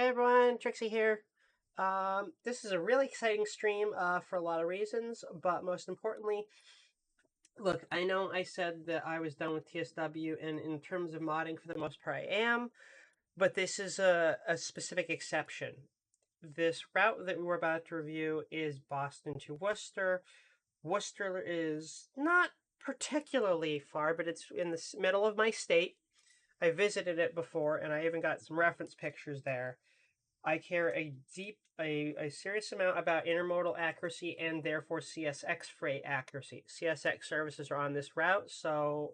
Hey everyone, TRXIE here. This is a really exciting stream for a lot of reasons, but most importantly, look, I know I said that I was done with TSW, and in terms of modding, for the most part, I am, but this is a specific exception. This route that we're about to review is Boston to Worcester. Worcester is not particularly far, but it's in the middle of my state. I visited it before, and I even got some reference pictures there. I care a serious amount about intermodal accuracy and therefore CSX freight accuracy. CSX services are on this route, so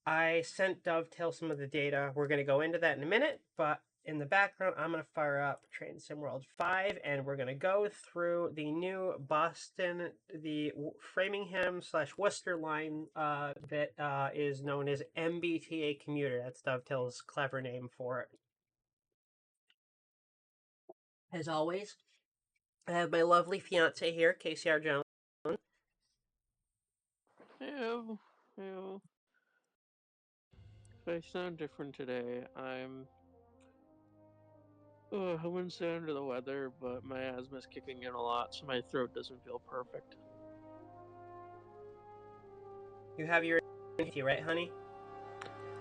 I sent Dovetail some of the data. We're going to go into that in a minute, but in the background, I'm going to fire up Train Sim World 5, and we're going to go through the new Boston, the Framingham/Worcester line that is known as MBTA Commuter. That's Dovetail's clever name for it. As always, I have my lovely fiance here, KCR Jones. Ew. If I sound different today, I wouldn't say under the weather, but my asthma's kicking in a lot, so my throat doesn't feel perfect. You have your with you, right, honey?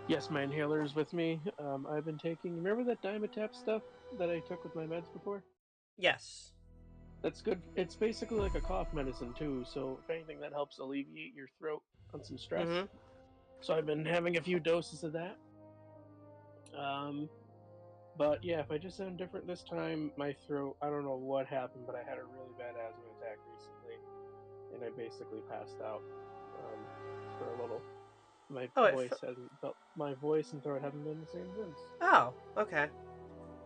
Yes, my inhaler is with me. I've been taking. Remember that Dimetap stuff that I took with my meds before? Yes. That's good. It's basically like a cough medicine too. So if anything, that helps alleviate your throat on some stress. So I've been having a few doses of that. But yeah, if I just sound different this time, my throat, I don't know what happened, but I had a really bad asthma attack recently, and I basically passed out for a little. My voice and throat haven't been the same since. Oh, okay.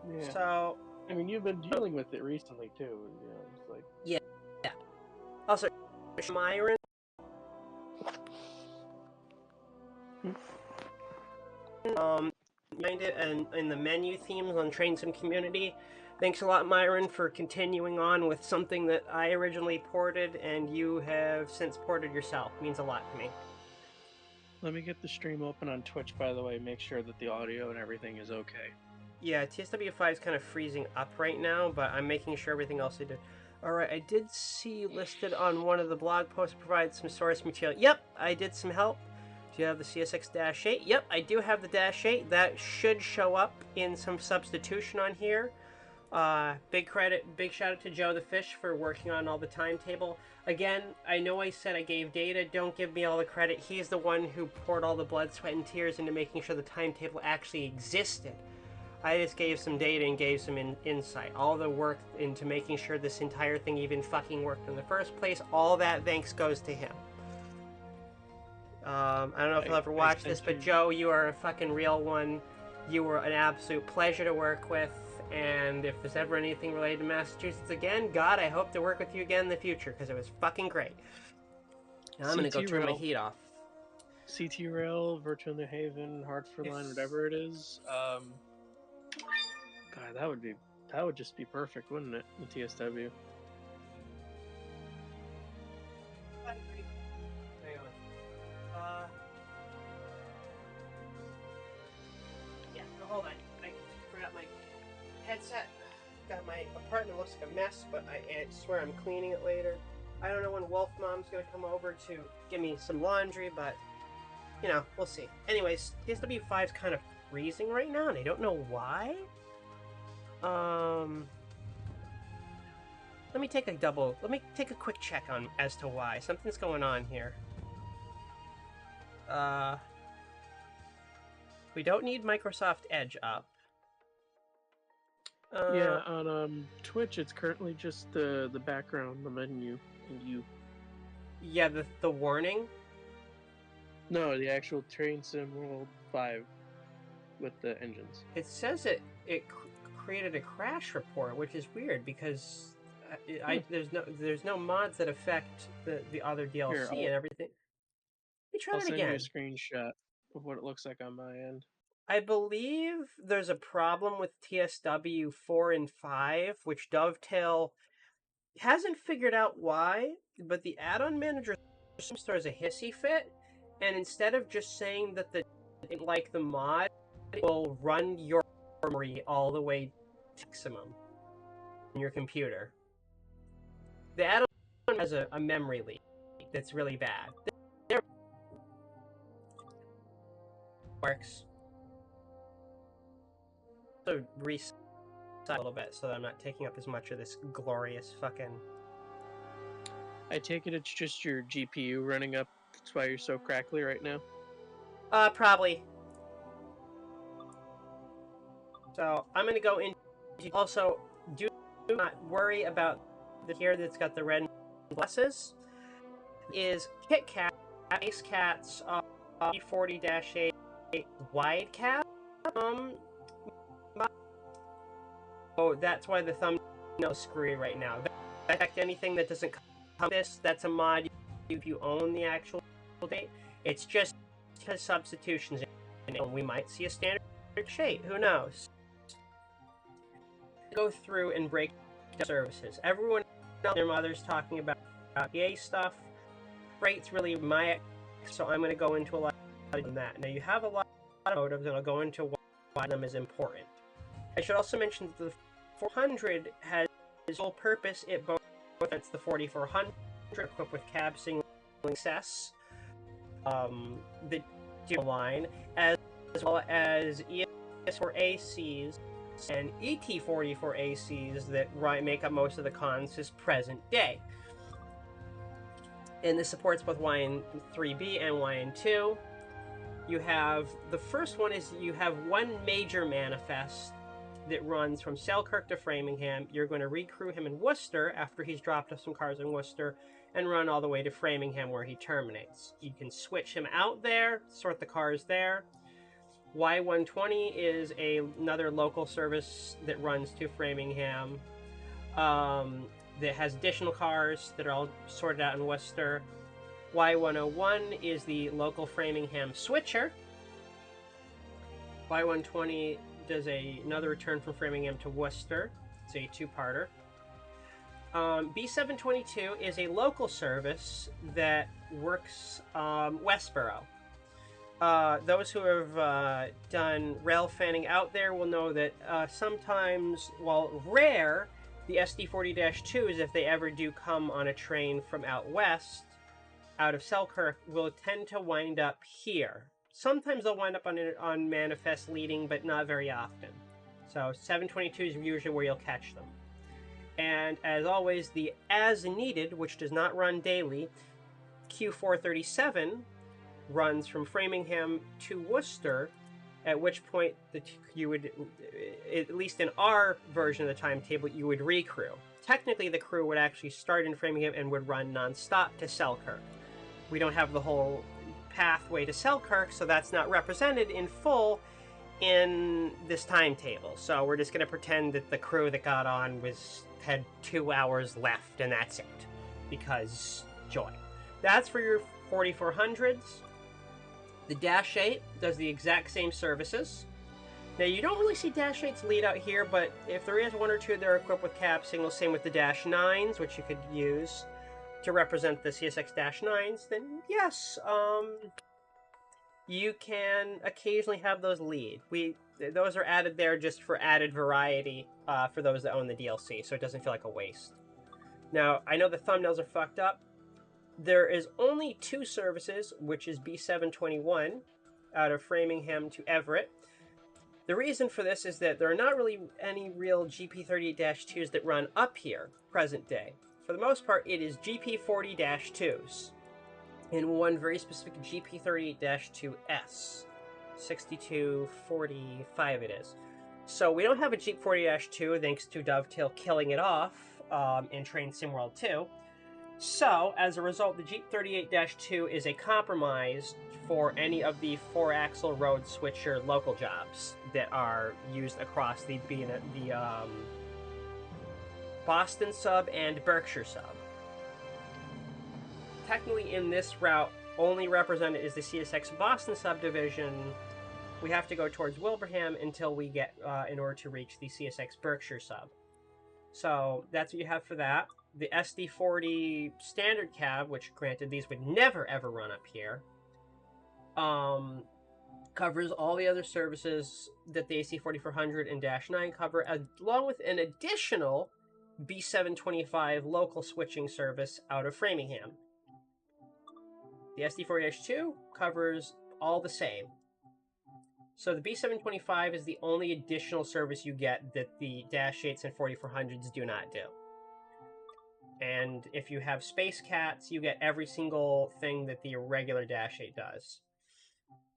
Yeah. So, I mean, you've been dealing with it recently too. You know, it's like yeah. Also, Myron. Find it and in the menu themes on Train Sim Community. Thanks a lot, Myron, for continuing on with something that I originally ported and you have since ported yourself. It means a lot to me. Let me get the stream open on Twitch, by the way. Make sure that the audio and everything is okay. Yeah, TSW5 is kind of freezing up right now, but I'm making sure everything else I did. Alright, I did see listed on one of the blog posts provide some source material. Yep, I did some help. Do you have the CSX-8? Yep, I do have the -8. That should show up in some substitution on here. Big shout out to Joe the Fish for working on all the timetable. Again, I know I said I gave data, don't give me all the credit. He's the one who poured all the blood, sweat, and tears into making sure the timetable actually existed. I just gave some data and gave some insight. All the work into making sure this entire thing even fucking worked in the first place, all that thanks goes to him. I don't know if you'll ever watch this, but Joe, you are a fucking real one. You were an absolute pleasure to work with, and if there's ever anything related to Massachusetts again, God, I hope to work with you again in the future, because it was fucking great. Now I'm gonna go turn my heat off. CT Rail, Virtual New Haven, Hartford Line, whatever it is. God, that would just be perfect, wouldn't it? The TSW. Hang on. Yeah, no, hold on. I forgot my headset. God, my apartment looks like a mess, but I swear I'm cleaning it later. I don't know when Wolf Mom's gonna come over to give me some laundry, but you know, we'll see. Anyways, TSW5's kind of freezing right now, and I don't know why. Let me take a quick check on as to why. Something's going on here. We don't need Microsoft Edge up. Yeah, on Twitch, it's currently just the background, the menu, and you. Yeah, the warning. No, the actual Train Sim World 5 with the engines. It says it created a crash report, which is weird because there's no mods that affect the other DLC and everything. Let me try that again. I'll send you a screenshot of what it looks like on my end. I believe there's a problem with TSW 4 and 5, which Dovetail hasn't figured out why, but the add-on manager seems to has a hissy fit, and instead of just saying that the mod will run your memory all the way to maximum in your computer. The add-on has a memory leak that's really bad. There works. So reset a little bit so that I'm not taking up as much of this glorious fucking. I take it it's just your GPU running up. That's why you're so crackly right now. Probably. So I'm gonna go into. Also, do not worry about the here that's got the red glasses. Is Kit Kat, Ace Cat's E40-8 wide cap. Oh, that's why the thumbnail is screwy right now. In fact, anything that doesn't come with this, that's a mod if you own the actual date. It's just because substitutions, and we might see a standard shape. Who knows? Go through and break down services. Everyone else, their mother's talking about PA stuff. Rate's really my, so I'm going to go into a lot of that. Now you have a lot of motives, and I'll go into why of them is important. I should also mention that the 400 has its whole purpose. It both it's the 4400 equipped with cab signaling access, the dual line, as well as ES4 ACs and ET44 ACs that make up most of the cons present day. And this supports both YN3B and YN2. You have, the first one is you have one major manifest that runs from Selkirk to Framingham. You're going to recrew him in Worcester after he's dropped off some cars in Worcester and run all the way to Framingham where he terminates. You can switch him out there, sort the cars there. Y120 is another local service that runs to Framingham that has additional cars that are all sorted out in Worcester. Y101 is the local Framingham switcher. Y120 does another return from Framingham to Worcester. It's a two-parter. B722 is a local service that works Westboro. Those who have done rail fanning out there will know that sometimes, while rare, the SD40-2s, if they ever do come on a train from out west, out of Selkirk, will tend to wind up here. Sometimes they'll wind up on manifest leading, but not very often. So 722 is usually where you'll catch them. And as always, the as needed, which does not run daily, Q437 runs from Framingham to Worcester, at which point you would, at least in our version of the timetable, you would recrew. Technically, the crew would actually start in Framingham and would run non-stop to Selkirk. We don't have the whole pathway to Selkirk, so that's not represented in full in this timetable. So we're just going to pretend that the crew that got on had 2 hours left, and that's it. Because joy. That's for your 4400s. The Dash 8 does the exact same services. Now, you don't really see Dash 8s lead out here, but if there is one or two that are equipped with cab signals, same with the Dash 9s, which you could use to represent the CSX Dash 9s, then yes, you can occasionally have those lead. Those are added there just for added variety for those that own the DLC, so it doesn't feel like a waste. Now, I know the thumbnails are fucked up. There is only 2 services, which is B721 out of Framingham to Everett. The reason for this is that there are not really any real GP38-2s that run up here, present day. For the most part, it is GP40-2s. And one very specific GP38-2S. 6245 it is. So we don't have a GP40-2 thanks to Dovetail killing it off in Train SimWorld 2. So, as a result, the Jeep 38-2 is a compromise for any of the 4-axle road switcher local jobs that are used across the Boston sub and Berkshire sub. Technically, in this route, only represented is the CSX Boston subdivision. We have to go towards Wilbraham until we get, in order to reach the CSX Berkshire sub. So, that's what you have for that. The SD40 standard cab, which granted these would never ever run up here. covers all the other services that the AC4400 and -9 cover, along with an additional B725 local switching service out of Framingham. The SD4-2 covers all the same. So the B725 is the only additional service you get that the -8s and 4400s do not do. And if you have Space Cats, you get every single thing that the regular -8 does.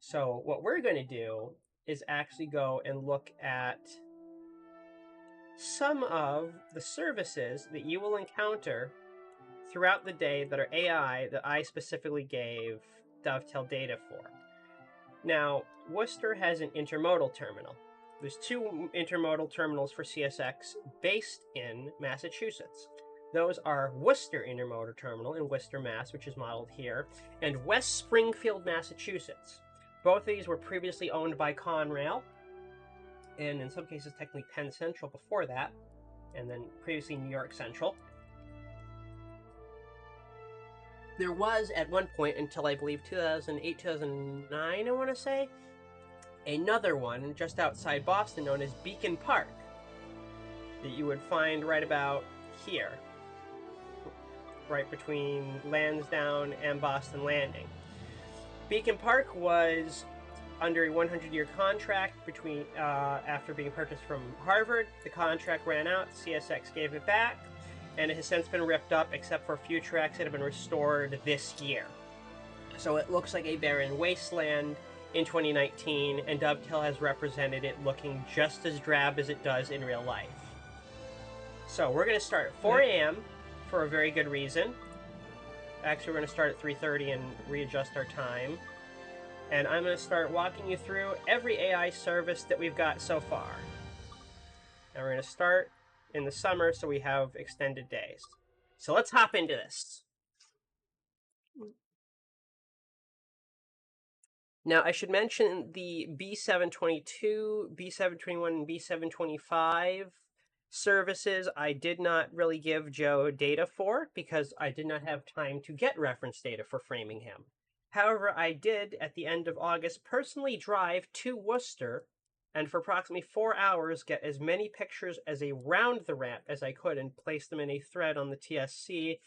So what we're going to do is actually go and look at some of the services that you will encounter throughout the day that are AI that I specifically gave Dovetail data for. Now, Worcester has an intermodal terminal. There's 2 intermodal terminals for CSX based in Massachusetts. Those are Worcester Intermodal Terminal in Worcester, Mass., which is modeled here, and West Springfield, Massachusetts. Both of these were previously owned by Conrail, and in some cases technically Penn Central before that, and then previously New York Central. There was, at one point, until I believe 2008, 2009, I want to say, another one just outside Boston known as Beacon Park that you would find right about here, right between Lansdowne and Boston Landing. Beacon Park was under a 100-year contract between after being purchased from Harvard. The contract ran out, CSX gave it back, and it has since been ripped up except for a few tracks that have been restored this year. So it looks like a barren wasteland in 2019, and Dovetail has represented it looking just as drab as it does in real life. So we're going to start at 4 a.m. for a very good reason. Actually, we're going to start at 3:30 and readjust our time. And I'm going to start walking you through every AI service that we've got so far. And we're going to start in the summer so we have extended days. So let's hop into this. Now, I should mention the B722, B721, and B725 services I did not really give Joe data for because I did not have time to get reference data for Framingham. However, I did, at the end of August, personally drive to Worcester and for approximately 4 hours get as many pictures as around the ramp as I could and place them in a thread on the TSC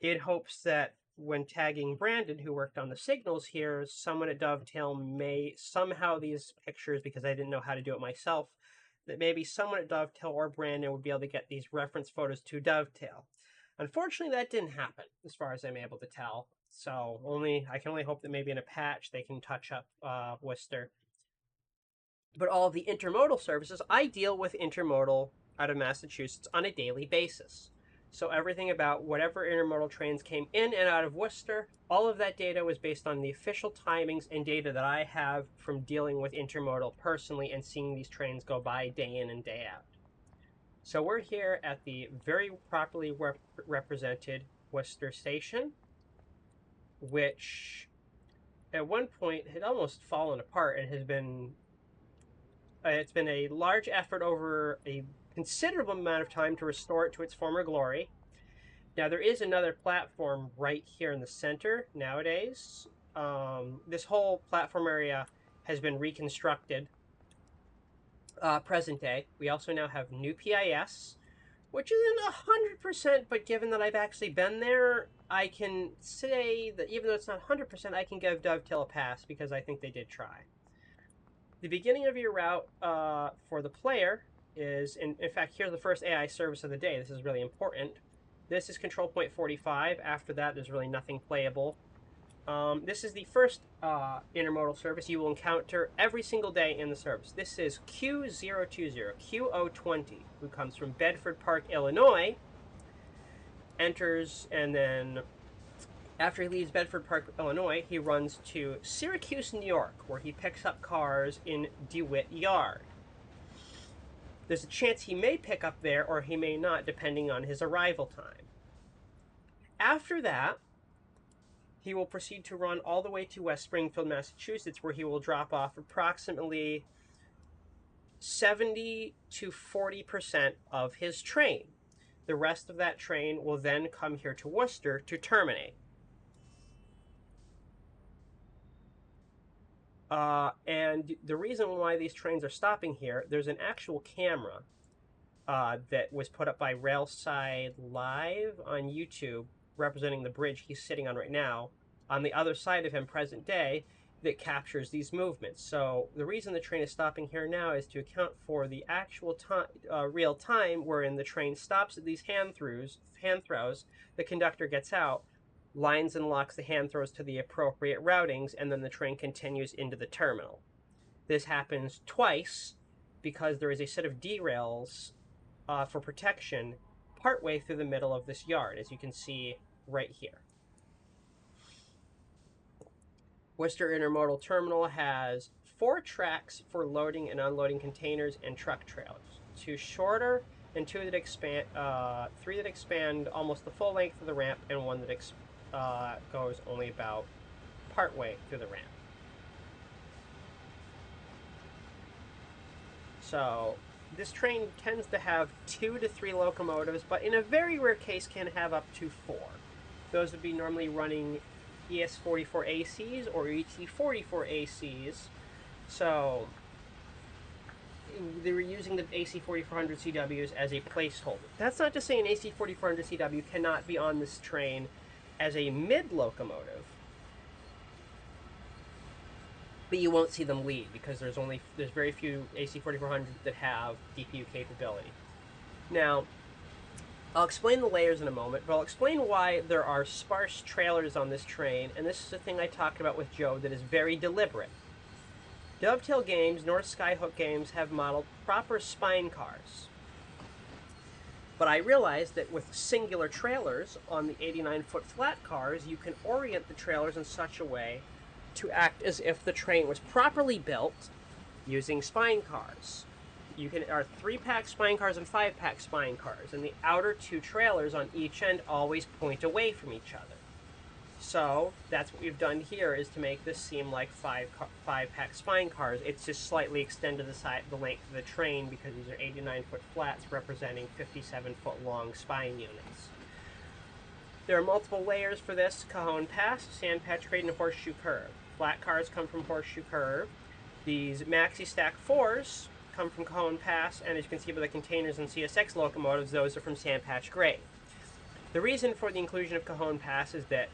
in hopes that when tagging Brandon, who worked on the signals here, someone at Dovetail may somehow these pictures, because I didn't know how to do it myself, that maybe someone at Dovetail or Brandon would be able to get these reference photos to Dovetail. Unfortunately, that didn't happen, as far as I'm able to tell. So I can only hope that maybe in a patch they can touch up Worcester. But all of the intermodal services, I deal with intermodal out of Massachusetts on a daily basis. So everything about whatever intermodal trains came in and out of Worcester, all of that data was based on the official timings and data that I have from dealing with intermodal personally and seeing these trains go by day in and day out. So we're here at the very properly represented Worcester station, which at one point had almost fallen apart and has been it's been a large effort over a considerable amount of time to restore it to its former glory. Now, there is another platform right here in the center nowadays. This whole platform area has been reconstructed present day. We also now have new PIS, which isn't 100%, but given that I've actually been there, I can say that even though it's not 100%, I can give Dovetail a pass because I think they did try. The beginning of your route for the player is, in fact, here's the first AI service of the day. This is really important. This is control point 45. After that, there's really nothing playable. This is the first intermodal service you will encounter every single day in the service. This is Q020, Q020, who comes from Bedford Park, Illinois, enters, and then after he leaves Bedford Park, Illinois, he runs to Syracuse, New York, where he picks up cars in DeWitt Yard. There's a chance he may pick up there or he may not, depending on his arrival time. After that, he will proceed to run all the way to West Springfield, Massachusetts, where he will drop off approximately 70 to 40% of his train. The rest of that train will then come here to Worcester to terminate. And the reason why these trains are stopping here, there's an actual camera that was put up by Railside Live on YouTube, representing the bridge he's sitting on right now, on the other side of him, present day, that captures these movements. So the reason the train is stopping here now is to account for the actual time, real time, wherein the train stops at these hand throws, the conductor gets out, lines and locks the hand throws to the appropriate routings, and then the train continues into the terminal. This happens twice because there is a set of derails for protection partway through the middle of this yard, as you can see right here. Worcester Intermodal Terminal has 4 tracks for loading and unloading containers and truck trailers. 2 shorter and 2 that expand, 3 that expand almost the full length of the ramp, and 1 that goes only about partway through the ramp. So this train tends to have 2 to 3 locomotives, but in a very rare case can have up to 4. Those would be normally running ES44 ACs or ET44 ACs. So they were using the AC4400 CWs as a placeholder. That's not to say an AC4400 CW cannot be on this train as a mid locomotive, but you won't see them lead because there's very few AC4400s that have DPU capability. Now, I'll explain the layers in a moment, but I'll explain why there are sparse trailers on this train, and this is a thing I talked about with Joe that is very deliberate. Dovetail Games, North Skyhook Games have modeled proper spine cars. But I realized that with singular trailers on the 89-foot flat cars, you can orient the trailers in such a way to act as if the train was properly built using spine cars. Are 3-pack spine cars and 5-pack spine cars, and the outer 2 trailers on each end always point away from each other. So that's what we've done here, is to make this seem like 5-pack spine cars. It's just slightly extended the length of the train because these are 89-foot flats representing 57-foot long spine units. There are multiple layers for this: Cajon Pass, Sandpatch Grade, and Horseshoe Curve. Flat cars come from Horseshoe Curve. These Maxi Stack 4s come from Cajon Pass, and as you can see by the containers and CSX locomotives, those are from Sandpatch Grade. The reason for the inclusion of Cajon Pass is that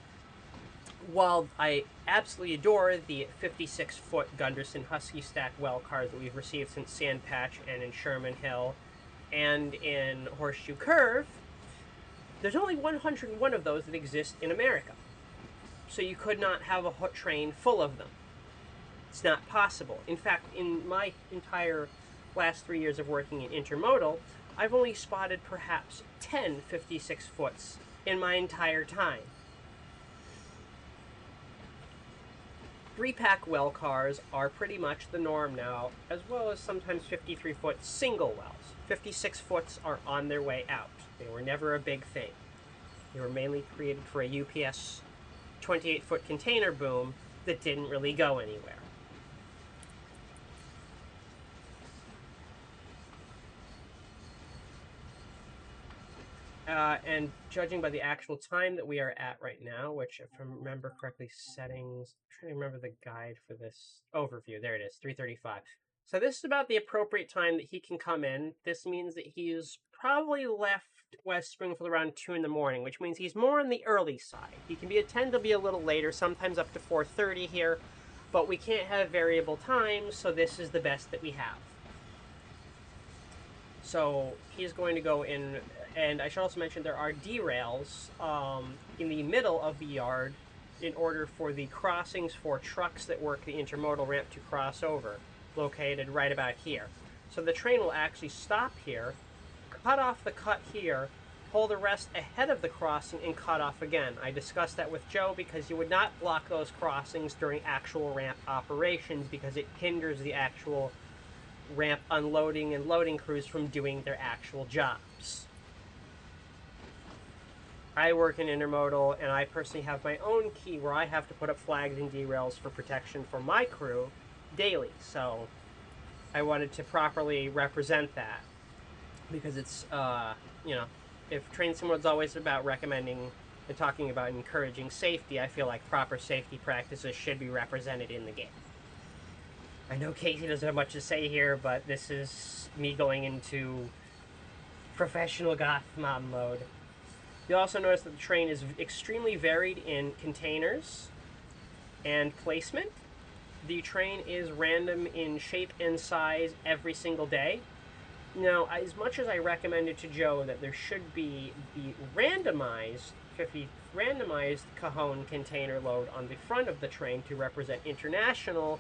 while I absolutely adore the 56-foot Gunderson Husky Stack well cars that we've received since Sandpatch and in Sherman Hill and in Horseshoe Curve, there's only 101 of those that exist in America. So you could not have a train full of them. It's not possible. In fact, in my entire last 3 years of working in intermodal, I've only spotted perhaps 10 56-foots in my entire time. 3-pack well cars are pretty much the norm now, as well as sometimes 53-foot single wells. 56-foots are on their way out. They were never a big thing. They were mainly created for a UPS 28-foot container boom that didn't really go anywhere. And judging by the actual time that we are at right now, which, if I remember correctly, settings, I'm trying to remember the guide for this overview. There it is, 3:35. So this is about the appropriate time that he can come in. This means that he's probably left West Springfield around 2 in the morning, which means he's more on the early side. He can tend to be a little later, sometimes up to 4:30 here, but we can't have variable times, so this is the best that we have. So he's going to go in, and I should also mention there are derails in the middle of the yard in order for the crossings for trucks that work the intermodal ramp to cross over, located right about here. So the train will actually stop here, cut off the cut here, pull the rest ahead of the crossing, and cut off again. I discussed that with Joe because you would not block those crossings during actual ramp operations because it hinders the actual ramp unloading and loading crews from doing their actual jobs. I work in intermodal, and I personally have my own key where I have to put up flags and derails for protection for my crew daily. So I wanted to properly represent that because it's, if Train Simula's always about recommending and talking about encouraging safety, I feel like proper safety practices should be represented in the game. I know Casey doesn't have much to say here, but this is me going into professional goth mom mode. You'll also notice that the train is extremely varied in containers and placement. The train is random in shape and size every single day. Now, as much as I recommended to Joe that there should be the randomized cajon container load on the front of the train to represent international,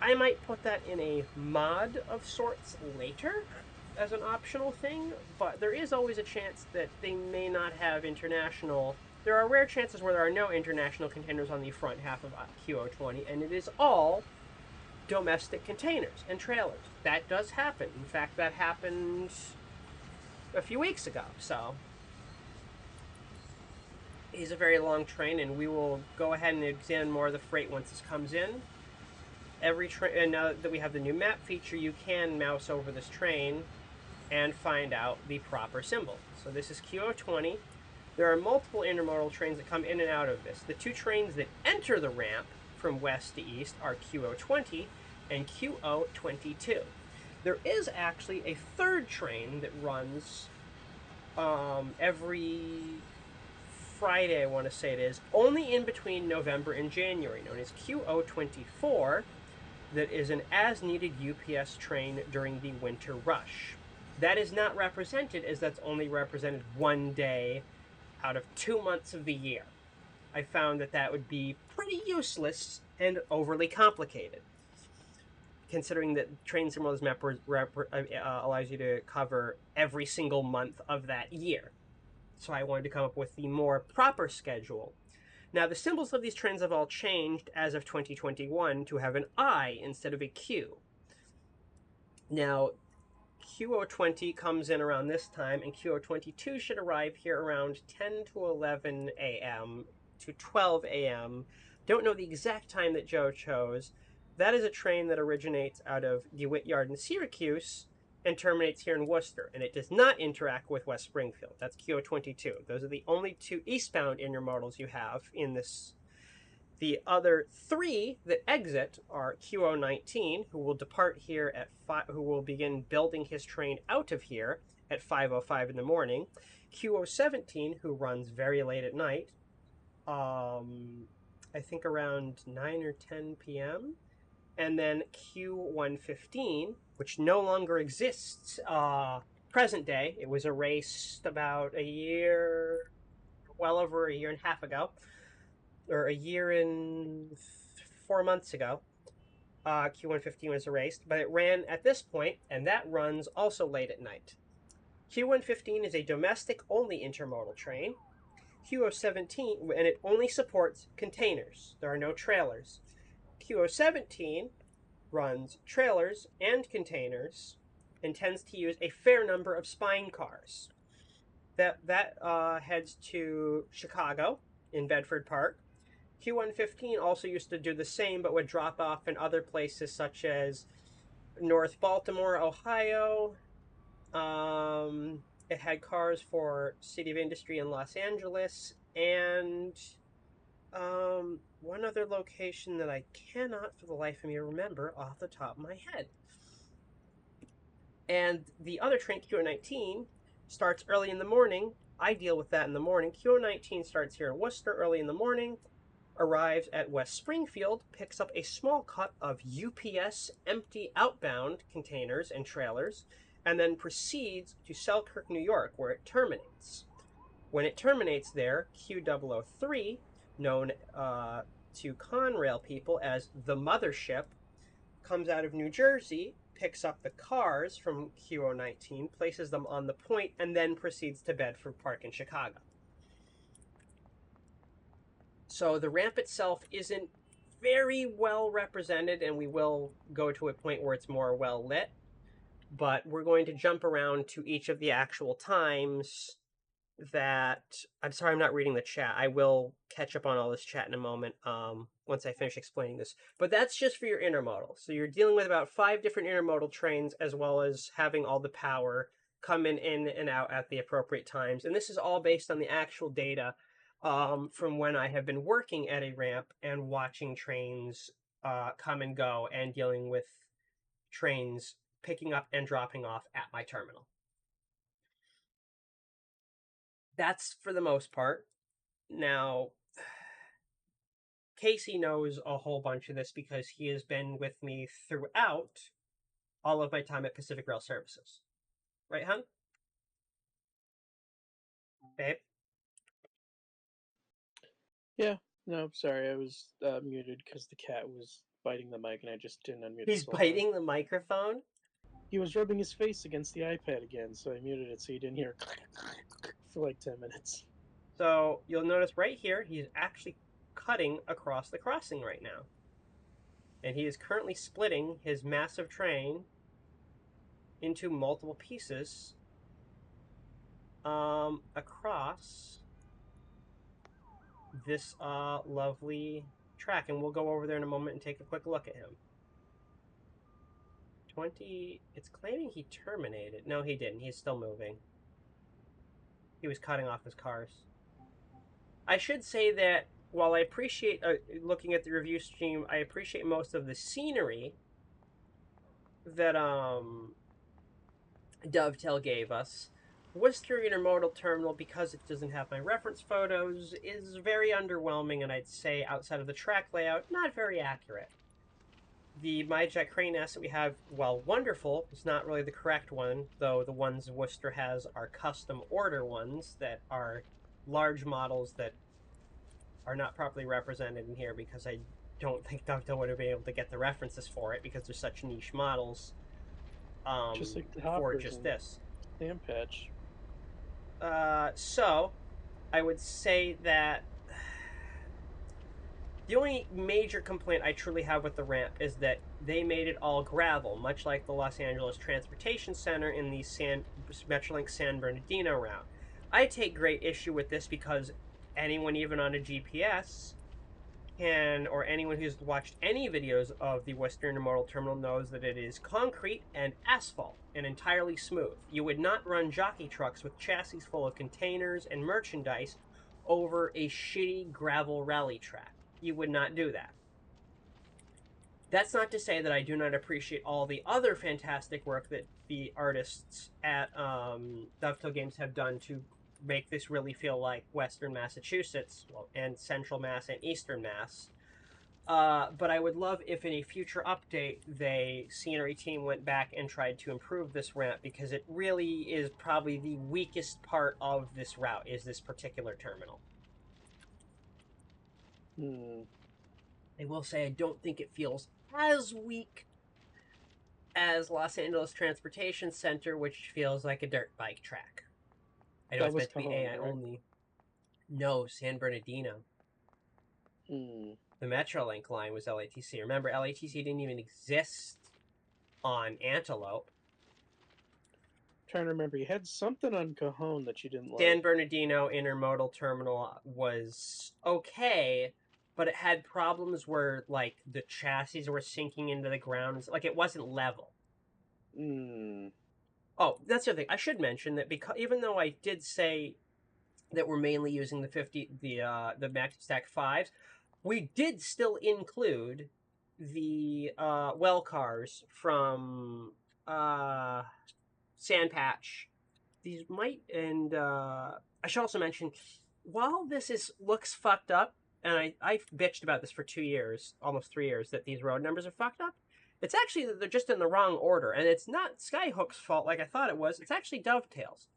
I might put that in a mod of sorts later as an optional thing, but there is always a chance that they may not have international. There are rare chances where there are no international containers on the front half of Q020, and it is all domestic containers and trailers. That does happen. In fact, that happened a few weeks ago. So it is a very long train, and we will go ahead and examine more of the freight once this comes in. Every train, and now that we have the new map feature, you can mouse over this train and find out the proper symbol. So this is Q020. There are multiple intermodal trains that come in and out of this. The two trains that enter the ramp from west to east are Q020 and Q022. There is actually a third train that runs every Friday, I want to say it is, only in between November and January, known as Q024, that is an as-needed UPS train during the winter rush. That is not represented, as that's only represented one day out of 2 months of the year. I found that that would be pretty useless and overly complicated, considering that Train Simulator's map allows you to cover every single month of that year. So I wanted to come up with the more proper schedule. Now, the symbols of these trains have all changed as of 2021 to have an I instead of a Q. Now, Q020 comes in around this time, and Q022 should arrive here around 10 to 11 a.m. to 12 a.m. Don't know the exact time that Joe chose. That is a train that originates out of DeWitt Yard in Syracuse and terminates here in Worcester, and it does not interact with West Springfield. That's Q022. Those are the only two eastbound intermodals you have in this. The other three that exit are Q019, who will depart here at who will begin building his train out of here at 5:05 in the morning. Q017, who runs very late at night, I think around 9 or 10 p.m. And then Q115, which no longer exists present day. It was erased about well over a year and a half ago, or a year and 4 months ago. Q115 was erased, but it ran at this point, and that runs also late at night. Q115 is a domestic-only intermodal train. Q017, and it only supports containers. There are no trailers. Q017 runs trailers and containers and tends to use a fair number of spine cars. That heads to Chicago in Bedford Park. Q115 also used to do the same, but would drop off in other places such as North Baltimore, Ohio. It had cars for City of Industry in Los Angeles, and one other location that I cannot for the life of me remember off the top of my head. And the other train, Q19, starts early in the morning. I deal with that in the morning. Q19 starts here in Worcester early in the morning, arrives at West Springfield, picks up a small cut of UPS empty outbound containers and trailers, and then proceeds to Selkirk, New York, where it terminates. When it terminates there, Q003, known to Conrail people as the Mothership, comes out of New Jersey, picks up the cars from Q019, places them on the point, and then proceeds to Bedford Park in Chicago. So the ramp itself isn't very well represented, and we will go to a point where it's more well lit, but we're going to jump around to each of the actual times that... I'm sorry I'm not reading the chat. I will catch up on all this chat in a moment once I finish explaining this. But that's just for your intermodal. So you're dealing with about 5 different intermodal trains, as well as having all the power coming in and out at the appropriate times. And this is all based on the actual data from when I have been working at a ramp and watching trains come and go and dealing with trains picking up and dropping off at my terminal. That's for the most part. Now, Casey knows a whole bunch of this because he has been with me throughout all of my time at Pacific Rail Services. Right, hon? Babe? Yeah, no, sorry, I was muted because the cat was biting the mic and I just didn't unmute He's this whole time. biting the microphone? He was rubbing his face against the iPad again, so I muted it so you didn't hear for like 10 minutes. So you'll notice right here, he's actually cutting across the crossing right now. And he is currently splitting his massive train into multiple pieces across this lovely track. And we'll go over there in a moment and take a quick look at him. 20, it's claiming he terminated. No, he didn't. He's still moving. He was cutting off his cars. I should say that while I appreciate looking at the review stream, I appreciate most of the scenery that Dovetail gave us. Worcester Intermodal Terminal, because it doesn't have my reference photos, is very underwhelming, and I'd say outside of the track layout, not very accurate. The MyJet crane asset we have, while wonderful, is not really the correct one, though the ones Worcester has are custom order ones that are large models that are not properly represented in here because I don't think Dovetail would have been able to get the references for it because they're such niche models Just like the for hoppers just and this. Sand Patch. So, I would say that the only major complaint I truly have with the ramp is that they made it all gravel, much like the Los Angeles Transportation Center in the Metrolink San Bernardino route. I take great issue with this because anyone, even on a GPS, or anyone who's watched any videos of the Worcester Intermodal Terminal knows that it is concrete and asphalt and entirely smooth. You would not run jockey trucks with chassis full of containers and merchandise over a shitty gravel rally track. You would not do that. That's not to say that I do not appreciate all the other fantastic work that the artists at Dovetail Games have done to make this really feel like Western Massachusetts, and Central Mass and Eastern Mass. But I would love if in a future update, the scenery team went back and tried to improve this ramp because it really is probably the weakest part of this route is this particular terminal. I will say I don't think it feels as weak as Los Angeles Transportation Center, which feels like a dirt bike track. I know That it's was meant to be Cajon, AI right? only. No, San Bernardino. The Metrolink line was LATC. Remember, LATC didn't even exist on Antelope. Trying to remember, you had something on Cajon that you didn't like. San Bernardino Intermodal Terminal was okay, but it had problems where like the chassis were sinking into the ground. Like it wasn't level. Oh, that's the other thing. I should mention that because even though I did say that we're mainly using the Max Stack 5s, we did still include the well cars from Sandpatch. These might, and I should also mention, while this looks fucked up, and I've bitched about this for 2 years, almost 3 years, that these road numbers are fucked up. It's actually that they're just in the wrong order, and it's not Skyhook's fault like I thought it was. It's actually Dovetail's.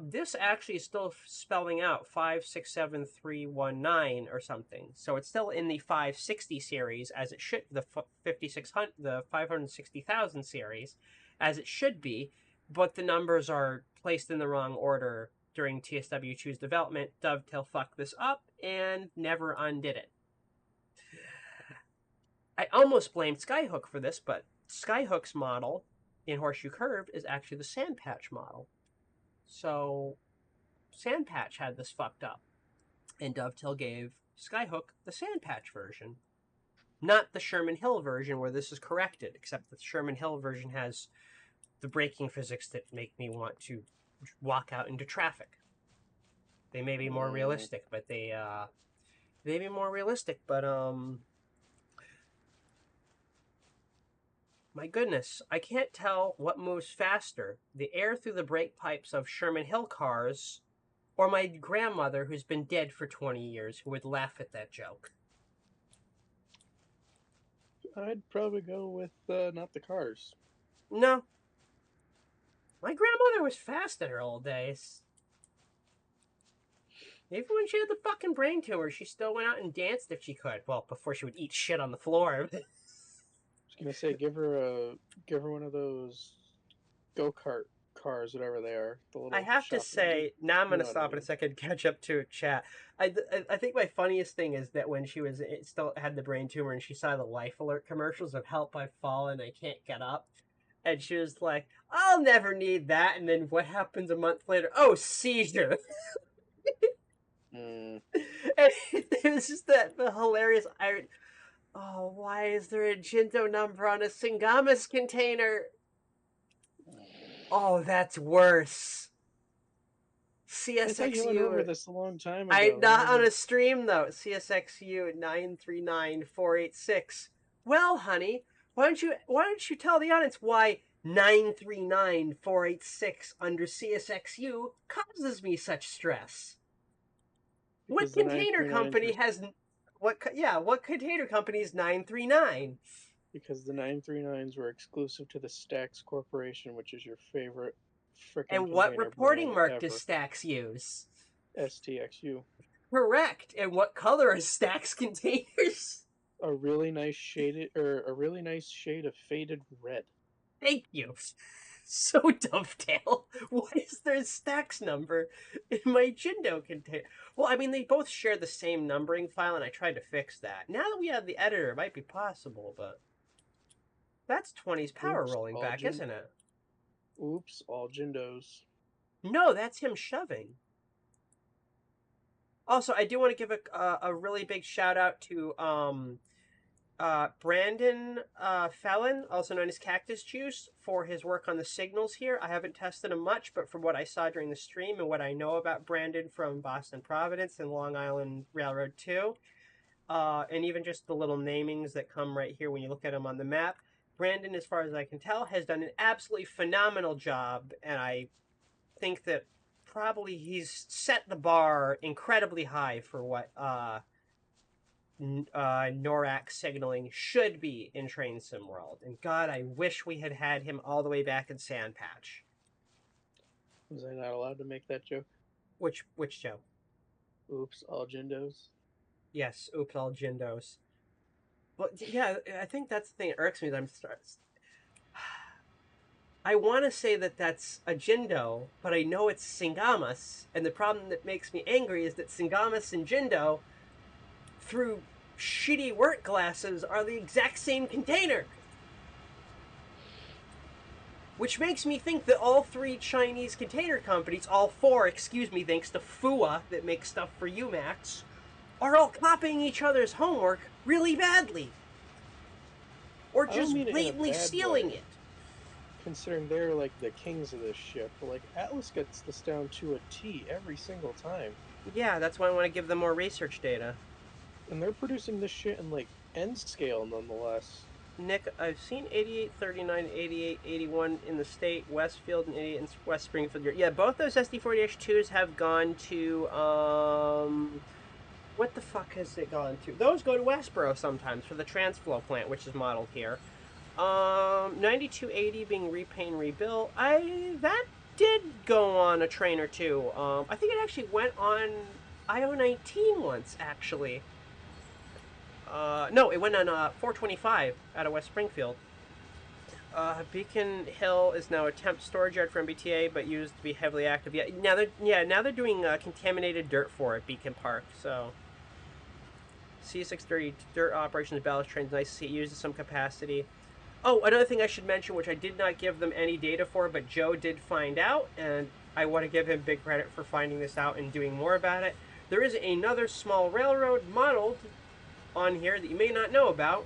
This actually is still spelling out 567319 or something. So it's still in the 560 series as it should, the 5600, the 560,000 series as it should be, but the numbers are placed in the wrong order during TSW Choose development. Dovetail fucked this up and never undid it. I almost blamed Skyhook for this, but Skyhook's model in Horseshoe Curve is actually the Sandpatch model. So Sandpatch had this fucked up, and Dovetail gave Skyhook the Sandpatch version, not the Sherman Hill version where this is corrected, except that the Sherman Hill version has the braking physics that make me want to walk out into traffic. They may be more realistic, but My goodness, I can't tell what moves faster, the air through the brake pipes of Sherman Hill cars, or my grandmother who's been dead for 20 years who would laugh at that joke. I'd probably go with not the cars. No. My grandmother was fast in her old days. Even when she had the fucking brain tumor, she still went out and danced if she could. Well, before she would eat shit on the floor. I was gonna say give her one of those go-kart cars, whatever they are, the I little have to shopping. say, now I'm You going to know what I stop in a mean? second, catch up to chat. I think my funniest thing is that when she was still had the brain tumor and she saw the Life Alert commercials of "Help, I've fallen, I can't get up," and she was like, "I'll never need that." And then what happens a month later? Oh, seizure! Mm. And it was just the hilarious irony. Oh, why is there a Jinto number on a Singamas container? Oh, that's worse. I thought you went over CSXU. this a long time I ago. not on a stream though. CSXU 939-486. Well, honey, why don't you tell the audience why 939-486 under CSXU causes me such stress? What Because the container 939s were company has what container company is 939? because the 939s were exclusive to the Stax Corporation, which is your favorite frickin' And what container reporting brand mark does ever. Stax use? STXU. Correct. And what color are Stax containers? A really nice shade of faded red. Thank you. So dovetail. Why is there a Stax number in my Jindo container? Well, I mean, they both share the same numbering file, and I tried to fix that. Now that we have the editor, it might be possible, but that's 20's power Oops, rolling all back, gin. isn't it? Oops, all Jindos. No, that's him shoving. Also, I do want to give a really big shout out to Brandon Fallon, also known as Cactus Juice, for his work on the signals here. I haven't tested him much, but from what I saw during the stream and what I know about Brandon from Boston Providence and Long Island Railroad 2, and even just the little namings that come right here when you look at him on the map, Brandon, as far as I can tell, has done an absolutely phenomenal job, and I think that probably he's set the bar incredibly high for what NORAC signaling should be in Train Sim World. And God, I wish we had had him all the way back in Sandpatch. Was I not allowed to make that joke? Which Joe? Oops, all Jindos. Yes, oops, all Jindos. But yeah, I think that's the thing that irks me. I want to say that that's a Jindo, but I know it's Singamas. And the problem that makes me angry is that Singamas and Jindo, through shitty work glasses, are the exact same container. Which makes me think that all three Chinese container companies, all four, excuse me, thanks to FUA that makes stuff for UMAX, are all copying each other's homework really badly. Or I don't just mean it in a blatantly bad stealing way, it. considering they're like the kings of this shit. But like Atlas gets this down to a T every single time, Yeah, that's why I want to give them more research data. and they're producing this shit in like N scale nonetheless. Nick, I've seen 8839, 8881 in the state, Westfield, and 88 in West Springfield. Yeah, both those SD40H2s have gone to, what the fuck has it gone to? Those go to Westboro sometimes for the Transflow plant, which is modeled here. 9280 being repaint and rebuilt. That did go on a train or two. I think it actually went on IO19 once, actually. No, it went on 425 out of West Springfield. Beacon Hill is now a temp storage yard for MBTA, but used to be heavily active. Now they're doing contaminated dirt for it, Beacon Park. So C630 dirt operations, ballast trains, nice to see it used in some capacity. Oh, another thing I should mention, which I did not give them any data for, but Joe did find out, and I want to give him big credit for finding this out and doing more about it. There is another small railroad modeled on here that you may not know about,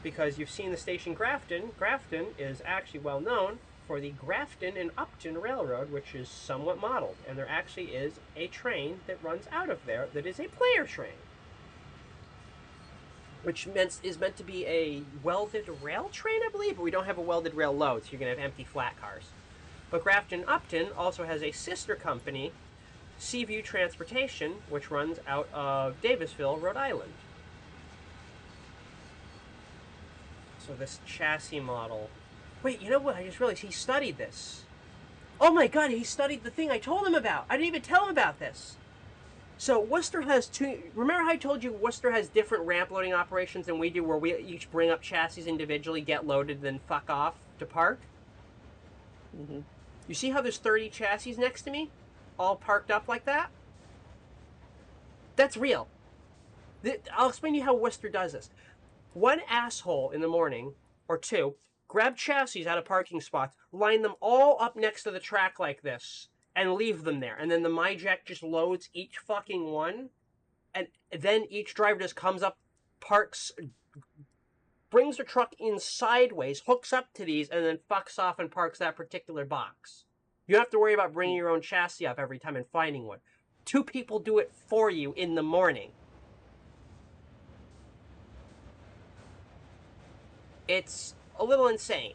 because you've seen the station Grafton. Grafton is actually well known for the Grafton and Upton Railroad, which is somewhat modeled, and there actually is a train that runs out of there that is a player train. which is meant to be a welded rail train, I believe, but we don't have a welded rail load, so you're going to have empty flat cars. But Grafton Upton also has a sister company, Seaview Transportation, which runs out of Davisville, Rhode Island. So this chassis model. Wait, you know what? I just realized he studied this. Oh my god, he studied the thing I told him about. I didn't even tell him about this. So Worcester has two. Remember how I told you Worcester has different ramp loading operations than we do, where we each bring up chassis individually, get loaded, then fuck off to park? Mm-hmm. You see how there's 30 chassis next to me? All parked up like that? That's real. I'll explain to you how Worcester does this. One asshole in the morning, or two, grab chassis out of parking spots, line them all up next to the track like this, and leave them there. And then the MyJack just loads each fucking one. And then each driver just comes up, parks, brings their truck in sideways, hooks up to these, and then fucks off and parks that particular box. You don't have to worry about bringing your own chassis up every time and finding one. Two people do it for you in the morning. It's a little insane.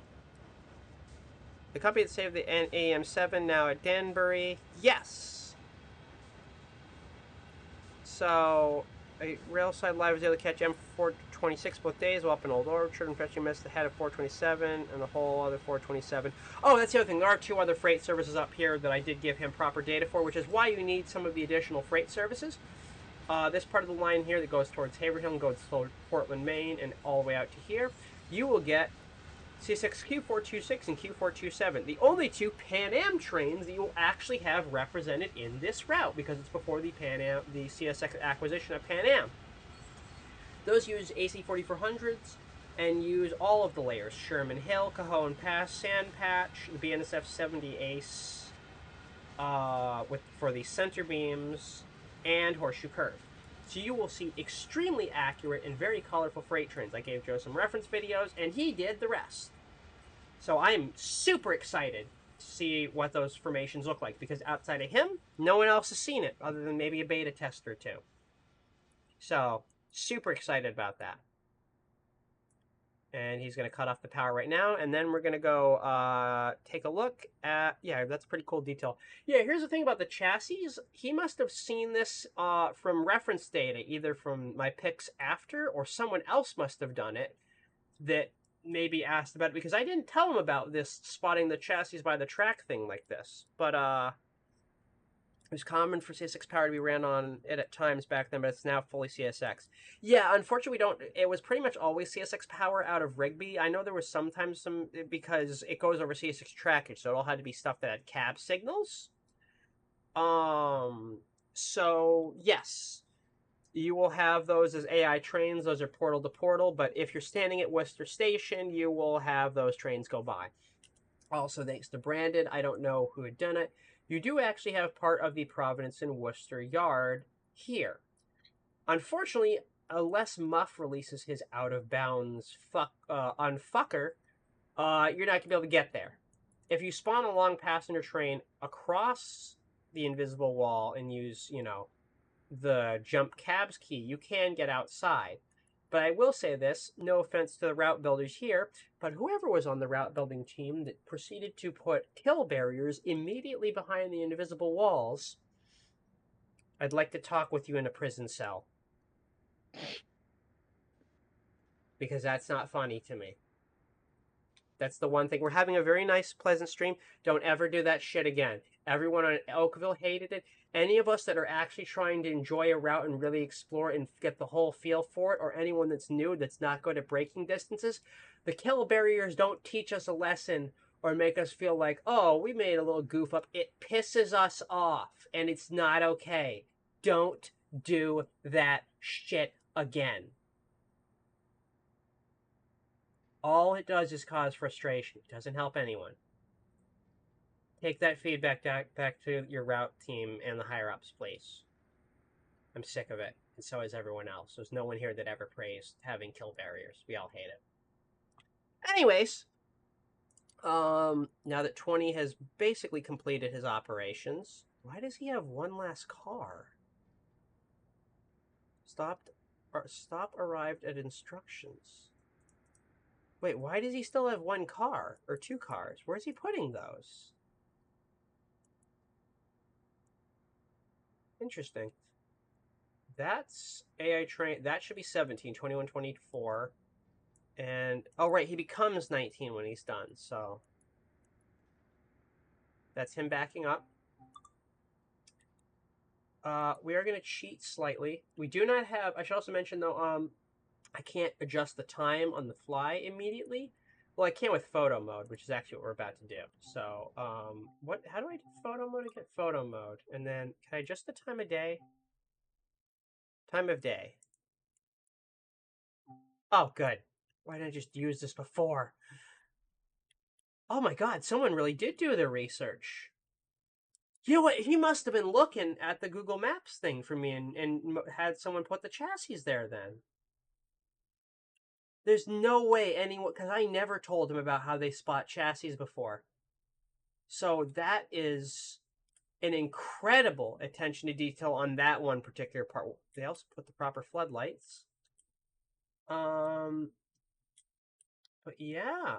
The company that saved the AM7 now at Danbury. Yes. So, a Railside Live was able to catch M426 both days while up in Old Orchard and fetching missed the head of 427 and the whole other 427. Oh, that's the other thing. There are two other freight services up here that I did give him proper data for, which is why you need some of the additional freight services. This part of the line here that goes towards Haverhill and goes towards Portland, Maine, and all the way out to here, you will get CSX Q426 and Q427, the only two Pan Am trains that you will actually have represented in this route, because it's before the CSX acquisition of Pan Am. Those use AC4400s and use all of the layers: Sherman Hill, Cajon Pass, Sand Patch, the BNSF 70 Ace for the center beams, and Horseshoe Curve. So you will see extremely accurate and very colorful freight trains. I gave Joe some reference videos, and he did the rest. So I'm super excited to see what those formations look like, because outside of him, no one else has seen it, other than maybe a beta tester or two. So, super excited about that. And he's going to cut off the power right now, and then we're going to go take a look at... Yeah, that's a pretty cool detail. Yeah, here's the thing about the chassis. He must have seen this from reference data, either from my picks after, or someone else must have done it, that maybe asked about it, because I didn't tell him about this spotting the chassis by the track thing like this. But it was common for CSX power to be ran on it at times back then, but it's now fully CSX. Yeah, unfortunately, we don't. It was pretty much always CSX power out of Rigby. I know there was sometimes some, because it goes over CSX trackage, so it all had to be stuff that had cab signals. So yes, you will have those as AI trains. Those are portal to portal, but if you're standing at Worcester Station, you will have those trains go by. Also, thanks to Brandon, I don't know who had done it, you do actually have part of the Providence and Worcester yard here. Unfortunately, unless Muff releases his out-of-bounds unfucker, you're not going to be able to get there. If you spawn a long passenger train across the invisible wall and use, the jump cabs key, you can get outside. But I will say this, no offense to the route builders here, but whoever was on the route building team that proceeded to put kill barriers immediately behind the invisible walls, I'd like to talk with you in a prison cell. Because that's not funny to me. That's the one thing. We're having a very nice, pleasant stream. Don't ever do that shit again. Everyone on Oakville hated it. Any of us that are actually trying to enjoy a route and really explore and get the whole feel for it, or anyone that's new that's not good at braking distances, the kill barriers don't teach us a lesson or make us feel like, oh, we made a little goof up. It pisses us off, and it's not okay. Don't do that shit again. All it does is cause frustration. It doesn't help anyone. Take that feedback back to your route team and the higher-ups, please. I'm sick of it, and so is everyone else. There's no one here that ever praised having kill barriers. We all hate it. Anyways, now that 20 has basically completed his operations, why does he have one last car? Stopped Stop arrived at instructions. Wait, why does he still have one car or two cars? Where's he putting those? Interesting. That's AI train. That should be 17, 21, 24. And, oh, right, he becomes 19 when he's done. So that's him backing up. We are going to cheat slightly. We do not have, I should also mention though, I can't adjust the time on the fly immediately. Well, I can with photo mode, which is actually what we're about to do. So, how do I do photo mode? I get photo mode. And then, can I adjust the time of day? Time of day. Oh, good. Why didn't I just use this before? Oh my god, someone really did do their research. You know what? He must have been looking at the Google Maps thing for me and had someone put the chassis there then. There's no way anyone, because I never told him about how they spot chassis before. So that is an incredible attention to detail on that one particular part. They also put the proper floodlights. But yeah.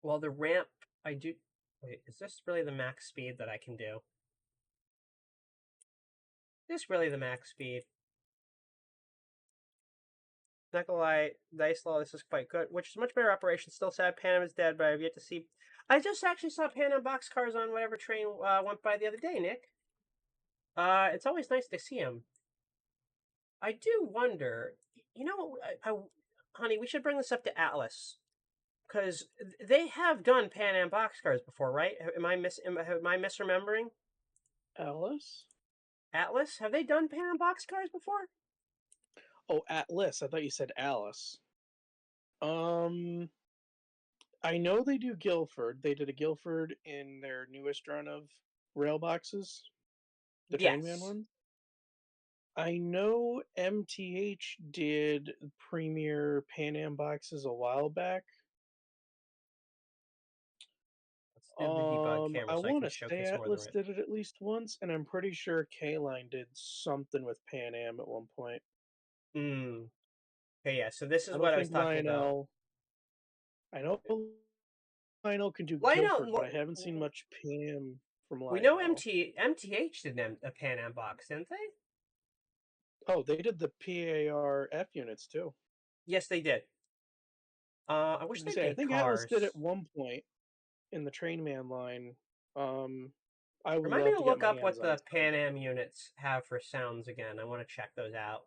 Well, the ramp, I do. Wait, is this really the max speed that I can do? Is this really the max speed? Not gonna lie, Dice Law, this is quite good, which is much better operation. Still sad Pan Am is dead, but I've yet to see. I just actually saw Pan Am boxcars on whatever train went by the other day, Nick. It's always nice to see him. I do wonder, you know, honey, we should bring this up to Atlas because they have done Pan Am boxcars before, right? Am I misremembering? Alice? Atlas, have they done Pan Am boxcars before? Oh, Atlas. I thought you said Alice. I know they do Guilford. They did a Guilford in their newest run of rail boxes, the Trainman Yes. one. I know MTH did Premier Pan Am boxes a while back. Let's do the debug camera I so I want can to say showcase more of the Atlas ramp. did it at least once, and I'm pretty sure K-Line did something with Pan Am at one point. Hmm. Okay, yeah. So this is I what don't I was think talking about. Lionel. I know Lionel can do Lionel, Guilford, but I haven't seen much Pan Am from we know Lionel. MTH did a Pan Am box, didn't they? Oh, they did the PAR F units too. Yes, they did. I wish they I made think Atlas did at cars. one point in the Trainman line. Um, I would Remind me love to to get look my up hands what on the some. Pan Am units have for sounds again. I want to check those out.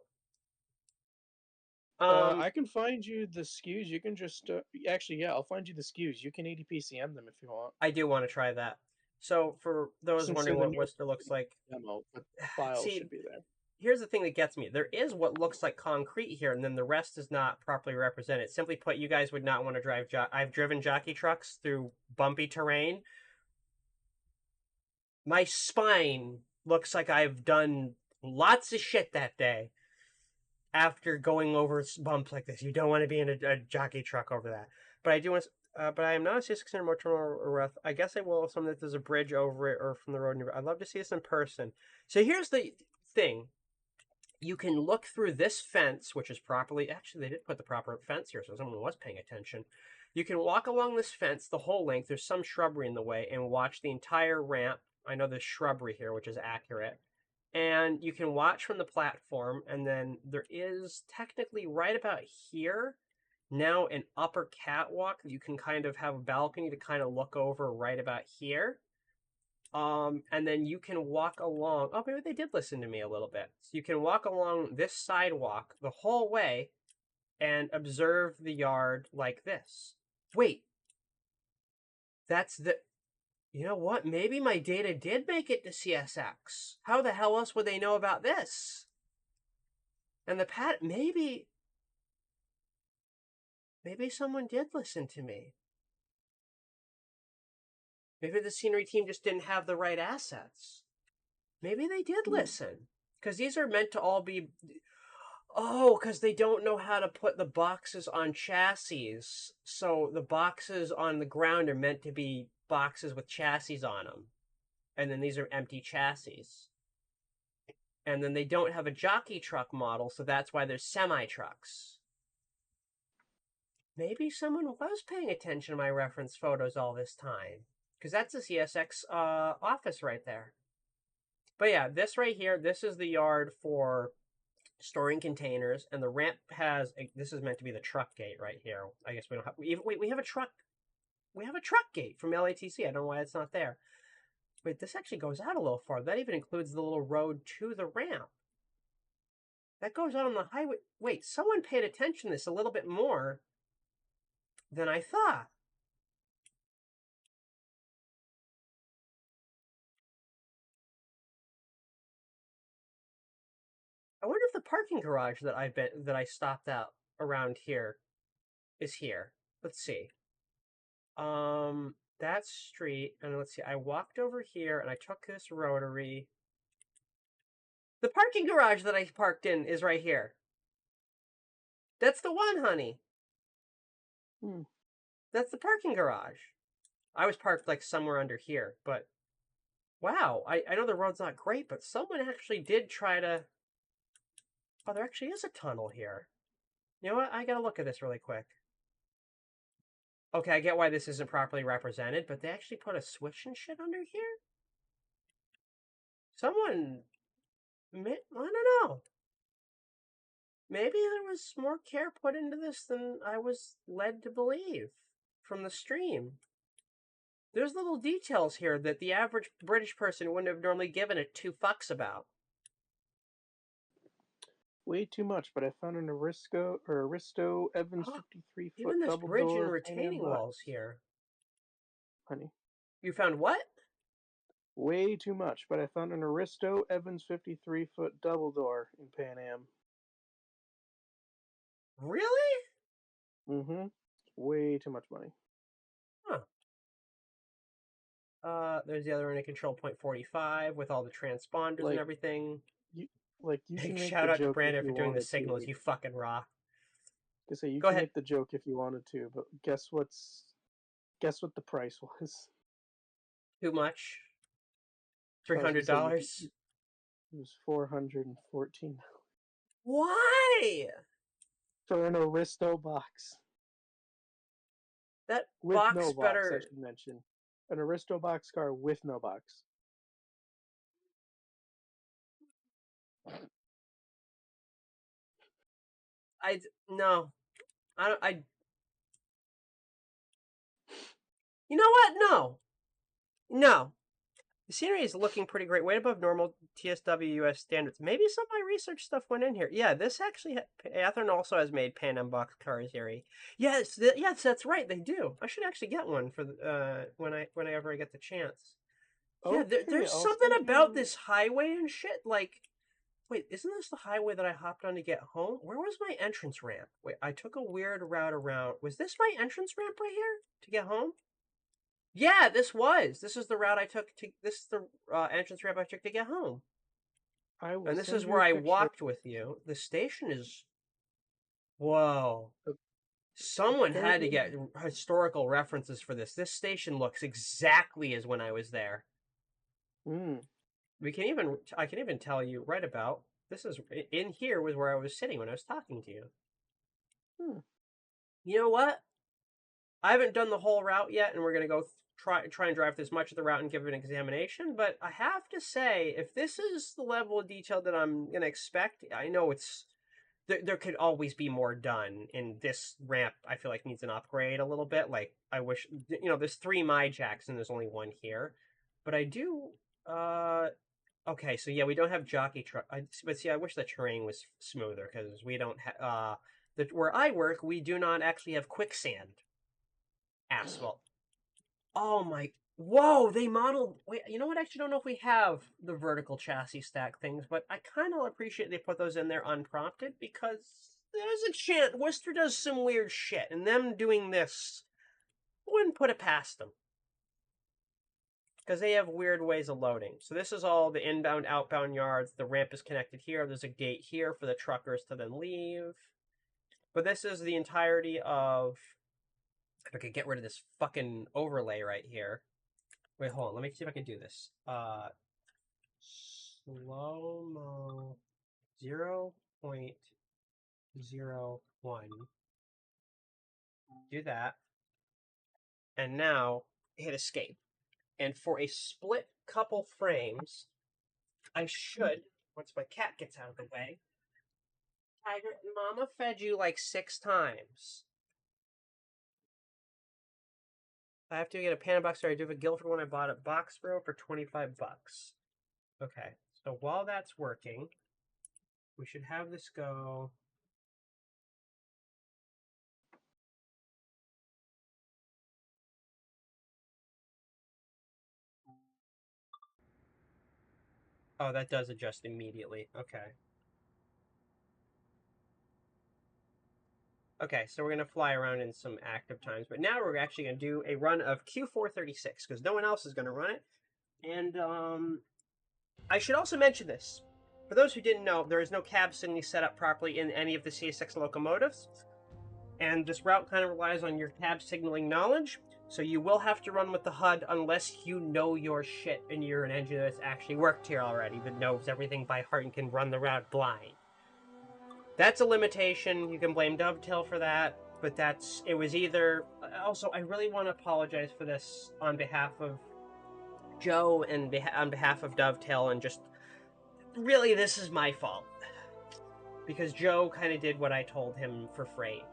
I can find you the SKUs. You can just actually, yeah, I'll find you the SKUs. You can ADPCM them if you want, I do want to try that. So for those since wondering they're the what new Worcester looks like, demo. But the files see, should be there. here's the thing that gets me. There is what looks like concrete here, and then the rest is not properly represented. Simply put, you guys would not want to drive. I've driven jockey trucks through bumpy terrain. My spine looks like I've done lots of shit that day after going over bumps like this. You don't want to be in a jockey truck over that. But I do want. But I am not a 600 motor or rough. I guess I will if something that there's a bridge over it or from the road. I'd love to see this in person. So here's the thing. You can look through this fence, which is properly. Actually, they did put the proper fence here, so someone was paying attention. You can walk along this fence the whole length. There's some shrubbery in the way, and watch the entire ramp. I know there's shrubbery here, which is accurate. And you can watch from the platform, and then there is technically right about here now an upper catwalk that you can kind of have a balcony to kind of look over right about here. And then you can walk along. Oh, maybe they did listen to me a little bit. So you can walk along this sidewalk the whole way and observe the yard like this. Wait, that's the. You know what? Maybe my data did make it to CSX. How the hell else would they know about this? And the maybe someone did listen to me. Maybe the scenery team just didn't have the right assets. Maybe they did listen. Because these are meant to all be. Oh, because they don't know how to put the boxes on chassis. So the boxes on the ground are meant to be boxes with chassis on them. And then these are empty chassis. And then they don't have a jockey truck model, so that's why there's semi-trucks. Maybe someone was paying attention to my reference photos all this time. Because that's a CSX office right there. But yeah, this right here, this is the yard for storing containers, and the ramp has this is meant to be the truck gate right here. I guess we don't have we have a truck gate from LATC. I don't know why it's not there. Wait, this actually goes out a little far. That even includes the little road to the ramp. That goes out on the highway. Wait, someone paid attention to this a little bit more than I thought. I wonder if the parking garage that I stopped out around here is here. Let's see. That street, and let's see. I walked over here and I took this rotary. The parking garage that I parked in is right here. That's the one, honey. That's the parking garage. I was parked like somewhere under here, but wow, I know the road's not great, but someone actually did try to. Oh, there actually is a tunnel here. You know what? I gotta look at this really quick. Okay, I get why this isn't properly represented, but they actually put a switch and shit under here? Someone. I don't know. Maybe there was more care put into this than I was led to believe from the stream. There's little details here that the average British person wouldn't have normally given it 2 fucks about. Way too much, but I found an Aristo Evans 53-foot Even this double bridge door and retaining box. walls here. Honey. You found what? Way too much, but I found an Aristo Evans 53-foot double door in Pan Am. Really? Mm-hmm. Way too much money. Huh. There's the other one at control point 45 with all the transponders and everything. You can make shout the out to joke Brandon if you for doing the wanted signals. to. You fucking rock. I say you Go can ahead. make the joke if you wanted to, but guess what the price was? Too much? $300? It was $414 Why? for an Aristo box. That With box no box, better. I should mention. An Aristo box car with no box. No. You know what? No. The scenery is looking pretty great, way above normal TSW US standards. Maybe some of my research stuff went in here. Yeah, this actually, Athearn also has made Pan Am box cars, Yuri. Yes, that's right, they do. I should actually get one for whenever I get the chance. Yeah, there's something about this highway and shit. Like, wait, isn't this the highway that I hopped on to get home? Where was my entrance ramp? Wait, I took a weird route around. Was this my entrance ramp right here to get home? Yeah, this is the route I took to. This is the entrance ramp I took to get home. And this is where I walked with you. The station is. Whoa. Someone had to get historical references for this. This station looks exactly as when I was there. I can even tell you right about this is in here was where I was sitting when I was talking to you. You know what? I haven't done the whole route yet, and we're gonna go try and drive this much of the route and give it an examination. But I have to say, if this is the level of detail that I'm gonna expect, I know it's there could always be more done. And this ramp, I feel like needs an upgrade a little bit. Like I wish, there's 3 my jacks and there's only 1 here, but I do. Okay, so yeah, we don't have jockey truck. But see, I wish the terrain was smoother because we don't have. Where I work, we do not actually have quicksand asphalt. Oh my! Whoa! They modeled. Wait, you know what? I actually don't know if we have the vertical chassis stack things, but I kind of appreciate they put those in there unprompted because there's a chance Worcester does some weird shit, and them doing this wouldn't put it past them because they have weird ways of loading. So this is all the inbound, outbound yards. The ramp is connected here. There's a gate here for the truckers to then leave. But this is the entirety of. If I could get rid of this fucking overlay right here. Wait, hold on. Let me see if I can do this. slow-mo 0.01. Do that. And now hit escape. And for a split couple frames, I should, once my cat gets out of the way, Tiger, Mama fed you like 6 times. I have to get a Panda box, or I do have a Guilford one I bought at Boxborough for 25 bucks. Okay, so while that's working, we should have this go. Oh, that does adjust immediately. Okay. Okay, so we're going to fly around in some active times, but now we're actually going to do a run of Q436, because no one else is going to run it. And, I should also mention this. For those who didn't know, there is no cab signaling set up properly in any of the CSX locomotives, and this route kind of relies on your cab signaling knowledge, so you will have to run with the HUD unless you know your shit and you're an engineer that's actually worked here already, that knows everything by heart and can run the route blind. That's a limitation. You can blame Dovetail for that, but it was either... Also, I really want to apologize for this on behalf of Joe and on behalf of Dovetail, and just... Really, this is my fault. Because Joe kind of did what I told him for freight,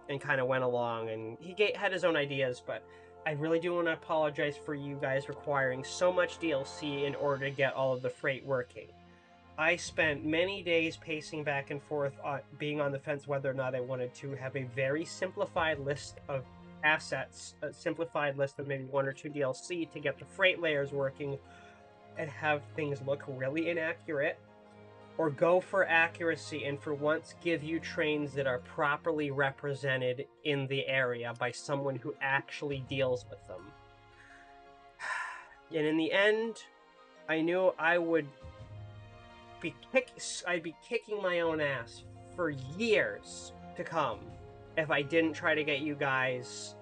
and kind of went along, and he had his own ideas, but I really do want to apologize for you guys requiring so much DLC in order to get all of the freight working. I spent many days pacing back and forth, being on the fence whether or not I wanted to have a very simplified list of assets, a simplified list of maybe 1 or 2 DLC to get the freight layers working and have things look really inaccurate, or go for accuracy and for once give you trains that are properly represented in the area by someone who actually deals with them. And in the end, I knew I'd be kicking my own ass for years to come if I didn't try to get you guys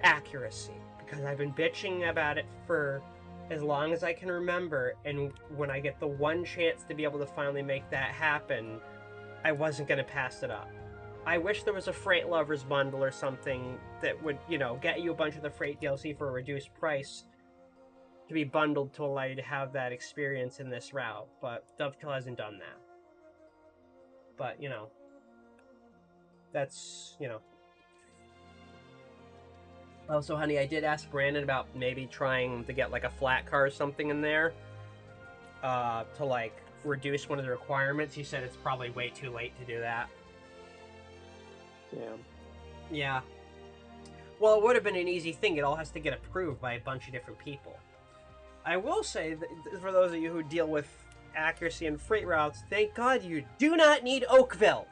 accuracy, because I've been bitching about it for as long as I can remember, and when I get the one chance to be able to finally make that happen, I wasn't going to pass it up. I wish there was a Freight Lovers bundle or something that would, get you a bunch of the Freight DLC for a reduced price to be bundled to allow you to have that experience in this route, but Dovetail hasn't done that. But, that's, Also, honey, I did ask Brandon about maybe trying to get, like, a flat car or something in there, to, like, reduce one of the requirements. He said it's probably way too late to do that. Damn. Yeah. Well, it would have been an easy thing. It all has to get approved by a bunch of different people. I will say, that for those of you who deal with accuracy and freight routes, thank God you do not need Oakville!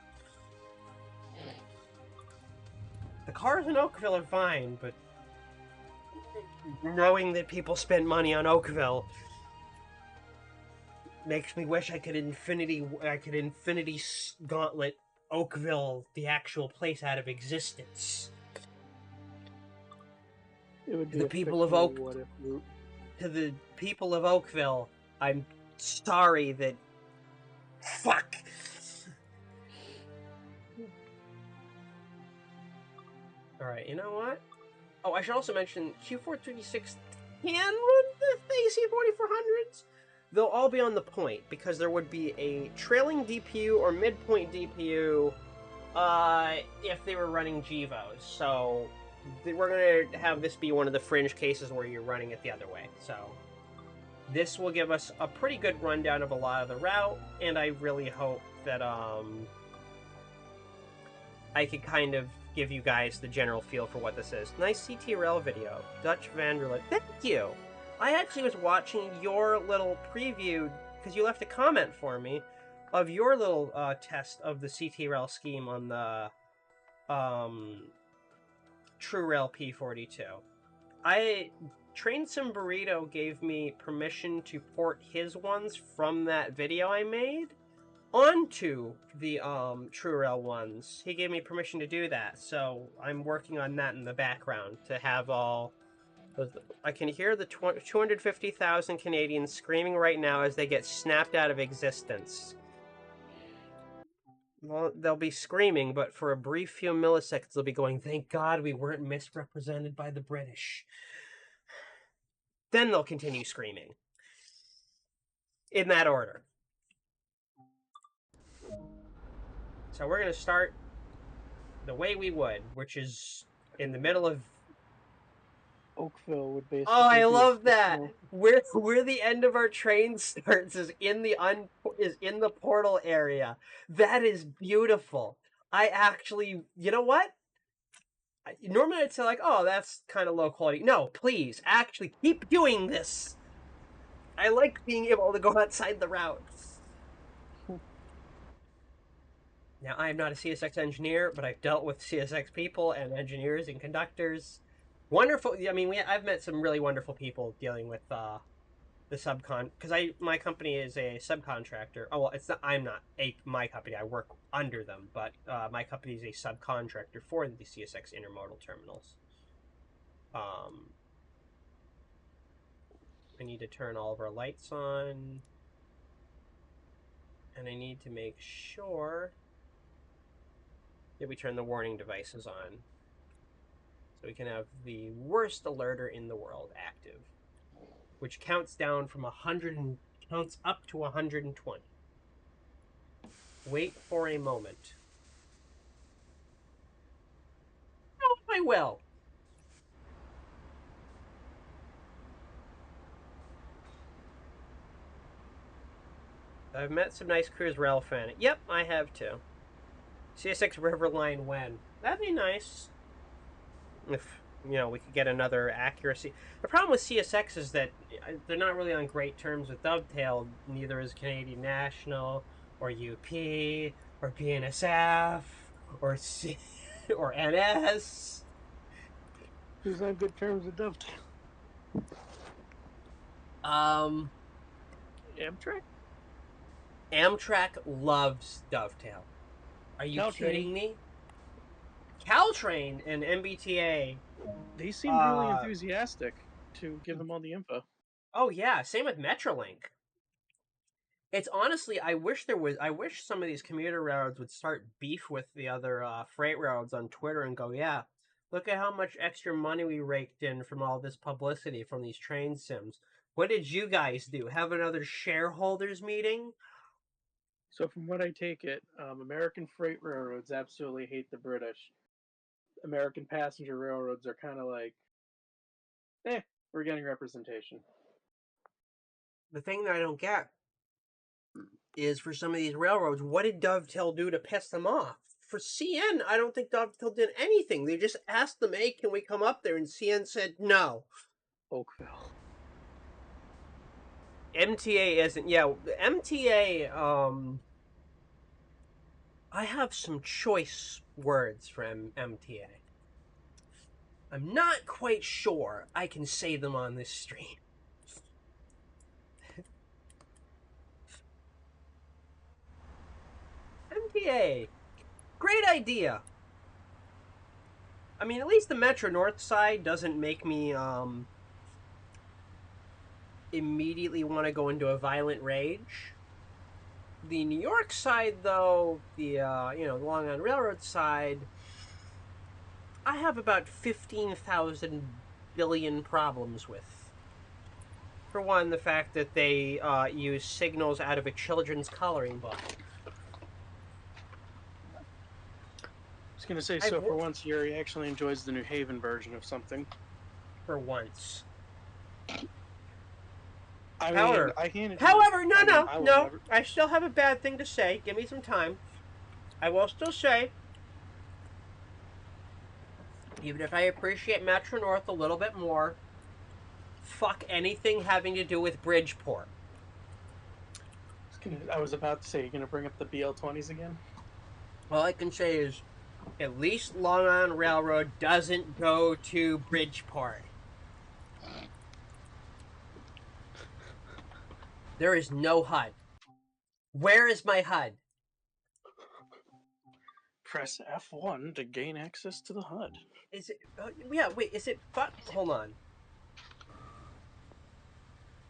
The cars in Oakville are fine, but knowing that people spend money on Oakville makes me wish I could infinity gauntlet Oakville, the actual place, out of existence. It would be The people of To the people of Oakville, I'm sorry that... Fuck! Alright, you know what? Oh, I should also mention, Q436 can run the AC4400s. They'll all be on the point, because there would be a trailing DPU or midpoint DPU if they were running GEVOs. So we're going to have this be one of the fringe cases where you're running it the other way. So this will give us a pretty good rundown of a lot of the route, and I really hope that I could kind of give you guys the general feel for what this is. Nice CTRL video. Dutch Vanderlip. Thank you! I actually was watching your little preview, because you left a comment for me, of your little test of the CTRL scheme on the TrueRail P42. Train Sim Burrito gave me permission to port his ones from that video I made onto the TrueRail ones. He gave me permission to do that, so I'm working on that in the background to have all I can hear the 250,000 Canadians screaming right now as they get snapped out of existence. Well, they'll be screaming, but for a brief few milliseconds, they'll be going, "Thank God we weren't misrepresented by the British." Then they'll continue screaming. In that order. So we're going to start the way we would, which is in the middle of... Oakville would basically. Oh, I love that. Where the end of our train starts is in the portal area. That is beautiful. I actually, you know what? Normally I'd say like, oh, that's kind of low quality. No, please, actually keep doing this. I like being able to go outside the routes. Now, I am not a CSX engineer, but I've dealt with CSX people and engineers and conductors. Wonderful. I mean, I've met some really wonderful people dealing with the subcon, because my company is a subcontractor. Oh well, it's not. I'm not my company. I work under them, but my company is a subcontractor for the CSX intermodal terminals. I need to turn all of our lights on, and I need to make sure that we turn the warning devices on, so we can have the worst alerter in the world active, which counts down from 100 and counts up to 120. Wait for a moment. Oh, I will. I've met some nice Cruise Rail fan. Yep, I have too. CSX River Line when? That'd be nice. If, we could get another accuracy. The problem with CSX is that they're not really on great terms with Dovetail. Neither is Canadian National, or UP, or BNSF, or or NS. Who's on good terms with Dovetail? Amtrak? Amtrak loves Dovetail. Are you Caltrain. kidding me? Caltrain and MBTA. They seemed really enthusiastic to give them all the info. Oh yeah, same with Metrolink. It's honestly, I wish some of these commuter railroads would start beef with the other freight railroads on Twitter and go, yeah, look at how much extra money we raked in from all this publicity from these train sims. What did you guys do? Have another shareholders meeting? So from what I take it, American freight railroads absolutely hate the British. American passenger railroads are kind of like, we're getting representation. The thing that I don't get is for some of these railroads, what did Dovetail do to piss them off? For CN, I don't think Dovetail did anything. They just asked them, hey, can we come up there? And CN said no. Oakville. MTA isn't. Yeah, MTA, I have some choice words for MTA. I'm not quite sure I can say them on this stream. MTA, great idea. I mean, at least the Metro North side doesn't make me immediately want to go into a violent rage. The New York side, though, the the Long Island Railroad side, I have about 15,000 billion problems with. For one, the fact that they use signals out of a children's coloring book. I was going to say, so for once, Yuri actually enjoys the New Haven version of something. For once. However, no. I still have a bad thing to say. Give me some time. I will still say, even if I appreciate Metro North a little bit more, fuck anything having to do with Bridgeport. I was about to say, you're going to bring up the BL20s again? All I can say is, at least Long Island Railroad doesn't go to Bridgeport. There is no HUD. Where is my HUD? Press F1 to gain access to the HUD. Is it... yeah, wait, is it... hold on.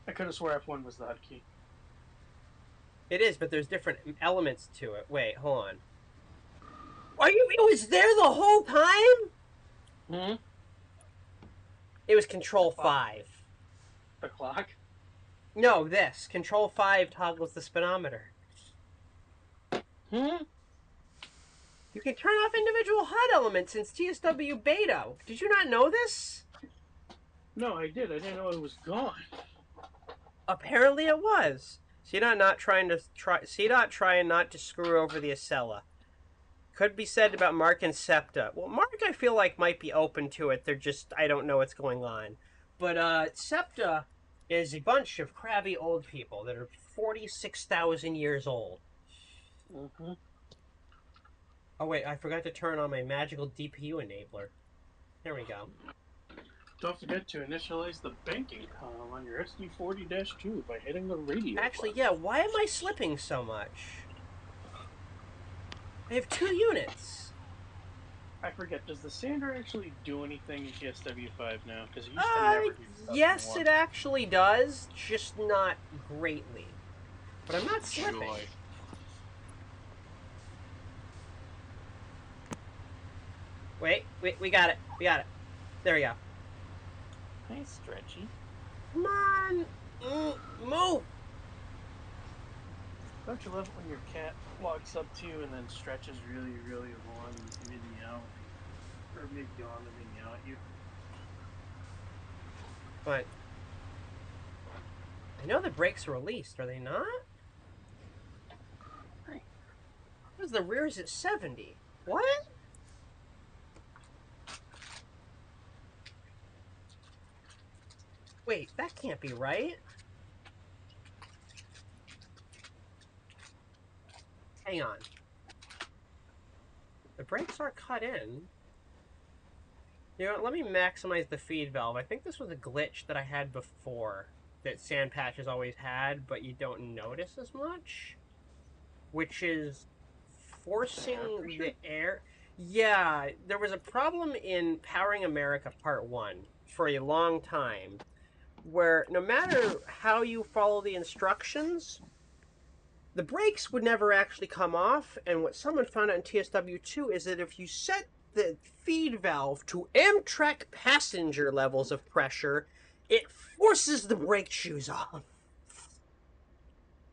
I could have swore F1 was the hotkey. It is, but there's different elements to it. Wait, hold on. It was there the whole time? Hmm? It was Control 5. The clock? No, this. Control 5 toggles the speedometer. Hmm? You can turn off individual HUD elements in TSW beta. Did you not know this? No, I did. I didn't know it was gone. Apparently it was. CDOT not trying not to screw over the Acela. Could be said about Mark and SEPTA. Well, Mark I feel like might be open to it. They're just, I don't know what's going on. But SEPTA is a bunch of crabby old people that are 46,000 years old. Mm-hmm. Oh wait, I forgot to turn on my magical DPU enabler. There we go. Don't forget to initialize the banking column on your SD40-2 by hitting the radio Actually, button. yeah, why am I slipping so much? I have 2 units. I forget, does the sander actually do anything in TSW5 now? Because it used to never do stuff Yes, in it actually does, just not greatly. But I'm not slipping. Joy. Wait, we got it. We got it. There we go. Hi, Stretchy. Come on! Move! Don't you love it when your cat walks up to you and then stretches really, really long and meow, or maybe yawn and then meow at you? But I know the brakes are released, are they not? Hi. Because the rear's at 70. What? Wait, that can't be right. Hang on. The brakes are cut in. You know what, let me maximize the feed valve. I think this was a glitch that I had before that Sandpatch has always had, but you don't notice as much. Which is forcing the air. Yeah, there was a problem in Powering America Part 1 for a long time where no matter how you follow the instructions, the brakes would never actually come off. And what someone found out in TSW2 is that if you set the feed valve to Amtrak passenger levels of pressure, it forces the brake shoes off.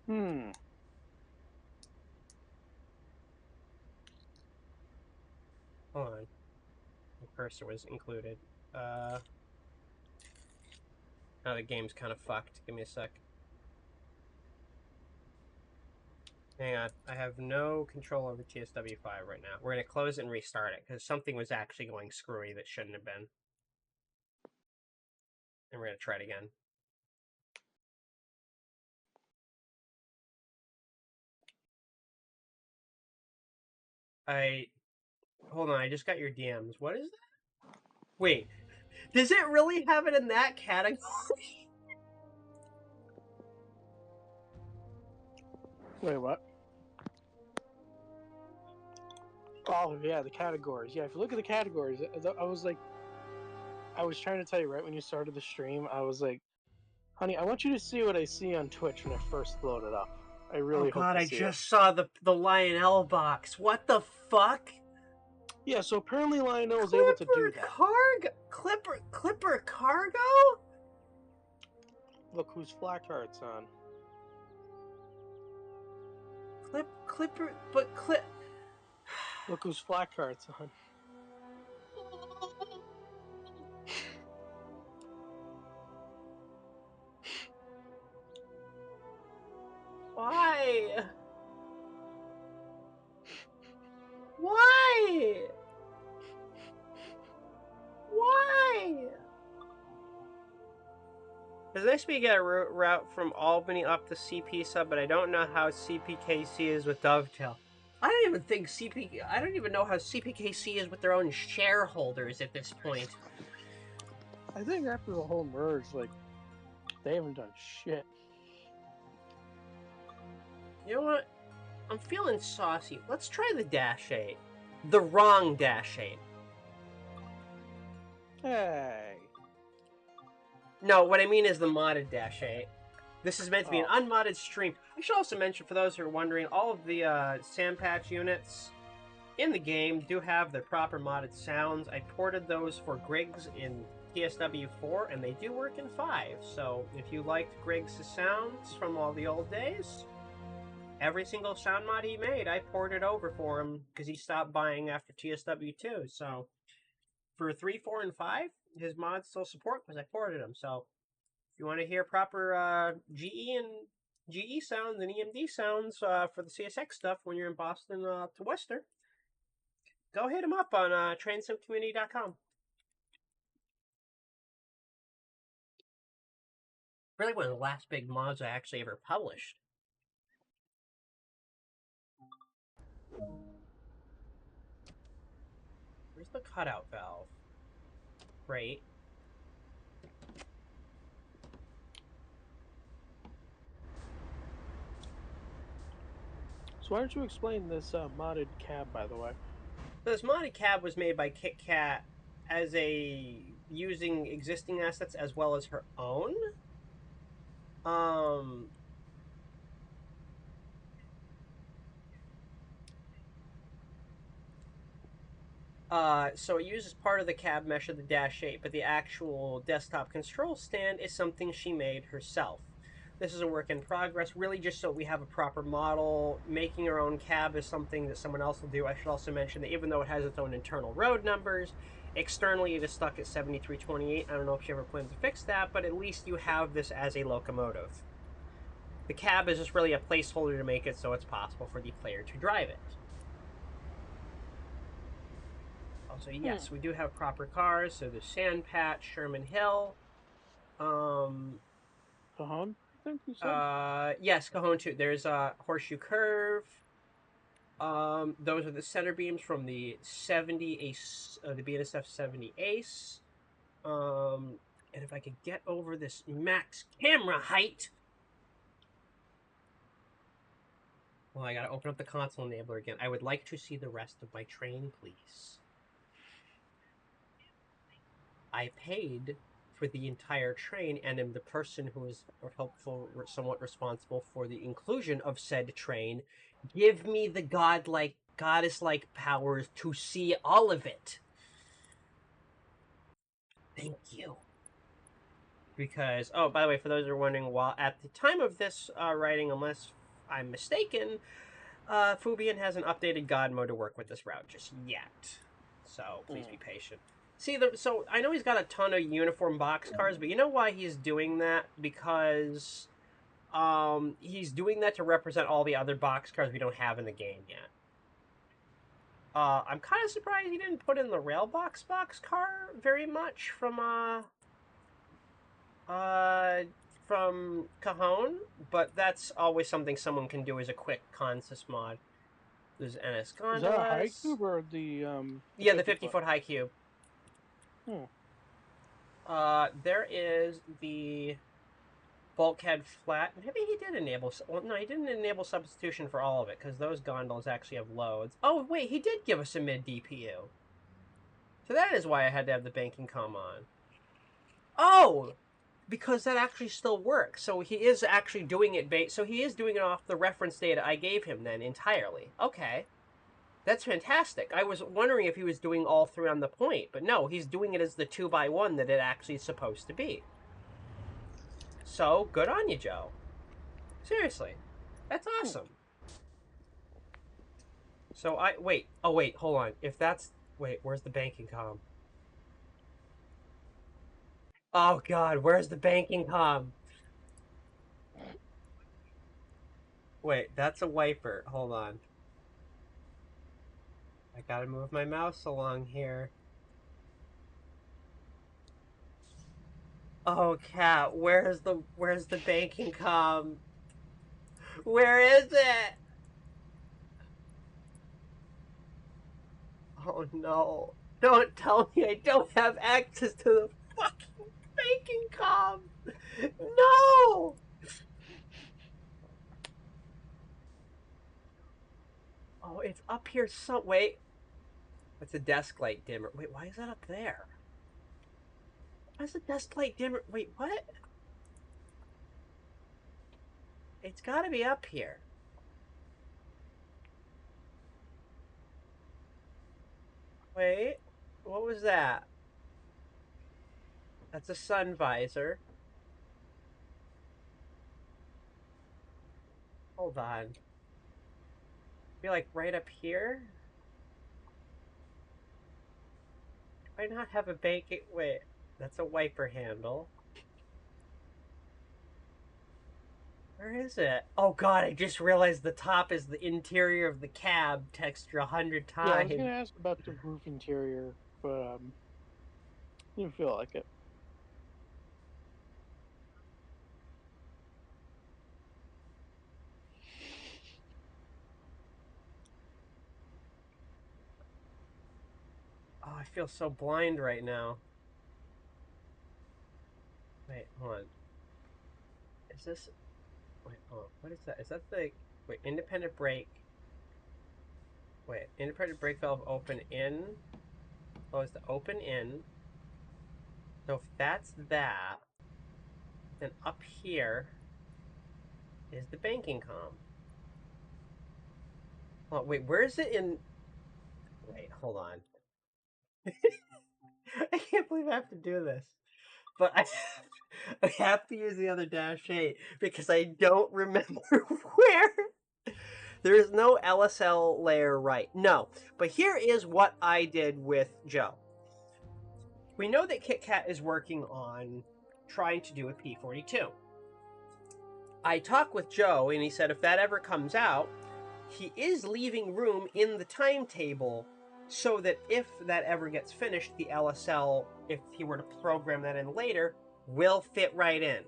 Hmm. Hold on. The cursor was included. Now the game's kind of fucked. Give me a sec. Hang on. I have no control over TSW5 right now. We're going to close it and restart it because something was actually going screwy that shouldn't have been. And we're going to try it again. Hold on, I just got your DMs. What is that? Wait, does it really have it in that category? Wait, what? Oh, yeah, the categories. Yeah, if you look at the categories, I was like, I was trying to tell you right when you started the stream, I was like, honey, I want you to see what I see on Twitch when I first load it up. I really hope God, you I see just saw the Lionel box. What the fuck? Yeah, so apparently Lionel was able to do that. Clipper cargo? Look whose flak heart's on. Clip. Look whose flak heart's on. Why? Why? Why? It's nice we get a route from Albany up to CP sub, but I don't know how CPKC is with Dovetail. I don't even know how CPKC is with their own shareholders at this point. I think after the whole merge, like, they haven't done shit. You know what? I'm feeling saucy. Let's try the Dash 8. The wrong Dash 8. Hey. No, what I mean is the modded Dash 8. This is meant to be an unmodded stream. I should also mention, for those who are wondering, all of the sand patch units in the game do have the proper modded sounds. I ported those for Griggs in TSW 4, and they do work in 5. So if you liked Griggs' sounds from all the old days, every single sound mod he made, I ported over for him because he stopped buying after TSW 2. So for 3, 4, and 5, his mods still support because I ported them. So if you want to hear proper GE sounds and EMD sounds for the CSX stuff when you're in Boston to Worcester, go hit him up on transcriptcommunity.com. Really one of the last big mods I actually ever published. Where's the cutout valve? Great. So why don't you explain this modded cab, by the way? So this modded cab was made by KitKat as using existing assets as well as her own. So it uses part of the cab mesh of the Dash 8, but the actual desktop control stand is something she made herself. This is a work in progress, really just so we have a proper model. Making your own cab is something that someone else will do. I should also mention that even though it has its own internal road numbers, externally it is stuck at 7328. I don't know if she ever plans to fix that, but at least you have this as a locomotive. The cab is just really a placeholder to make it so it's possible for the player to drive it. Also, yes, we do have proper cars. So there's Sandpatch, Sherman Hill. Cajon, I think you said? Yes, Cajon too. There's Horseshoe Curve. Those are the center beams from the 70 Ace, the BNSF 70 Ace. And if I could get over this max camera height. Well, I gotta open up the console enabler again. I would like to see the rest of my train, please. I paid for the entire train and am the person who is helpful, somewhat responsible for the inclusion of said train. Give me the godlike, goddess-like powers to see all of it. Thank you. Because, oh, by the way, for those who are wondering, while at the time of this writing, unless I'm mistaken, Fubian hasn't updated God mode to work with this route just yet. So please be patient. See, so I know he's got a ton of uniform boxcars, but you know why he's doing that? Because he's doing that to represent all the other boxcars we don't have in the game yet. I'm kind of surprised he didn't put in the Railbox boxcar very much from Cajon, but that's always something someone can do as a quick consist mod. There's NS gondolas. Is that a high cube or the yeah, the 50-foot high cube. There is the bulkhead flat. Maybe he did enable. Well, no, he didn't enable substitution for all of it because those gondolas actually have loads. Oh wait, he did give us a mid DPU. So that is why I had to have the banking com on. Oh, because that actually still works. So he is actually doing it. So he is doing it off the reference data I gave him then entirely. Okay. That's fantastic. I was wondering if he was doing all three on the point, but no, he's doing it as the 2x1 that it actually is supposed to be. So, good on you, Joe. Seriously. That's awesome. So, wait. Oh, wait, hold on. If that's... Wait, where's the banking com? Oh, God, where's the banking com? Wait, that's a wiper. Hold on. I gotta move my mouse along here. Oh, Cat, where's the banking com? Where is it? Oh no. Don't tell me I don't have access to the fucking banking com. No! Oh, it's up here wait. That's a desk light dimmer. Wait, why is that up there? Why is the desk light dimmer? Wait, what? It's got to be up here. Wait, what was that? That's a sun visor. Hold on. Be like right up here? Do I not have a banking? Wait, that's a wiper handle. Where is it? Oh god, I just realized the top is the interior of the cab texture 100 Yeah, I was times. gonna ask about the roof interior, but didn't feel like it. Oh, I feel so blind right now. Wait, hold on. Is this... Wait, oh, what is that? Is that the... Wait, independent brake. Wait, independent brake valve open in. Oh, it's the open in. So if that's that, then up here is the banking com. Oh, wait, where is it in... Wait, hold on. I can't believe I have to do this. But I have to use the other dash 8 because I don't remember where. There is no LSL layer right. No. But here is what I did with Joe. We know that KitKat is working on trying to do a P42. I talked with Joe and he said if that ever comes out, he is leaving room in the timetable so that if that ever gets finished, the LSL, if he were to program that in later, will fit right in.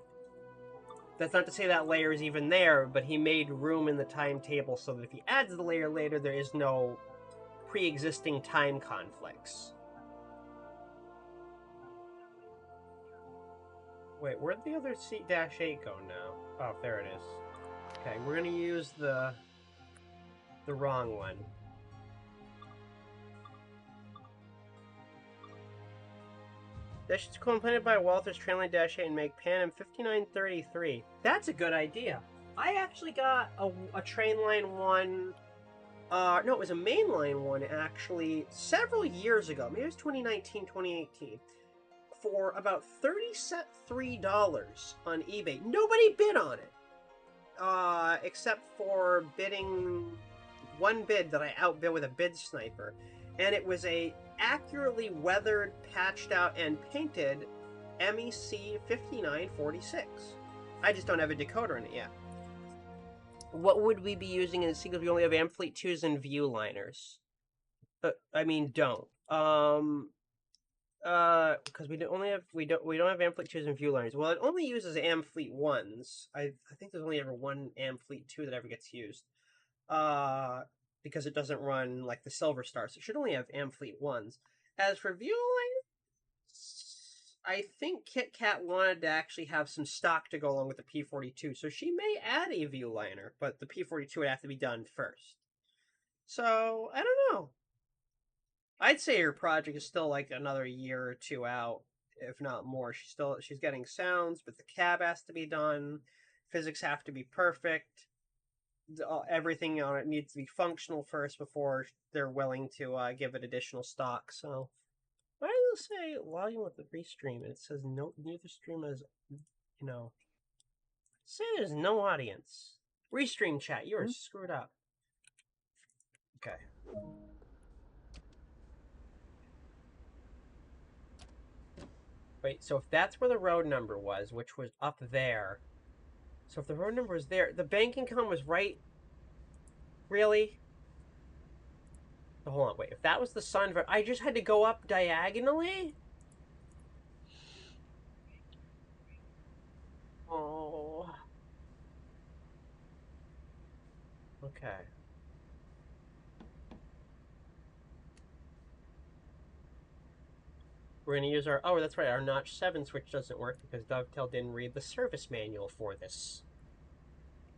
That's not to say that layer is even there, but he made room in the timetable so that if he adds the layer later, there is no pre-existing time conflicts. Wait, where'd the other C-8 go now? Oh, there it is. Okay, we're gonna use the wrong one. Dash is implemented by Walters Trainline Dash 8 and make Pan 5933. That's a good idea. I actually got a Trainline one. No, it was a mainline one actually several years ago. Maybe it was 2019, 2018. For about $33 on eBay. Nobody bid on it. Except for bidding one bid that I outbid with a bid sniper. And it was a accurately weathered, patched out, and painted MEC 5946. I just don't have a decoder in it yet. What would we be using in the sequence? We only have Amfleet 2s and Viewliners. I mean, don't. Because we don't have Amfleet 2s and Viewliners. Well, it only uses Amfleet 1s. I think there's only ever one Amfleet 2 that ever gets used. Because it doesn't run like the Silver Star, so it should only have Amfleet 1s. As for Viewliners, I think KitKat wanted to actually have some stock to go along with the P42, so she may add a Viewliner, but the P42 would have to be done first. So, I don't know. I'd say her project is still like another year or two out, if not more. She's getting sounds, but the cab has to be done. Physics have to be perfect. Everything on it needs to be functional first before they're willing to give it additional stock. So why does it say logging with the restream? And it says no, neither stream has, say there's no audience. Restream chat, you are screwed up. Okay. Wait, so if that's where the road number was, which was up there, so if the road number was there, the banking com was right. Really? So hold on, wait. If that was the sun, I just had to go up diagonally? Oh. Okay. We're going to use our... Oh, that's right. Our Notch 7 switch doesn't work because Dovetail didn't read the service manual for this.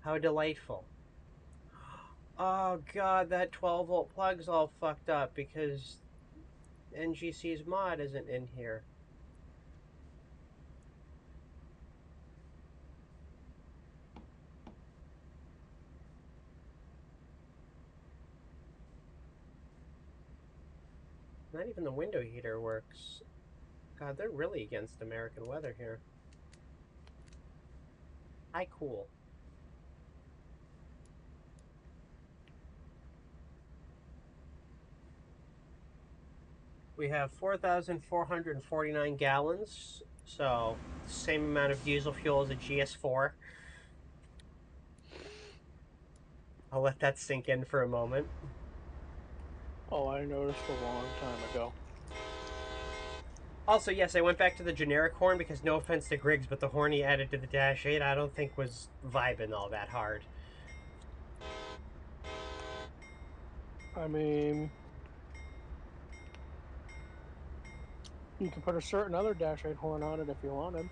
How delightful. Oh, God. That 12-volt plug's all fucked up because NGC's mod isn't in here. Not even the window heater works. God, they're really against American weather here. Hi, cool. We have 4,449 gallons, so same amount of diesel fuel as a GS4. I'll let that sink in for a moment. Oh, I noticed a long time ago. Also, yes, I went back to the generic horn because no offense to Griggs, but the horn he added to the Dash 8 I don't think was vibing all that hard. I mean, you can put a certain other Dash 8 horn on it if you wanted.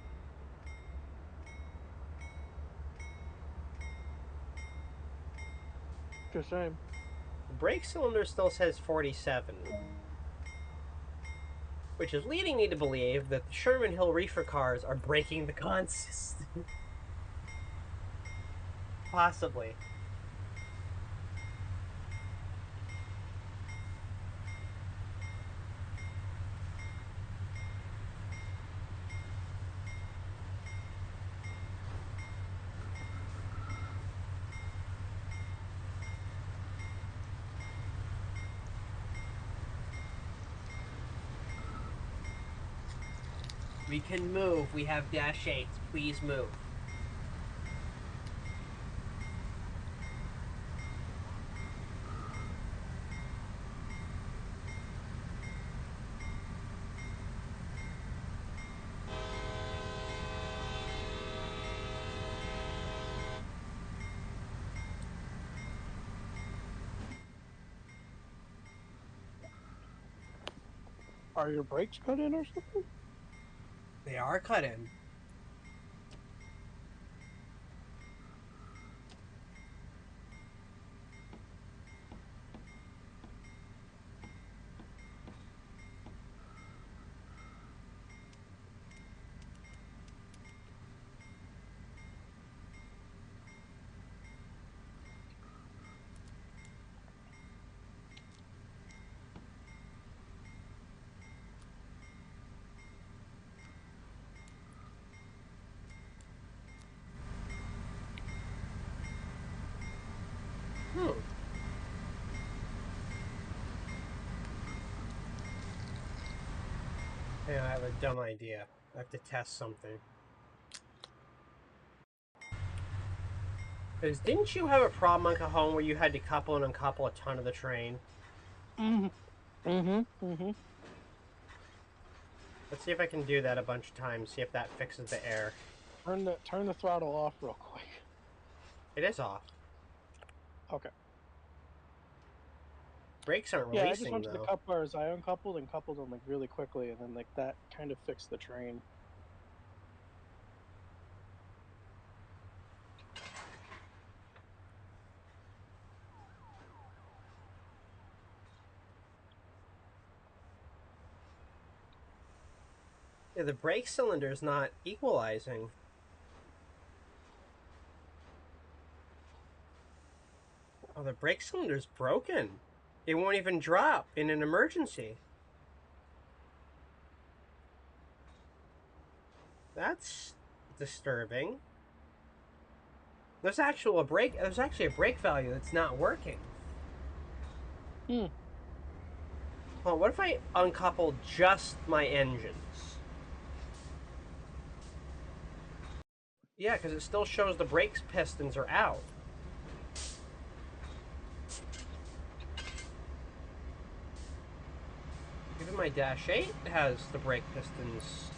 Just saying. The brake cylinder still says 47, which is leading me to believe that the Sherman Hill reefer cars are breaking the consistent. Possibly. We can move. We have Dash 8s. Please move. Are your brakes cut in or something? They are cut in. Yeah, I have a dumb idea. I have to test something. Because didn't you have a problem on Cajon where you had to couple and uncouple a ton of the train? Let's see if I can do that a bunch of times, see if that fixes the air. Turn the throttle off real quick. It is off. Okay. Brakes aren't Yeah, I just releasing, went to the though. couplers. I uncoupled and coupled them like really quickly, and then like that kind of fixed the train. Yeah, the brake cylinder's not equalizing. Oh, the brake cylinder's broken. It won't even drop in an emergency. That's disturbing. There's actually a brake value that's not working. Well, what if I uncouple just my engines? Yeah, because it still shows the brakes pistons are out. Even my Dash 8 has the brake pistons.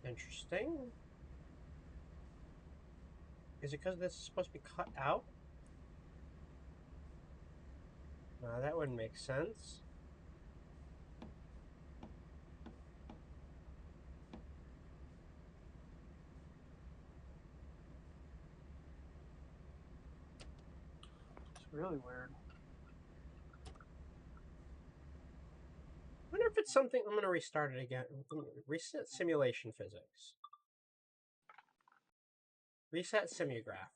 Interesting. Is it because this is supposed to be cut out? No, that wouldn't make sense. really weird. I wonder if it's something. I'm going to restart it again. Reset simulation physics. Reset simulgraph.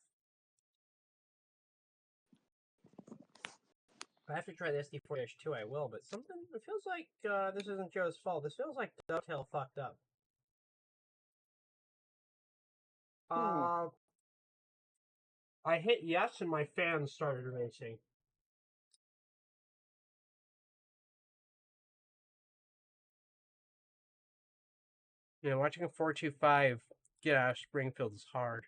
If I have to try the SD4H2, I will, but something, it feels like this isn't Joe's fault. This feels like Dovetail fucked up. I hit yes and my fan started racing. You know, watching a 425 get out of Springfield is hard.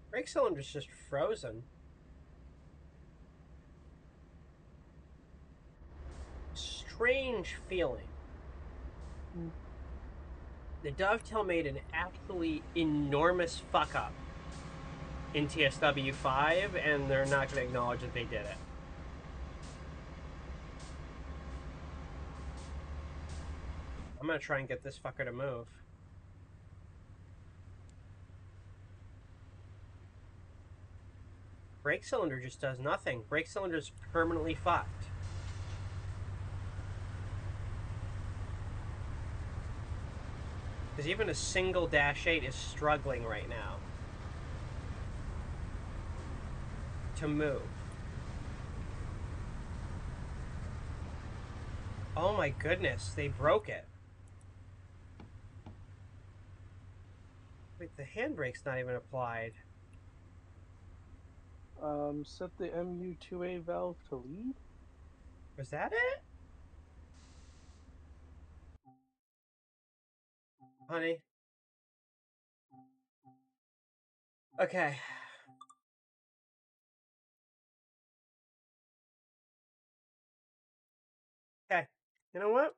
Brake cylinder's just frozen. Strange feeling. The Dovetail made an absolutely enormous fuck up in TSW 5, and they're not going to acknowledge that they did it. I'm going to try and get this fucker to move. Brake cylinder just does nothing. Brake cylinder's permanently fucked. Because even a single -8 is struggling right now to move. Oh my goodness, they broke it. Wait, the handbrake's not even applied. Set the MU2A valve to lead? Was that it? Honey? Okay. Okay. You know what?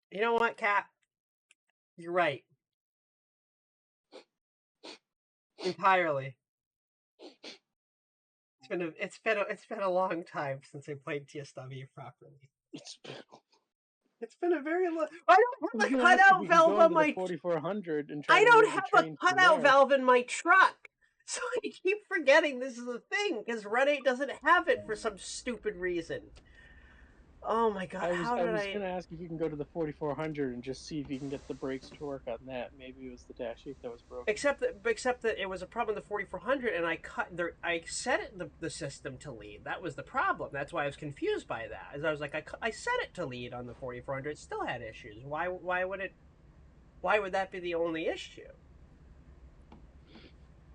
You know what, Kat? You're right. Entirely. It's been a long time since I played TSW properly. It's been a very long. I don't have a cutout valve on my 4400 and try I to don't move have the a train cutout valve in my truck, so I keep forgetting this is a thing because Run 8 doesn't have it for some stupid reason. Oh my god! I was gonna ask if you can go to the 4400 and just see if you can get the brakes to work on that. Maybe it was the -8 that was broken. Except that it was a problem with the 4400, and I set it the system to lead. That was the problem. That's why I was confused by that. As I was like, I set it to lead on the 4400. It still had issues. Why would that be the only issue?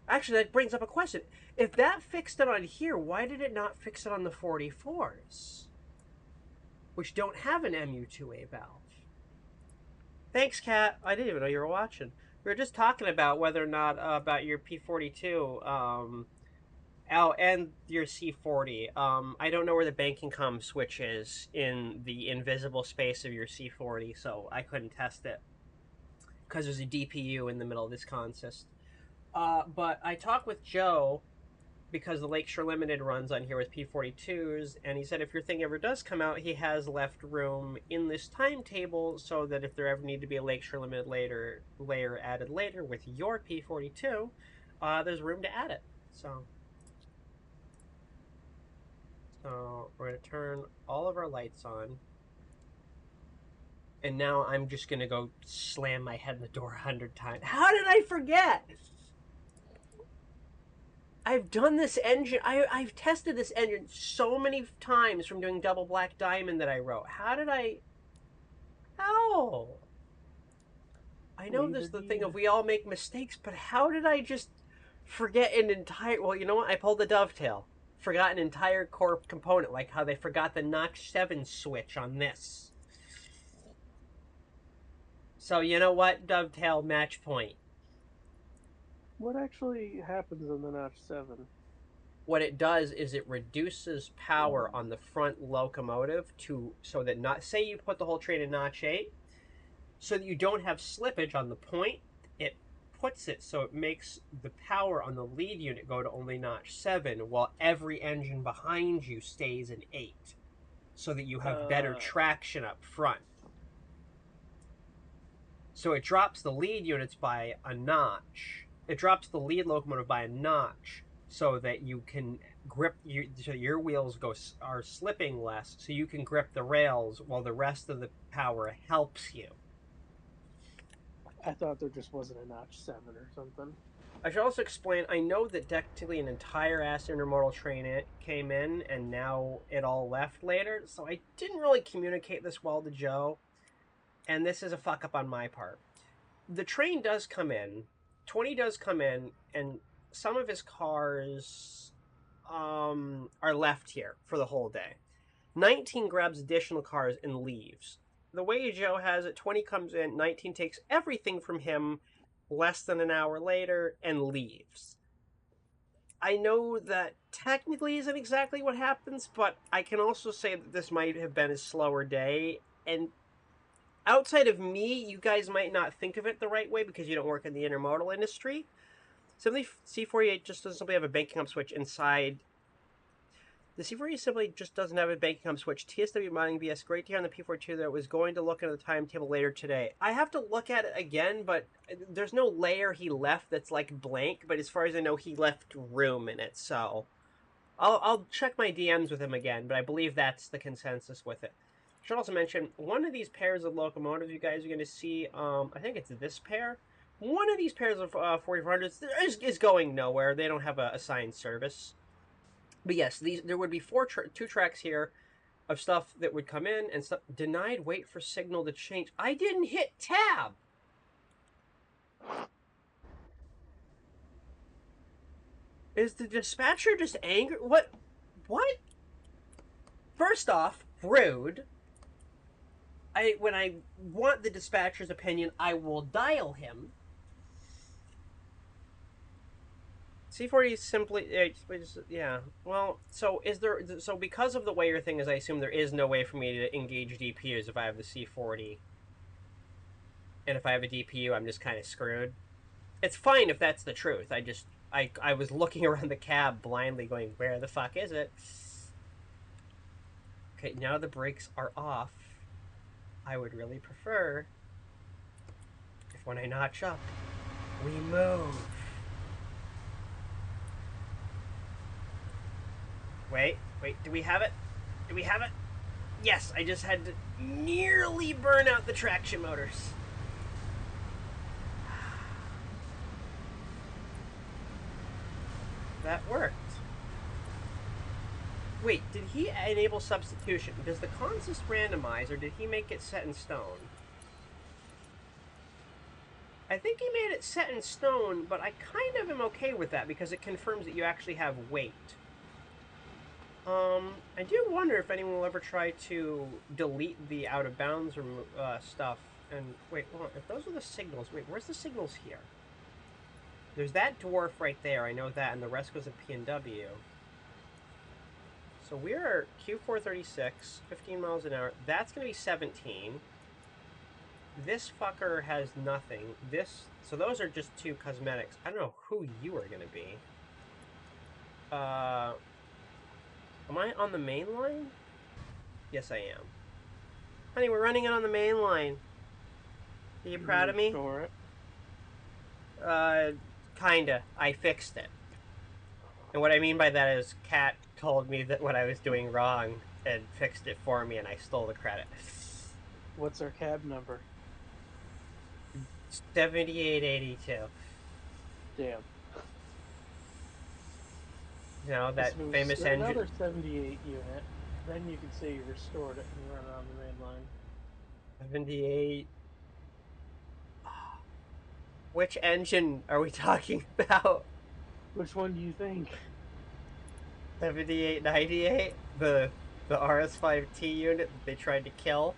Actually, that brings up a question. If that fixed it on here, why did it not fix it on the 44s? Which don't have an MU2A valve. Thanks, Kat. I didn't even know you were watching. We were just talking about whether or not, about your P42, and your C40. I don't know where the banking com switch is in the invisible space of your C40, so I couldn't test it. Because there's a DPU in the middle of this consist. But I talked with Joe because the Lakeshore Limited runs on here with P42s, and he said if your thing ever does come out, he has left room in this timetable so that if there ever need to be a Lakeshore Limited layer added later with your P42, there's room to add it. So we're going to turn all of our lights on. And now I'm just going to go slam my head in the door 100 times. How did I forget? I've done this engine. I've tested this engine so many times from doing Double Black Diamond that I wrote. How? I know there's the thing of we all make mistakes, but how did I just forget an entire... Well, you know what? I pulled the Dovetail. Forgot an entire core component, like how they forgot the Notch 7 switch on this. So, you know what? Dovetail, match point. What actually happens on the Notch 7? what it does is it reduces power on the front locomotive so that not say you put the whole train in notch 8, so that you don't have slippage on the point. It puts it so it makes the power on the lead unit go to only notch 7, while every engine behind you stays in 8, so that you have better traction up front. So it drops the lead units by a notch. It drops the lead locomotive by a notch so that you can grip so your wheels are slipping less, so you can grip the rails while the rest of the power helps you. I thought there just wasn't a notch 7 or something. I should also explain, I know that technically an entire ass intermodal train came in, and now it all left later, so I didn't really communicate this well to Joe, and this is a fuck up on my part. The train does come in, 20 does come in, and some of his cars are left here for the whole day. 19 grabs additional cars and leaves. The way Joe has it, 20 comes in, 19 takes everything from him less than an hour later and leaves. I know that technically isn't exactly what happens, but I can also say that this might have been a slower day, and outside of me, you guys might not think of it the right way because you don't work in the intermodal industry. Simply C48 just doesn't simply have a banking up switch inside. The C48 simply just doesn't have a banking up switch. TSW Mining BS, great to hear on the P42 that it was going to look at the timetable later today. I have to look at it again, but there's no layer he left that's like blank, but as far as I know, he left room in it, so I'll check my DMs with him again, but I believe that's the consensus with it. I should also mention, one of these pairs of locomotives you guys are going to see, I think it's this pair. One of these pairs of 4400s is going nowhere. They don't have a assigned service. But yes, there would be two tracks here of stuff that would come in and stuff. Denied, wait for signal to change. I didn't hit tab. Is the dispatcher just angry? What? First off, rude. When I want the dispatcher's opinion, I will dial him. C40 is simply, yeah. Well, so because of the way your thing is, I assume there is no way for me to engage DPUs if I have the C40. And if I have a DPU, I'm just kind of screwed. It's fine if that's the truth. I was looking around the cab blindly going, where the fuck is it? Okay, now the brakes are off. I would really prefer if when I notch up, we move. Wait, do we have it? Yes, I just had to nearly burn out the traction motors. That worked. Wait, did he enable substitution? Does the consist randomize, or did he make it set in stone? I think he made it set in stone, but I kind of am okay with that because it confirms that you actually have weight. I do wonder if anyone will ever try to delete the out of bounds stuff. And wait, well, if those are the signals, wait, where's the signals here? There's that dwarf right there, I know that, and the rest goes to P&W. So we're Q436, 15 miles an hour. That's going to be 17. This fucker has nothing. So those are just two cosmetics. I don't know who you are going to be. Am I on the main line? Yes, I am. Honey, we're running it on the main line. Are you proud of me? Sure. Kinda. I fixed it. And what I mean by that is Kat told me that what I was doing wrong and fixed it for me, and I stole the credit. What's our cab number? 7882. Damn. You know, that famous engine. Another 78 unit. Then you can say you restored it and run it on the main line. 78. Which engine are we talking about? Which one do you think? 7898? The RS5T unit that they tried to kill?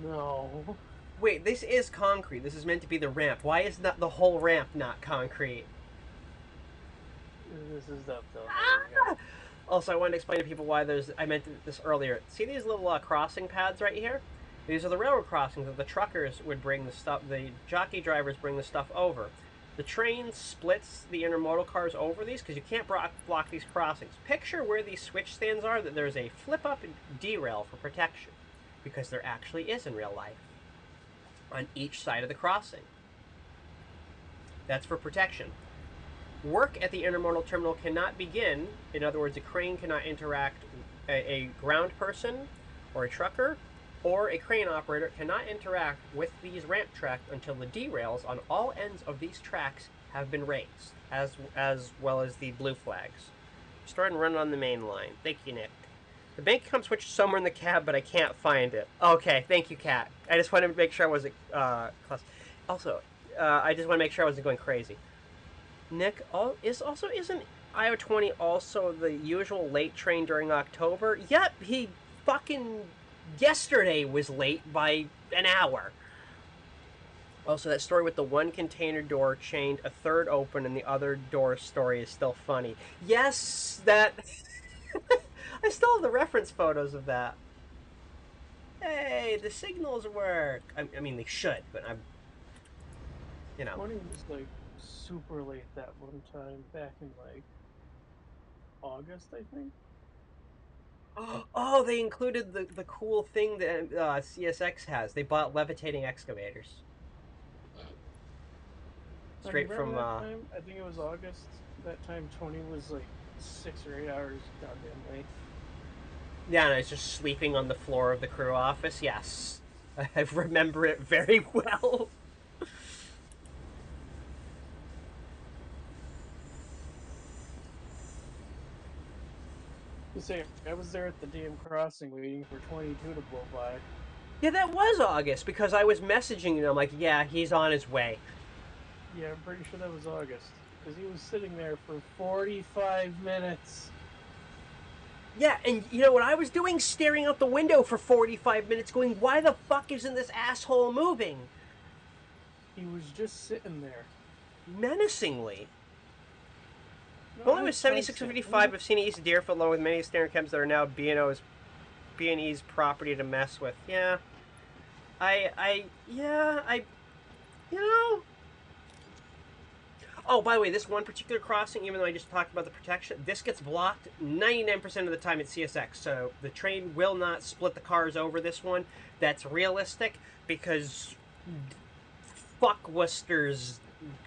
No. Wait, this is concrete. This is meant to be the ramp. Why is not the whole ramp not concrete? This is dovetail. There we go. Also, I wanted to explain to people why I meant this earlier. See these little crossing pads right here? These are the railroad crossings that the truckers would bring the stuff, the jockey drivers bring the stuff over. The train splits the intermodal cars over these because you can't block these crossings. Picture where these switch stands are, that there's a flip-up derail for protection, because there actually is in real life, on each side of the crossing. That's for protection. Work at the intermodal terminal cannot begin. In other words, a crane cannot interact, a ground person or a trucker or a crane operator cannot interact with these ramp tracks until the derails on all ends of these tracks have been raised, as well as the blue flags. Start and run on the main line. Thank you, Nick. The bank account switched somewhere in the cab, but I can't find it. Okay, thank you, Kat. I just wanted to make sure I wasn't also, I just want to make sure I wasn't going crazy. Nick, isn't IO 20 also the usual late train during October? Yep, he fucking yesterday was late by an hour. Also, that story with the one container door chained, a third open, and the other door story is still funny. Yes, that... I still have the reference photos of that. Hey, the signals work. I mean, they should, but I'm... You know. 20 was like super late that one time back in like August, I think. Oh, they included the cool thing that CSX has. They bought levitating excavators. Straight from that time, I think it was August. That time 20 was like 6 or 8 hours goddamn late. Yeah, and I was just sleeping on the floor of the crew office. Yes, I remember it very well. You say I was there at the DM crossing waiting for 22 to blow by. Yeah, that was August because I was messaging you. I'm like, yeah, he's on his way. Yeah, I'm pretty sure that was August because he was sitting there for 45 minutes. Yeah, and you know what I was doing? Staring out the window for 45 minutes going, why the fuck isn't this asshole moving? He was just sitting there. Menacingly. No, Only I with said 7655 I've seen East Deerfield along with many staring cabs that are now B&E's property to mess with. Yeah. You know... Oh, by the way, this one particular crossing, even though I just talked about the protection, this gets blocked 99% of the time at CSX. So the train will not split the cars over this one. That's realistic because fuck Worcester's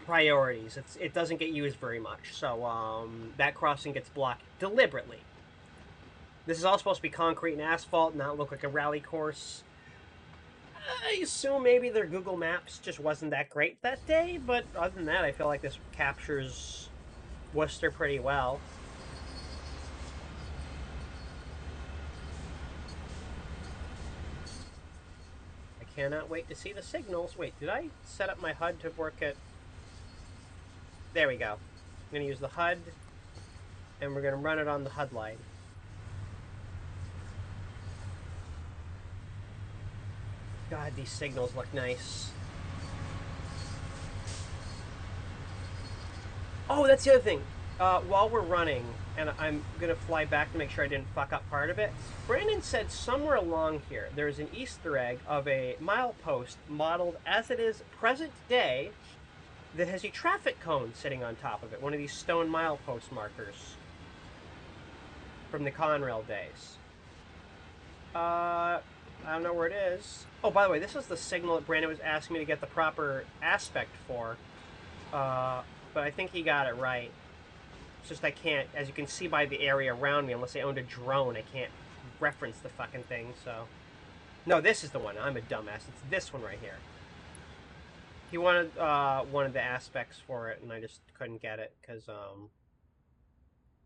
priorities. It doesn't get used very much. So that crossing gets blocked deliberately. This is all supposed to be concrete and asphalt, not look like a rally course. I assume maybe their Google Maps just wasn't that great that day, but other than that, I feel like this captures Worcester pretty well. I cannot wait to see the signals. Wait, did I set up my HUD to work at... There we go. I'm going to use the HUD, and we're going to run it on the HUD line. God, these signals look nice. Oh, that's the other thing. While we're running, and I'm going to fly back to make sure I didn't fuck up part of it, Brandon said somewhere along here there's an Easter egg of a milepost modeled as it is present day that has a traffic cone sitting on top of it, one of these stone milepost markers from the Conrail days. I don't know where it is. Oh, by the way, this is the signal that Brandon was asking me to get the proper aspect for. But I think he got it right. It's just I can't, as you can see by the area around me, unless I owned a drone, I can't reference the fucking thing, so... No, this is the one. I'm a dumbass. It's this one right here. He wanted one of the aspects for it, and I just couldn't get it, because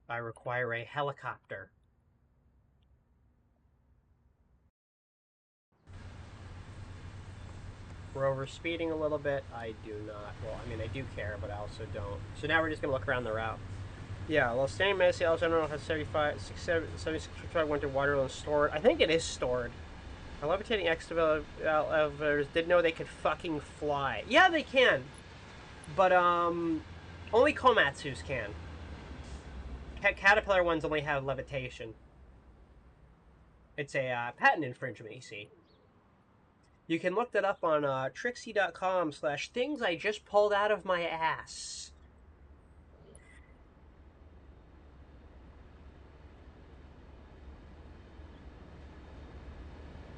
I require a helicopter. We're over speeding a little bit. I do not. Well, I mean, I do care, but I also don't. So now we're just going to look around the route. Yeah, well, standing Messi, Alexander has 76 went to Waterloo and stored. I think it is stored. Our levitating excavators didn't know they could fucking fly. Yeah, they can. But, only Komatsus can. Caterpillar ones only have levitation. It's a patent infringement, you see. You can look that up on TRXIE.com/things I just pulled out of my ass.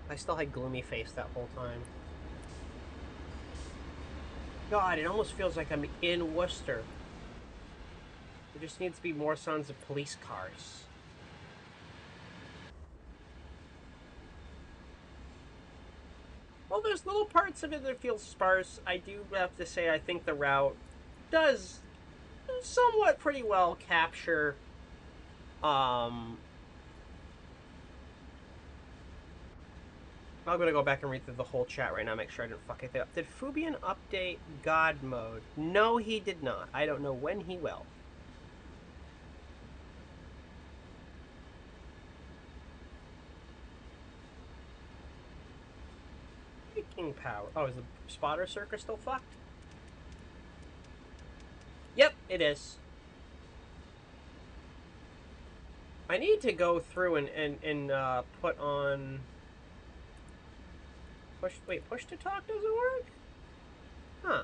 I still had gloomy face that whole time. God, it almost feels like I'm in Worcester. There just needs to be more sounds of police cars. Well, there's little parts of it that feel sparse. I do have to say I think the route does somewhat pretty well capture I'm gonna go back and read through the whole chat right now, make sure I didn't fuck anything up. Did Fubian update God mode? No, he did not. I don't know when he will. King power. Oh, is the spotter circuit still fucked? Yep, it is. I need to go through and put on push. Wait, push to talk doesn't work? Huh.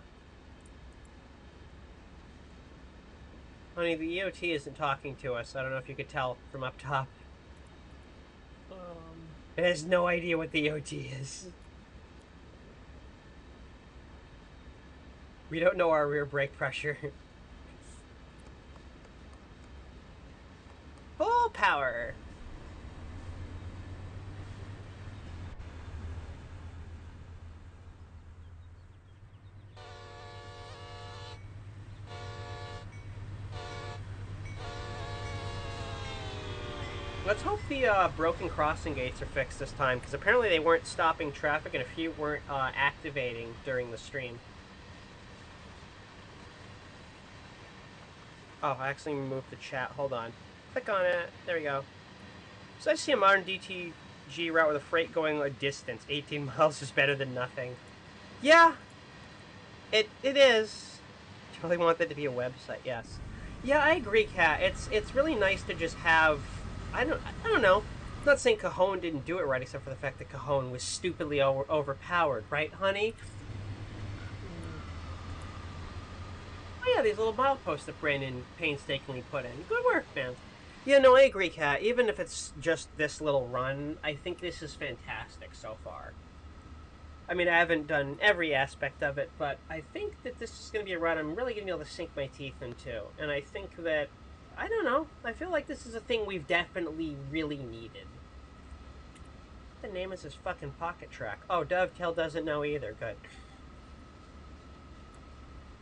Honey, the EOT isn't talking to us. I don't know if you could tell from up top. It has no idea what the EOT is. We don't know our rear brake pressure. Full power. Let's hope the broken crossing gates are fixed this time, because apparently they weren't stopping traffic and a few weren't activating during the stream. Oh, I accidentally moved the chat. Hold on. Click on it. There we go. So I see a modern DTG route with a freight going a distance. 18 miles is better than nothing. Yeah, it is. Do you really want that to be a website? Yes. Yeah, I agree, Kat. It's really nice to just have. I don't know. I'm not saying Cajon didn't do it right, except for the fact that Cajon was stupidly overpowered, right, honey? Oh yeah, these little mileposts that Brandon painstakingly put in. Good work, man. Yeah, no, I agree, Kat. Even if it's just this little run, I think this is fantastic so far. I mean, I haven't done every aspect of it, but I think that this is going to be a run I'm really going to be able to sink my teeth into. And I think that, I don't know, I feel like this is a thing we've definitely really needed. What the name is this fucking pocket track? Oh, Dovetail doesn't know either. Good.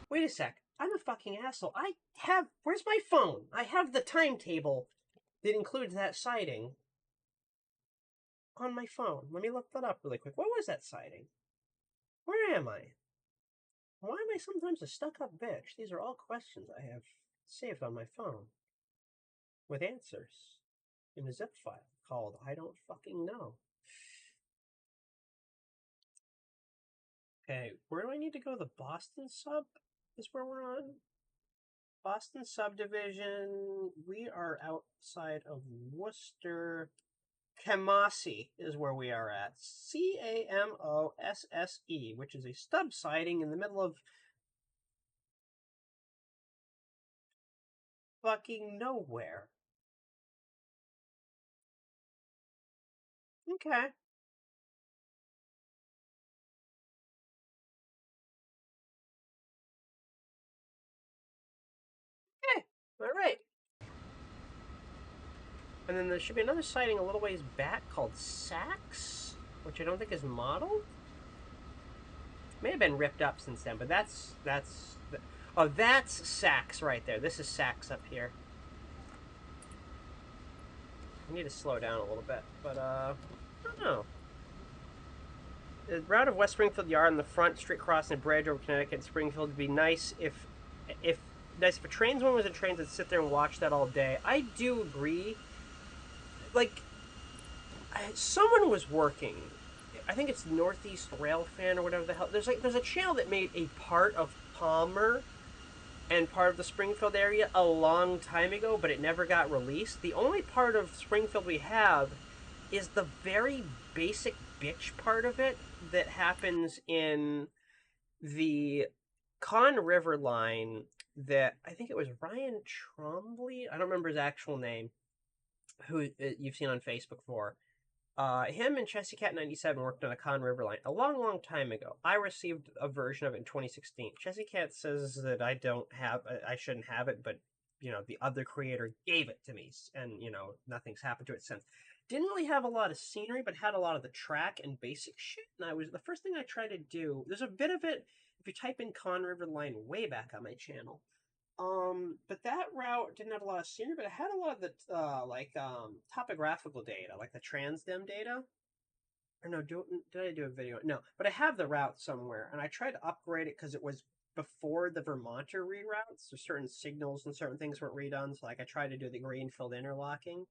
Wait a sec. I'm a fucking asshole. Where's my phone? I have the timetable that includes that sighting on my phone. Let me look that up really quick. What was that sighting? Where am I? Why am I sometimes a stuck-up bitch? These are all questions I have saved on my phone with answers in a zip file called I don't fucking know. Okay, where do I need to go? The Boston sub is where we're on. Boston subdivision. We are outside of Worcester. Camosse is where we are at. Camosse, which is a stub siding in the middle of fucking nowhere. Okay. Okay. All right. And then there should be another sighting a little ways back called Saks, which I don't think is modeled. May have been ripped up since then, but that's Saks right there. This is Saks up here. I need to slow down a little bit, but I don't know. The route of West Springfield Yard and the front street crossing the bridge over Connecticut and Springfield would be nice if nice if a trains one was a train to sit there and watch that all day. I do agree. Like, someone was working. I think it's Northeast Rail Fan or whatever the hell. There's a channel that made a part of Palmer and part of the Springfield area a long time ago, but it never got released. The only part of Springfield we have is the very basic bitch part of it that happens in the Con River line that I think it was Ryan Trombley. I don't remember his actual name, who you've seen on Facebook for. Him and Chessie Cat 97 worked on a Con River line a long, long time ago. I received a version of it in 2016. Chessie Cat says that I shouldn't have it, but the other creator gave it to me, and nothing's happened to it since. Didn't really have a lot of scenery, but had a lot of the track and basic shit. And the first thing I tried to do. There's a bit of it if you type in Con River line way back on my channel. But that route didn't have a lot of scenery, but it had a lot of the topographical data, like the transdim data. Or no, did I do a video? No, but I have the route somewhere, and I tried to upgrade it because it was before the Vermonter reroutes. So certain signals and certain things weren't redone. So like I tried to do the greenfield interlocking,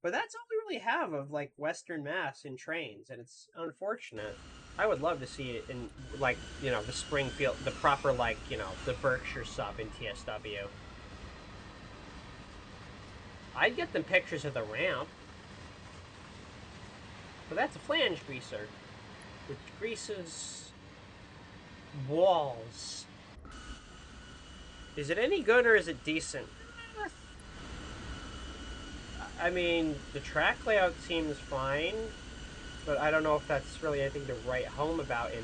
but that's all we really have of like Western Mass in trains, and it's unfortunate. I would love to see it in the Springfield, the proper the Berkshire sub in TSW. I'd get them pictures of the ramp, but that's a flange greaser, which greases walls. Is it any good or is it decent? I mean, the track layout seems fine, but I don't know if that's really anything to write home about in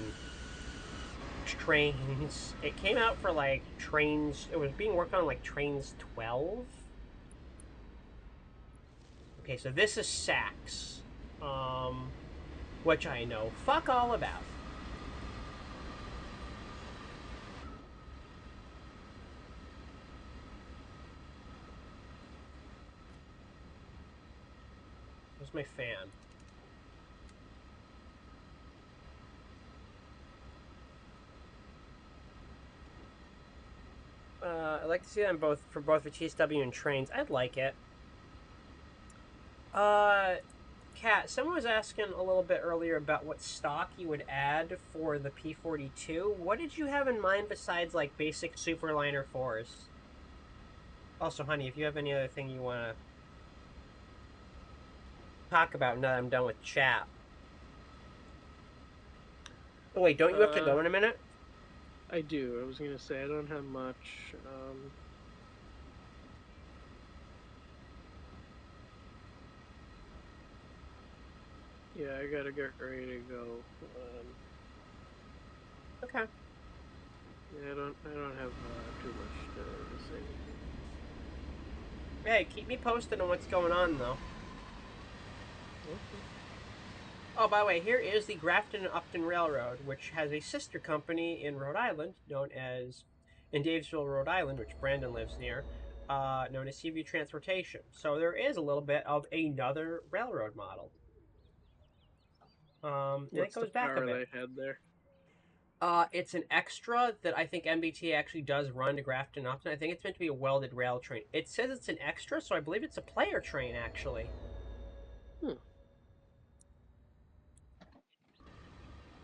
trains. It came out for trains. It was being worked on trains 12. Okay, so this is Saks, which I know fuck all about. Where's my fan? I'd like to see that for both the TSW and trains. I'd like it. Kat, someone was asking a little bit earlier about what stock you would add for the P42. What did you have in mind besides basic Superliner 4s? Also, honey, if you have any other thing you want to talk about now that I'm done with chat. Oh wait, don't you have to go in a minute? I do. I was gonna say I don't have much. Yeah, I gotta get ready to go. Okay. Yeah, I don't have too much to say. Hey, keep me posted on what's going on though. Okay. Oh, by the way, here is the Grafton and Upton Railroad, which has a sister company in Rhode Island, in Davesville, Rhode Island, which Brandon lives near, known as Seaview Transportation. So there is a little bit of another railroad model. And it goes back a bit. They had there? It's an extra that I think MBTA actually does run to Grafton and Upton. I think it's meant to be a welded rail train. It says it's an extra, so I believe it's a player train, actually.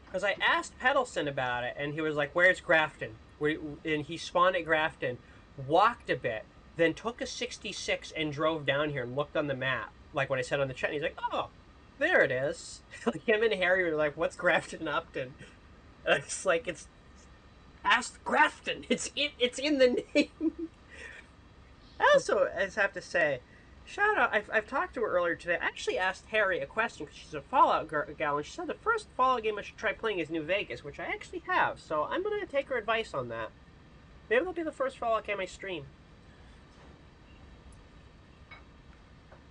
Because I asked Pedelson about it, and he was like, "Where's Grafton?" And he spawned at Grafton, walked a bit, then took a 66 and drove down here and looked on the map, like what I said on the chat. And he's like, "Oh, there it is." Like him and Harry were like, "What's Grafton Upton?" And it's like it's asked Grafton. It's in the name. I also have to say, shout out. I've talked to her earlier today. I actually asked Harry a question because she's a Fallout gal, and she said the first Fallout game I should try playing is New Vegas, which I actually have. So I'm gonna take her advice on that. Maybe that'll be the first Fallout game I stream.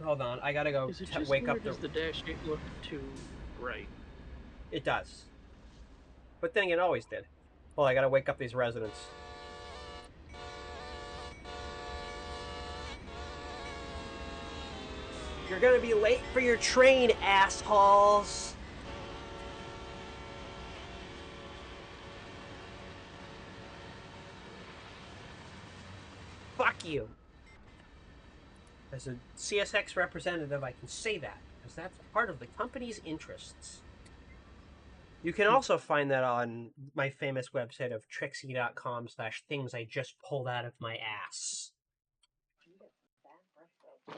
Hold on, I gotta go Is it just wake me, or up the. does the dash 8 look too bright? It does, but then again, it always did. Well, I gotta wake up these residents. You're gonna be late for your train, assholes. Fuck you. As a CSX representative, I can say that, because that's part of the company's interests. You can also find that on my famous website of TRXIE.com/things I just pulled out of my ass. I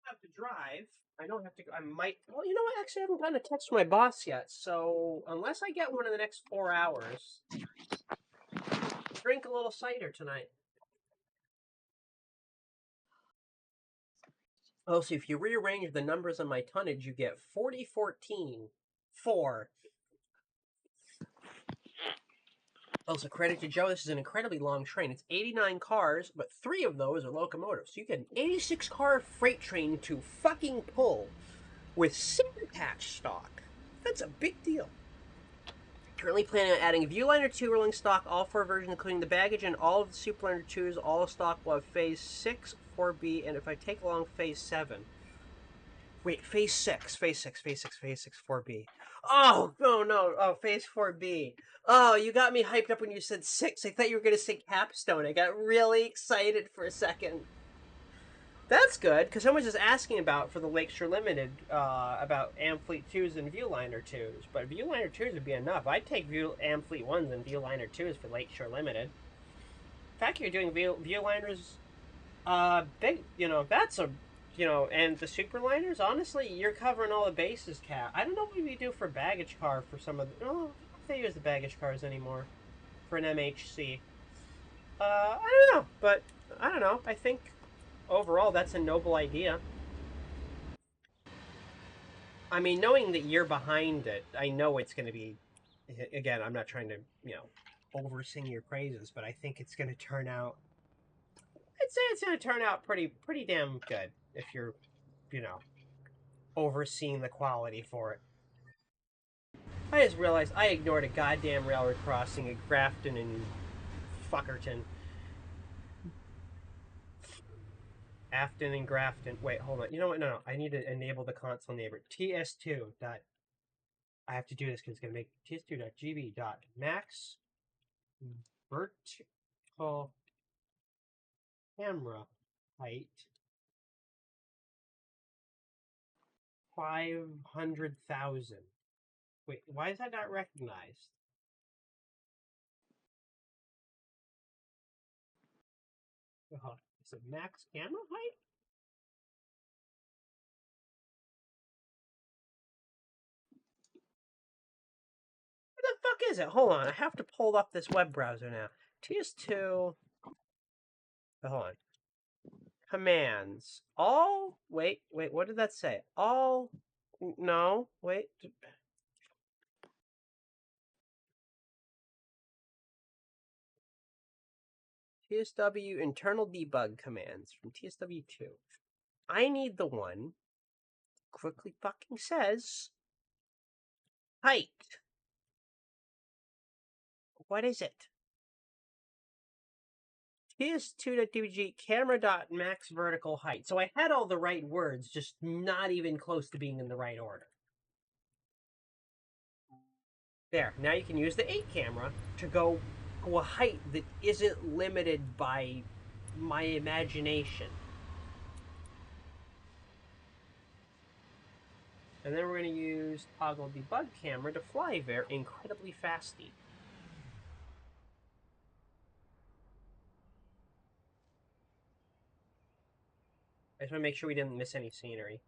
have to drive. I don't have to go. I might. Well, you know what? Actually, I haven't gotten a text from my boss yet. So unless I get one in the next 4 hours, drink a little cider tonight. Oh, so if you rearrange the numbers on my tonnage, you get 4014 4. Also, credit to Joe, this is an incredibly long train. It's 89 cars, but 3 of those are locomotives. So you get an 86 car freight train to fucking pull with attached stock. That's a big deal. Currently planning on adding Viewliner 2 rolling stock, all 4 versions, including the baggage, and all of the Superliner 2s, all stock will have Phase 6, 4B, and if I take along Phase 7. Wait, Phase 6, 4B. Oh, no. Oh, Phase 4B. Oh, you got me hyped up when you said 6. I thought you were going to say Capstone. I got really excited for a second. That's good, because someone was just asking about for the Lakeshore Limited about Amfleet 2s and Viewliner 2s. But Viewliner 2s would be enough. I'd take Amfleet 1s and Viewliner 2s for Lakeshore Limited. In fact, you're doing Viewliners big, that's a, and the Superliners, honestly, you're covering all the bases, Cat. I don't know what we do for baggage car for some of the, oh, if they use the baggage cars anymore for an MHC. I don't know, but I don't know. I think overall that's a noble idea. I mean, knowing that you're behind it, I know it's going to be, again, I'm not trying to, over sing your praises, but I think it's going to turn out, I'd say it's going to turn out pretty damn good if you're, you know, overseeing the quality for it. I just realized I ignored a goddamn railroad crossing at Grafton and Fuckerton. Afton and Grafton. Wait, hold on. You know what? No. I need to enable the console neighbor. TS2. I have to do this because it's going to make ts2.gb.max vertical camera height 500,000. Wait, why is that not recognized? Is it max camera height? What the fuck is it? Hold on, I have to pull up this web browser now. TS2. Hold on. Commands. All. Wait. What did that say? All. No. Wait. TSW internal debug commands from TSW2. I need the one. Quickly fucking says. Height. What is it? TS2.dbg camera.max vertical height. So I had all the right words, just not even close to being in the right order. There. Now you can use the 8 camera to go to a height that isn't limited by my imagination. And then we're going to use toggle debug camera to fly there incredibly fasty. I just want to make sure we didn't miss any scenery.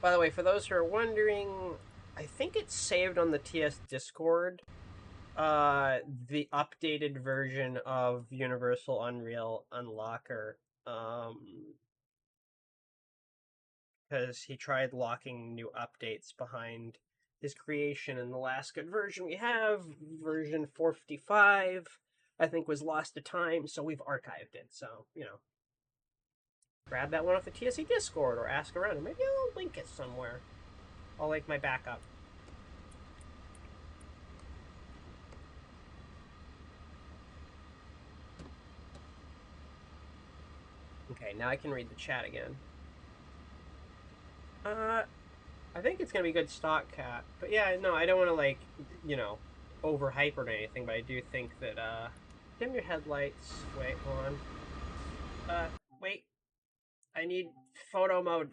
By the way, for those who are wondering, I think it's saved on the TS Discord. The updated version of Universal Unreal Unlocker. Because he tried locking new updates behind his creation, and the last good version we have, version 455, I think was lost to time, so we've archived it. So, grab that one off the TSE Discord or ask around, and maybe I'll link it somewhere. I'll link my backup. Okay, now I can read the chat again. I think it's gonna be good stock, Cat. But yeah, no, I don't want to overhype or anything. But I do think that dim your headlights. Wait, hold on. Wait. I need photo mode.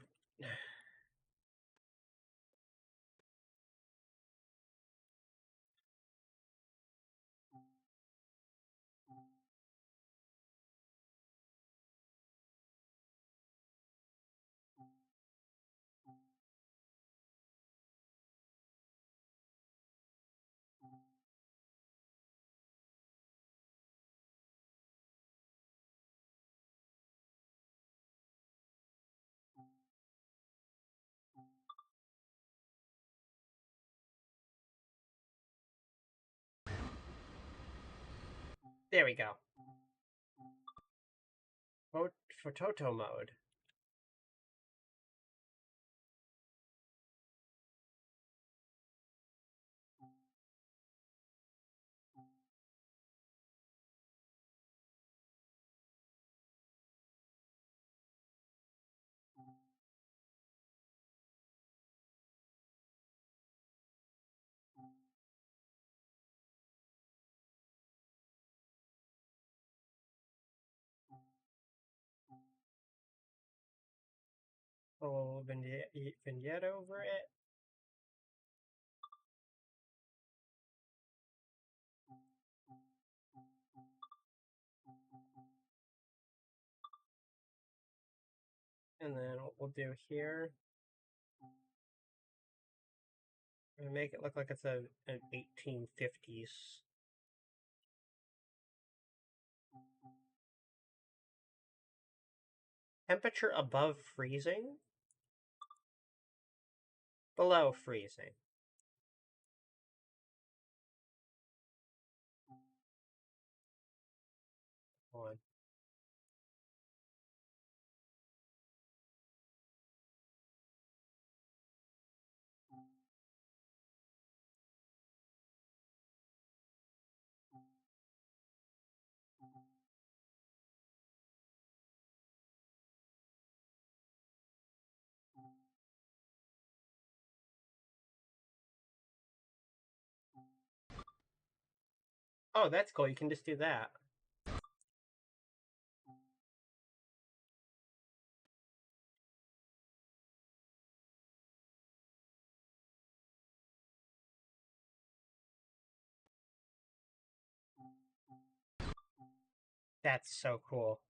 There we go. Photo mode. Oh, vignette over it. And then what we'll do here, and make it look like it's an 1850s. Temperature above freezing? Below freezing. Hold on. Oh, that's cool. You can just do that. That's so cool.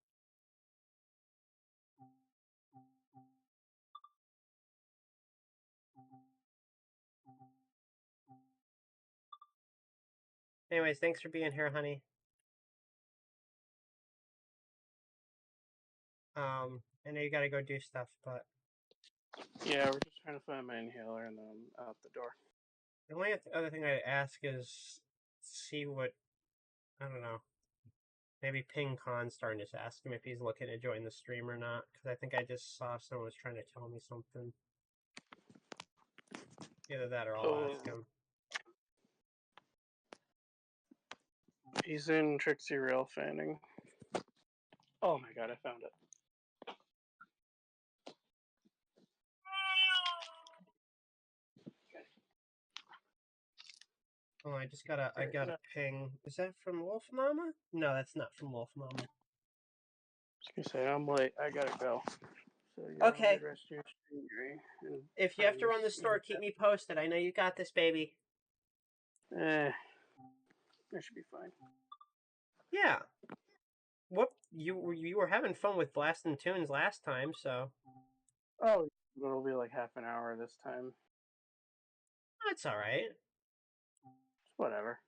Anyways, thanks for being here, honey. I know you gotta go do stuff, but Yeah, we're just trying to find my inhaler and then I'm out the door. the only other thing I'd ask is see what, I don't know, maybe Ping Khan starting to ask him if he's looking to join the stream or not, because I think I just saw someone was trying to tell me something. Either that or I'll ask him. He's in TRXIE rail fanning. Oh my god, I found it. Oh, I just got a ping. Is that from Wolf Mama? No, that's not from Wolf Mama. I was gonna say, I'm late. I gotta go. So Okay. Rest of your stream, if you have to run the store, keep me posted. I know you got this, baby. That should be fine. Yeah. Whoop! You were having fun with blasting tunes last time, so. Oh, it'll be like half an hour this time. That's all right. Whatever.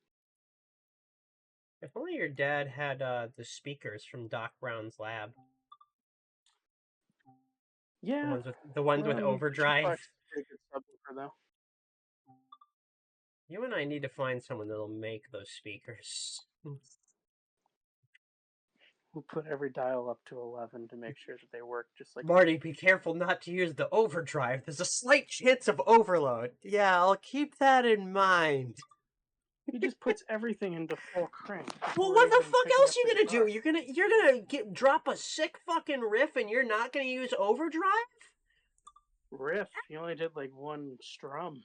If only your dad had the speakers from Doc Brown's lab. Yeah. The ones with overdrive. Pretty good subwoofer though. You and I need to find someone that'll make those speakers. We'll put every dial up to 11 to make sure that they work just like. Marty, be careful not to use the overdrive. There's a slight chance of overload. Yeah, I'll keep that in mind. He just puts everything into full crank. Well, what the fuck else you gonna do? You're gonna drop a sick fucking riff and you're not gonna use overdrive? Riff? He only did like one strum.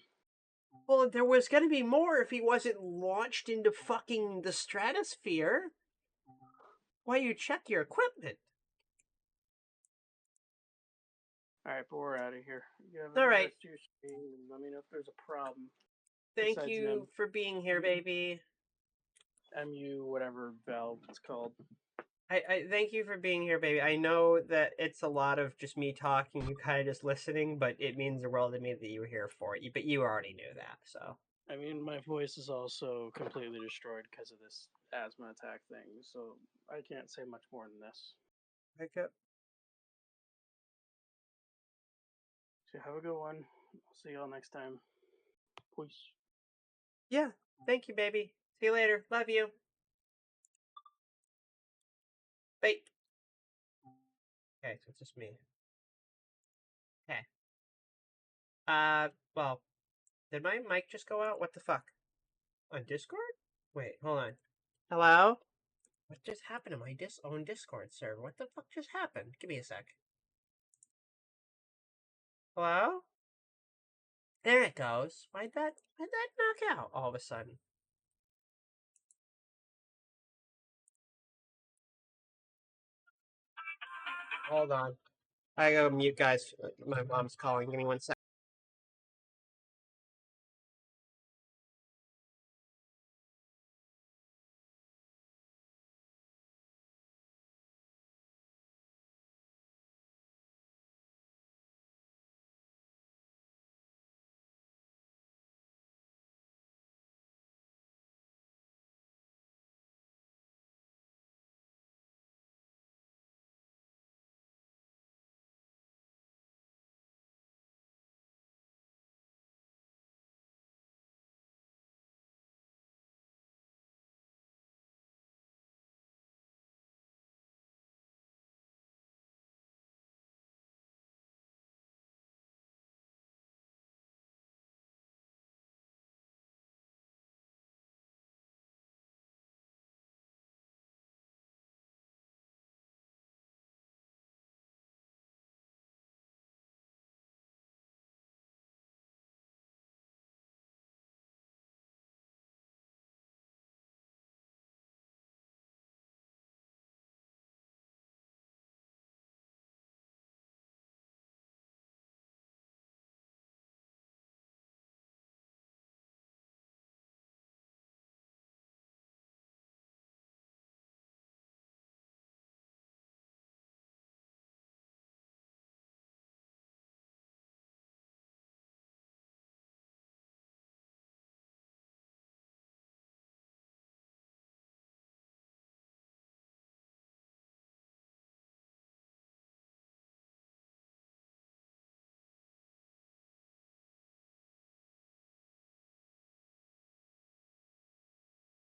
Well, there was gonna be more if he wasn't launched into fucking the stratosphere. Why you check your equipment? Alright, but we're out of here. You have a All good right. rest of your stream, and let me know if there's a problem. Thank Besides you for being here, baby. MU, whatever valve it's called. I thank you for being here, baby. I know that it's a lot of just me talking, you kind of just listening, but it means the world to me that you were here for it. But you already knew that, so. I mean, my voice is also completely destroyed because of this asthma attack thing, so I can't say much more than this. Okay. So have a good one. I'll see y'all next time. Peace. Yeah. Thank you, baby. See you later. Love you. Bye. Okay, so it's just me. Okay. Well, did my mic just go out? What the fuck? On Discord? Wait, hold on. Hello? What just happened to my own Discord server? What the fuck just happened? Give me a sec. Hello? There it goes. Why'd that knock out all of a sudden? Hold on. I gotta mute, guys. My mom's calling. Give me 1 sec.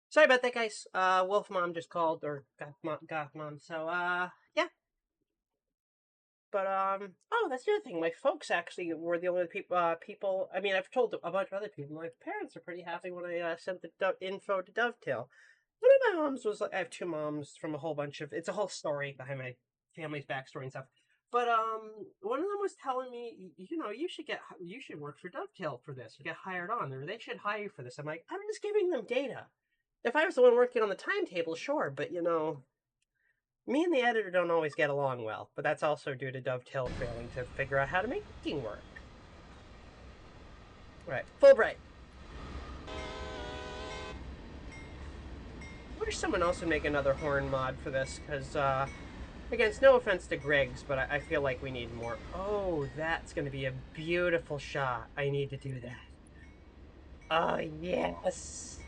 Sorry about that, guys. Wolf Mom just called, or Goth Mom. So, yeah. But oh, that's the other thing. My folks actually were the only people. I mean, I've told a bunch of other people. My parents are pretty happy when I sent the info to Dovetail. One of my moms was like, I have two moms from a whole bunch of. It's a whole story behind my family's backstory and stuff. But one of them was telling me, you should work for Dovetail for this, or get hired on, or they should hire you for this. I'm like, I'm just giving them data. If I was the one working on the timetable, sure, but me and the editor don't always get along well, but that's also due to Dovetail failing to figure out how to make cooking work. Right, Fulbright. I wish someone else would make another horn mod for this, because, again, it's no offense to Griggs, but I feel like we need more. Oh, that's going to be a beautiful shot. I need to do that. Oh, yes.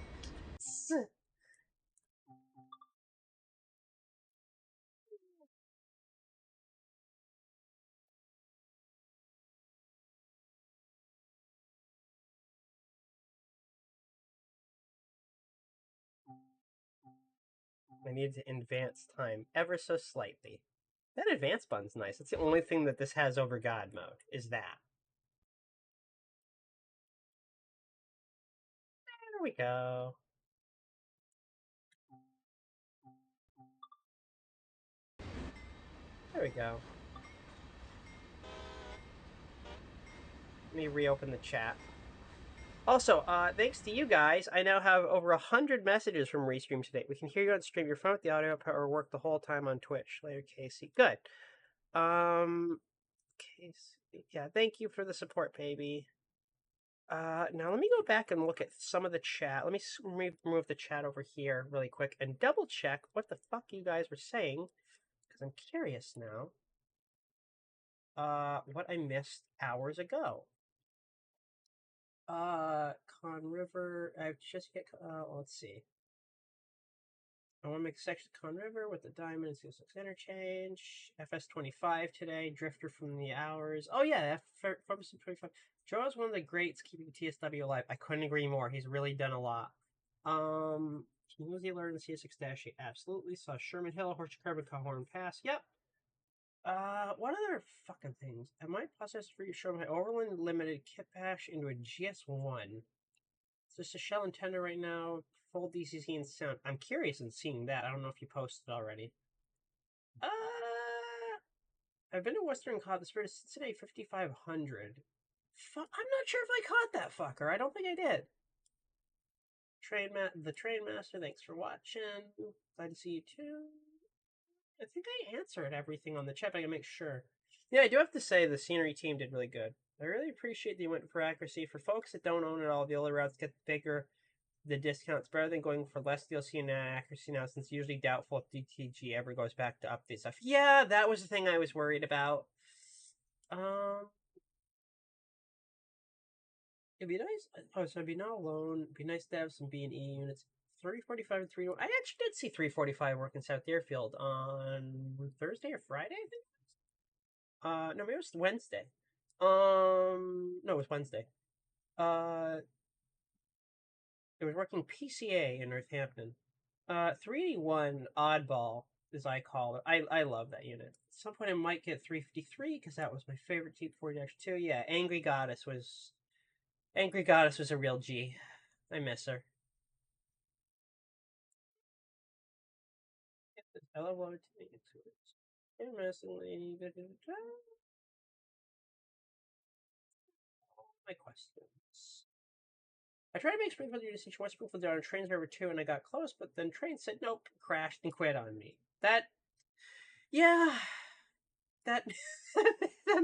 I need to advance time ever so slightly. That advance button's nice. It's the only thing that this has over God mode, is that. There we go. There we go. Let me reopen the chat. Also, thanks to you guys, I now have over 100 messages from Restream today. We can hear you on stream, your phone with the audio or work the whole time on Twitch. Later, Casey. Good. Casey. Yeah, thank you for the support, baby. Now let me go back and look at some of the chat. Let me remove the chat over here really quick and double check what the fuck you guys were saying, because I'm curious now. What I missed hours ago. Con River. I just get. Let's see. I want to make a section Con River with the diamond and 6 interchange. FS25 today. Drifter from the hours. Oh yeah, from 25. Joe is one of the greats keeping TSW alive. I couldn't agree more. He's really done a lot. Can you use the alert in the CS6-8? Absolutely. Saw Sherman Hill, Horse Carbon, Cajon Pass. Yep. What other fucking things? I might process for you show my Overland Limited kit bash into a GS1. It's just a shell and tender right now. Full DCC and sound. I'm curious in seeing that. I don't know if you posted already. I've been to Western and caught the Spirit of Cincinnati 5500. I'm not sure if I caught that fucker. I don't think I did. The Train Master, thanks for watching. Glad to see you too. I think I answered everything on the chat, but I gotta make sure. Yeah, I do have to say the scenery team did really good. I really appreciate the went for accuracy. For folks that don't own it all, the other routes get bigger. The discount's better than going for less DLC and accuracy now, since it's usually doubtful if DTG ever goes back to update stuff. Yeah, that was the thing I was worried about. It'd be nice. Oh, so I'd be not alone. It'd be nice to have some B and E units. 345 and 3. I actually did see 345 work in South Deerfield on Thursday or Friday, I think. No, maybe it was Wednesday. No, it was Wednesday. It was working PCA in Northampton. 381 Oddball, as I call it. I love that unit. At some point, I might get 353 because that was my favorite Type 40-2. Yeah, Angry Goddess was a real G. I miss her. I love what to make it to it. My questions. I tried to make Springfield University West Springfield down on trains number 2 and I got close, but then train said nope, crashed and quit on me. Yeah, that that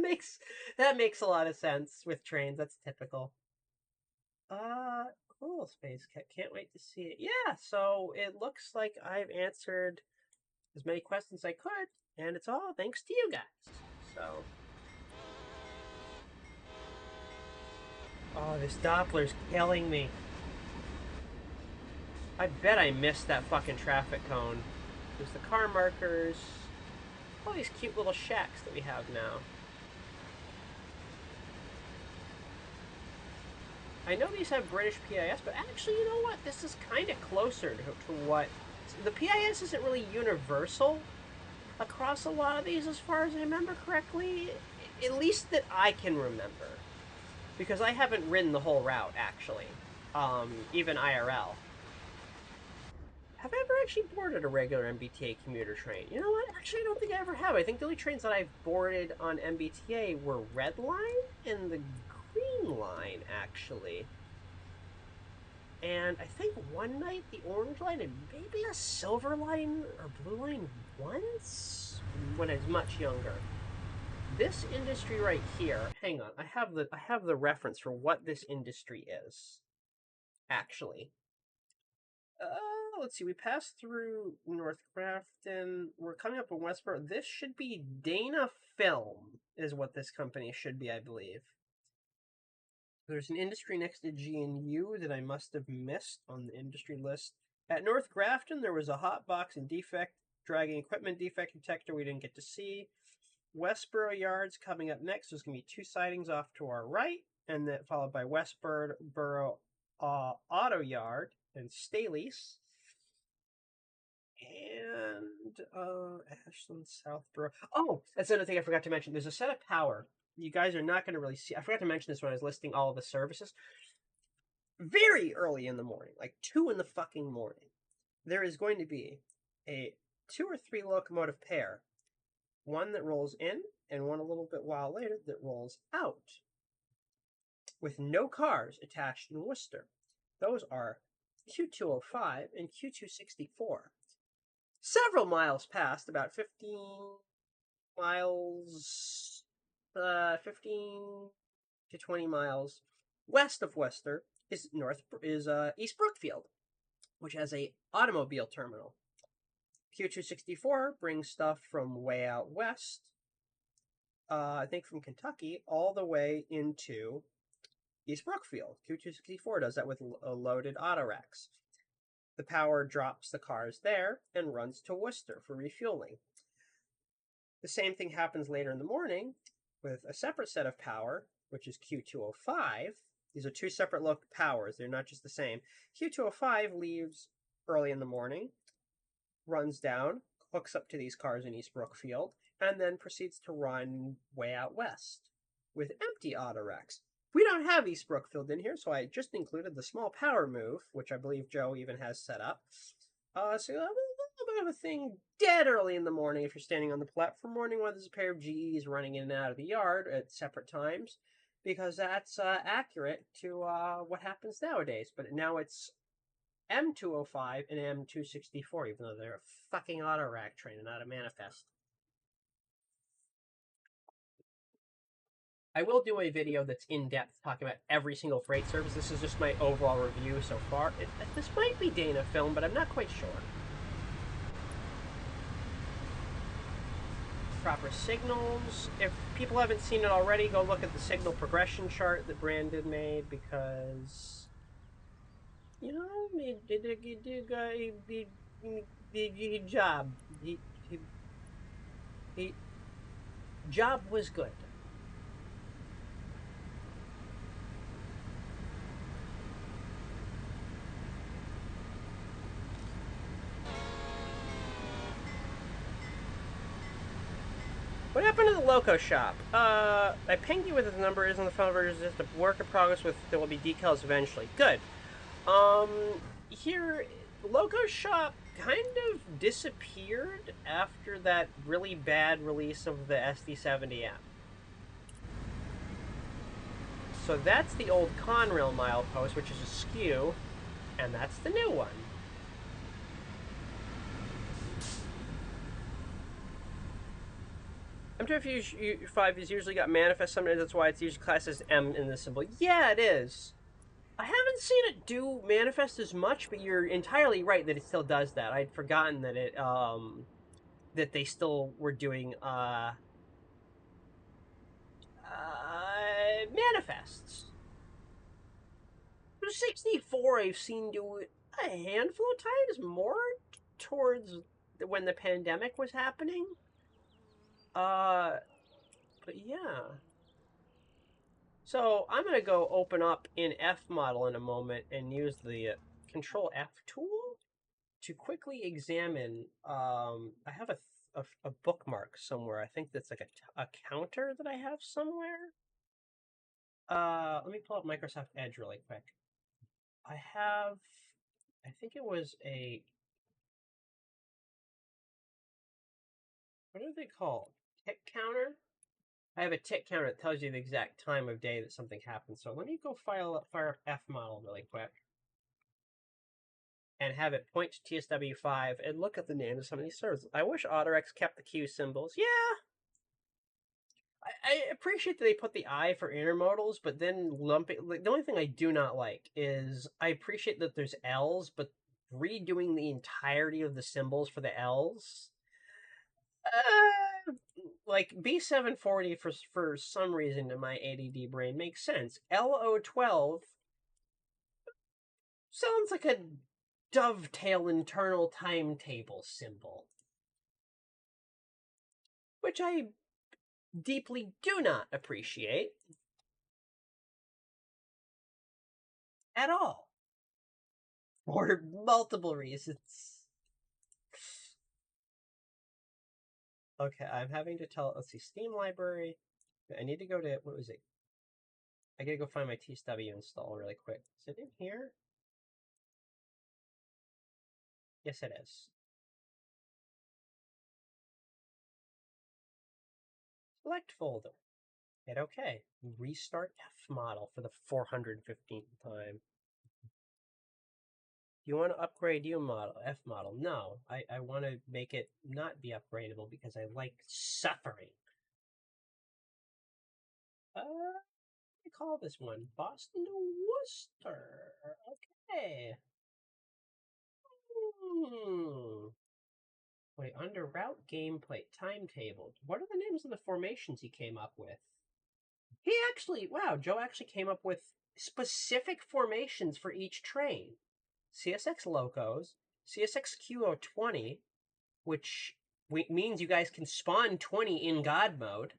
makes a lot of sense with trains. That's typical. Cool, Space Cat. Can't wait to see it. Yeah, so it looks like I've answered as many questions as I could, and it's all thanks to you guys. So, oh, this Doppler's killing me. I bet I missed that fucking traffic cone. There's the car markers. All these cute little shacks that we have now. I know these have British PIS, but actually, you know what? This is kind of closer to what... The PIS isn't really universal across a lot of these, as far as I remember correctly. At least that I can remember. Because I haven't ridden the whole route, actually. Even IRL. Have I ever actually boarded a regular MBTA commuter train? You know what? Actually, I don't think I ever have. I think the only trains that I've boarded on MBTA were Red Line and the Green Line, actually. And I think one night the Orange Line and maybe a Silver Line or Blue Line once when I was much younger. This industry right here, hang on, I have the reference for what this industry is. Actually. Let's see, we passed through North Grafton. We're coming up in Westboro. This should be Dana Film, is what this company should be, I believe. There's an industry next to G&U that I must have missed on the industry list. At North Grafton, there was a hot box and defect dragging equipment defect detector we didn't get to see. Westboro Yards coming up next. There's going to be 2 sidings off to our right, and then followed by Westboro Auto Yard and Staley's. And Ashland, Southborough. Oh, that's another thing I forgot to mention. There's a set of power. You guys are not going to really see. I forgot to mention this when I was listing all of the services. Very early in the morning, like 2 in the fucking morning, there is going to be a 2 or 3 locomotive pair. One that rolls in, and one a little bit while later that rolls out. With no cars attached in Worcester. Those are Q205 and Q264. Several miles past, about 15 miles, 15 to 20 miles west of Worcester is East Brookfield, which has a automobile terminal. Q264 brings stuff from way out west, I think from Kentucky, all the way into East Brookfield. Q264 does that with loaded auto racks. The power drops the cars there and runs to Worcester for refueling. The same thing happens later in the morning with a separate set of power, which is Q205. These are two separate powers. They're not just the same. Q205 leaves early in the morning, runs down, hooks up to these cars in East Brookfield, and then proceeds to run way out west with empty auto racks. We don't have East Brookfield in here, so I just included the small power move, which I believe Joe even has set up. So you have a little bit of a thing dead early in the morning if you're standing on the platform morning while there's a pair of GEs running in and out of the yard at separate times, because that's accurate to what happens nowadays. But now it's M205 and M264, even though they're a fucking auto rack train and not a manifest. I will do a video that's in-depth talking about every single freight service. This is just my overall review so far. This might be Dana film, but I'm not quite sure. Proper signals. If people haven't seen it already, go look at the signal progression chart that Brandon made, because, you know, he did a job. Job was good. What happened to the Loco shop? I pinged you with his number. Is on the phone. It's just a work in progress. There will be decals eventually. Good. Here, Loco shop kind of disappeared after that really bad release of the SD70M. So that's the old Conrail milepost, which is a skew, and that's the new one. M205 is usually got manifest. Sometimes that's why it's usually classed as M in the symbol. Yeah, it is. I haven't seen it do manifest as much, but you're entirely right that it still does that. I'd forgotten that it that they still were doing manifests. 64 I've seen do it a handful of times, more towards when the pandemic was happening. But yeah. So I'm gonna go open up in F model in a moment and use the Control F tool to quickly examine. I have a bookmark somewhere. I think that's like a counter that I have somewhere. Let me pull up Microsoft Edge really quick. I think it was what are they called? Tick counter? I have a tick counter that tells you the exact time of day that something happened. So let me go fire up F model really quick and have it point to TSW5 and look at the name of some of these servers. I wish AutoRx kept the Q symbols. Yeah, I appreciate that they put the I for intermodals, but then lumping. Like, the only thing I do not like is I appreciate that there's L's, but redoing the entirety of the symbols for the L's. Like B740 for some reason in my ADD brain makes sense. LO12 sounds like a dovetail internal timetable symbol, which I deeply do not appreciate at all for multiple reasons. Okay, I'm having to tell. Let's see, Steam library. I need to go to, what was it? I gotta go find my TSW install really quick. Is it in here? Yes, it is. Select folder. Hit OK. Restart F model for the 415th time. You want to upgrade F model? No, I want to make it not be upgradable because I like suffering. what do we call this one? Boston to Worcester. Okay. Wait, under route gameplay timetable. What are the names of the formations he came up with? He actually, wow, Joe actually came up with specific formations for each train. CSX Locos, CSX QO20, which means you guys can spawn 20 in God mode.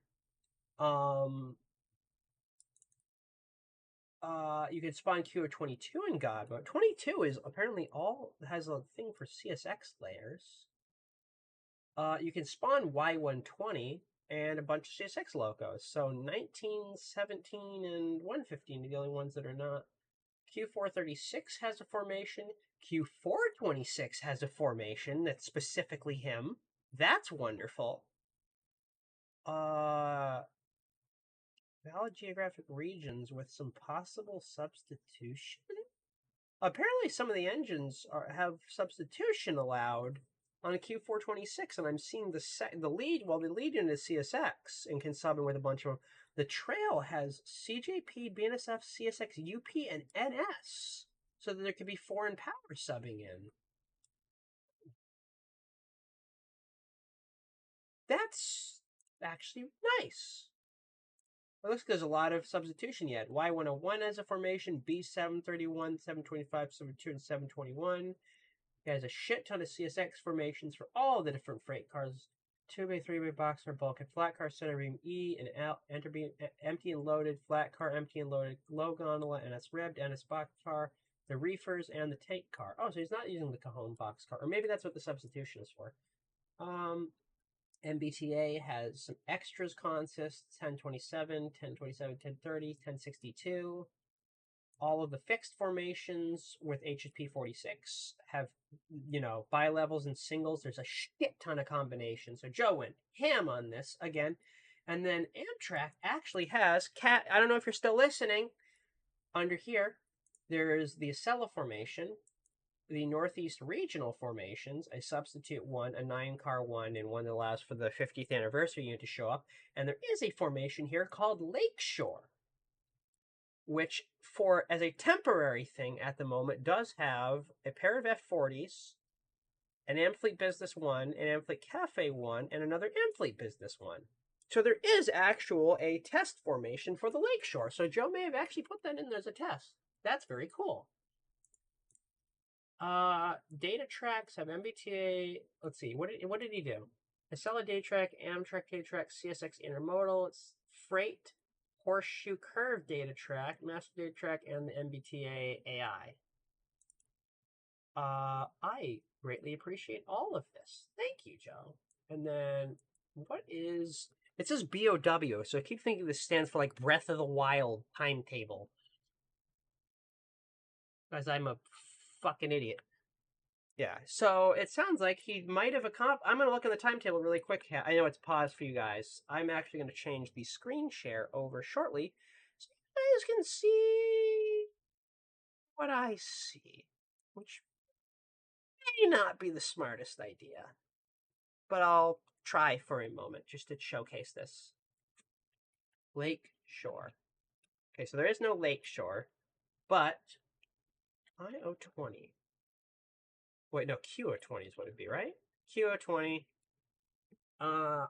You can spawn QO22 in God mode. 22 is apparently has a thing for CSX layers. You can spawn Y120 and a bunch of CSX locos. So 19, 17, and 115 are the only ones that are not. Q436 has a formation. Q426 has a formation that's specifically him. That's wonderful. Valid geographic regions with some possible substitution. Apparently, some of the engines have substitution allowed on a Q426, and I'm seeing the lead. Well, the lead unit is CSX and can sub in with a bunch of them. The trail has CJP, BNSF, CSX, UP, and NS, so that there could be foreign power subbing in. That's actually nice. It looks like there's a lot of substitution yet. Y101 has a formation, B731, 725, 72, and 721. He has a shit ton of CSX formations for all the different freight cars. 2-bay, 3-bay boxer, bulkhead, flat car, center beam, E and L, beam, empty and loaded, flat car, empty and loaded, low gondola, NS ribbed, NS box car, the reefers, and the tank car. Oh, so he's not using the Cajon box car. Or maybe that's what the substitution is for. MBTA has some extras consists, 1027, 1027, 1030, 1062. All of the fixed formations with HSP 46 have, bi-levels and singles. There's a shit ton of combinations. So Joe went ham on this again. And then Amtrak actually has I don't know if you're still listening. Under here, there's the Acela formation, the Northeast Regional formations, a substitute one, a 9-car one, and one that allows for the 50th anniversary unit to show up. And there is a formation here called Lakeshore, which as a temporary thing at the moment does have a pair of F40s, an Amfleet Business 1, an Amfleet Cafe 1, and another Amfleet Business 1. So there is a test formation for the Lakeshore. So Joe may have actually put that in there as a test. That's very cool. Data tracks have MBTA. Let's see, what did he do? Acela data track, Amtrak data track, CSX intermodal, it's freight, horseshoe curve data track, master data track, and the MBTA AI. I greatly appreciate all of this. Thank you, Joe. And then it says BOW, so I keep thinking this stands for like Breath of the Wild timetable. As I'm a fucking idiot. Yeah, so it sounds like he might have I'm going to look at the timetable really quick. I know it's paused for you guys. I'm actually going to change the screen share over shortly so you guys can see what I see, which may not be the smartest idea, but I'll try for a moment just to showcase this. Lake Shore. Okay, so there is no Lake Shore, but IO20. Wait, no, QO20 is what it'd be, right? QO20.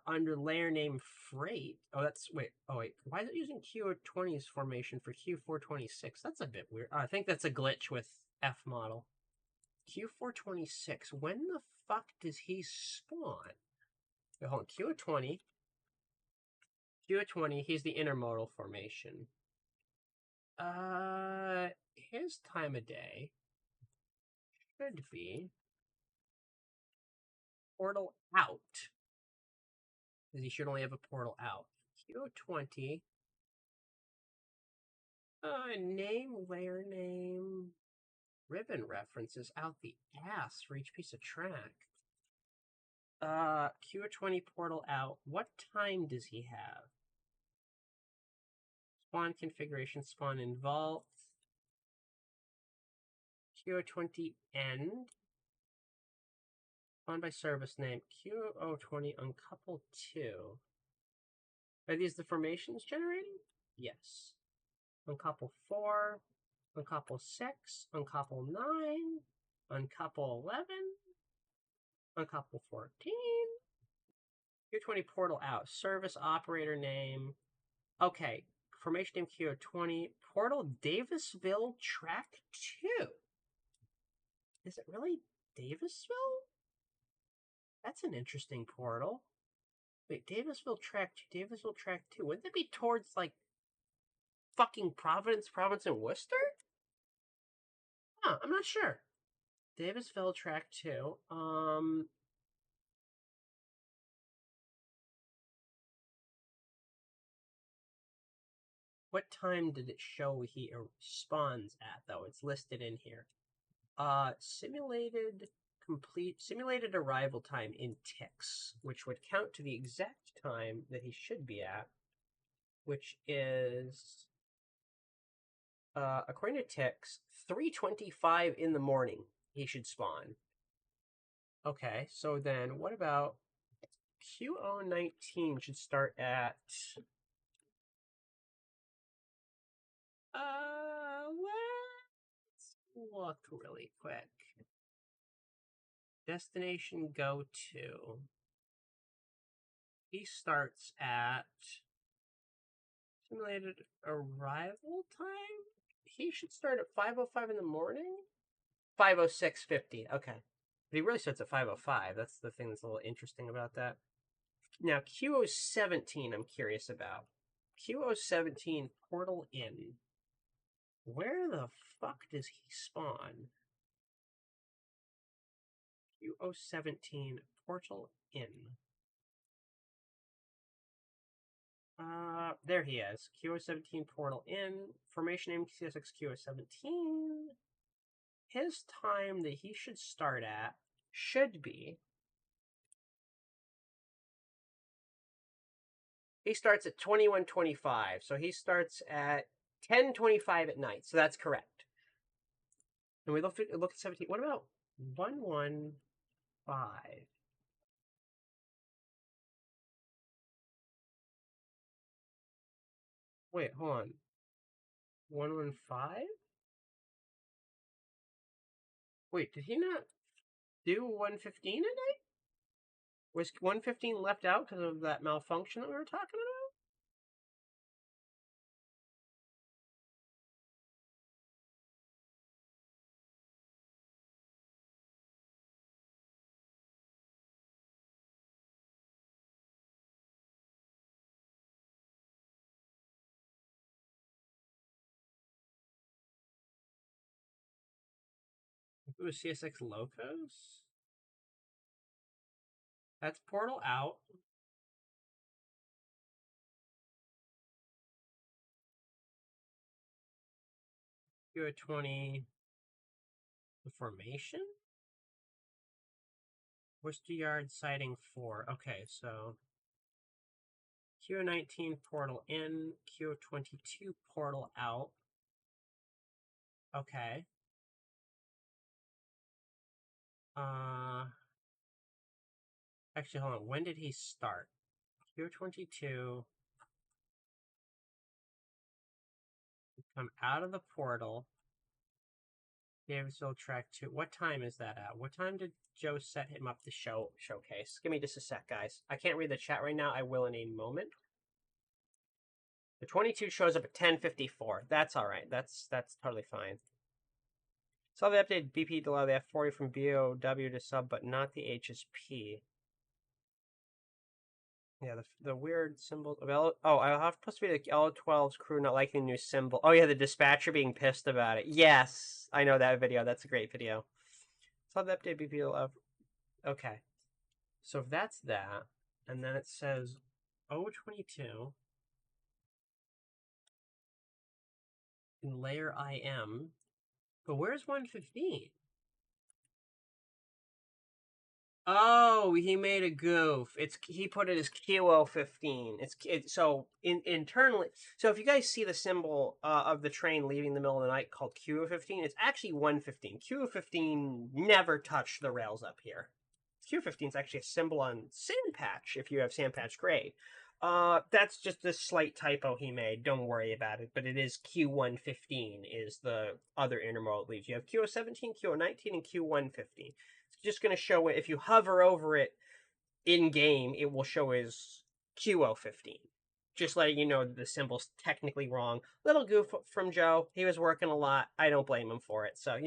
Under layer name freight. Why is it using Q20's formation for Q426? That's a bit weird. I think that's a glitch with F model. Q426. When the fuck does he spawn? Wait, hold on. Q20. Q20. He's the intermodal formation. His time of day should be portal out. Because he should only have a portal out. Q20. Name, layer name, ribbon references out the ass for each piece of track. Q20 portal out. What time does he have? Spawn configuration, spawn in vault. Q20 end. Spawn by service name. Q020 uncouple 2. Are these the formations generating? Yes. Uncouple 4, uncouple 6, uncouple 9, uncouple 11, uncouple 14. Q20 portal out. Service operator name. Okay. Formation name Q20. Portal Davisville Track 2. Is it really Davisville? That's an interesting portal. Wait, Davisville Track 2, Davisville Track 2. Wouldn't that be towards, like, fucking Providence and Worcester? Huh, I'm not sure. Davisville Track 2. What time did it show he spawns at, though? It's listed in here. Simulated arrival time in ticks, which would count to the exact time that he should be at, which is, according to ticks, 3:25 in the morning he should spawn. Okay, so then what about Q019 should start at... let's look really quick. Destination go to. He starts at simulated arrival time? He should start at 5:05 in the morning? 5:06:50. Okay. But he really starts at 5:05. That's the thing that's a little interesting about that. Now, Q017 I'm curious about. Q017 portal in. Where the fuck does he spawn? Q017 portal in. There he is. Q017 portal in. Formation name CSX Q017. His time that he should start at should be... He starts at 21:25, so he starts at 10:25 at night, so that's correct. And we look at 17. What about 115? Wait, hold on. 115? Wait, did he not do 115 at night? Was 115 left out because of that malfunction that we were talking about? It was CSX Locos? That's portal out. Q20 formation? Worcester Yard sighting 4. Okay, so Q19 portal in, Q22 portal out. Okay. Actually, hold on. When did he start? Q22. Come out of the portal. Davisville Track 2. What time is that at? What time did Joe set him up to showcase? Give me just a sec, guys. I can't read the chat right now. I will in a moment. The 22 shows up at 10:54. That's all right. That's totally fine. Saw the updated BP to allow the F40 from BOW to sub, but not the HSP. Yeah, the weird symbols of L. Oh, I'll have supposed to be the L12's crew not liking the new symbol. Oh yeah, the dispatcher being pissed about it. Yes, I know that video. That's a great video. Saw the update BP to allow. Okay, so if that's that, and then it says 022 in layer IM. But where's 115? Oh, he made a goof. He put it as QO15. So internally. So if you guys see the symbol of the train leaving the middle of the night called QO15, it's actually 115. QO15 never touched the rails up here. Q15 is actually a symbol on Sandpatch if you have Sandpatch Gray. That's just a slight typo he made. Don't worry about it. But it is Q115 is the other intermodal leaves. You have Q017, Q019, and Q115. It's just going to show it. If you hover over it in game, it will show as Q015. Just letting you know the symbol's technically wrong. Little goof from Joe. He was working a lot. I don't blame him for it. So,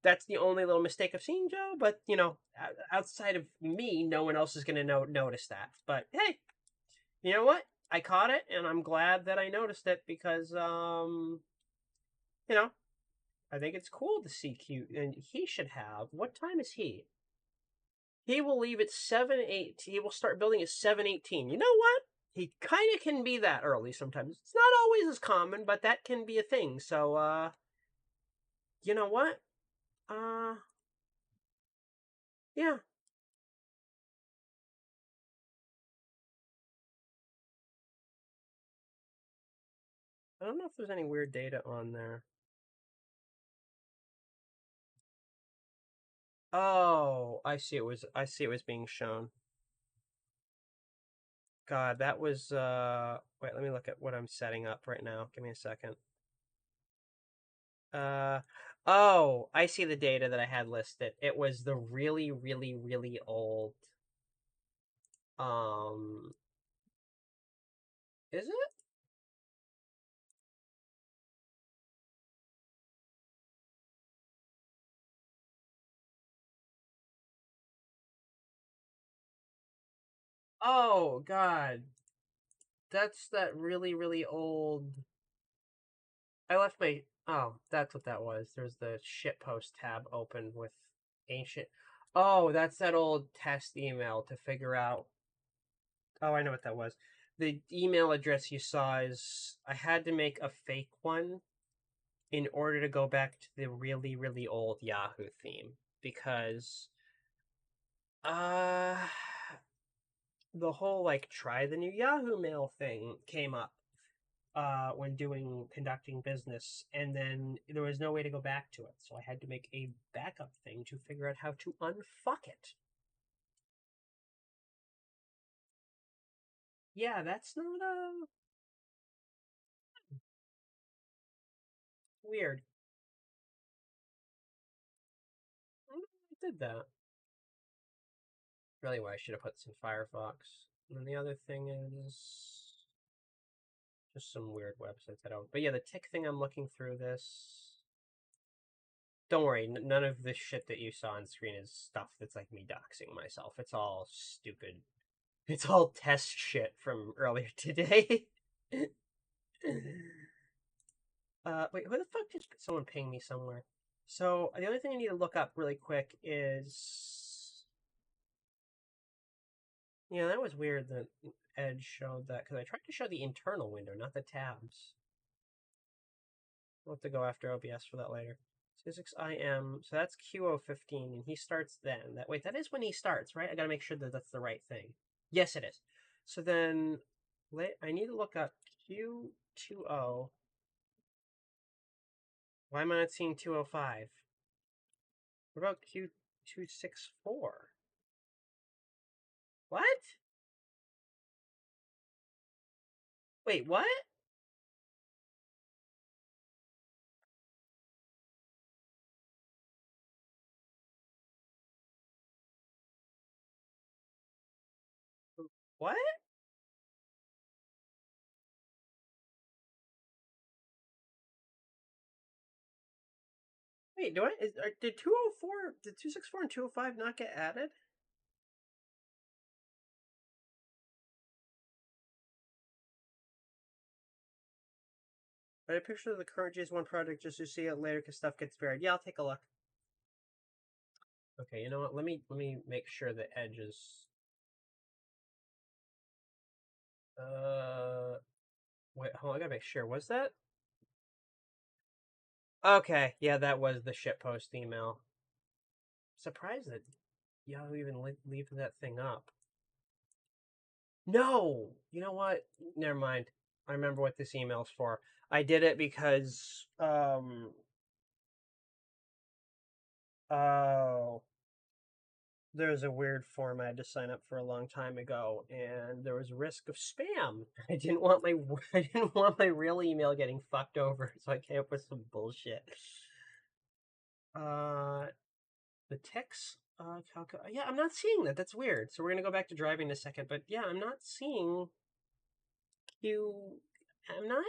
that's the only little mistake I've seen, Joe. But, outside of me, no one else is going to notice that. But, hey, you know what? I caught it, and I'm glad that I noticed it because, I think it's cool to see Q. And he should have. What time is he? He will leave at 7:8. He will start building at 7:18. You know what? He kind of can be that early sometimes. It's not always as common, but that can be a thing. So, you know what? Yeah. I don't know if there's any weird data on there. Oh, I see it was being shown. God, that was wait, let me look at what I'm setting up right now. Give me a second. Uh oh, I see the data that I had listed. It was the really, really, really old um is it? Oh god. That's that really, really old. I left my oh, that's what that was. There's the shitpost tab open with ancient. Oh, that's that old test email to figure out. Oh, I know what that was. The email address you saw is I had to make a fake one in order to go back to the really, really old Yahoo theme because uh the whole like try the new Yahoo mail thing came up when conducting business, and then there was no way to go back to it, so I had to make a backup thing to figure out how to unfuck it. Yeah, that's not weird. I did that. Really, why I should have put this in Firefox. And the other thing is just some weird websites I don't. But yeah, the tick thing. I'm looking through this. Don't worry, none of this shit that you saw on screen is stuff that's like me doxing myself. It's all stupid. It's all test shit from earlier today. Wait, who the fuck did someone ping me somewhere? So the only thing I need to look up really quick is, yeah, that was weird that Edge showed that because I tried to show the internal window, not the tabs. We'll have to go after OBS for that later. Physics IM, so that's Q015, and he starts then. Wait, that is when he starts, right? I gotta make sure that that's the right thing. Yes, it is. So then, I need to look up Q20. Why am I not seeing 205? What about Q264? What? Wait, what? What? Wait, did 204, did 264 and 205 not get added? I had a picture of the current JS1 project just to see it later because stuff gets buried. Yeah, I'll take a look. Okay, you know what? Let me make sure the edge is. Wait, hold on, I gotta make sure. Was that? Okay, yeah, that was the shitpost email. Surprised that y'all even leave that thing up. No! You know what? Never mind. I remember what this email's for. I did it because, oh. there's a weird form I had to sign up for a long time ago, and there was a risk of spam. I didn't want my real email getting fucked over, so I came up with some bullshit. The ticks. Yeah, I'm not seeing that. That's weird. So we're gonna go back to driving in a second, but yeah, I'm not seeing you. I'm not.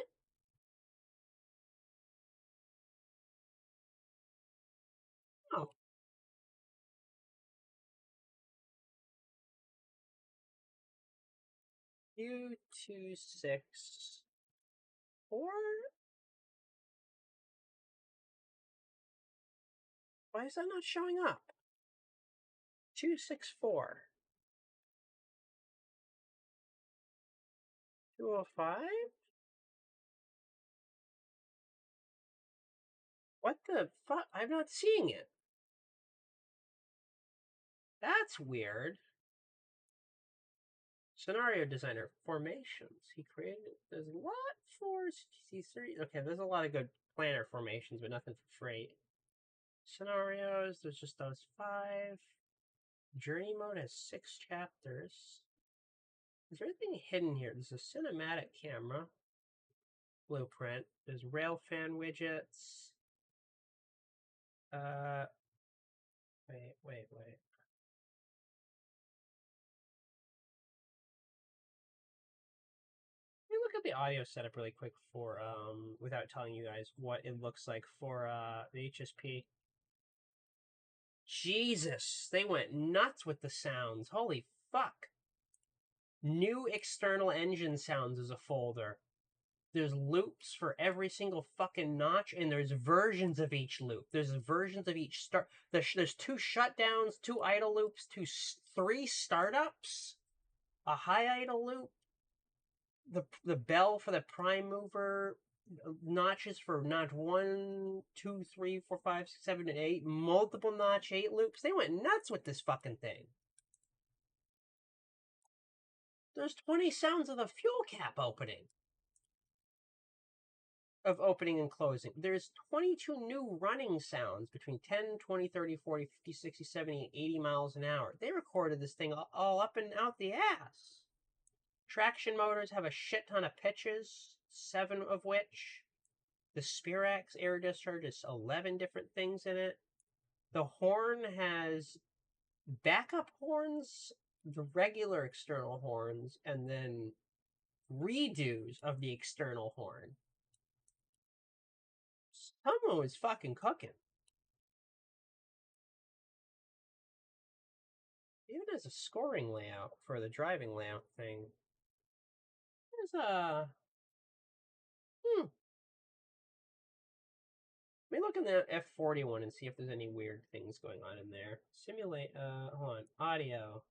Oh, U264. Why is that not showing up? 264. 205? What the fuck? I'm not seeing it. That's weird. Scenario designer, formations. He created. There's a lot for C3. Okay, there's a lot of good planner formations, but nothing for freight. Scenarios, there's just those 5. Journey mode has 6 chapters. Is there anything hidden here? There's a cinematic camera blueprint. There's railfan widgets. Uh, wait. Let me look at the audio setup really quick for without telling you guys what it looks like for the HSP. Jesus, they went nuts with the sounds. Holy fuck. New external engine sounds is a folder. There's loops for every single fucking notch, and there's versions of each loop. There's versions of each start. There's 2 shutdowns, 2 idle loops, 3 startups, a high idle loop, the bell for the prime mover, notches for notch 1, 2, 3, 4, 5, 6, 7, and 8, multiple notch 8 loops. They went nuts with this fucking thing. There's 20 sounds of the fuel cap opening. Of opening and closing. There's 22 new running sounds between 10, 20, 30, 40, 50, 60, 70, and 80 miles an hour. They recorded this thing all up and out the ass. Traction motors have a shit ton of pitches, 7 of which. The Spirax air discharge has 11 different things in it. The horn has backup horns, the regular external horns, and then redos of the external horn. Someone was fucking cooking. Even as a scoring layout for the driving layout thing, there's a Let me look in the F41 and see if there's any weird things going on in there. Simulate. Hold on. Audio.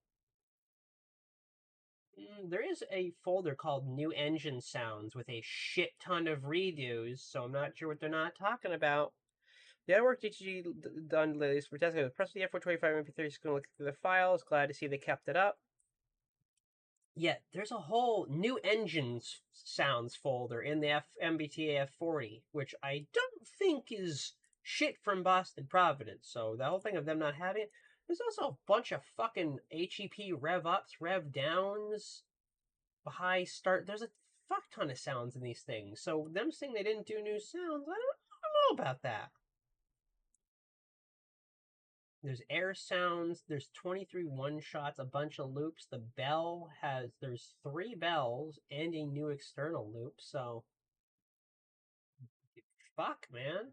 There is a folder called New Engine Sounds with a shit ton of redos, so I'm not sure what they're not talking about. The other work DTG done lately is for testing the press of the F425 MP3 is going to look through the files. Glad to see they kept it up. Yet there's a whole new engines sounds folder in the MBTA F40, which I don't think is shit from Boston Providence. So the whole thing of them not having it. There's also a bunch of fucking HEP rev ups, rev downs, high start. There's a fuck ton of sounds in these things. So them saying they didn't do new sounds, I don't know about that. There's air sounds. There's 23 one shots, a bunch of loops. The bell there's 3 bells and a new external loop. So, fuck, man.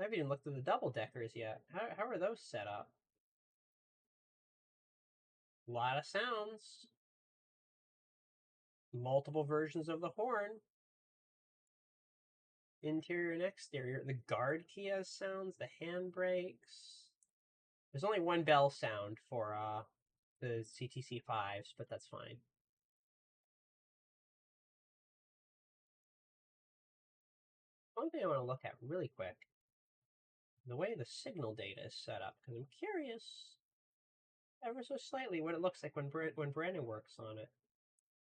I haven't even looked at the double deckers yet. How are those set up? A lot of sounds. Multiple versions of the horn. Interior and exterior. The guard key has sounds. The handbrakes. There's only 1 bell sound for the CTC5s, but that's fine. One thing I want to look at really quick, the way the signal data is set up, because I'm curious ever so slightly what it looks like when Brandon works on it.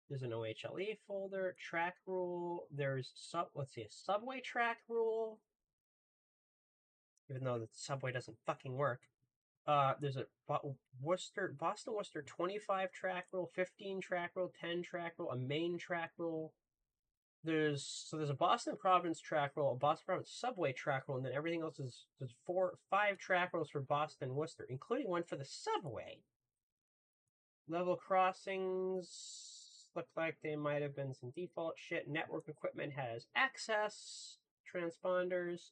There's an OHLE folder, track rule. There's a subway track rule, even though the subway doesn't fucking work. There's a Boston Worcester 25 track rule, 15 track rule, 10 track rule, a main track rule. There's a Boston Province track rule, a Boston Province subway track rule, and then everything else is there's 5 track rules for Boston Worcester, including one for the subway. Level crossings look like they might have been some default shit. Network equipment has access transponders.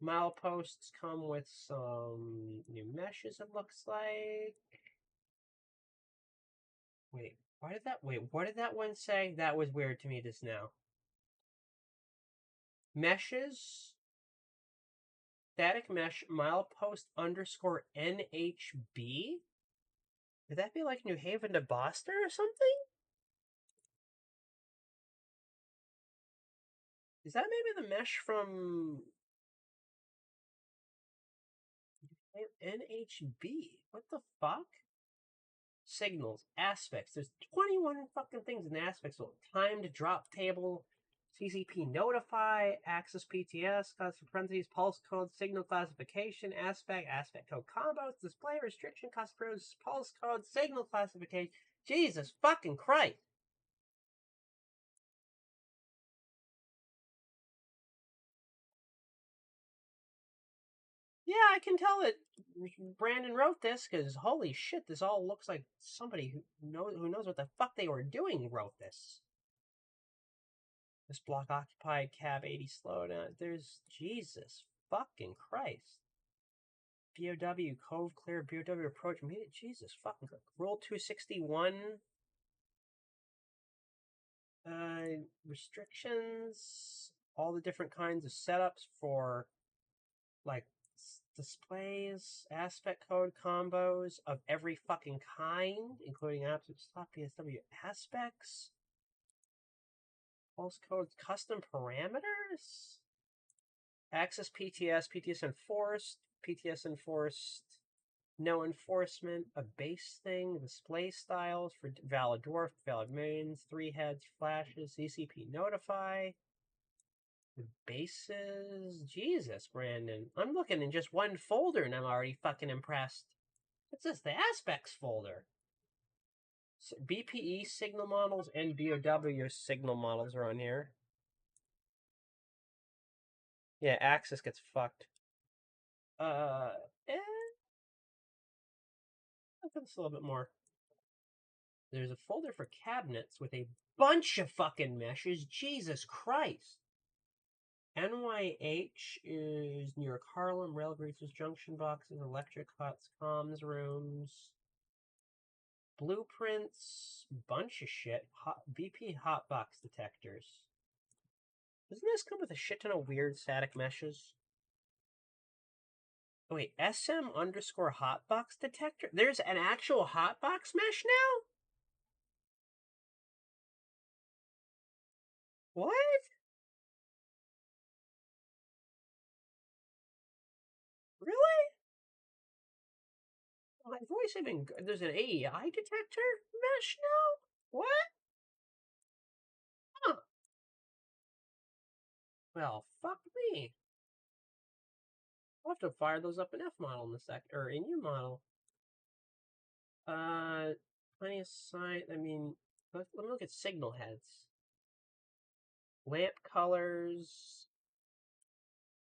Mileposts come with some new meshes, it looks like. Wait, what did that one say? That was weird to me just now. Meshes, static mesh, milepost underscore NHB? Would that be like New Haven to Boston or something? Is that maybe the mesh from NHB? What the fuck? Signals, aspects. There's 21 fucking things in the aspects. So timed drop table, CCP notify, access PTS, class for parentheses, pulse code, signal classification, aspect code combos, display restriction, cost pros, pulse code, signal classification. Jesus fucking Christ. Yeah, I can tell that Brandon wrote this because holy shit, this all looks like somebody who knows what the fuck they were doing wrote this. This block occupied, cab 80 slowdown. There's Jesus fucking Christ. BOW, Cove clear, BOW approach, immediate. Jesus fucking Christ. Rule 261. Restrictions. All the different kinds of setups for like displays, aspect code combos of every fucking kind, including absolute stop PSW aspects. Pulse codes, custom parameters. Access PTS enforced, no enforcement, a base thing, display styles for valid dwarf, valid mains, 3 heads, flashes, CCP notify, bases. Jesus, Brandon. I'm looking in just one folder and I'm already fucking impressed. What's this? The aspects folder. So BPE signal models and BOW signal models are on here. Yeah, Axis gets fucked. Eh, I think it's a little bit more. There's a folder for cabinets with a bunch of fucking meshes. Jesus Christ. NYH is New York Harlem, rail greasers, junction boxes, electric huts, comms rooms, blueprints, bunch of shit. BP hotbox detectors. Doesn't this come with a shit ton of weird static meshes? Oh, wait, SM underscore hotbox detector? There's an actual hotbox mesh now? What? Really? My voice even. There's an AEI detector mesh now? What? Huh. Well, fuck me. I'll have to fire those up in F model in a sec, or in your model. Plenty of sight. I mean, let me look at signal heads. Lamp colors.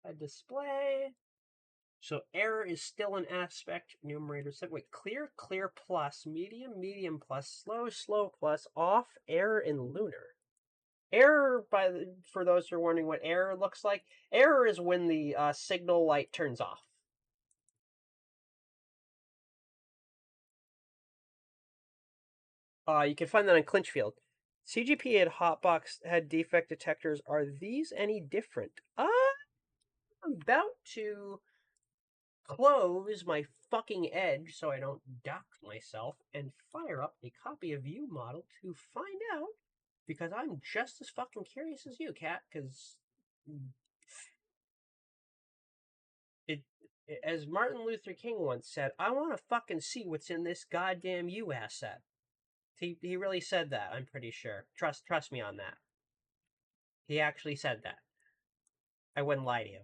A display. So error is still an aspect numerator set. Wait, clear, clear plus, medium, medium plus, slow, slow plus, off, error, and lunar. Error, for those who are wondering what error looks like, error is when the signal light turns off. You can find that on Clinchfield. CGP and Hotbox had defect detectors. Are these any different? I'm about to close my fucking edge so I don't dox myself and fire up a copy of View model to find out, because I'm just as fucking curious as you, Kat, because as Martin Luther King once said, I want to fucking see what's in this goddamn U asset. He really said that, I'm pretty sure. Trust me on that. He actually said that. I wouldn't lie to you.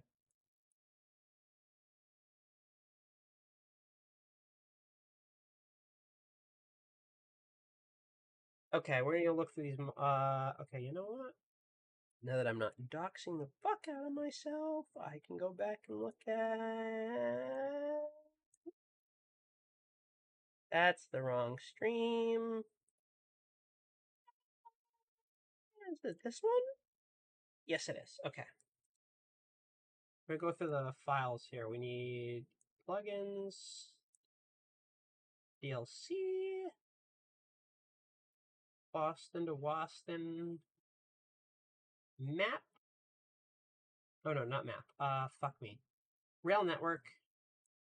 Okay, we're gonna look through these. Okay, you know what? Now that I'm not doxing the fuck out of myself, I can go back and look at. That's the wrong stream. Is it this one? Yes, it is. Okay. We're gonna go through the files here. We need plugins, DLC, Boston to Boston, map. Oh no, not map. Fuck me. Rail network,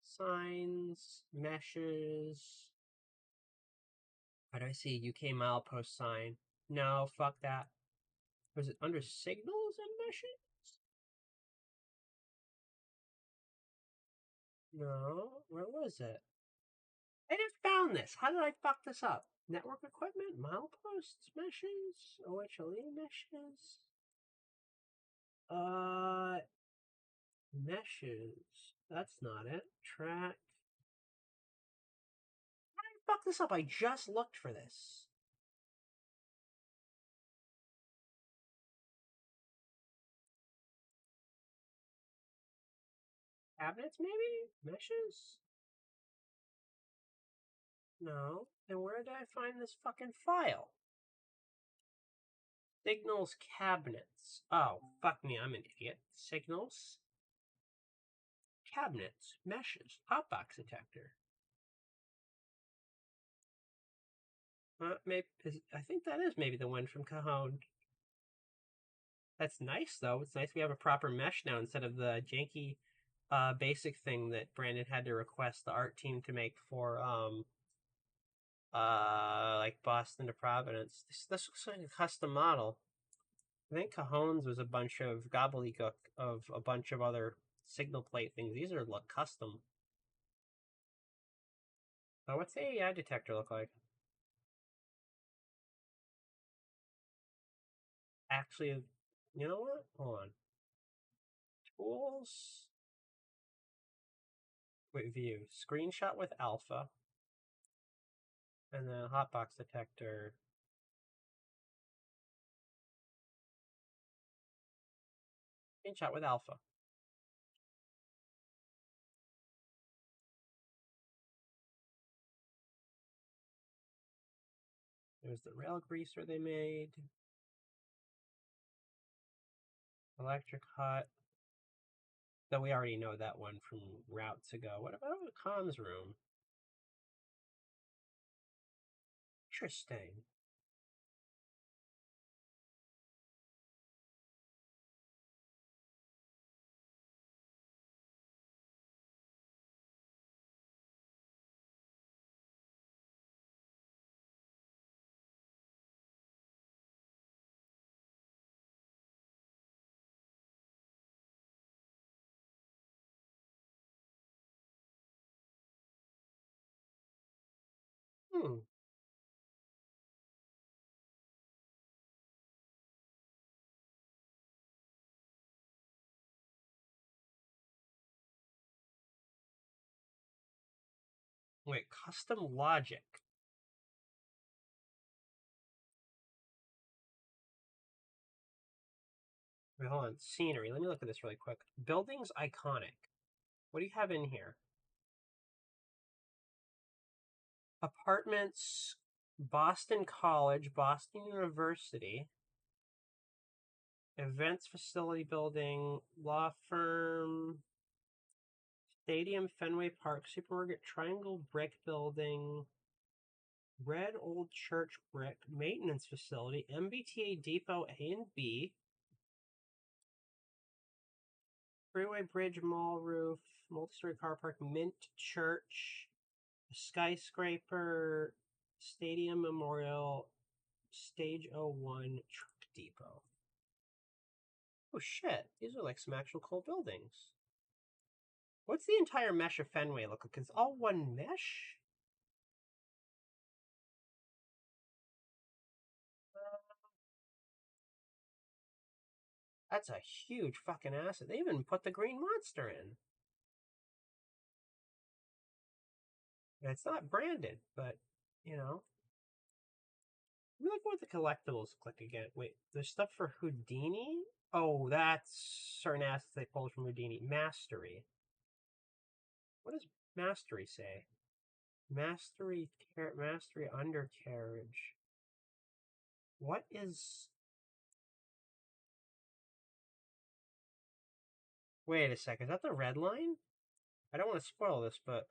signs, meshes. Why do I see UK milepost sign? No, fuck that. Was it under signals and meshes? No, where was it? I just found this. How did I fuck this up? Network equipment, mileposts, meshes, OHLE meshes. Meshes. That's not it. Track. How did I fuck this up? I just looked for this. Cabinets, maybe? Meshes? No. Then where did I find this fucking file? Signals cabinets. Oh, fuck me, I'm an idiot. Signals? Cabinets. Meshes. Hotbox detector. Maybe I think that is maybe the one from Cajon. That's nice though. It's nice we have a proper mesh now instead of the janky basic thing that Brandon had to request the art team to make for like Boston to Providence. This looks like a custom model. I think Cajon's was a bunch of gobbledygook of a bunch of other signal plate things. These are custom. Oh, what's the AEI detector look like? Actually, you know what? Hold on. Tools. Wait, view. Screenshot with alpha. And then hotbox detector. Screenshot with alpha. There's the rail greaser they made. Electric hut. Though we already know that one from routes ago. What about the comms room? Interesting. Hmm. Wait, custom logic. Wait, hold on. Scenery. Let me look at this really quick. Buildings iconic. What do you have in here? Apartments, Boston College, Boston University, events facility building, law firm, stadium, Fenway Park, supermarket, Triangle Brick Building, Red Old Church Brick, maintenance facility, MBTA Depot A and B, Freeway Bridge Mall Roof, multi-story car park, Mint Church, skyscraper, Stadium Memorial, Stage 01, Truck Depot. Oh shit, these are like some actual cool buildings. What's the entire mesh of Fenway look like? It's all one mesh? That's a huge fucking asset. They even put the green monster in. And it's not branded, but, you know. Let me look what the collectibles click again. Wait, there's stuff for Houdini? Oh, that's certain assets they pulled from Houdini. Mastery. What does Mastery say? Mastery undercarriage. What is... Wait a second, is that the red line? I don't want to spoil this, but...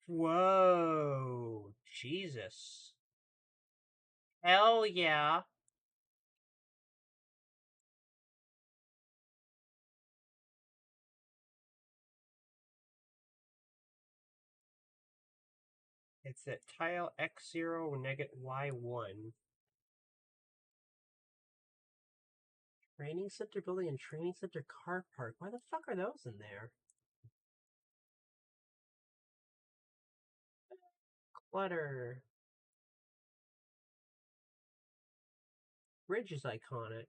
Whoa! Jesus. Hell yeah. It's at tile X0 negative Y1. Training center building and training center car park. Why the fuck are those in there? Clutter. Bridge is iconic.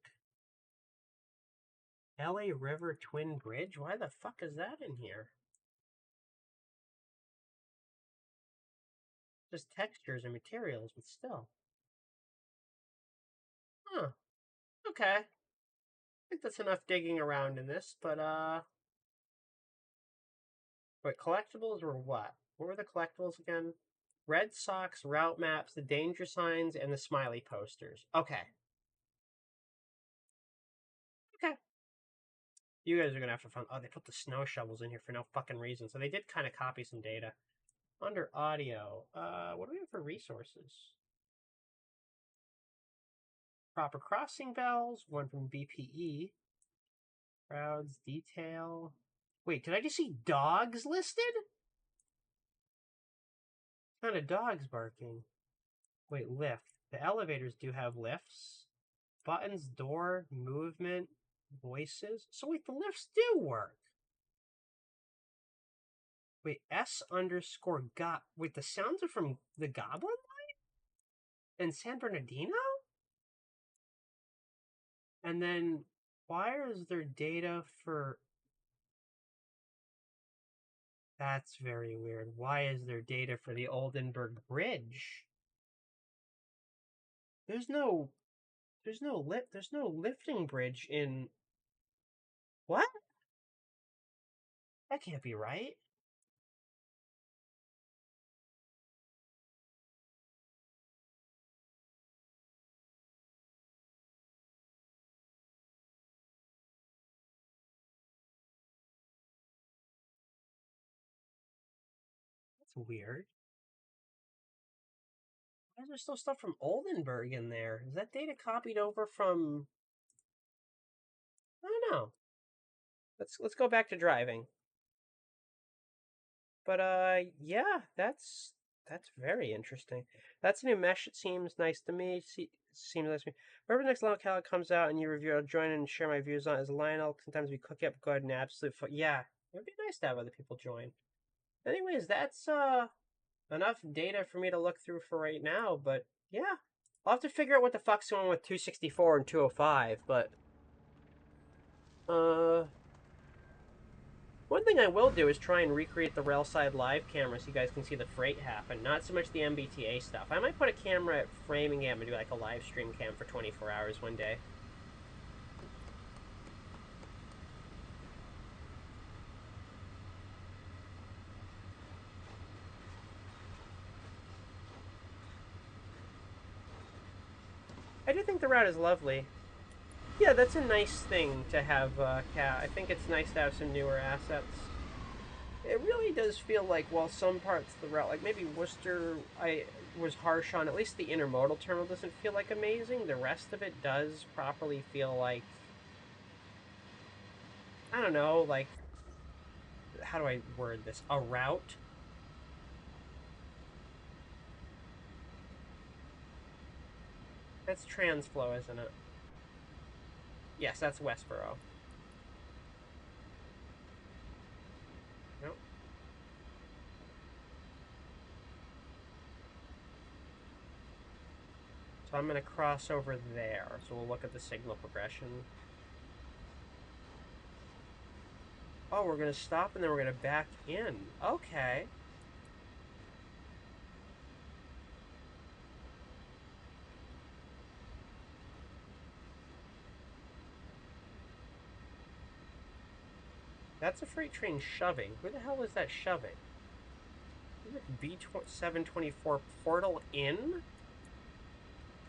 LA River Twin Bridge? Why the fuck is that in here? Just textures and materials, but still. Huh. Okay. I think that's enough digging around in this, but Wait, collectibles were what? What were the collectibles again? Red Sox route maps, the danger signs, and the smiley posters. Okay. Okay. You guys are gonna have to find. Oh, they put the snow shovels in here for no fucking reason. So they did kind of copy some data. Under audio, what do we have for resources? Proper crossing bells, one from BPE. Crowds, detail. Wait, did I just see dogs listed? What kind of dogs barking? Wait, lift. The elevators do have lifts. Buttons, door, movement, voices. So wait, the lifts do work. Wait, S underscore got. Wait, the sounds are from the Goblin Line and San Bernardino? And then why is there data for... That's very weird. Why is there data for the Oldenburg Bridge? There's no lifting bridge in... What? That can't be right. That's weird. Why is there still stuff from Oldenburg in there? Is that data copied over from... I don't know. Let's go back to driving. But yeah, that's very interesting. That's a new mesh. It seems nice to me. Seems nice to me. Wherever the next locale comes out and you review, I'll join and share my views on it. As Lionel, sometimes we cook up good and absolute fun. Yeah, it would be nice to have other people join. Anyways, that's enough data for me to look through for right now. But yeah, I'll have to figure out what the fuck's going on with 264 and 205. But one thing I will do is try and recreate the railside live camera so you guys can see the freight happen, not so much the MBTA stuff. I might put a camera at Framingham and do like a live stream cam for 24 hours one day. I do think the route is lovely. Yeah, that's a nice thing to have, Cat. I think it's nice to have some newer assets. It really does feel like, while some parts of the route, like maybe Worcester, I was harsh on, at least the intermodal terminal doesn't feel like amazing. The rest of it does properly feel like, I don't know, like, how do I word this? A route? That's Transflow, isn't it? Yes, that's Westboro. Nope. So I'm going to cross over there. So we'll look at the signal progression. Oh, we're going to stop and then we're going to back in. Okay. That's a freight train shoving. Who the hell is that shoving? Is it B724 Portal in?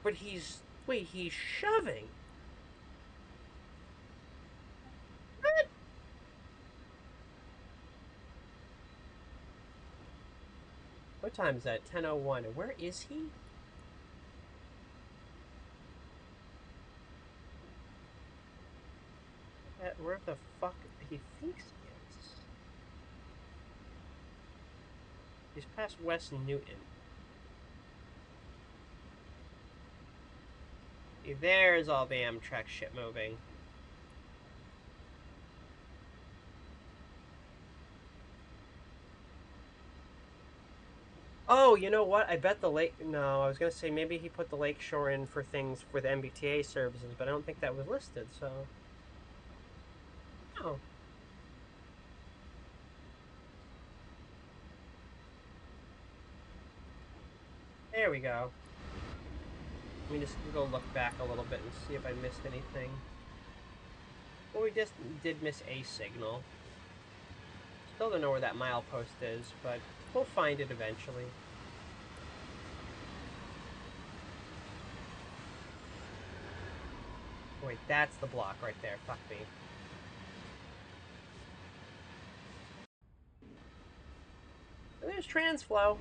But he's... Wait, he's shoving? What? What time is that? 10:01. And where is he? Where the fuck he thinks he is? He's past West Newton. There's all the Amtrak shit moving. Oh, you know what? I bet the lake... No, I was going to say maybe he put the Lakeshore in for things with MBTA services, but I don't think that was listed, so... Oh. There we go. Let me just go look back a little bit and see if I missed anything. Well, we just did miss a signal. Still don't know where that milepost is, but we'll find it eventually. Wait, that's the block right there. Fuck me. And there's Transflow,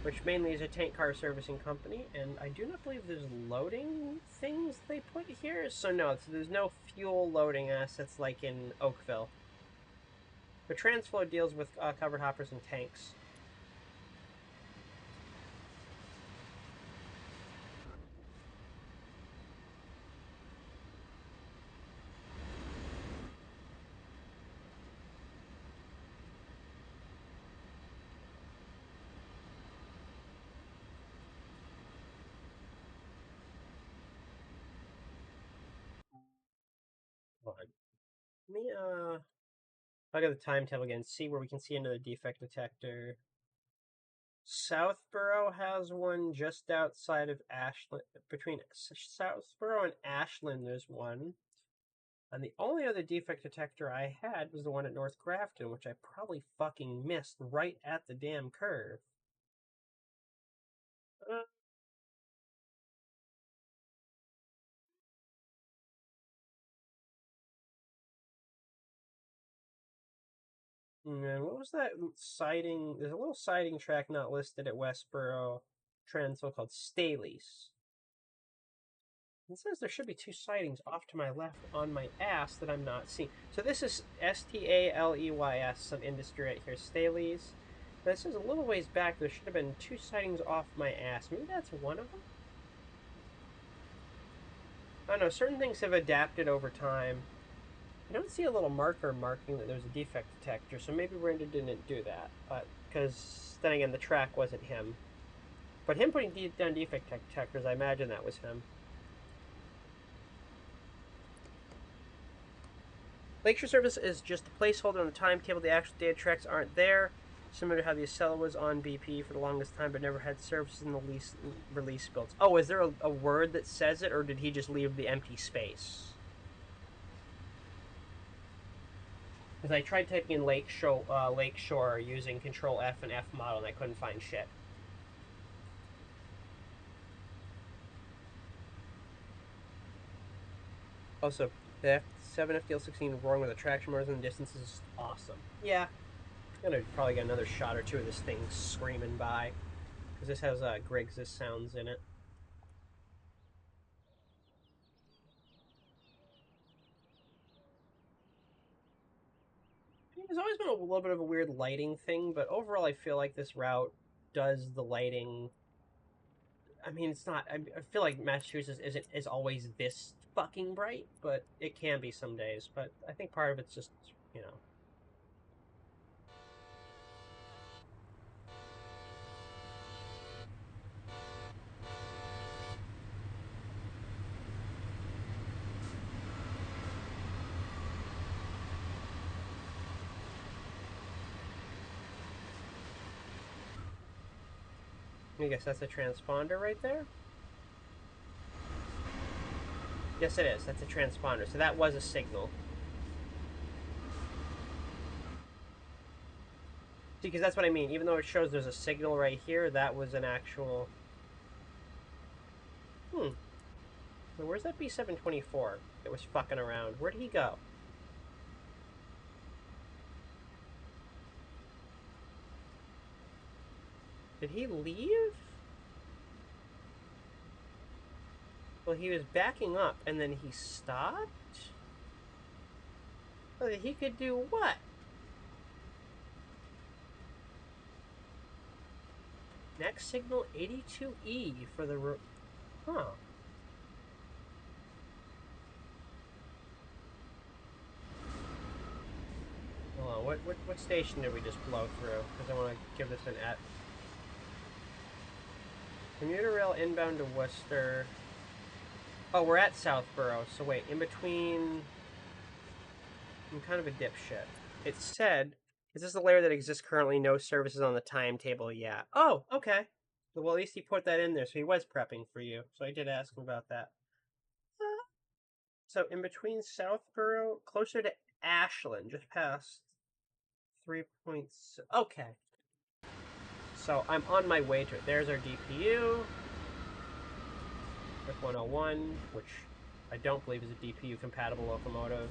which mainly is a tank car servicing company, and I do not believe there's loading things they put here. So no, so there's no fuel loading assets like in Oakville. But Transflow deals with covered hoppers and tanks. Hold on. Let me look at the timetable again, see where we can see into the defect detector. Southborough has one just outside of Ashland. Between Southborough and Ashland, there's one. And the only other defect detector I had was the one at North Grafton, which I probably fucking missed right at the damn curve. And what was that siding? There's a little siding track not listed at Westboro Transville called Staley's. It says there should be two sightings off to my left on my ass that I'm not seeing. So this is Staleys, some industry right here, Staley's. But it says a little ways back there should have been two sightings off my ass. Maybe that's one of them? I don't know, certain things have adapted over time. I don't see a little marker marking that there's a defect detector, so maybe Render didn't do that. But because then again, the track wasn't him. But him putting down defect detectors, I imagine that was him. Lakeshore service is just a placeholder on the timetable. The actual data tracks aren't there. Similar to how the Acela was on BP for the longest time, but never had services in the release builds. Oh, is there a word that says it, or did he just leave the empty space? Because I tried typing in Lakeshore using Control F and F model, and I couldn't find shit. Also, the F7 FDL16 roaring with a traction motors in the distance is awesome. Yeah, I'm gonna probably get another shot or two of this thing screaming by, because this has Griggs' sounds in it. There's always been a little bit of a weird lighting thing, but overall I feel like this route does the lighting. I mean, it's not. I feel like Massachusetts is always this fucking bright, but it can be some days. But I think part of it's just, you know. I guess that's a transponder right there. Yes, it is. That's a transponder. So that was a signal. Because that's what I mean. Even though it shows there's a signal right here, that was an actual... So where's that B724 that was fucking around? Where'd he go? Did he leave? Well, he was backing up, and then he stopped? So that he could do what? Next signal 82E for the... Huh. Hold on, what station did we just blow through? Because I want to give this an at... Commuter rail inbound to Worcester. Oh, we're at Southborough, so wait, in between... I'm kind of a dipshit. It said, is this the layer that exists currently? No services on the timetable yet. Oh, okay. Well, at least he put that in there, so he was prepping for you. So I did ask him about that. So in between Southborough, closer to Ashland, just past 3 points. Okay. So I'm on my way to it. There's our DPU. F101, which I don't believe is a DPU compatible locomotive.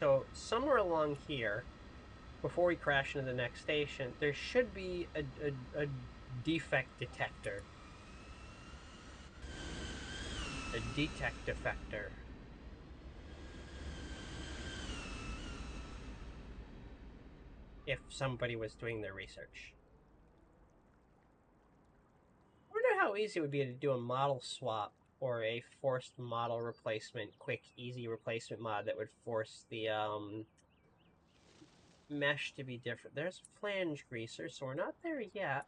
So somewhere along here, before we crash into the next station, there should be a defect detector. A detect defector. If somebody was doing their research. I wonder how easy it would be to do a model swap or a forced model replacement, quick, easy replacement mod that would force the mesh to be different. There's a flange greaser, so we're not there yet.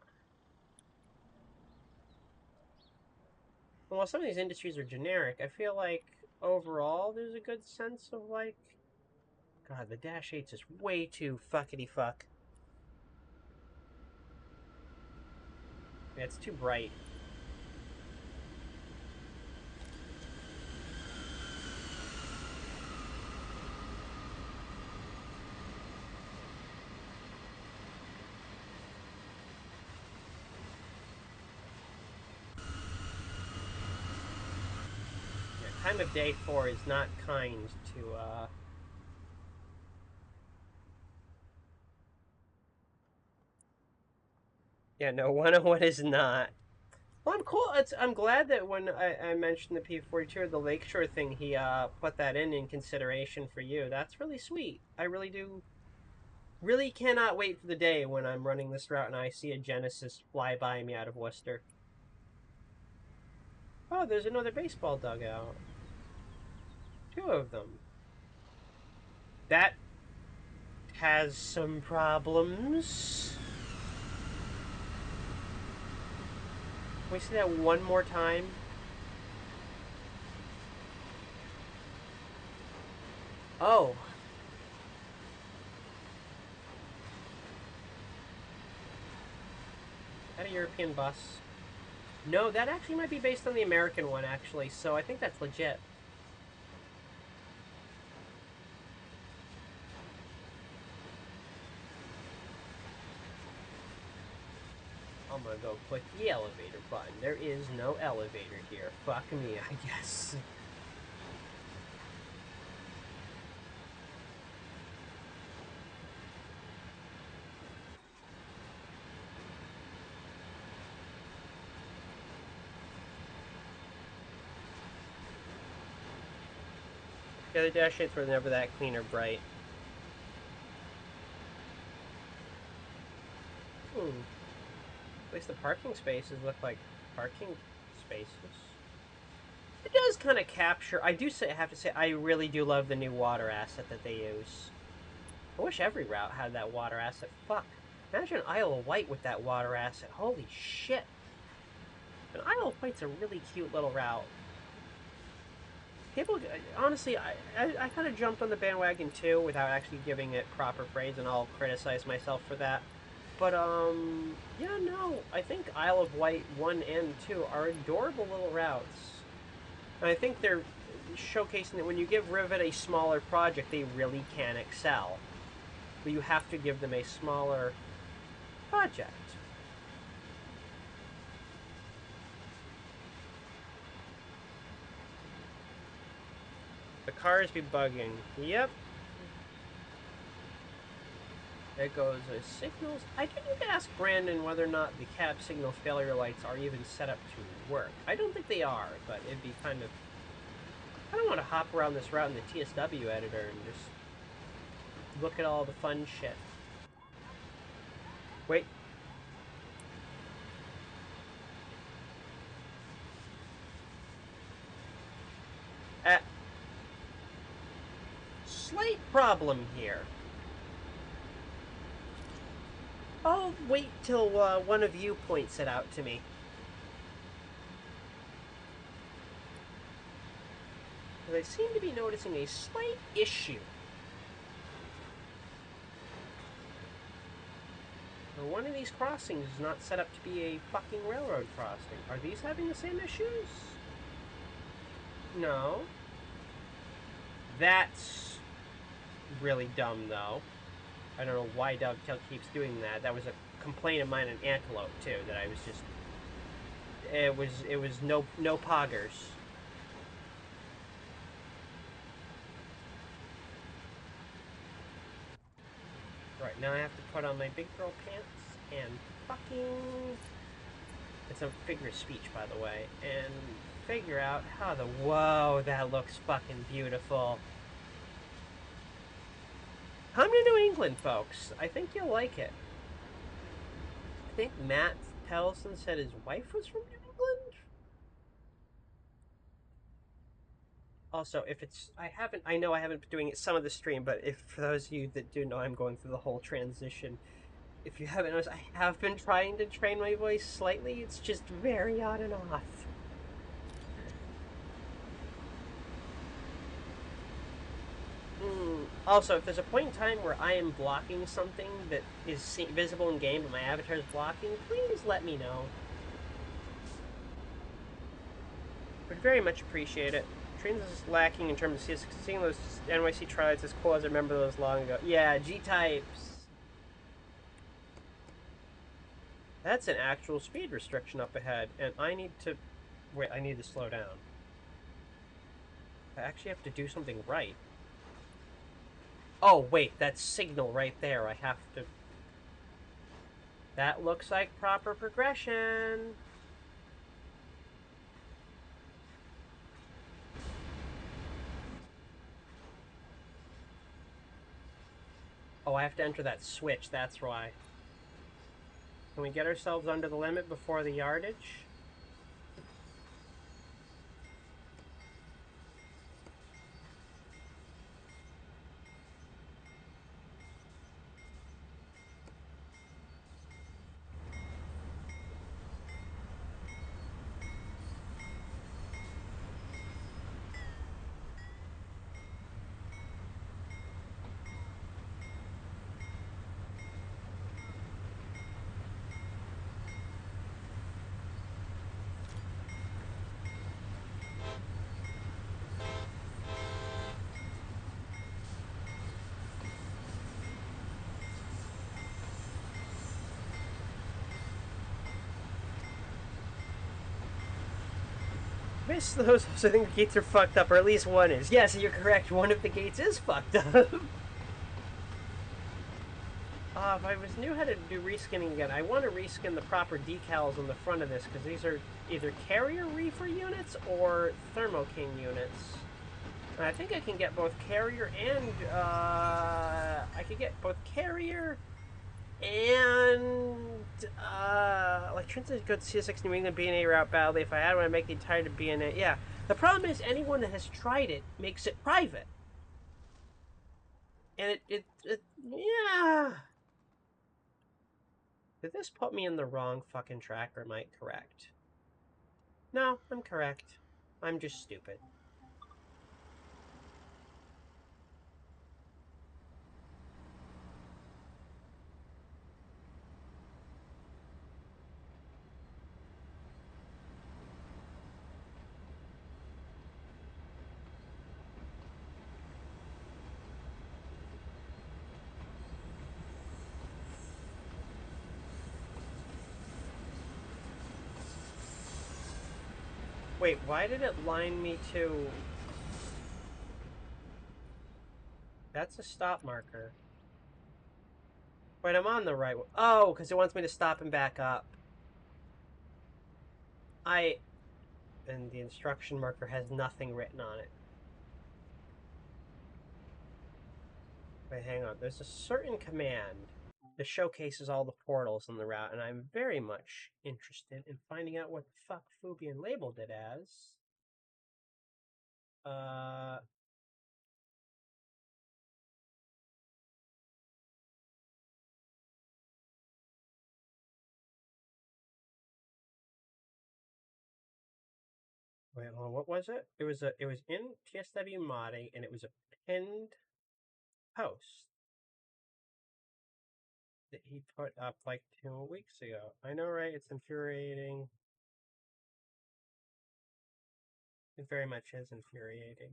While some of these industries are generic, I feel like overall there's a good sense of like, God, the Dash 8's is way too fuckity fuck. Yeah, it's too bright. Yeah, time of day 4 is not kind to, Yeah, no, 101 is not. Well, I'm cool. I'm glad that when I mentioned the P42 or the Lakeshore thing, he put that in consideration for you. That's really sweet. I really do. Really cannot wait for the day when I'm running this route and I see a Genesis fly by me out of Worcester. Oh, there's another baseball dugout. 2 of them. That has some problems. Can we see that one more time? Oh. Is that a European bus? No, that actually might be based on the American one, actually, so I think that's legit. I'm gonna go click the elevator button. There is no elevator here. Fuck me, I guess. Yeah, the dash 8s were never that clean or bright. At least the parking spaces look like parking spaces. It does kind of capture... I have to say, I really do love the new water asset that they use. I wish every route had that water asset. Fuck. Imagine Isle of Wight with that water asset. Holy shit. And Isle of Wight's a really cute little route. People, honestly, I kind of jumped on the bandwagon too without actually giving it proper praise, and I'll criticize myself for that. But, yeah, no, I think Isle of Wight 1 and 2 are adorable little routes. And I think they're showcasing that when you give Rivet a smaller project, they really can excel. But you have to give them a smaller project. The cars be bugging. Yep. There goes the signals. I didn't even ask Brandon whether or not the cab signal failure lights are even set up to work. I don't think they are, but it'd be kind of... I don't want to hop around this route in the TSW editor and just look at all the fun shit. Wait. Slight problem here. I'll wait till one of you points it out to me. I seem to be noticing a slight issue. One of these crossings is not set up to be a fucking railroad crossing. Are these having the same issues? No. That's really dumb, though. I don't know why Dovetail keeps doing that. That was a complaint of mine in Antelope, too, that I was just... It was no poggers. Right, now I have to put on my big girl pants and fucking... It's a figure of speech, by the way. And figure out how the... Whoa, that looks fucking beautiful. Come to New England, folks. I think you'll like it. I think Matt Tellison said his wife was from New England. Also, if it's... I know I haven't been doing it some of the stream, but if for those of you that do know I'm going through the whole transition... If you haven't noticed, I have been trying to train my voice slightly. It's just very on and off. Also, if there's a point in time where I am blocking something that is visible in game, but my avatar is blocking, please let me know. Would very much appreciate it. Trains is lacking in terms of seeing those NYC trials as cool as I remember those long ago. Yeah, G-types. That's an actual speed restriction up ahead, and I need to... Wait, I need to slow down. I actually have to do something right. Oh, wait, that's signal right there. I have to... That looks like proper progression. Oh, I have to enter that switch, that's why. Can we get ourselves under the limit before the yardage? Miss those, I think the gates are fucked up, or at least one is. Yes, you're correct, one of the gates is fucked up. If I knew how to do reskinning again, I want to reskin the proper decals on the front of this, because these are either carrier reefer units or Thermo King units. And I think I can get both carrier and, I could get both carrier and, like, Transit Good CSX New England BNA route badly. If I had one, I'd make the entire BNA. Yeah. The problem is anyone that has tried it makes it private. And yeah. Did this put me in the wrong fucking track, or am I correct? No, I'm correct. I'm just stupid. Wait, why did it line me to... That's a stop marker. Wait, I'm on the right one. Oh, because it wants me to stop and back up. And the instruction marker has nothing written on it. Wait, hang on. There's a certain command that showcases all the portals in the route, and I'm very much interested in finding out what the fuck Fubian labeled it as. Wait, hold on, what was it? It was in TSW modding, and it was a pinned post that he put up like 2 weeks ago. I know, right? It's infuriating. It very much is infuriating.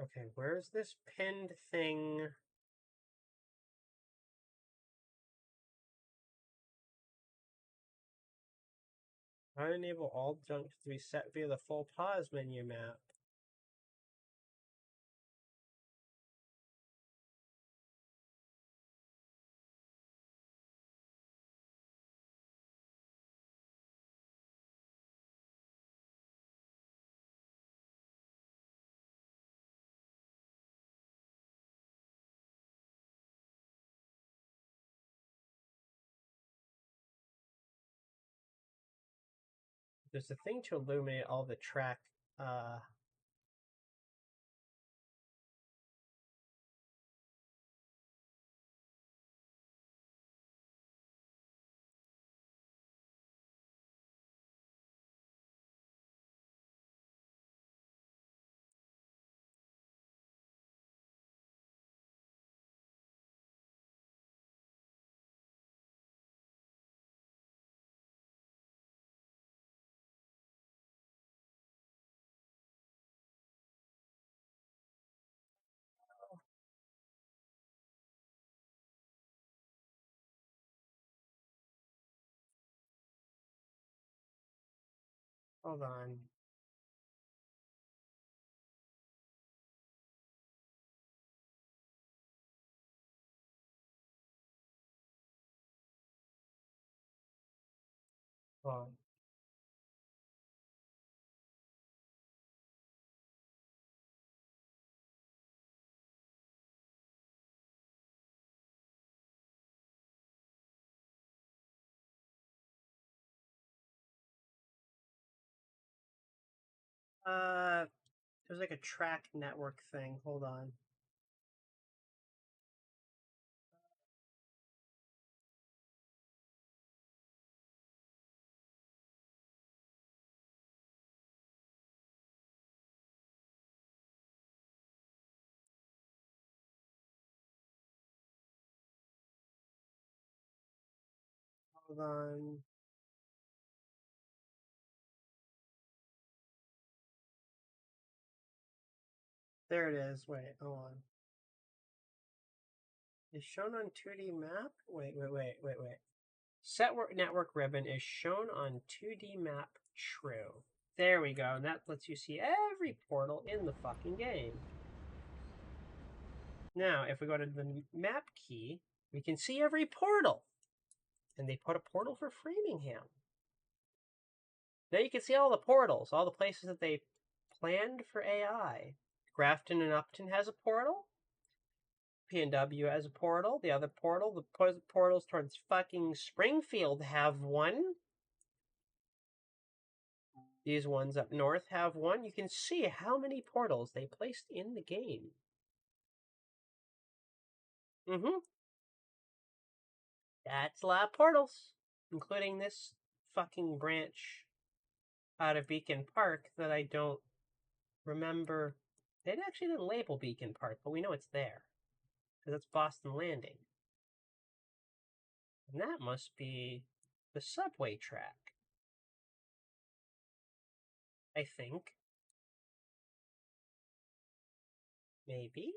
Okay, where's this pinned thing? How to enable all junk to be set via the full pause menu map. There's a thing to illuminate all the track. Hold on. Hold on. There's like a track network thing. Hold on. Hold on. There it is. Wait, hold on. Is shown on 2D map? Wait. Set network ribbon is shown on 2D map true. There we go. And that lets you see every portal in the fucking game. Now, if we go to the map key, we can see every portal. And they put a portal for Framingham. Now you can see all the portals, all the places that they planned for AI. Grafton and Upton has a portal. P&W has a portal. The other portal, the portals towards fucking Springfield have one. These ones up north have one. You can see how many portals they placed in the game. That's a lot of portals, including this fucking branch out of Beacon Park that I don't remember. They actually didn't label Beacon Park, but we know it's there because it's Boston Landing. And that must be the subway track, I think. Maybe?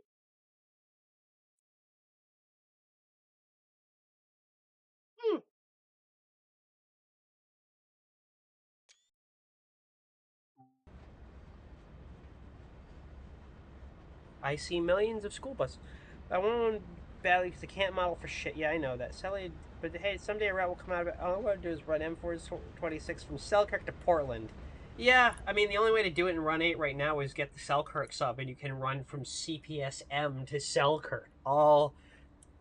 I see millions of school buses. I want one badly because I can't model for shit. Yeah, I know that. Sally, but hey, someday a route will come out of it. All I want to do is run M426 from Selkirk to Portland. Yeah, I mean, the only way to do it in Run 8 right now is get the Selkirk sub, and you can run from CPSM to Selkirk. All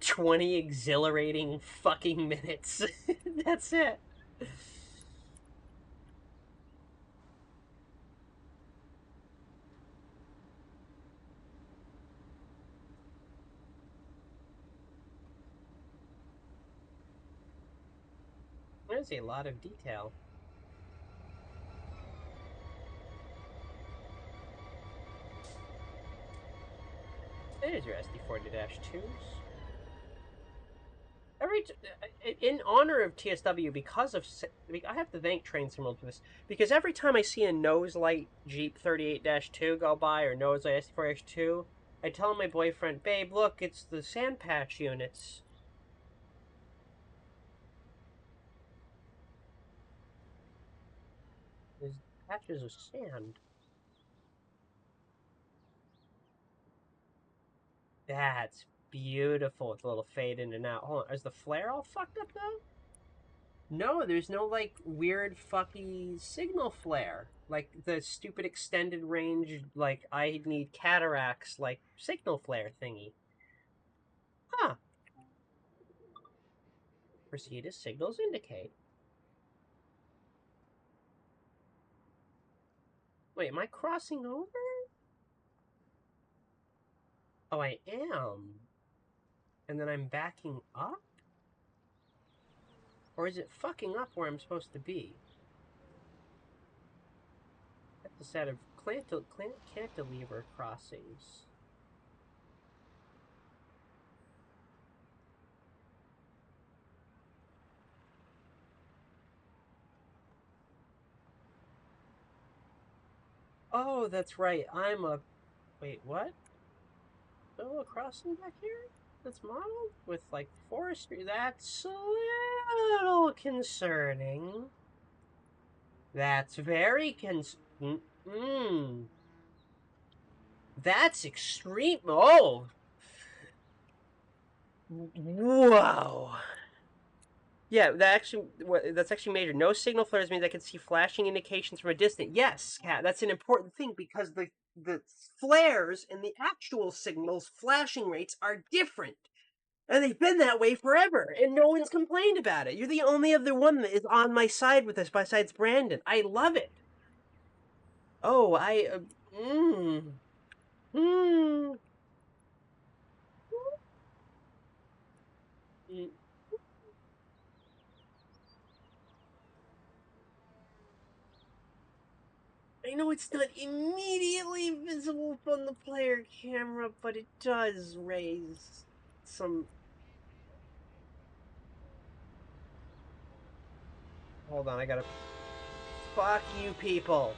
20 exhilarating fucking minutes. That's it. There's a lot of detail. There's your SD40-2s. In honor of TSW, because of I have to thank Train Sim World for this, because every time I see a nose light Jeep 38-2 go by or nose light SD4-2, I tell my boyfriend, "Babe, look, it's the sand patch units." There's patches of sand. That's beautiful. It's a little fade in and out. Hold on, is the flare all fucked up though? No, there's no like weird fucky signal flare. Like the stupid extended range, like I need cataracts, like signal flare thingy. Huh. Proceed as signals indicate. Wait, am I crossing over? Oh, I am. And then I'm backing up? Or is it fucking up where I'm supposed to be? That's a set of cantilever crossings. Oh, that's right. I'm a... Wait, what? Oh, a crossing back here? That's modeled with, like, forestry. That's a little concerning. That's very That's extreme. Oh! Whoa! Yeah, that's actually major. No signal flares means I can see flashing indications from a distance. Yes, Kat, that's an important thing because the flares and the actual signals flashing rates are different. And they've been that way forever, and no one's complained about it. You're the only other one that is on my side with this besides Brandon. I love it. Oh, mm, mm. I know it's not immediately visible from the player camera, but it does raise some. Hold on, I gotta. Fuck you, people.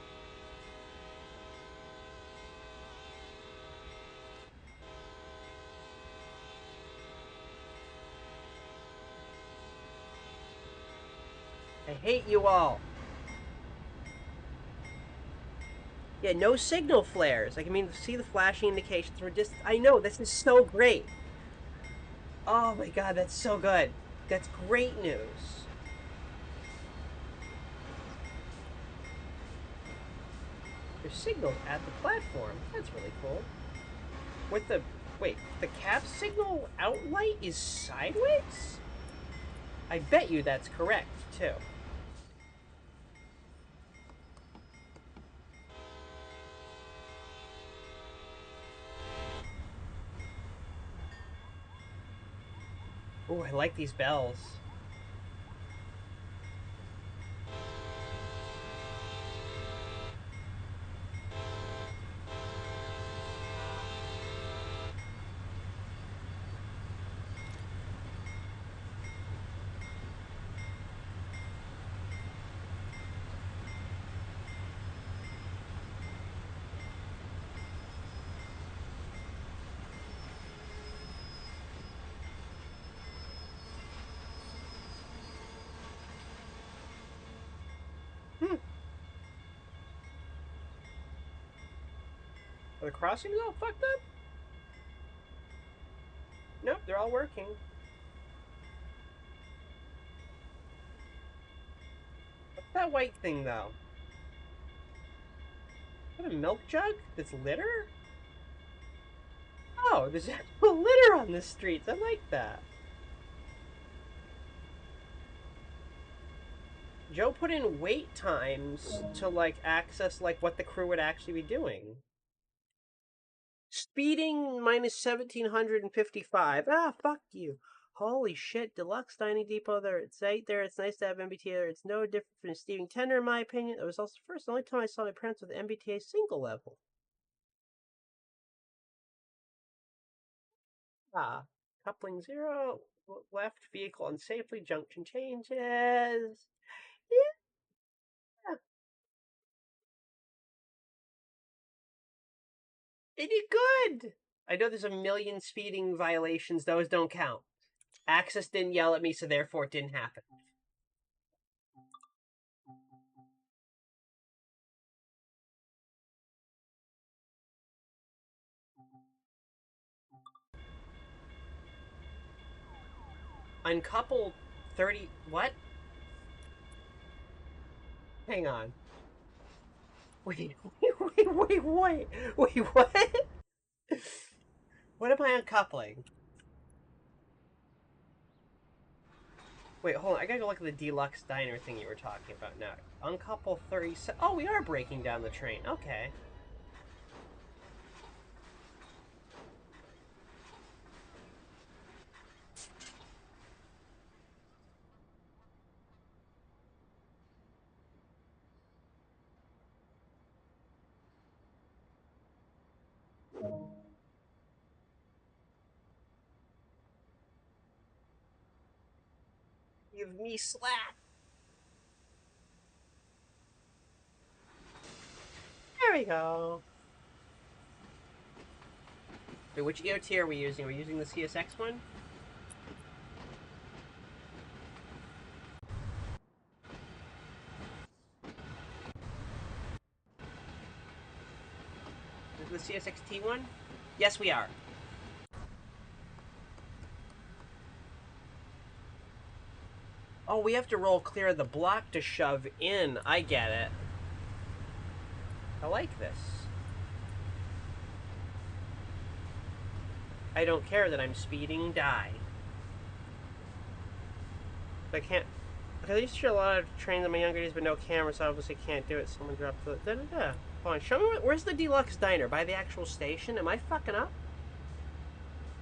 I hate you all. Yeah, no signal flares. I mean, see the flashing indications from a distance. I know, this is so great. Oh my god, that's so good. That's great news. There's signals at the platform. That's really cool. With the... Wait, the cab signal outlight is sideways? I bet you that's correct, too. Oh, I like these bells. Hmm. Are the crossings all fucked up? Nope, they're all working. What's that white thing, though? Is that a milk jug? That's litter? Oh, there's actual litter on the streets. I like that. Joe put in wait times to, like, access, like, what the crew would actually be doing. Speeding minus 1755. Ah, fuck you. Holy shit, Deluxe Dining Depot there. It's right there. It's nice to have MBTA there. It's no different from Steaming Tender, in my opinion. It was also the first and only time I saw my parents with MBTA single level. Ah, coupling 0, left vehicle unsafely, junction changes. Yeah, it did good. I know there's a million speeding violations. Those don't count. Access didn't yell at me, so therefore it didn't happen. Uncoupled 30. What? Hang on. Wait, what? What am I uncoupling? Wait, hold on. I gotta go look at the deluxe diner thing you were talking about now. Uncouple 37. Oh, we are breaking down the train. Okay. Give me slack. There we go. Wait, which EOT are we using? Are we using the CSX one? Is the CSXT one? Yes, we are. Oh, we have to roll clear of the block to shove in. I get it. I like this. I don't care that I'm speeding. Die. I can't. Because I used to shoot a lot of trains in my younger days, but no cameras, so obviously can't do it. Someone dropped the. Da-da-da. Hold on, show me where's the deluxe diner? By the actual station? Am I fucking up?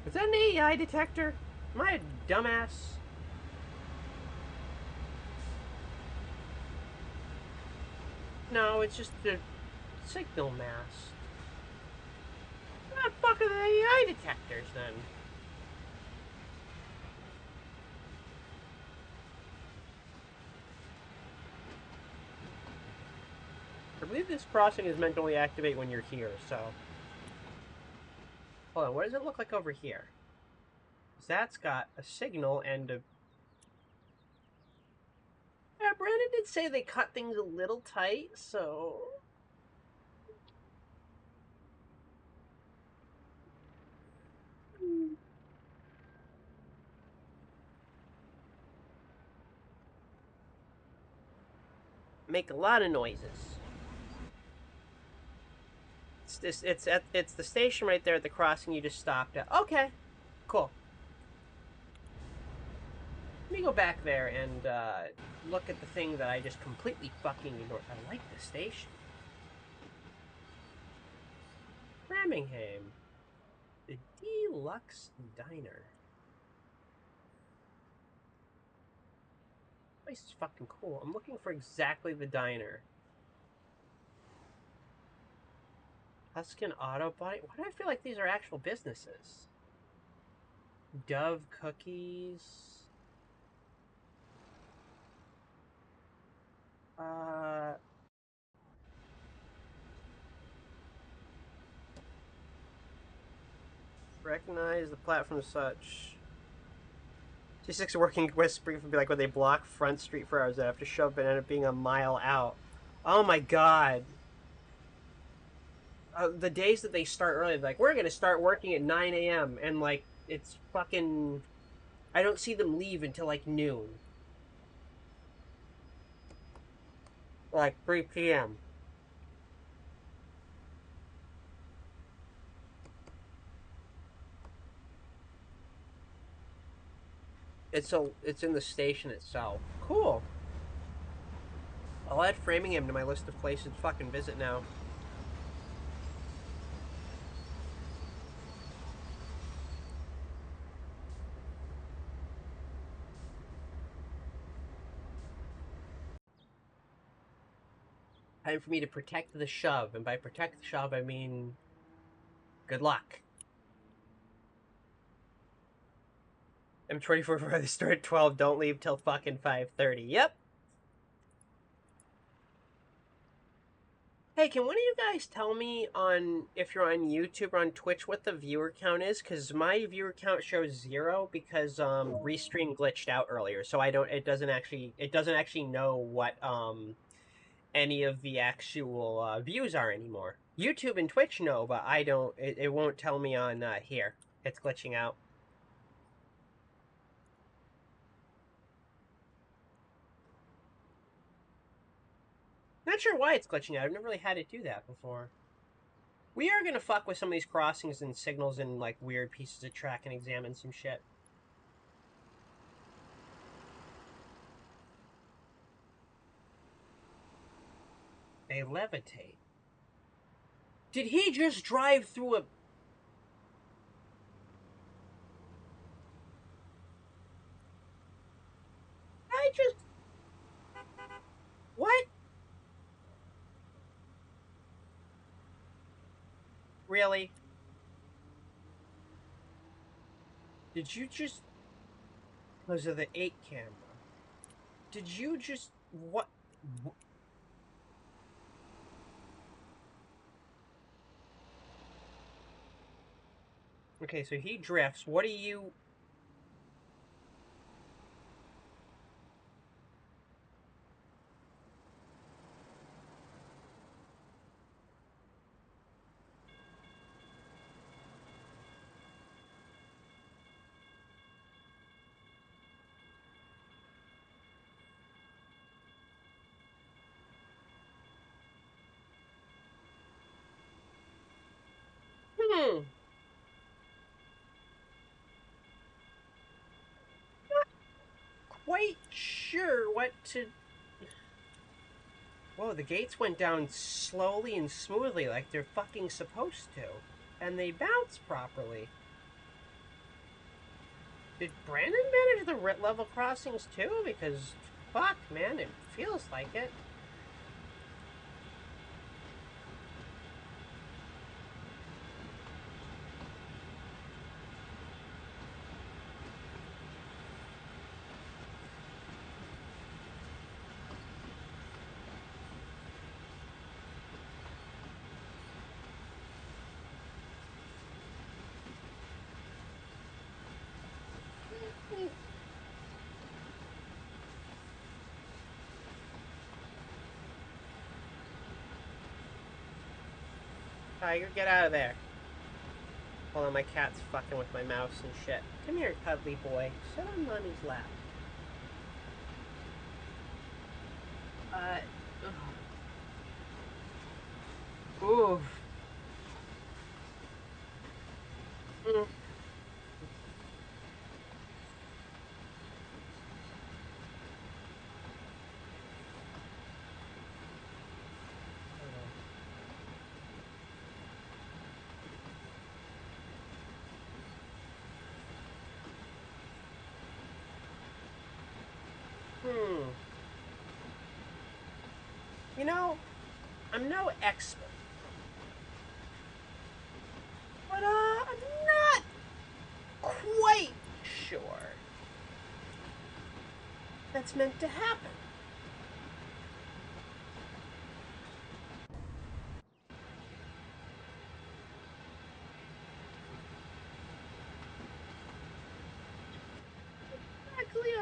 Is that an AEI detector? Am I a dumbass? No, it's just a signal mast. What the fuck are the AEI detectors then? I believe this crossing is meant to only activate when you're here, so. Hold on, what does it look like over here? That's got a signal and a. Yeah, Brandon did say they cut things a little tight, so. Make a lot of noises. It's the station right there at the crossing you just stopped at. Okay, cool. Let me go back there and look at the thing that I just completely fucking ignored. I like the station. Framingham. The Deluxe Diner. This place is fucking cool. I'm looking for exactly the diner. Huskin Auto Body. Why do I feel like these are actual businesses? Dove Cookies. Recognize the platform as such. G6 working West Springfield would be like when they block Front Street for hours. They have to shove it and end up being a mile out. Oh my god. The days that they start early, like, we're going to start working at 9 a.m. and, like, it's fucking... I don't see them leave until, like, noon. Like, 3 p.m. It's in the station itself. Cool. I'll add Framingham to my list of places to fucking visit now. Time for me to protect the shove, and by protect the shove, I mean good luck. M24 for the store at 12. Don't leave till fucking 5:30. Yep. Hey, can one of you guys tell me on if you're on YouTube or on Twitch what the viewer count is? Because my viewer count shows 0 because Restream glitched out earlier, so I don't. It doesn't actually know what any of the actual views are anymore. YouTube and Twitch know, but I don't. It won't tell me on here. It's glitching out. Not sure why it's glitching out. I've never really had it do that before. We are gonna fuck with some of these crossings and signals and like weird pieces of track and examine some shit. They levitate. Did he just drive through a... I just... What? Really? Did you just... Because of the 8 camera. Did you just... What? Okay, so he drifts. What do you... Hmm. Quite sure what to... Whoa, the gates went down slowly and smoothly like they're fucking supposed to. And they bounce properly. Did Brandon manage the level crossings too? Because, fuck, man, it feels like it. Tiger, get out of there. Hold on, my cat's fucking with my mouse and shit. Come here, cuddly boy. Sit on mommy's lap. Ooh. Mm. Hmm. You know, I'm no expert, but I'm not quite sure that's meant to happen. Actually,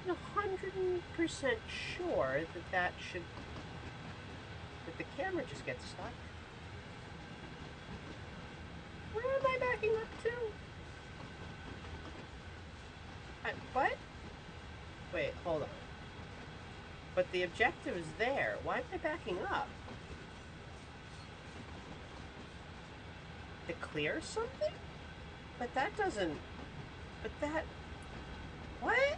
100% sure that the camera just gets stuck. Where am I backing up to? What? Wait, hold on. But the objective is there. Why am I backing up? To clear something? But that doesn't... But that... What?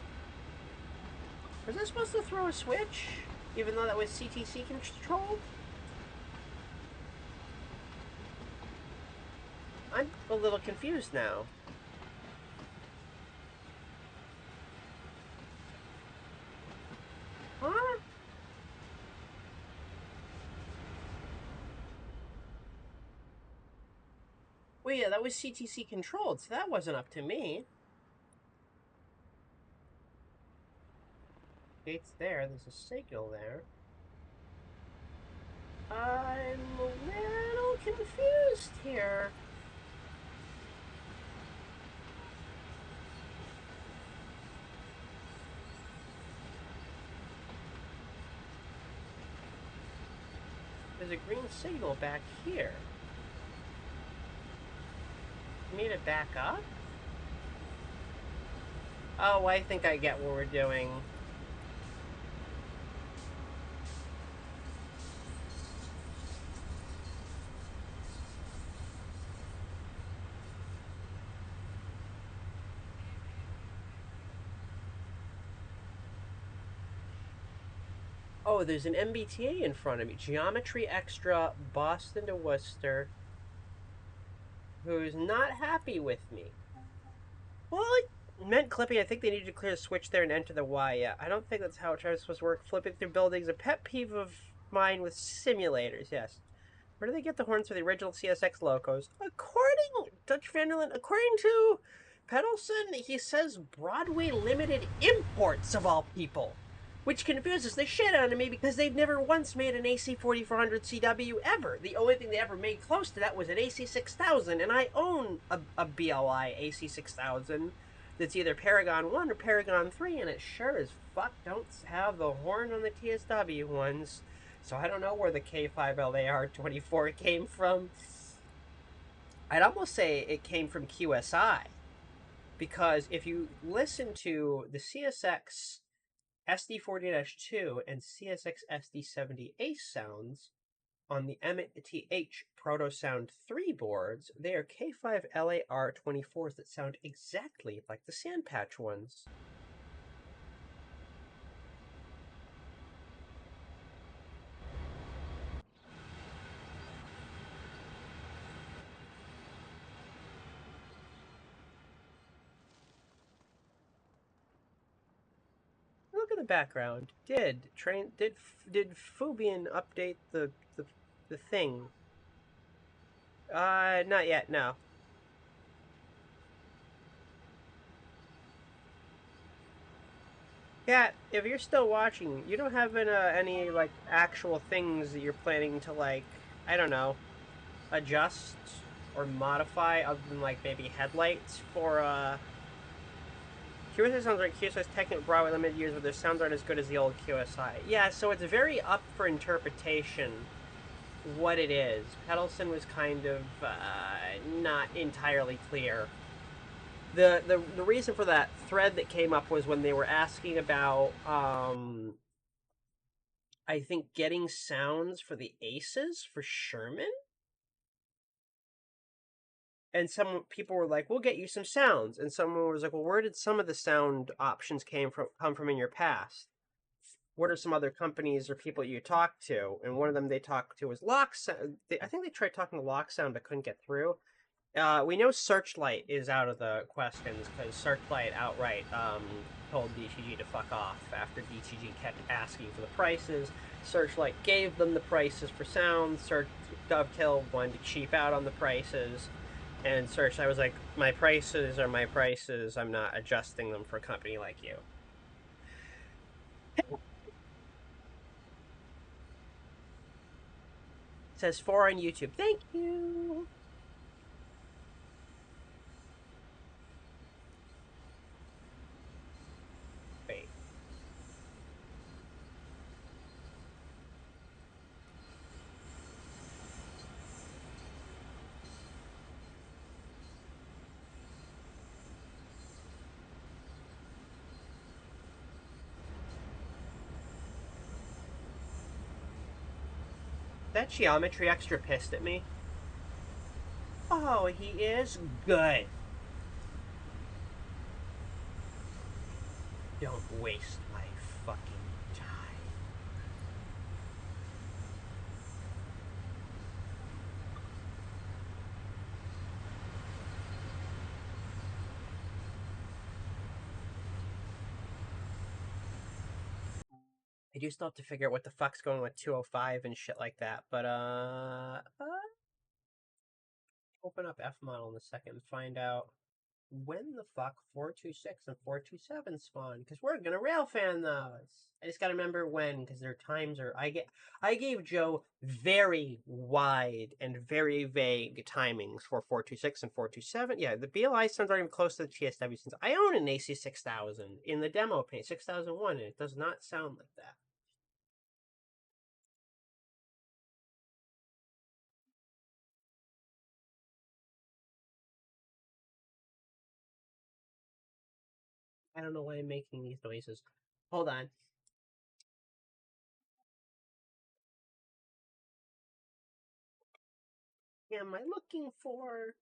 Was I supposed to throw a switch? Even though that was CTC controlled? I'm a little confused now. Huh? Well, yeah, that was CTC controlled, so that wasn't up to me. Gate's there, there's a signal there. I'm a little confused here. There's a green signal back here. You need to back up? Oh, I think I get what we're doing. Oh, there's an MBTA in front of me. Geometry Extra, Boston to Worcester, who's not happy with me. Well, like, meant clipping, I think they need to clear the switch there and enter the Y. Yeah, I don't think that's how it's supposed to work. Flipping through buildings, a pet peeve of mine with simulators, yes. Where do they get the horns for the original CSX locos? Dutch Vanderland, according to Pedelson, he says Broadway Limited Imports, of all people. Which confuses the shit out of me because they've never once made an AC4400 CW ever. The only thing they ever made close to that was an AC6000, and I own a BLI AC6000 that's either Paragon 1 or Paragon 3, and it sure as fuck don't have the horn on the TSW ones. So I don't know where the K5LAR24 came from. I'd almost say it came from QSI. Because if you listen to the CSX SD40-2 and CSX SD70 Ace sounds on the MBTA Proto Sound 3 boards, they are K5LAR24s that sound exactly like the Sandpatch ones. Look at the background. Did Fubian update the thing? Not yet. No. Yeah, if you're still watching, you don't have any like actual things that you're planning to like, I don't know, adjust or modify other than like maybe headlights for QSI sounds like QSI's technical Broadway limited years, but their sounds aren't as good as the old QSI. Yeah, so it's very up for interpretation what it is. Pedelson was kind of not entirely clear. The reason for that thread that came up was when they were asking about I think getting sounds for the Aces for Sherman. And some people were like, "We'll get you some sounds," and someone was like, "Well, where did some of the sound options come from in your past? What are some other companies or people you talked to?" And one of them they talked to was Lock Sound. I think they tried talking to Lock Sound but couldn't get through. We know Searchlight is out of the questions because Searchlight outright told DTG to fuck off after DTG kept asking for the prices. Searchlight gave them the prices for sound. Dovekill wanted to cheap out on the prices. And Searchlight was like, my prices are my prices. I'm not adjusting them for a company like you. It says 4 on YouTube. Thank you. Wait. That geometry extra pissed at me. Oh, he is good. Don't waste my fucking time. I do still have to figure out what the fuck's going with 205 and shit like that, but open up F model in a second and find out when the fuck 426 and 427 spawn, because we're gonna railfan those. I just gotta remember when, because their times are. I gave Joe very wide and very vague timings for 426 and 427. Yeah, the BLI sounds aren't even close to the TSW since I own an AC 6000 in the demo paint 6001, and it does not sound like that. I don't know why I'm making these noises. Hold on. Am I looking for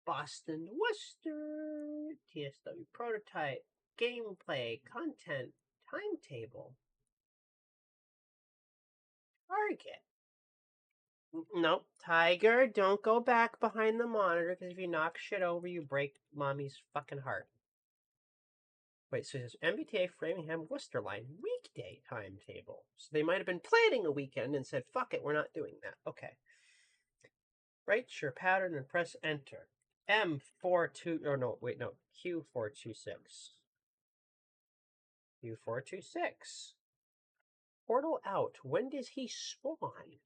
Boston, Worcester, TSW prototype, gameplay, content, timetable, target? Nope. Tiger, don't go back behind the monitor, because if you knock shit over, you break mommy's fucking heart. Wait, so this MBTA Framingham Worcester Line weekday timetable. So they might have been planning a weekend and said, fuck it, we're not doing that. Okay. Write your pattern and press enter. M42, or no, wait, no, Q426. Q426. Portal out. When does he spawn?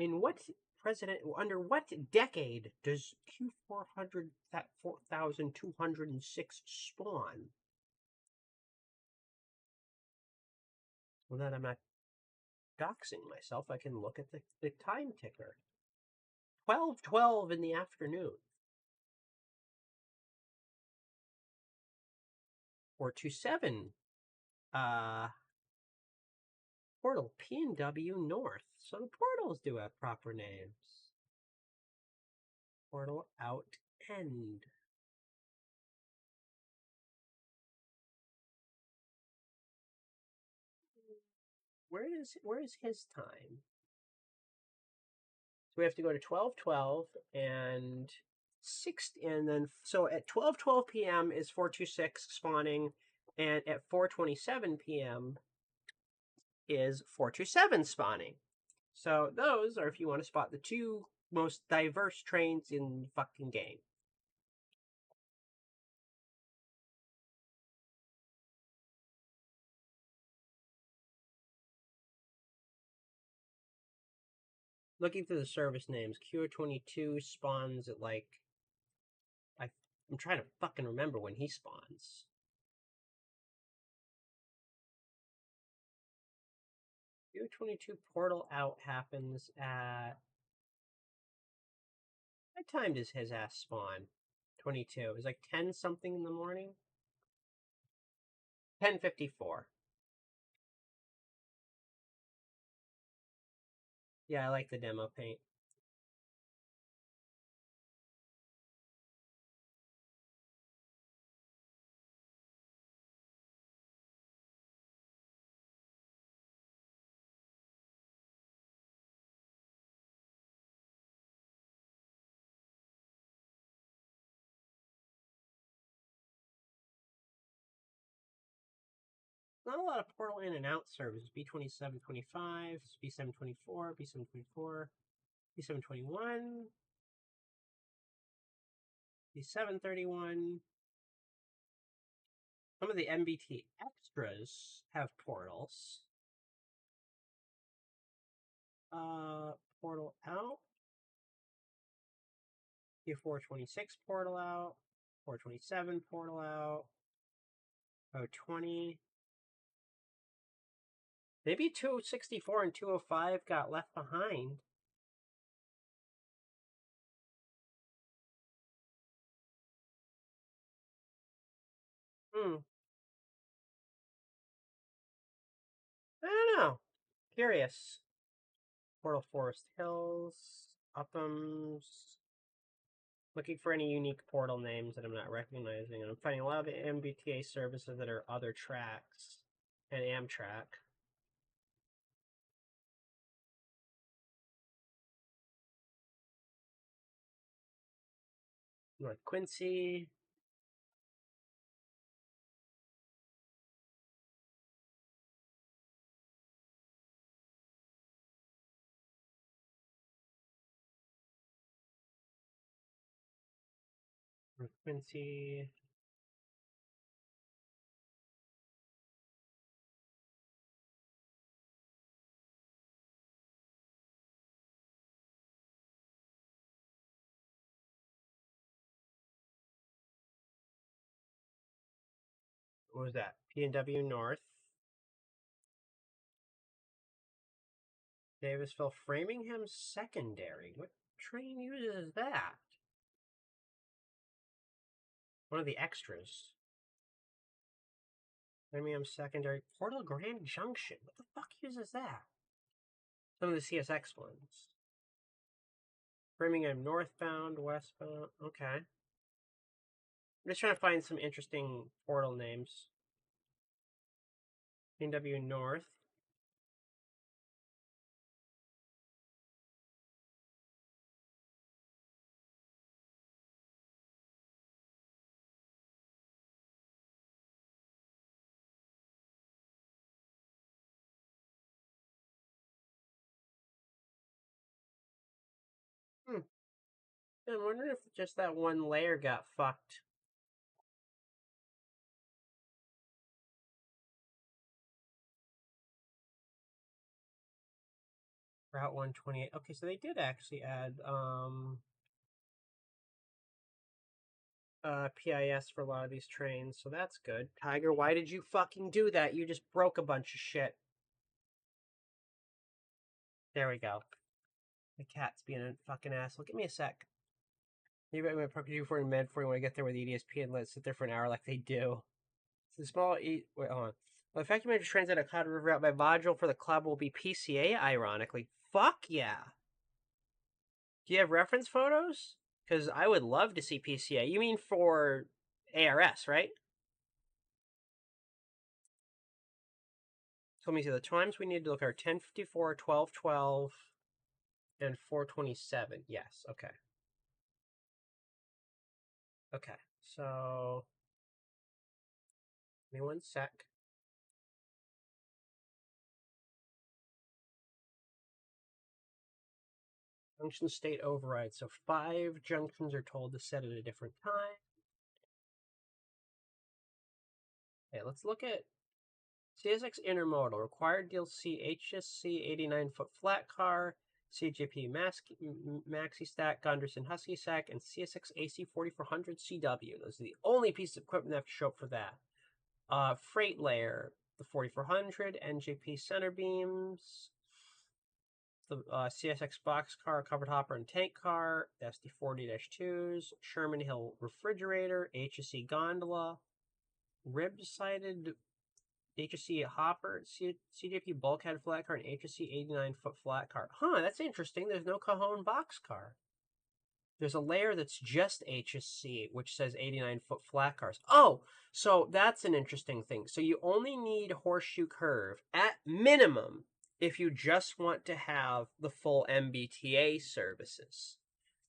In what president, under what decade does Q400, 4206 spawn? Well, then I'm not doxing myself. I can look at the time ticker. 12:12 in the afternoon. 427. Portal P&W North. So the portals do have proper names. Portal out end. Where is his time? So we have to go to 12:12 and 6, and then so at 12:12 p.m. is 426 spawning, and at 4:27 p.m. is 427 spawning. So those are if you want to spot the two most diverse trains in the fucking game. Looking through the service names, Q22 spawns at like I'm trying to fucking remember when he spawns. Q22 portal out happens at what time does his ass spawn? 22. It's like 10 something in the morning. 10:54. Yeah, I like the demo paint. Not a lot of portal in and out services. B2725, B724, B724, B721, B731. Some of the MBT extras have portals. Portal out. Q426 portal out. 427 portal out. 020. Maybe 264 and 205 got left behind. I don't know. Curious. Portal Forest Hills, Uphams. Looking for any unique portal names that I'm not recognizing. And I'm finding a lot of the MBTA services that are other tracks and Amtrak. North Quincy. North Quincy. What was that? P&W North. Davisville Framingham Secondary. What train uses that? One of the extras. Framingham Secondary. Portal Grand Junction. What the fuck uses that? Some of the CSX ones. Framingham northbound, westbound. Okay. I'm just trying to find some interesting portal names. P&W North. I'm wondering if just that one layer got fucked. Route 128. Okay, so they did actually add PIS for a lot of these trains, so that's good. Tiger, why did you fucking do that? You just broke a bunch of shit. There we go. The cat's being a fucking asshole. Give me a sec. Maybe I'm going to park you for a med for you when I get there with EDSP and let it sit there for an hour like they do. It's a small Wait, hold on. Well, the fact you managed to transit a Cloud River route by module for the club will be PCA, ironically. Fuck yeah. Do you have reference photos? Because I would love to see PCA. You mean for ARS, right? So let me see. The times we need to look are 10:54, 12:12, and 4:27. Yes. Okay. Okay. So, give me one sec. Junction state override. So 5 junctions are told to set at a different time. Okay, let's look at CSX Intermodal. Required DLC HSC 89-foot flat car, CJP Maxi Stack, Gunderson Husky Stack, and CSX AC 4400 CW. Those are the only pieces of equipment that have to show up for that. Freight layer, the 4400, NJP center beams, the CSX boxcar, covered hopper, and tank car, SD40-2s, Sherman Hill refrigerator, HSC gondola, rib-sided HSC hopper, CJP bulkhead flat car, and HSC 89-foot flat car. Huh, that's interesting. There's no Cajon boxcar. There's a layer that's just HSC, which says 89-foot flat cars. Oh, so that's an interesting thing. So you only need horseshoe curve at minimum if you just want to have the full MBTA services.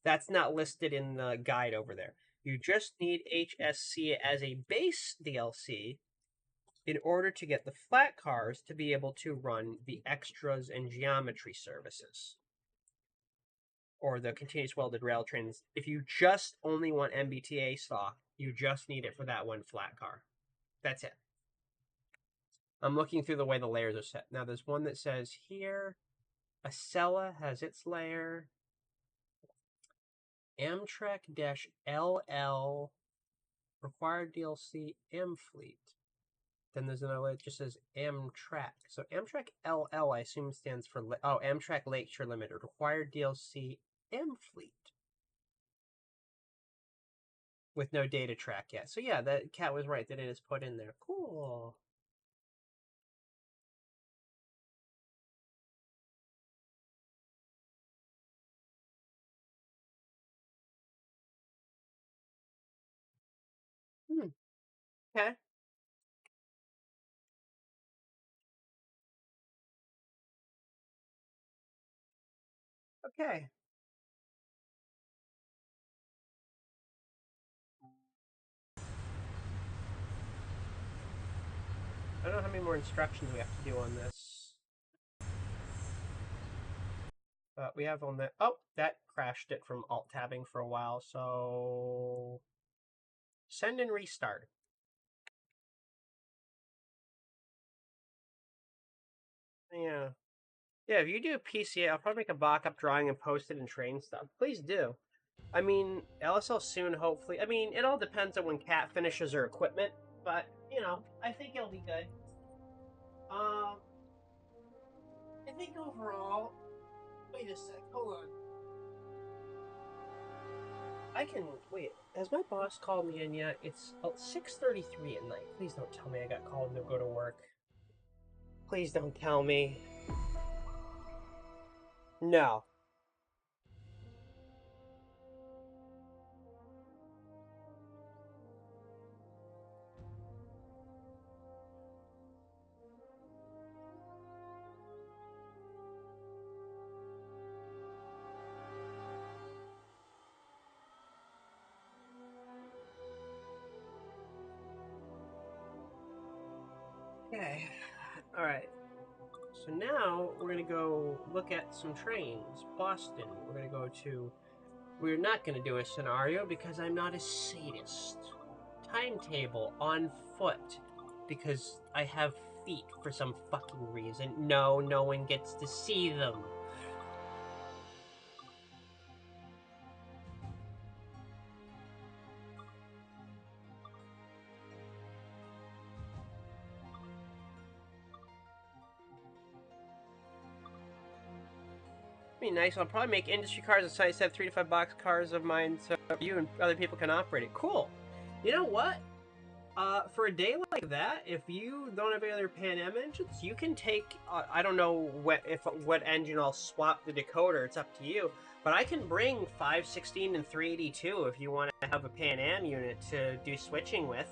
That's not listed in the guide over there. You just need HSC as a base DLC in order to get the flat cars to be able to run the extras and geometry services. Or the continuous welded rail trains. If you just only want MBTA stock, you just need it for that one flat car. That's it. I'm looking through the way the layers are set. Now there's one that says here, Acela has its layer. Amtrak-LL required DLC M Fleet. Then there's another that just says Amtrak. So Amtrak LL, I assume, stands for Amtrak Lakeshore Limited. Required DLC M Fleet. With no data track yet. So yeah, that cat was right that it is put in there. Cool. Okay. Okay. I don't know how many more instructions we have to do on this. But we have on that. Oh, that crashed it from alt tabbing for a while. So send and restart. Yeah. Yeah, if you do a PCA, I'll probably make a mock-up drawing and post it in train stuff. Please do. I mean, LSL soon, hopefully. I mean, it all depends on when Kat finishes her equipment, but, you know, I think it'll be good. I think overall... Wait a sec, hold on. I can... Wait, has my boss called me in yet? It's 6:33 at night. Please don't tell me I got called to go to work. Please don't tell me. No. Okay. Alright. So now we're going to go look at some trains. Boston. We're going to go to... We're not going to do a scenario because I'm not a sadist. Timetable on foot because I have feet for some fucking reason. No, no one gets to see them. Be nice. I'll probably make industry cars and sites have 3 to 5 box cars of mine so you and other people can operate it. Cool. You know what? For a day like that, if you don't have any other Pan Am engines, you can take. I don't know what engine I'll swap the decoder. It's up to you. But I can bring 516 and 382 if you want to have a Pan Am unit to do switching with.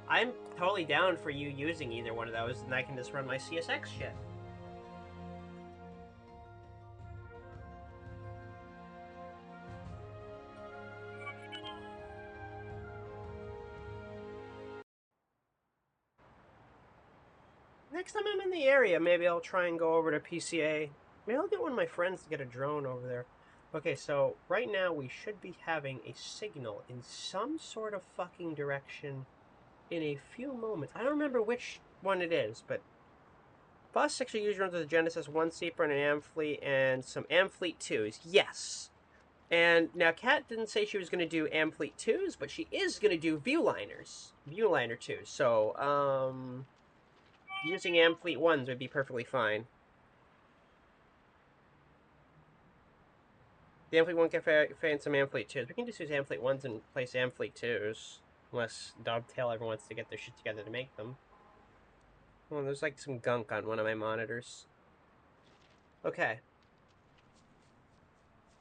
I'm totally down for you using either one of those, and I can just run my CSX shit. Next time I'm in the area, maybe I'll try and go over to PCA. Maybe I'll get one of my friends to get a drone over there. Okay, so right now we should be having a signal in some sort of fucking direction in a few moments. I don't remember which one it is, but Bus actually usually runs with a Genesis 1 Seeper and an Amfleet and some Amfleet 2s. Yes! And now Kat didn't say she was going to do Amfleet 2s, but she is going to do Viewliners. Viewliner 2s. So, using Amfleet 1s would be perfectly fine. The Amfleet 1 Cafe and some Amfleet 2s. We can just use Amfleet 1s and place Amfleet 2s. Unless Dovetail ever wants to get their shit together to make them. Oh, there's like some gunk on one of my monitors. Okay.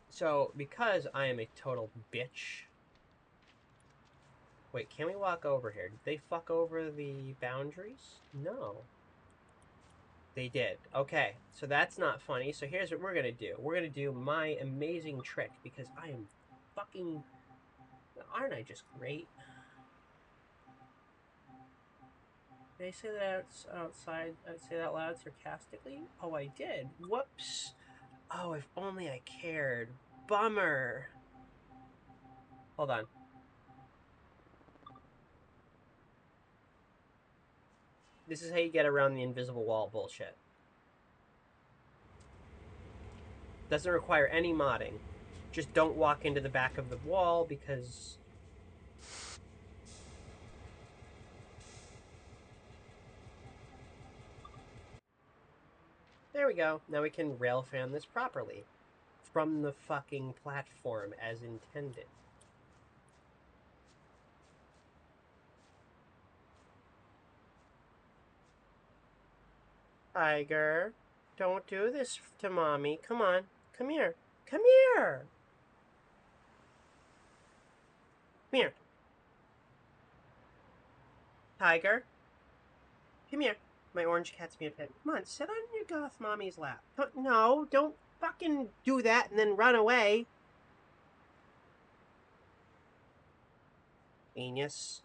So, because I am a total bitch... Wait, can we walk over here? Did they fuck over the boundaries? No. They did. Okay, so that's not funny. So here's what we're going to do. We're going to do my amazing trick because I am fucking... Aren't I just great? Did I say that outside? I'd say that loud sarcastically? Oh, I did. Whoops. Oh, if only I cared. Bummer. Hold on. This is how you get around the invisible wall bullshit. Doesn't require any modding. Just don't walk into the back of the wall because... There we go. Now we can rail fan this properly. From the fucking platform as intended. Tiger, don't do this to mommy. Come on. Come here. Come here. Come here. Tiger, come here. My orange cat's being fed. Come on, sit on your goth mommy's lap. No, don't fucking do that and then run away. Genius.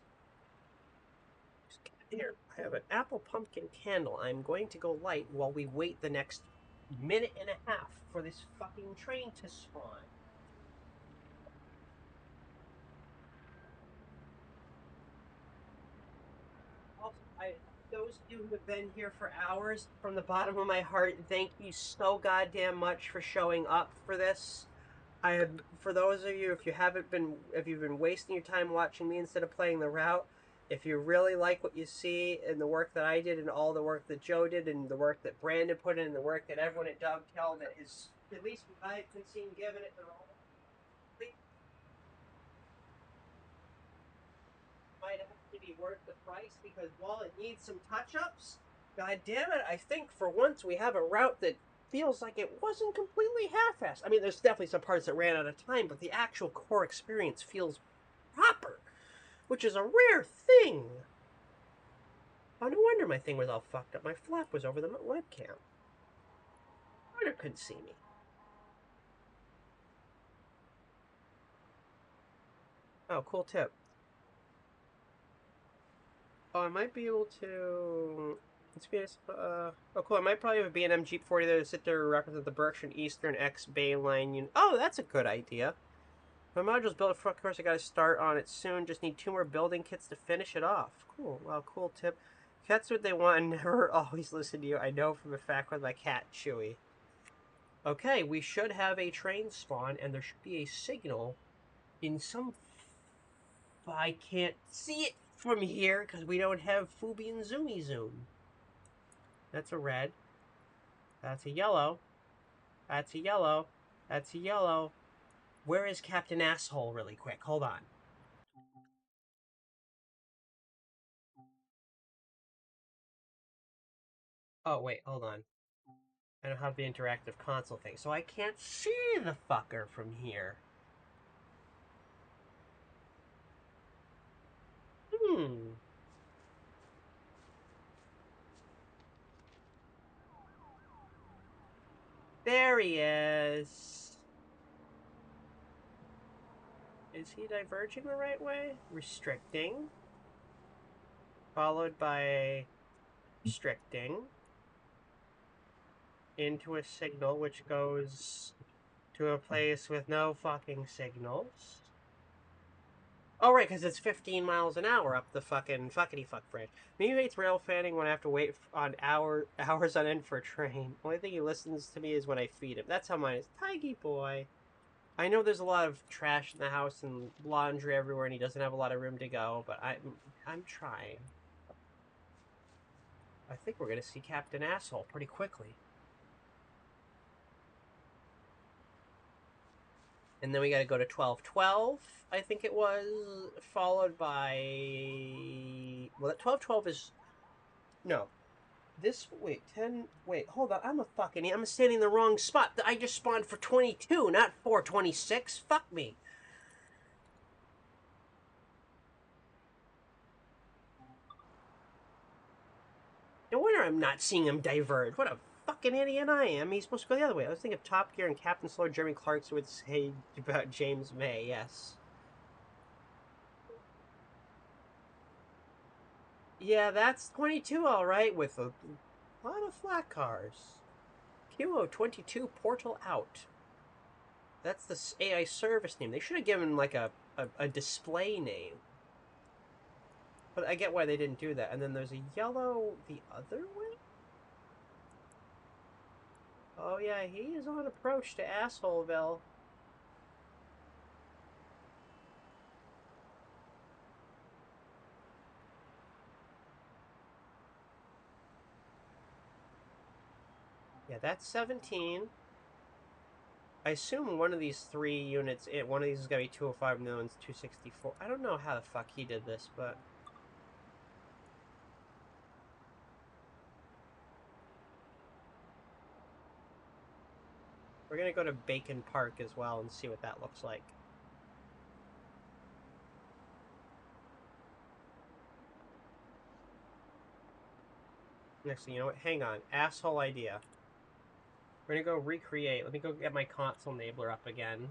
Here, I have an apple pumpkin candle. I'm going to go light while we wait the next minute and a half for this fucking train to spawn. Also, those of you who have been here for hours, from the bottom of my heart, thank you so goddamn much for showing up for this. For those of you, if you've been wasting your time watching me instead of playing the route, if you really like what you see and the work that I did and all the work that Joe did and the work that Brandon put in and the work that everyone at Dovetail that is, at least what I've been seeing, given it their all, might have to be worth the price because while it needs some touch-ups, god damn it, I think for once we have a route that feels like it wasn't completely half-assed. I mean, there's definitely some parts that ran out of time, but the actual core experience feels proper, which is a rare thing. Oh, no wonder my thing was all fucked up. My flap was over the webcam. Ryder couldn't see me. Oh, cool tip. Oh, I might be able to... oh, cool. I might probably have a B&M Jeep 40 there to sit there and represent the Berkshire Eastern X Bay Line unit. Oh, that's a good idea. My module's built, of course, I gotta start on it soon. Just need 2 more building kits to finish it off. Cool. Wow, cool tip. Cats what they want and never always listen to you. I know from a fact with my cat, Chewy. Okay, we should have a train spawn, and there should be a signal in some... I can't see it from here, because we don't have Fubi and Zoomy Zoom. That's a red. That's a yellow. That's a yellow. That's a yellow. Where is Captain Asshole really quick? Hold on. Oh, wait, hold on. I don't have the interactive console thing, so I can't see the fucker from here. Hmm. There he is. Is he diverging the right way? Restricting. Followed by restricting. Into a signal which goes to a place with no fucking signals. Oh, right, because it's 15 miles an hour up the fucking fuckity-fuck bridge. Maybe hates rail fanning when I have to wait on hours on end for a train. Only thing he listens to me is when I feed him. That's how mine is. Tiggy boy. I know there's a lot of trash in the house and laundry everywhere, and he doesn't have a lot of room to go, but I'm trying. I think we're going to see Captain Asshole pretty quickly. And then we got to go to 1212, I think it was, followed by... Well, that 1212 is... No. This... Wait, 10... Wait, hold on. I'm standing in the wrong spot. I just spawned for 22, not 426. Fuck me. No wonder I'm not seeing him diverge. What a fucking idiot I am. He's supposed to go the other way. I was thinking of Top Gear and Captain Slow Jeremy Clarkson would say about James May, yes. Yeah, that's 22 all right with a lot of flat cars. QO22 Portal Out. That's the AI service name. They should have given like a display name. But I get why they didn't do that. And then there's a yellow the other way? Oh yeah, he is on approach to Assholeville. Yeah, that's 17. I assume one of these 3 units, one of these is going to be 205 and the other one's 264. I don't know how the fuck he did this, but... We're going to go to Bacon Park as well and see what that looks like. Next thing you know what? Hang on. Asshole idea. We're gonna go recreate. Let me go get my console enabler up again.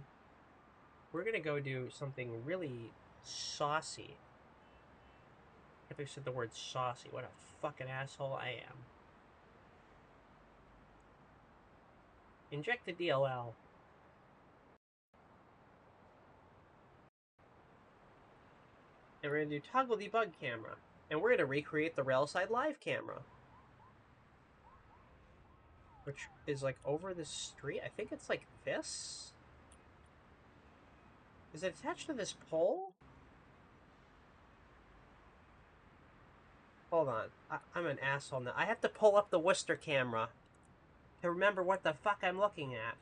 We're gonna go do something really saucy. If I said the word saucy, what a fucking asshole I am. Inject the DLL. And we're gonna do toggle debug camera. And we're gonna recreate the Railside live camera. Which is like over the street. I think it's like this. Is it attached to this pole? Hold on. I'm an asshole now. I have to pull up the Worcester camera to remember what the fuck I'm looking at.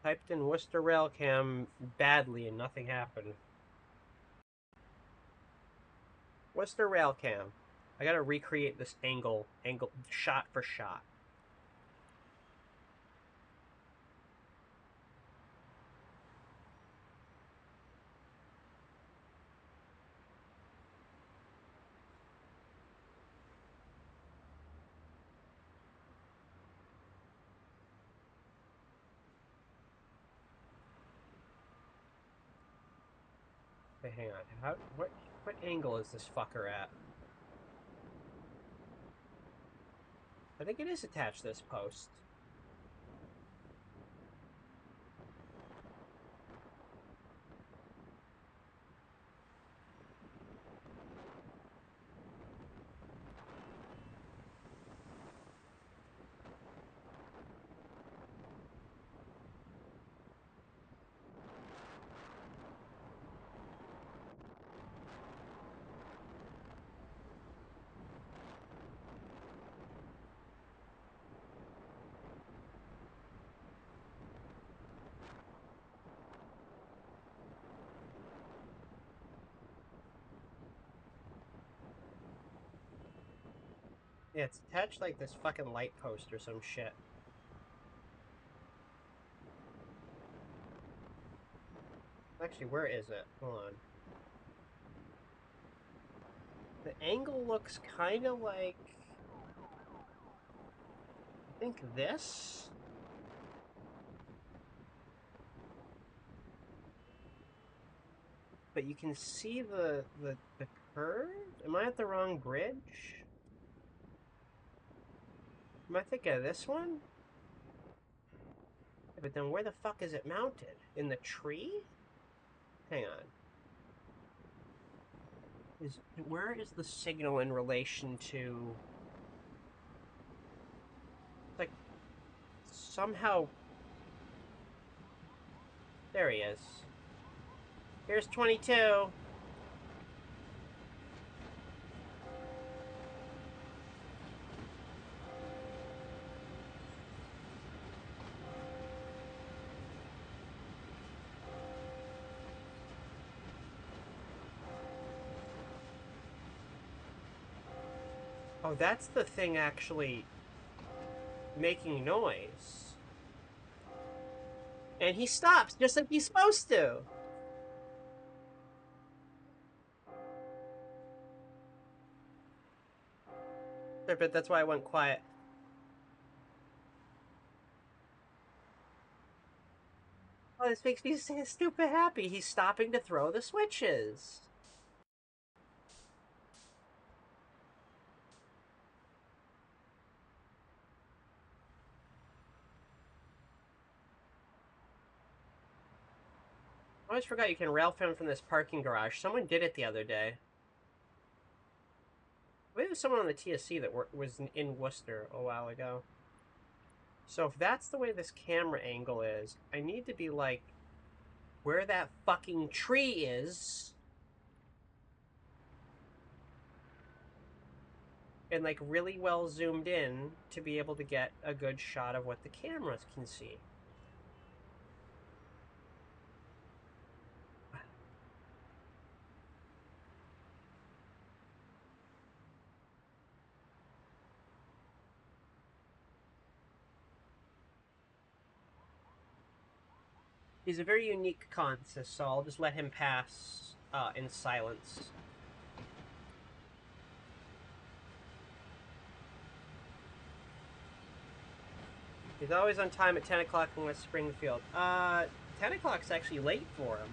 Typed in Worcester Railcam badly and nothing happened. Worcester Railcam. I gotta recreate this angle shot for shot. Okay, hang on. What angle is this fucker at? I think it is attached to this post. Yeah, it's attached like this fucking light post or some shit. Actually, where is it? Hold on. The angle looks kind of like... I think this? But you can see the curve? Am I at the wrong bridge? Am I thinking of this one? Yeah, but then where the fuck is it mounted? In the tree? Hang on. Where is the signal in relation to... Like, somehow... There he is. Here's 22. Oh, that's the thing actually making noise. And he stops just like he's supposed to. But that's why I went quiet. Oh, this makes me stupid happy. He's stopping to throw the switches. I always forgot you can rail film from this parking garage. Someone did it the other day. Maybe it was someone on the TSC that was in Worcester a while ago. So if that's the way this camera angle is, I need to be like where that fucking tree is. And like really well zoomed in to be able to get a good shot of what the cameras can see. He's a very unique consist, so I'll just let him pass in silence. He's always on time at 10 o'clock in West Springfield. 10 o'clock's actually late for him.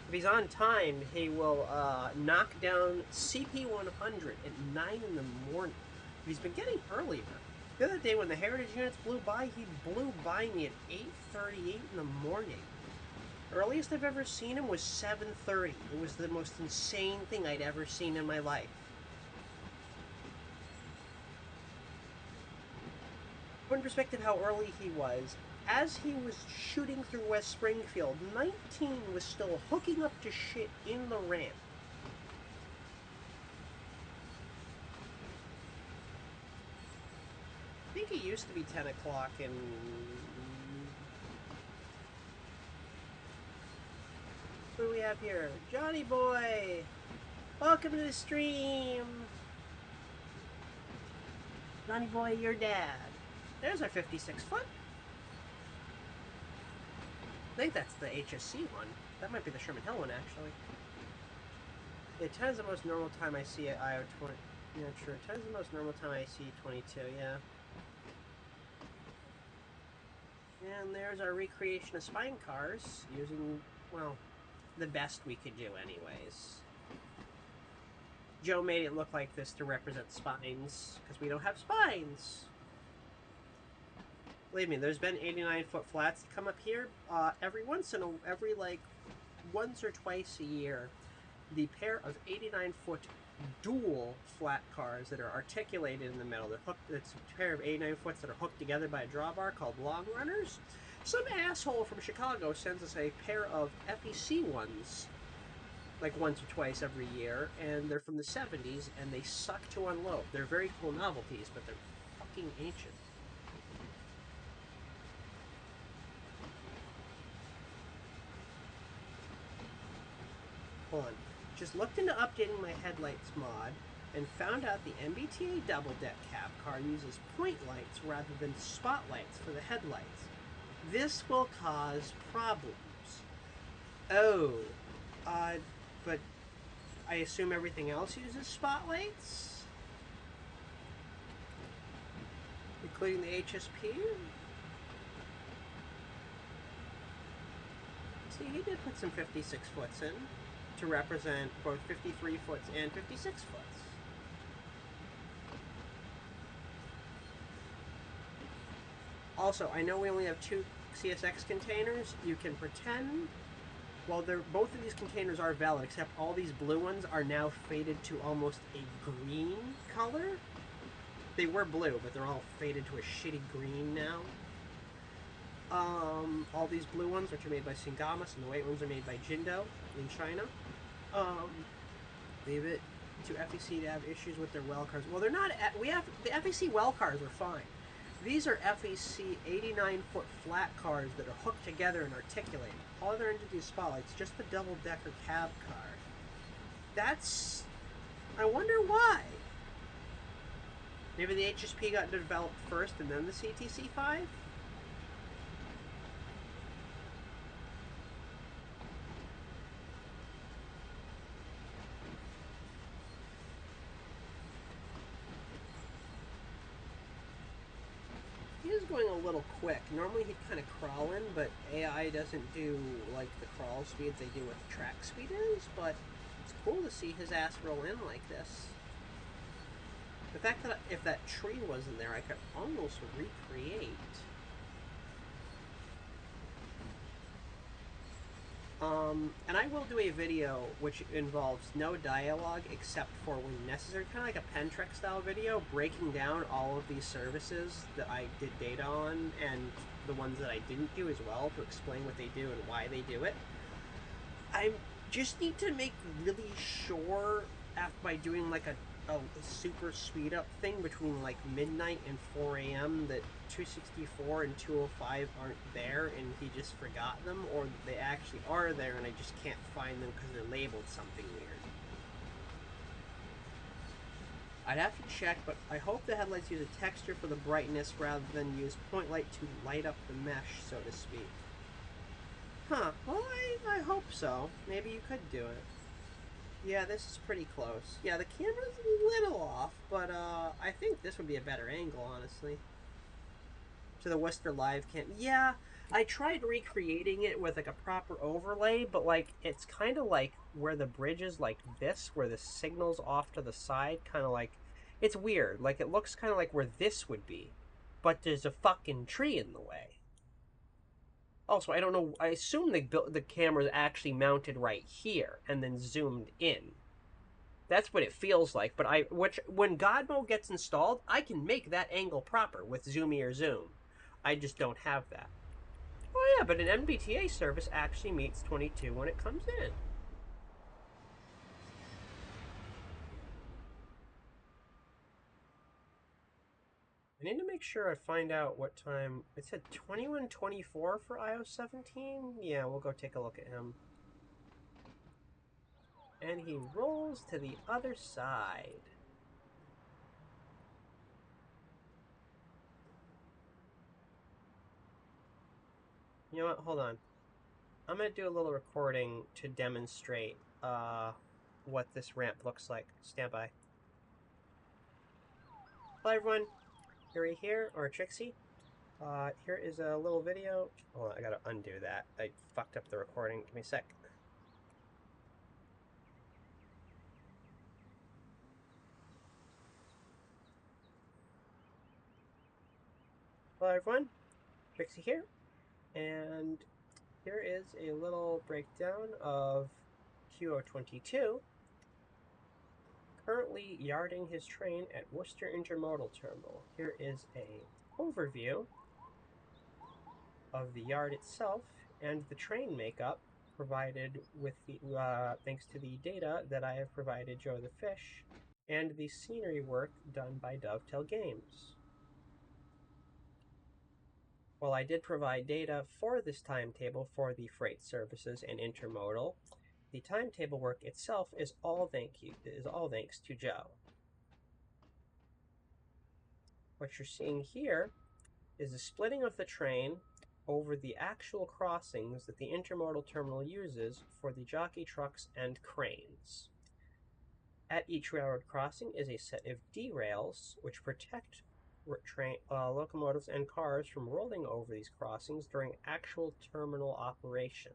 If he's on time, he will knock down CP100 at 9 in the morning. He's been getting earlier. The other day when the Heritage units blew by, he blew by me at 8:38 in the morning. Earliest I've ever seen him was 7:30. It was the most insane thing I'd ever seen in my life. Put in perspective how early he was, as he was shooting through West Springfield, 19 was still hooking up to shit in the ramp. I think it used to be 10 o'clock and... What do we have here? Johnny Boy! Welcome to the stream! Johnny Boy, your dad. There's our 56 foot. I think that's the HSC one. That might be the Sherman Hill one, actually. Yeah, 10 is the most normal time I see at IO 20. Yeah, true. 10 is the most normal time I see 22, yeah. And there's our recreation of spine cars, using, well, the best we could do anyways. Joe made it look like this to represent spines, because we don't have spines. Believe me, there's been 89-foot flats that come up here every once or twice a year. The pair of 89-foot dual flat cars that are articulated in the middle. It's a pair of 89 foots that are hooked together by a drawbar called long runners. Some asshole from Chicago sends us a pair of FEC ones, like once or twice every year, and they're from the 70s, and they suck to unload. They're very cool novelties, but they're fucking ancient. Hold on. Just looked into updating my headlights mod and found out the MBTA double deck cab car uses point lights rather than spotlights for the headlights. This will cause problems. Oh, but I assume everything else uses spotlights? Including the HSP? See, he did put some 56 foots in to represent both 53 foots and 56 foots. Also, I know we only have 2 CSX containers. You can pretend, well, both of these containers are valid, except all these blue ones are now faded to almost a green color. They were blue, but they're all faded to a shitty green now. All these blue ones, which are made by Singamas, and the white ones are made by Jindo in China. Leave it to FEC to have issues with their well cars. Well, they're not. The FEC well cars are fine. These are FEC 89-foot flat cars that are hooked together and articulated. All their engines use spotlights, just the double-decker cab car. That's... I wonder why. Maybe the HSP got developed first and then the CTC5? He is going a little quick. Normally he'd kind of crawl in, but AI doesn't do like the crawl speeds they do what the track speed is, but it's cool to see his ass roll in like this. The fact that if that tree wasn't there, I could almost recreate. And I will do a video which involves no dialogue except for when necessary, kind of like a Pentrek style video, breaking down all of these services that I did data on and the ones that I didn't do as well, to explain what they do and why they do it. I just need to make really sure by doing like a super speed up thing between like midnight and 4 a.m. that 264 and 205 aren't there and he just forgot them, or that they actually are there and I just can't find them because they're labeled something weird. I'd have to check, but I hope the headlights use a texture for the brightness rather than use point light to light up the mesh, so to speak. Huh, well I hope so. Maybe you could do it. Yeah, this is pretty close. Yeah, the camera's a little off, but I think this would be a better angle, honestly. To the Worcester Live cam. Yeah, I tried recreating it with like a proper overlay, but like it's kind of like where the bridge is like this, where the signal's off to the side, kind of like it's weird. Like it looks kind of like where this would be, but there's a fucking tree in the way. Also, I don't know. I assume the camera is actually mounted right here and then zoomed in. That's what it feels like. But when God mode gets installed, I can make that angle proper with zoomy or zoom. I just don't have that. Oh yeah, but an MBTA service actually meets 22 when it comes in. I need to make sure I find out what time. It said 21:24 for iOS 17. Yeah, we'll go take a look at him. And he rolls to the other side. You know what? Hold on. I'm going to do a little recording to demonstrate what this ramp looks like. Stand by. Hello, everyone. Yuri here, or TRXIE. Here is a little video. Hold on, I gotta undo that. I fucked up the recording. Give me a sec. Hello, everyone. TRXIE here. And here is a little breakdown of QO22 currently yarding his train at Worcester Intermodal Terminal. Here is a overview of the yard itself and the train makeup provided with the thanks to the data that I have provided Joe the Fish and the scenery work done by Dovetail Games. While I did provide data for this timetable for the freight services and intermodal, the timetable work itself is all thanks to Joe. What you're seeing here is the splitting of the train over the actual crossings that the intermodal terminal uses for the jockey trucks and cranes. At each railroad crossing is a set of D-rails which protect locomotives and cars from rolling over these crossings during actual terminal operation.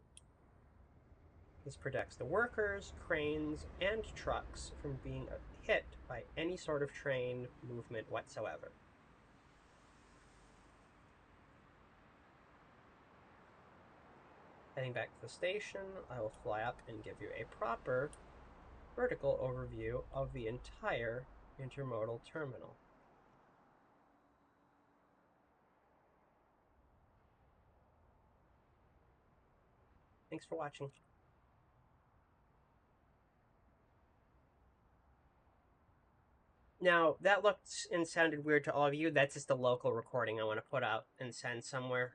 This protects the workers, cranes, and trucks from being hit by any sort of train movement whatsoever. Heading back to the station, I will fly up and give you a proper vertical overview of the entire intermodal terminal. Thanks for watching. Now, that looked and sounded weird to all of you. That's just a local recording I want to put out and send somewhere.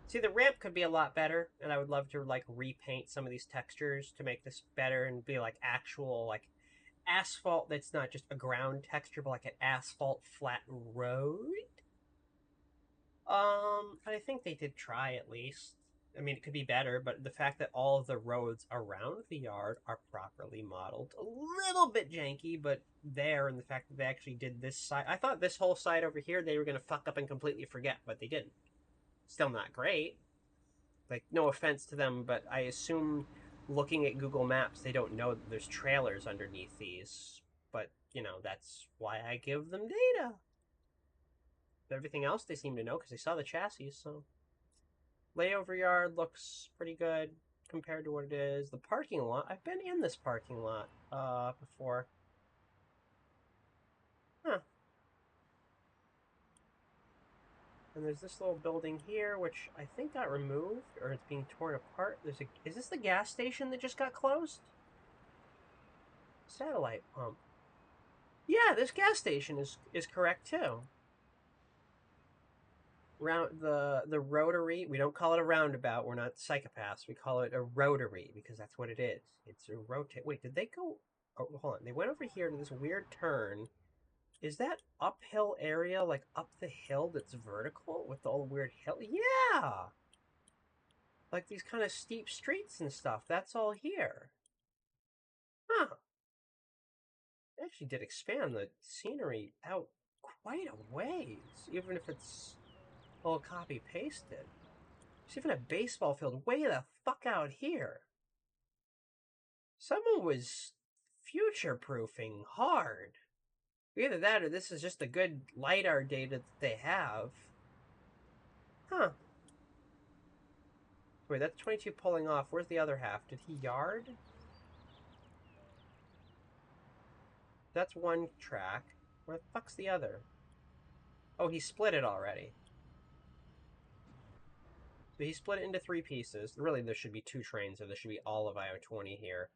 See, the ramp could be a lot better, and I would love to like repaint some of these textures to make this better and be like actual like asphalt that's not just a ground texture, but like an asphalt flat road. But I think they did try at least. I mean, it could be better, but the fact that all of the roads around the yard are properly modeled, a little bit janky, but there, and the fact that they actually did this side. I thought this whole side over here they were going to fuck up and completely forget, but they didn't. Still not great. Like, no offense to them, but I assume looking at Google Maps, they don't know that there's trailers underneath these. But, you know, that's why I give them data. Everything else they seem to know because they saw the chassis, so. Layover yard looks pretty good compared to what it is. The parking lot, I've been in this parking lot before. Huh. And there's this little building here, which I think got removed, or it's being torn apart. Is this the gas station that just got closed? Satellite pump. Yeah, this gas station is correct too. The rotary. We don't call it a roundabout. We're not psychopaths. We call it a rotary because that's what it is. It's a rotate. Wait, did they go? Oh, hold on. They went over here to this weird turn. Is that uphill area like up the hill that's vertical with all the weird hill? Yeah, like these kind of steep streets and stuff. That's all here. Huh. They actually did expand the scenery out quite a ways, even if it's all copy-pasted. There's even a baseball field way the fuck out here. Someone was future-proofing hard. Either that or this is just the good LiDAR data that they have. Huh. Wait, that's 22 pulling off. Where's the other half? Did he yard? That's one track. Where the fuck's the other? Oh, he split it already. So he split it into 3 pieces. Really, there should be 2 trains, or there should be all of IO20 here.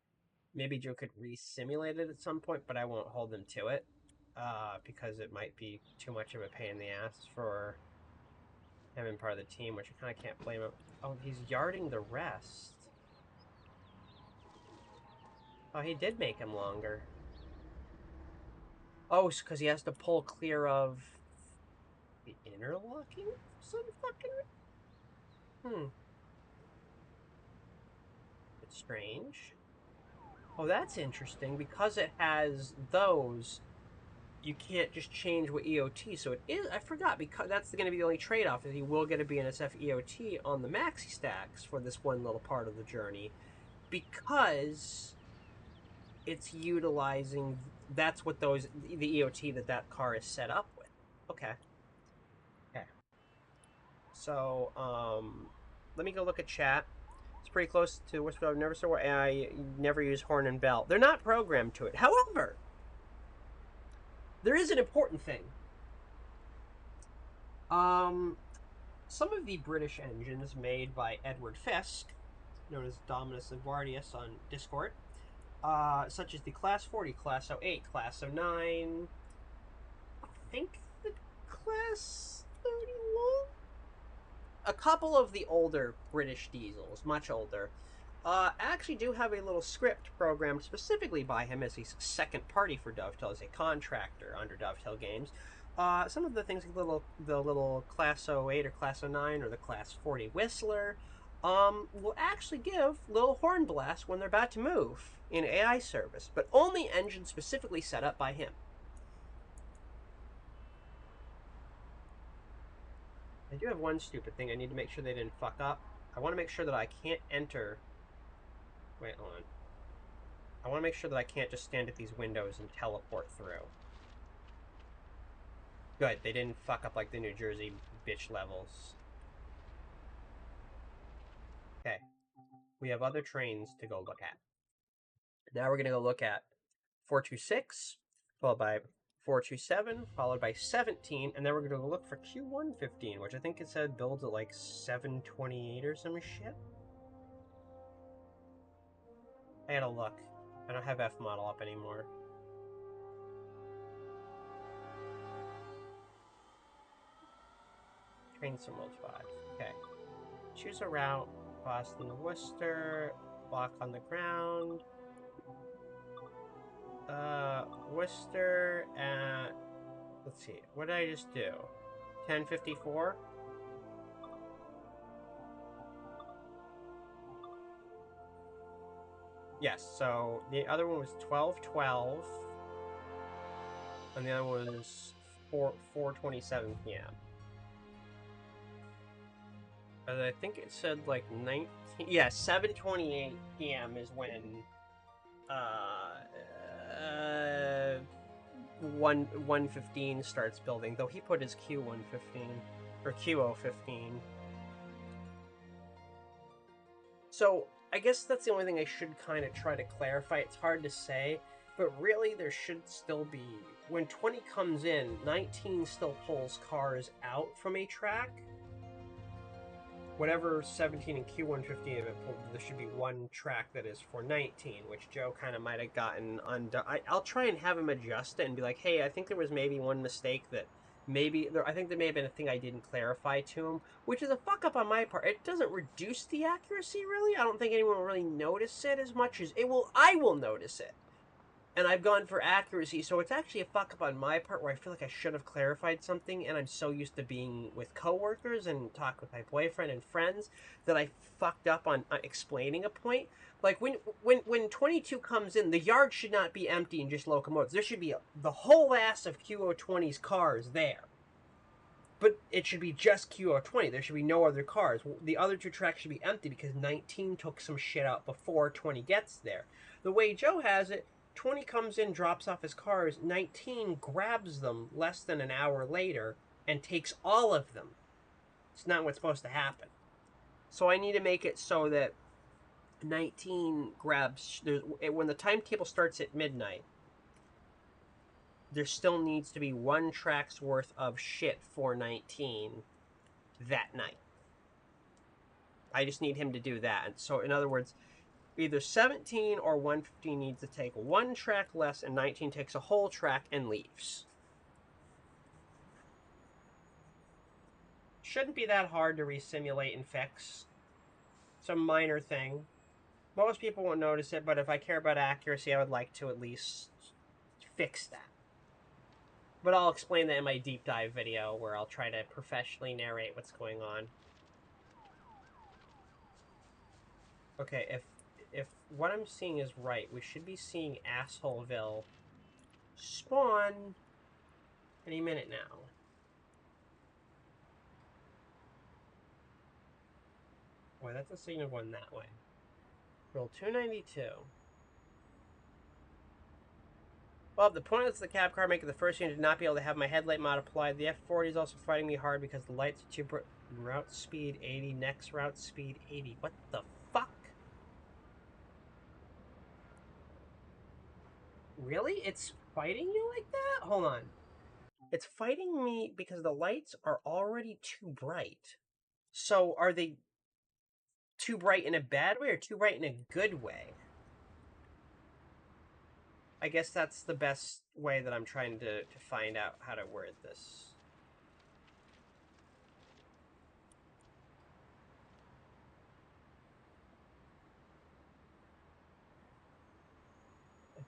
Maybe Joe could re-simulate it at some point, but I won't hold him to it. Because it might be too much of a pain in the ass for him and part of the team, which I kind of can't blame him. Oh, he's yarding the rest. Oh, he did make him longer. Oh, it's because he has to pull clear of the interlocking? Some fucking... It's strange. Oh, that's interesting. Because it has those, you can't just change what EOT. So it is... I forgot, because that's going to be the only trade-off, is you will get a BNSF EOT on the maxi stacks for this one little part of the journey. Because it's utilizing... That's what those... The EOT that car is set up with. Okay. Okay. So, let me go look at chat. It's pretty close to Worcester. I've never saw I never use horn and bell. They're not programmed to it. However, there is an important thing. Some of the British engines made by Edward Fisk, known as Dominus Edwardius on Discord, such as the Class 40, Class 08, Class 09, I think the Class 31? A couple of the older British diesels, much older, actually do have a little script programmed specifically by him as a second party for Dovetail, as a contractor under Dovetail Games. Some of the things, the little Class 08 or Class 09 or the Class 40 Whistler, will actually give little horn blasts when they're about to move in AI service, but only engines specifically set up by him. I do have one stupid thing I need to make sure they didn't fuck up. I want to make sure that I can't enter... Wait, hold on. I want to make sure that I can't just stand at these windows and teleport through. Good, they didn't fuck up like the New Jersey bitch levels. Okay. We have other trains to go look at. Now we're going to go look at 426, followed by 427, followed by 17, and then we're going to look for Q115, which I think it said builds at like 728 or some shit. I gotta look. I don't have F model up anymore. Train sim mode 5. Okay. Choose a route. Boston to Worcester. Block on the ground. Worcester at... Let's see. What did I just do? 1054? Yes, so the other one was 1212. And the other one was 4:27 p.m. I think it said like 19... Yeah, 7:28 p.m. is when 115 starts building, though he put his Q115 or Q015. So I guess that's the only thing I should kind of try to clarify. It's hard to say, but really there should still be, when 20 comes in, 19 still pulls cars out from a track. Whatever 17 and Q115 of it pulled, there should be one track that is for 19, which Joe kind of might have gotten undone. I'll try and have him adjust it and be like, hey, I think there was maybe one mistake that maybe, I think there may have been a thing I didn't clarify to him, which is a fuck up on my part. It doesn't reduce the accuracy, really. I don't think anyone will really notice it as much as it will. I will notice it. and I've gone for accuracy, so it's actually a fuck up on my part where I feel like I should have clarified something, and I'm so used to being with coworkers and talk with my boyfriend and friends that I fucked up on explaining a point. Like when 22 comes in, the yard should not be empty and just locomotives. There should be the whole ass of QO20's cars there. But it should be just QO20. There should be no other cars. The other two tracks should be empty because 19 took some shit out before 20 gets there. The way Joe has it, 20 comes in, drops off his cars, 19 grabs them less than an hour later and takes all of them. It's not what's supposed to happen. So I need to make it so that 19 grabs, when the timetable starts at midnight, there still needs to be one track's worth of shit for 19 that night. I just need him to do that. And so, in other words, either 17 or 115 needs to take one track less, and 19 takes a whole track and leaves. Shouldn't be that hard to resimulate and fix. It's a minor thing. Most people won't notice it, but if I care about accuracy, I would like to at least fix that. But I'll explain that in my deep dive video where I'll try to professionally narrate what's going on. Okay, if what I'm seeing is right, we should be seeing Assholeville spawn any minute now. Boy, that's a signal going that way. Roll 292. Well, the point is the cab car making the first unit did not be able to have my headlight mod applied. The F40 is also fighting me hard because the lights are too bright. Route speed 80, next route speed 80. What the fuck? Really? It's fighting you like that? Hold on. It's fighting me because the lights are already too bright. So are they too bright in a bad way or too bright in a good way? I guess that's the best way that I'm trying to find out how to word this.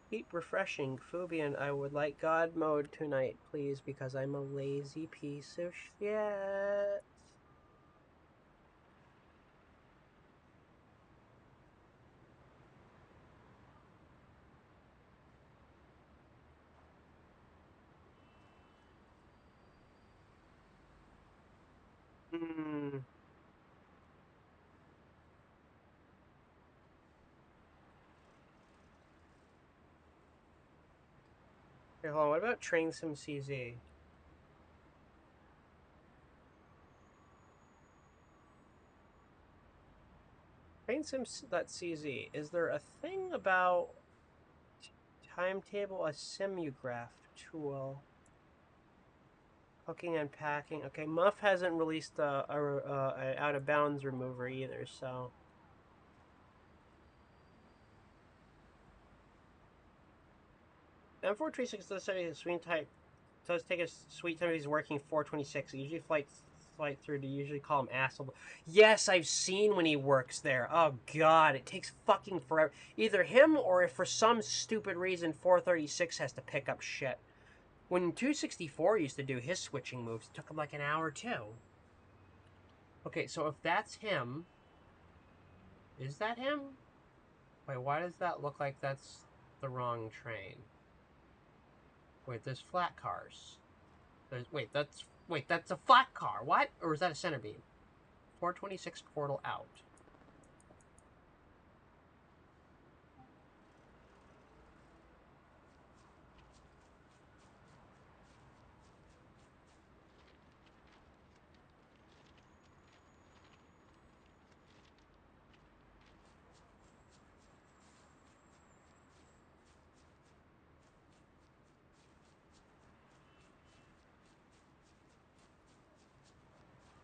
Keep refreshing, Fubian. I would like God mode tonight, please, because I'm a lazy piece of shit. Hmm. Okay, hold on. What about Train Sim CZ? Train Sim.cz. Is there a thing about timetable, a simulgraph tool? Hooking and packing. Okay, Muff hasn't released a out of bounds remover either, so. M426 does say a swing type does take a sweet time. He's working 426. He usually flight through to usually call him asshole. Yes, I've seen when he works there. Oh god, it takes fucking forever. Either him or if for some stupid reason 436 has to pick up shit. When 264 used to do his switching moves, it took him like an hour too. Okay, so if that's him, is that him? Wait, why does that look like that's the wrong train? Wait, there's flat cars. Wait, that's a flat car. What? Or is that a center beam? 426 portal out.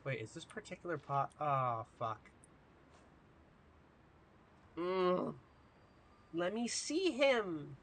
Wait, is this particular pot? Oh, fuck. Let me see him.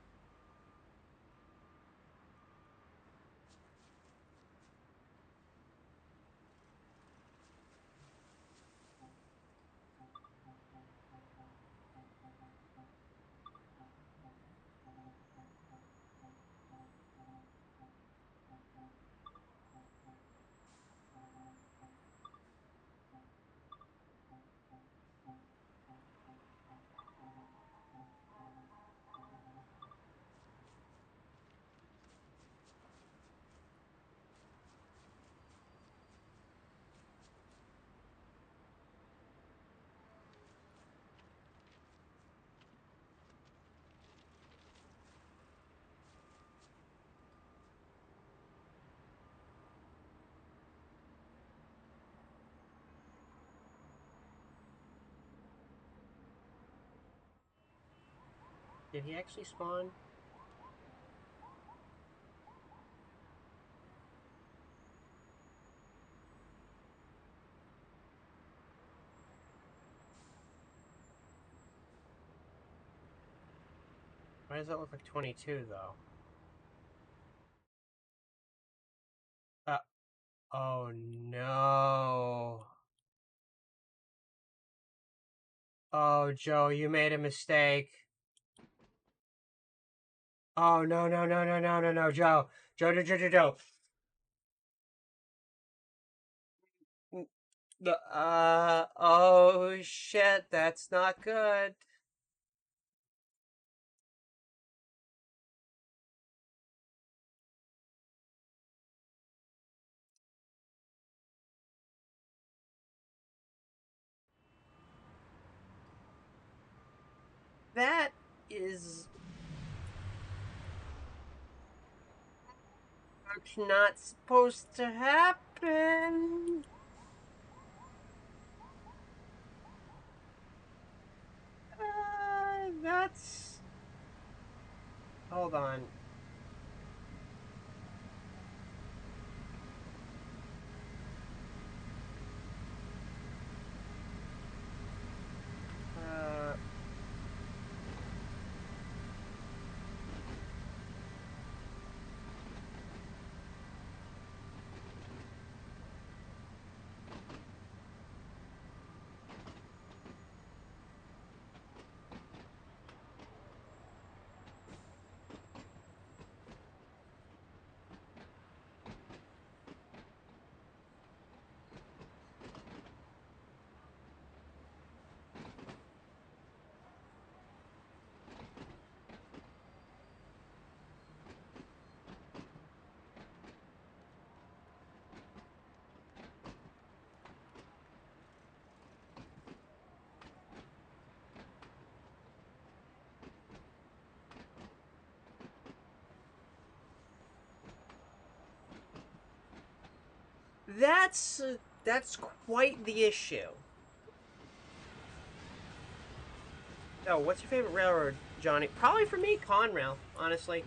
Did he actually spawn? Why does that look like 22, though? Oh no. Oh, Joe, you made a mistake. Oh, no, no, no, no, no, no, no, Joe. Joe, Joe, Joe, Joe, Joe. Oh shit, that's not good. That is not supposed to happen. That's... Hold on. Uh... That's quite the issue. Oh, what's your favorite railroad, Johnny? Probably for me, Conrail, honestly.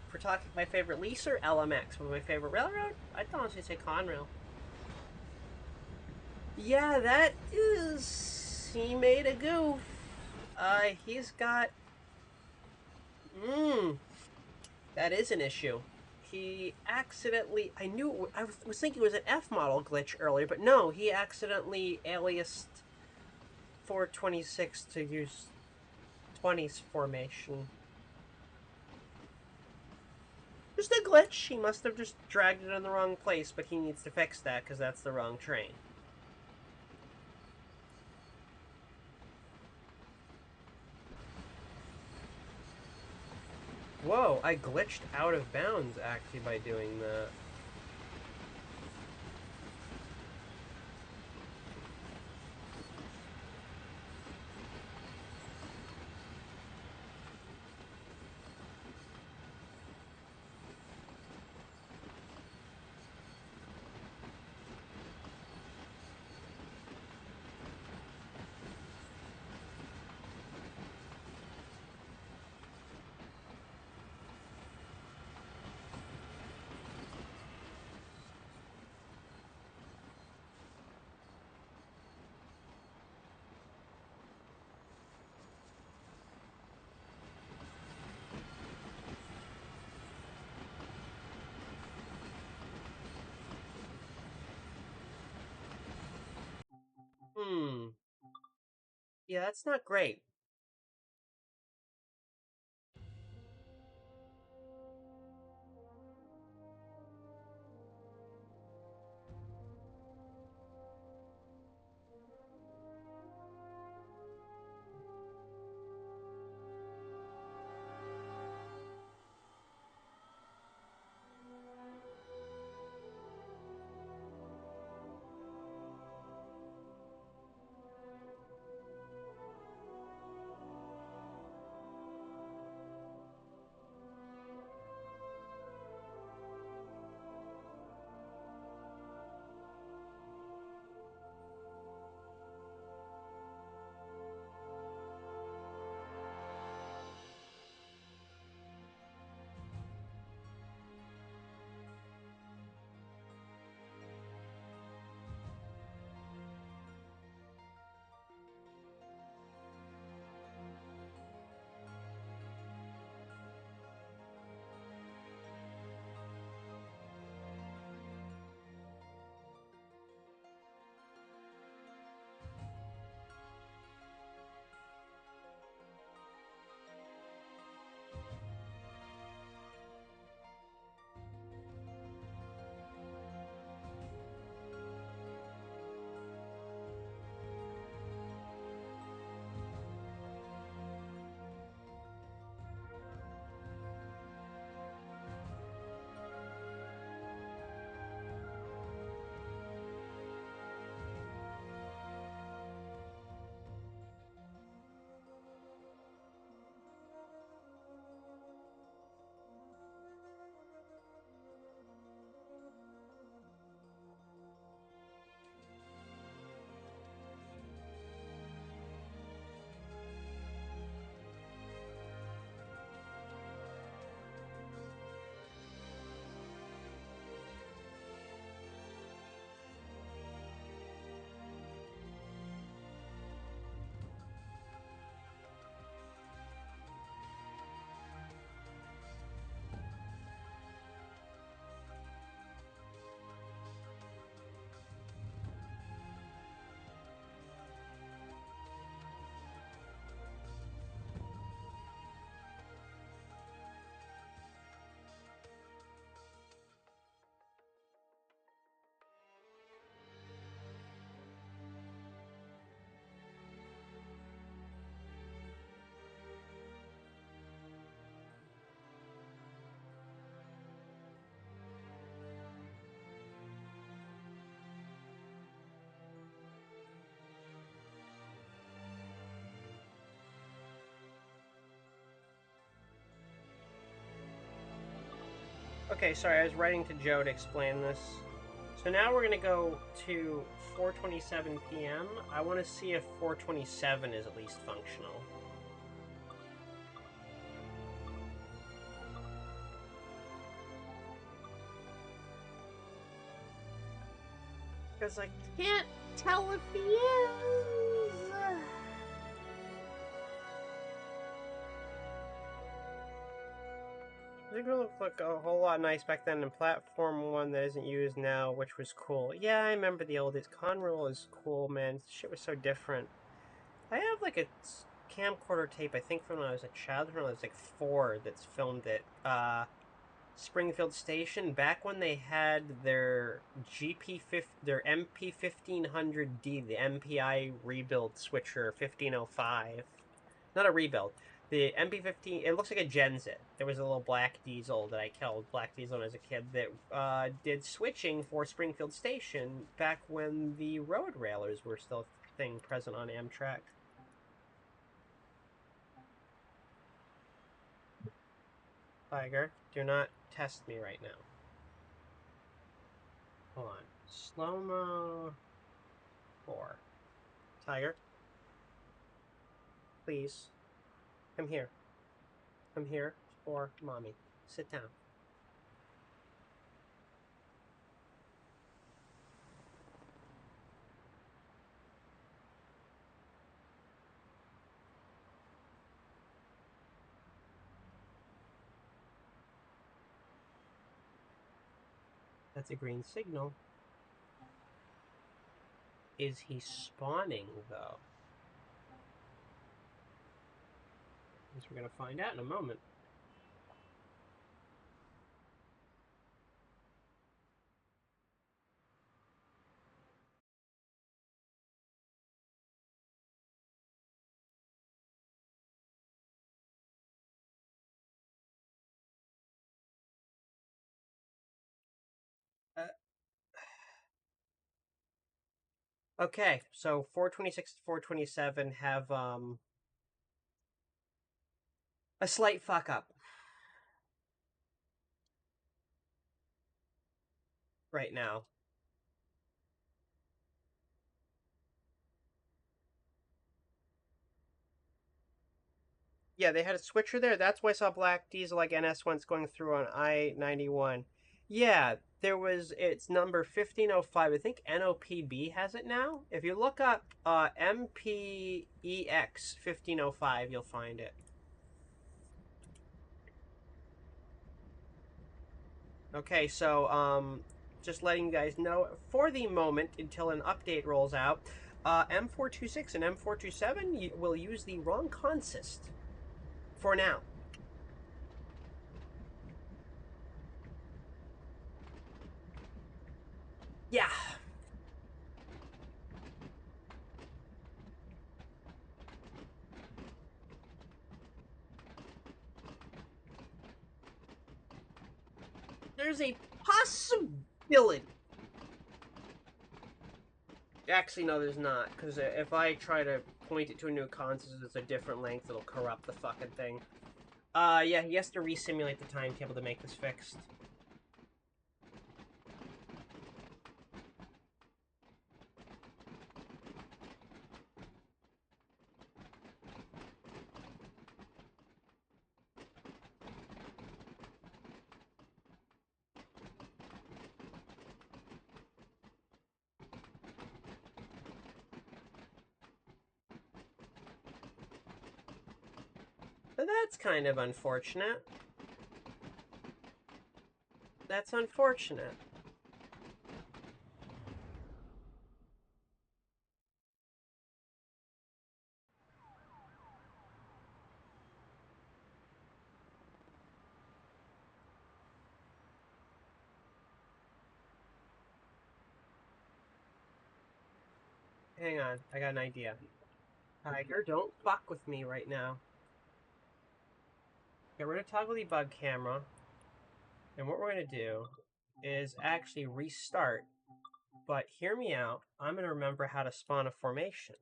If we're talking my favorite leaser, LMX. But my favorite railroad, I'd honestly say Conrail. Yeah, that is... He made a goof. He's got... That is an issue. He accidentally... I was thinking it was an F model glitch earlier, but no, he accidentally aliased 426 to use 20s formation. Just a glitch. He must have just dragged it in the wrong place, but he needs to fix that because that's the wrong train. Whoa, I glitched out of bounds actually by doing that. Yeah, that's not great. Okay, sorry, I was writing to Joe to explain this. So now we're going to go to 4:27 p.m. I want to see if 4:27 is at least functional. Because I can't tell if he is. It's gonna look a whole lot nice back then in platform 1 that isn't used now, which was cool. Yeah, I remember the old days. Conroll is cool, man. Shit was so different. I have like a camcorder tape, I think from when I was a child, when I was like 4, that's filmed at Springfield Station, back when they had their their MP 1500D, the MPI rebuild switcher 1505. Not a rebuild. The MP15, it looks like a Genset. There was a little black diesel that I killed, black diesel as a kid, that did switching for Springfield Station back when the road railers were still a thing present on Amtrak. Tiger, do not test me right now. Hold on. Slow-mo 4. Tiger, please. Come here. Come here for mommy. Sit down. That's a green signal. Is he spawning, though? Guess we're going to find out in a moment. Okay, so 426 to 427 have a slight fuck up right now. Yeah, they had a switcher there. That's why I saw black diesel like NS ones going through on I-91. Yeah, there was, it's number 1505. I think NOPB has it now. If you look up MPEX 1505, you'll find it. Okay, so just letting you guys know, for the moment, until an update rolls out, M426 and M427 will use the wrong consist for now. Yeah. There's a possibility. Actually, no, there's not, because if I try to point it to a new consist, it's a different length, it'll corrupt the fucking thing. Yeah, he has to resimulate the timetable to make this fixed. But that's kind of unfortunate. That's unfortunate. Hang on, I got an idea. Tiger, don't fuck with me right now. Get rid of toggle debug camera. And what we're going to do is actually restart. But hear me out. I'm going to remember how to spawn a formation.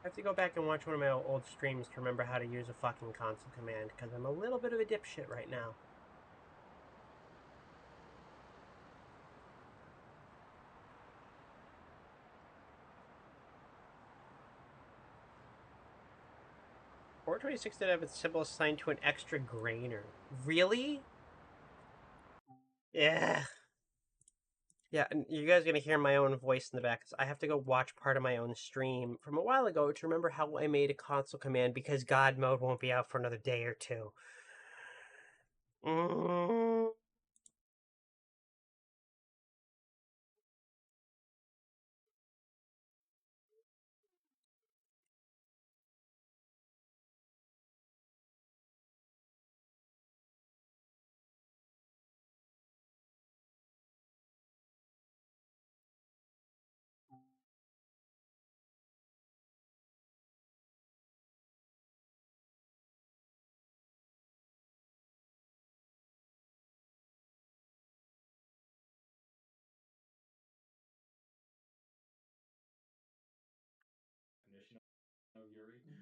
have to go back and watch one of my old streams to remember how to use a fucking console command, because I'm a little bit of a dipshit right now. .426 did have its symbol assigned to an extra grainer. Really? Yeah. Yeah, and you guys are gonna hear my own voice in the back. I have to go watch part of my own stream from a while ago to remember how I made a console command because God mode won't be out for another day or two. Mm.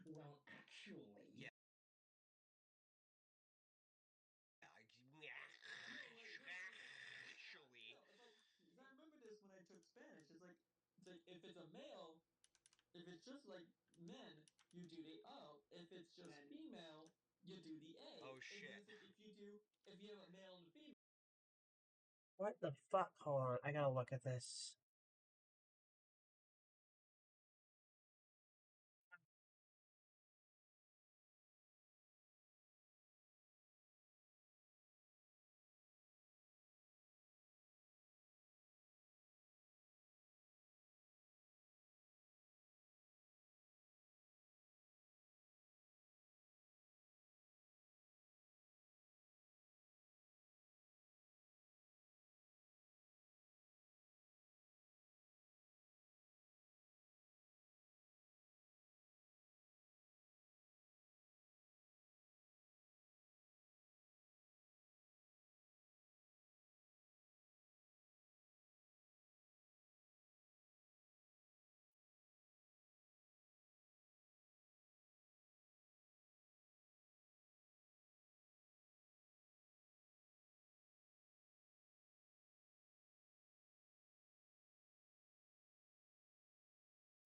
Well, actually, yeah. Actually. No, it's like, 'cause I remember this when I took Spanish. It's like if it's a male, if it's just like men, you do the O. If it's just female, you do the A. Oh shit. It's like if you have a male and a female. What the fuck? Hold on, I gotta look at this.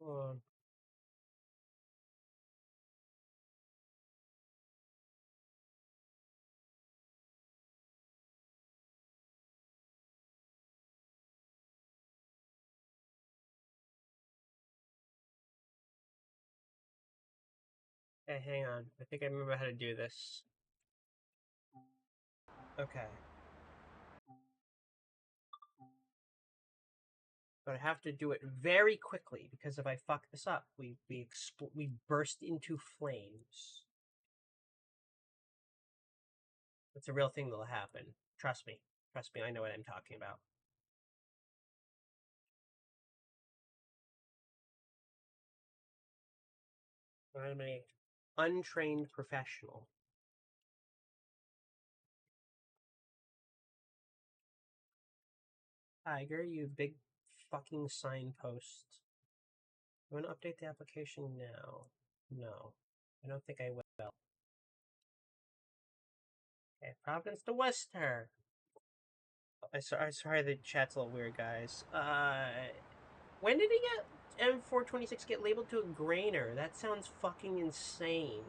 Hold on. Hey, hang on. I think I remember how to do this. Okay. But I have to do it very quickly because if I fuck this up, we burst into flames. It's a real thing that'll happen. Trust me. Trust me, I know what I'm talking about. I'm a untrained professional. Tiger, you big fucking signpost. You want to update the application now? No. I don't think I will. Okay, Providence to Worcester. I'm sorry the chat's a little weird, guys. When did he get M426 get labeled to a grainer? That sounds fucking insane.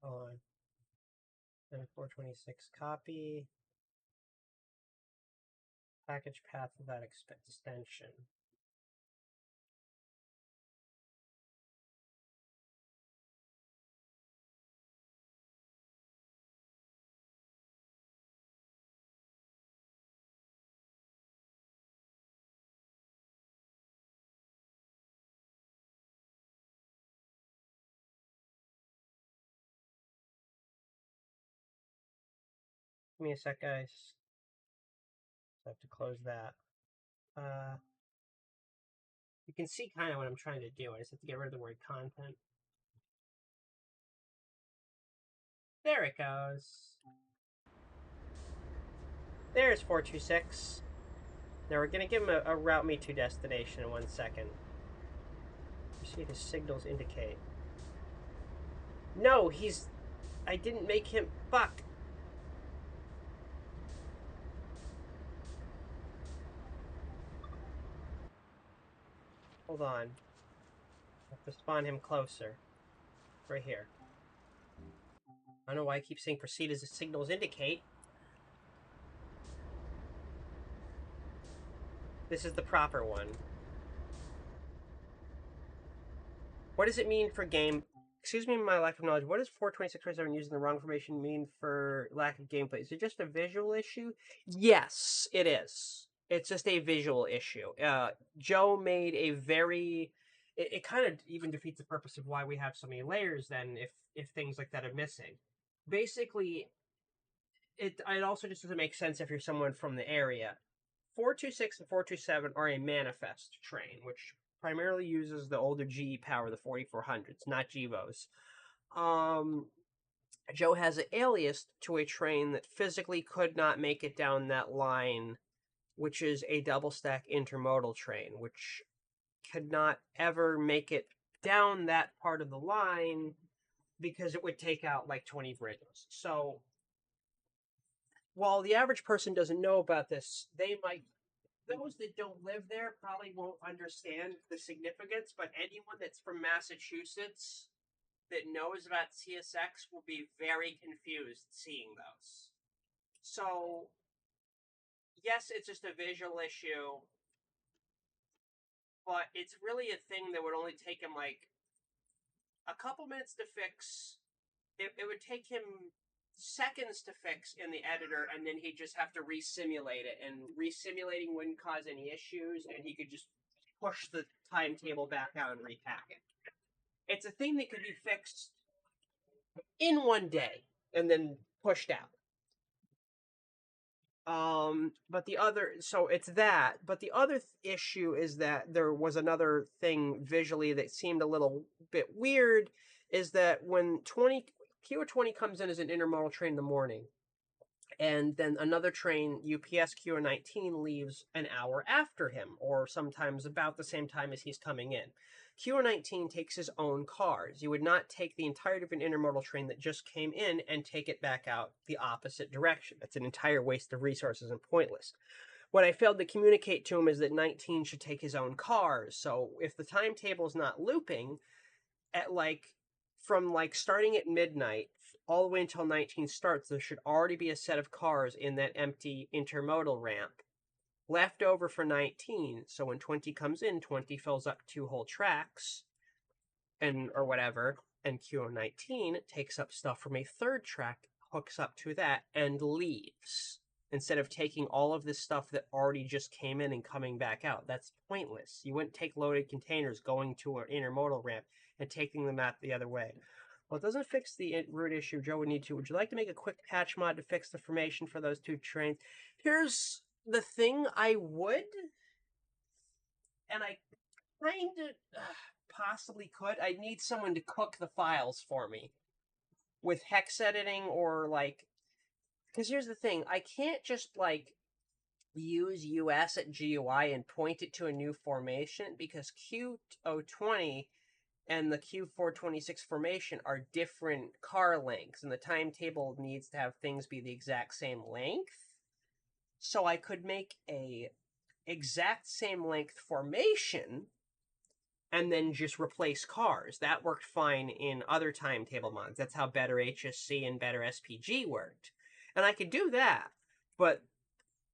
Hold on. And 426 copy. Package path without extension. Give me a sec, guys. So I have to close that. You can see kind of what I'm trying to do. I just have to get rid of the word content. There it goes. There's 426. Now we're going to give him a route me to destination in 1 second. Proceed as signals indicate. No, I didn't make him... Fuck! Hold on. I have to spawn him closer. Right here. I don't know why I keep saying proceed as the signals indicate. This is the proper one. What does it mean for game... Excuse me my lack of knowledge. What does 426.7 using the wrong information mean for lack of gameplay? Is it just a visual issue? Yes, it is. It's just a visual issue. Joe made a very... It kind of even defeats the purpose of why we have so many layers then if things like that are missing. Basically, it also just doesn't make sense if you're someone from the area. 426 and 427 are a manifest train, which primarily uses the older GE power, the 4400s, not GEVOs. Joe has an alias to a train that physically could not make it down that line, which is a double stack intermodal train, which could not ever make it down that part of the line because it would take out like 20 bridges. So while the average person doesn't know about this, those that don't live there probably won't understand the significance, but anyone that's from Massachusetts that knows about CSX will be very confused seeing those. So, yes, it's just a visual issue, but it's really a thing that would only take him like a couple minutes to fix. It would take him seconds to fix in the editor, and then he'd just have to resimulate it, and resimulating wouldn't cause any issues, and he could just push the timetable back out and repack it. It's a thing that could be fixed in 1 day and then pushed out. But the other, so it's that. But the other issue is that there was another thing visually that seemed a little bit weird. Is that when QO20 comes in as an intermodal train in the morning, and then another train, UPS QO19, leaves an hour after him, or sometimes about the same time as he's coming in. QO19 takes his own cars. You would not take the entirety of an intermodal train that just came in and take it back out the opposite direction. That's an entire waste of resources and pointless. What I failed to communicate to him is that 19 should take his own cars. So if the timetable is not looping, at from starting at midnight all the way until 19 starts, there should already be a set of cars in that empty intermodal ramp left over for 19. So when 20 comes in, 20 fills up 2 whole tracks or whatever, and QO19 takes up stuff from a third track, hooks up to that, and leaves. Instead of taking all of this stuff that already just came in and coming back out. That's pointless. You wouldn't take loaded containers going to an intermodal ramp and taking them out the other way. Well, it doesn't fix the root issue Joe would need to. Would you like to make a quick patch mod to fix the formation for those 2 trains? Here's the thing, I would, and I kind of possibly could. I need someone to cook the files for me with hex editing or because here's the thing, I can't just use US at GUI and point it to a new formation because QO20 and the Q426 formation are different car lengths, and the timetable needs to have things be the exact same length. So I could make a exact same length formation and then just replace cars. That worked fine in other timetable mods. That's how Better HSC and Better SPG worked. And I could do that, but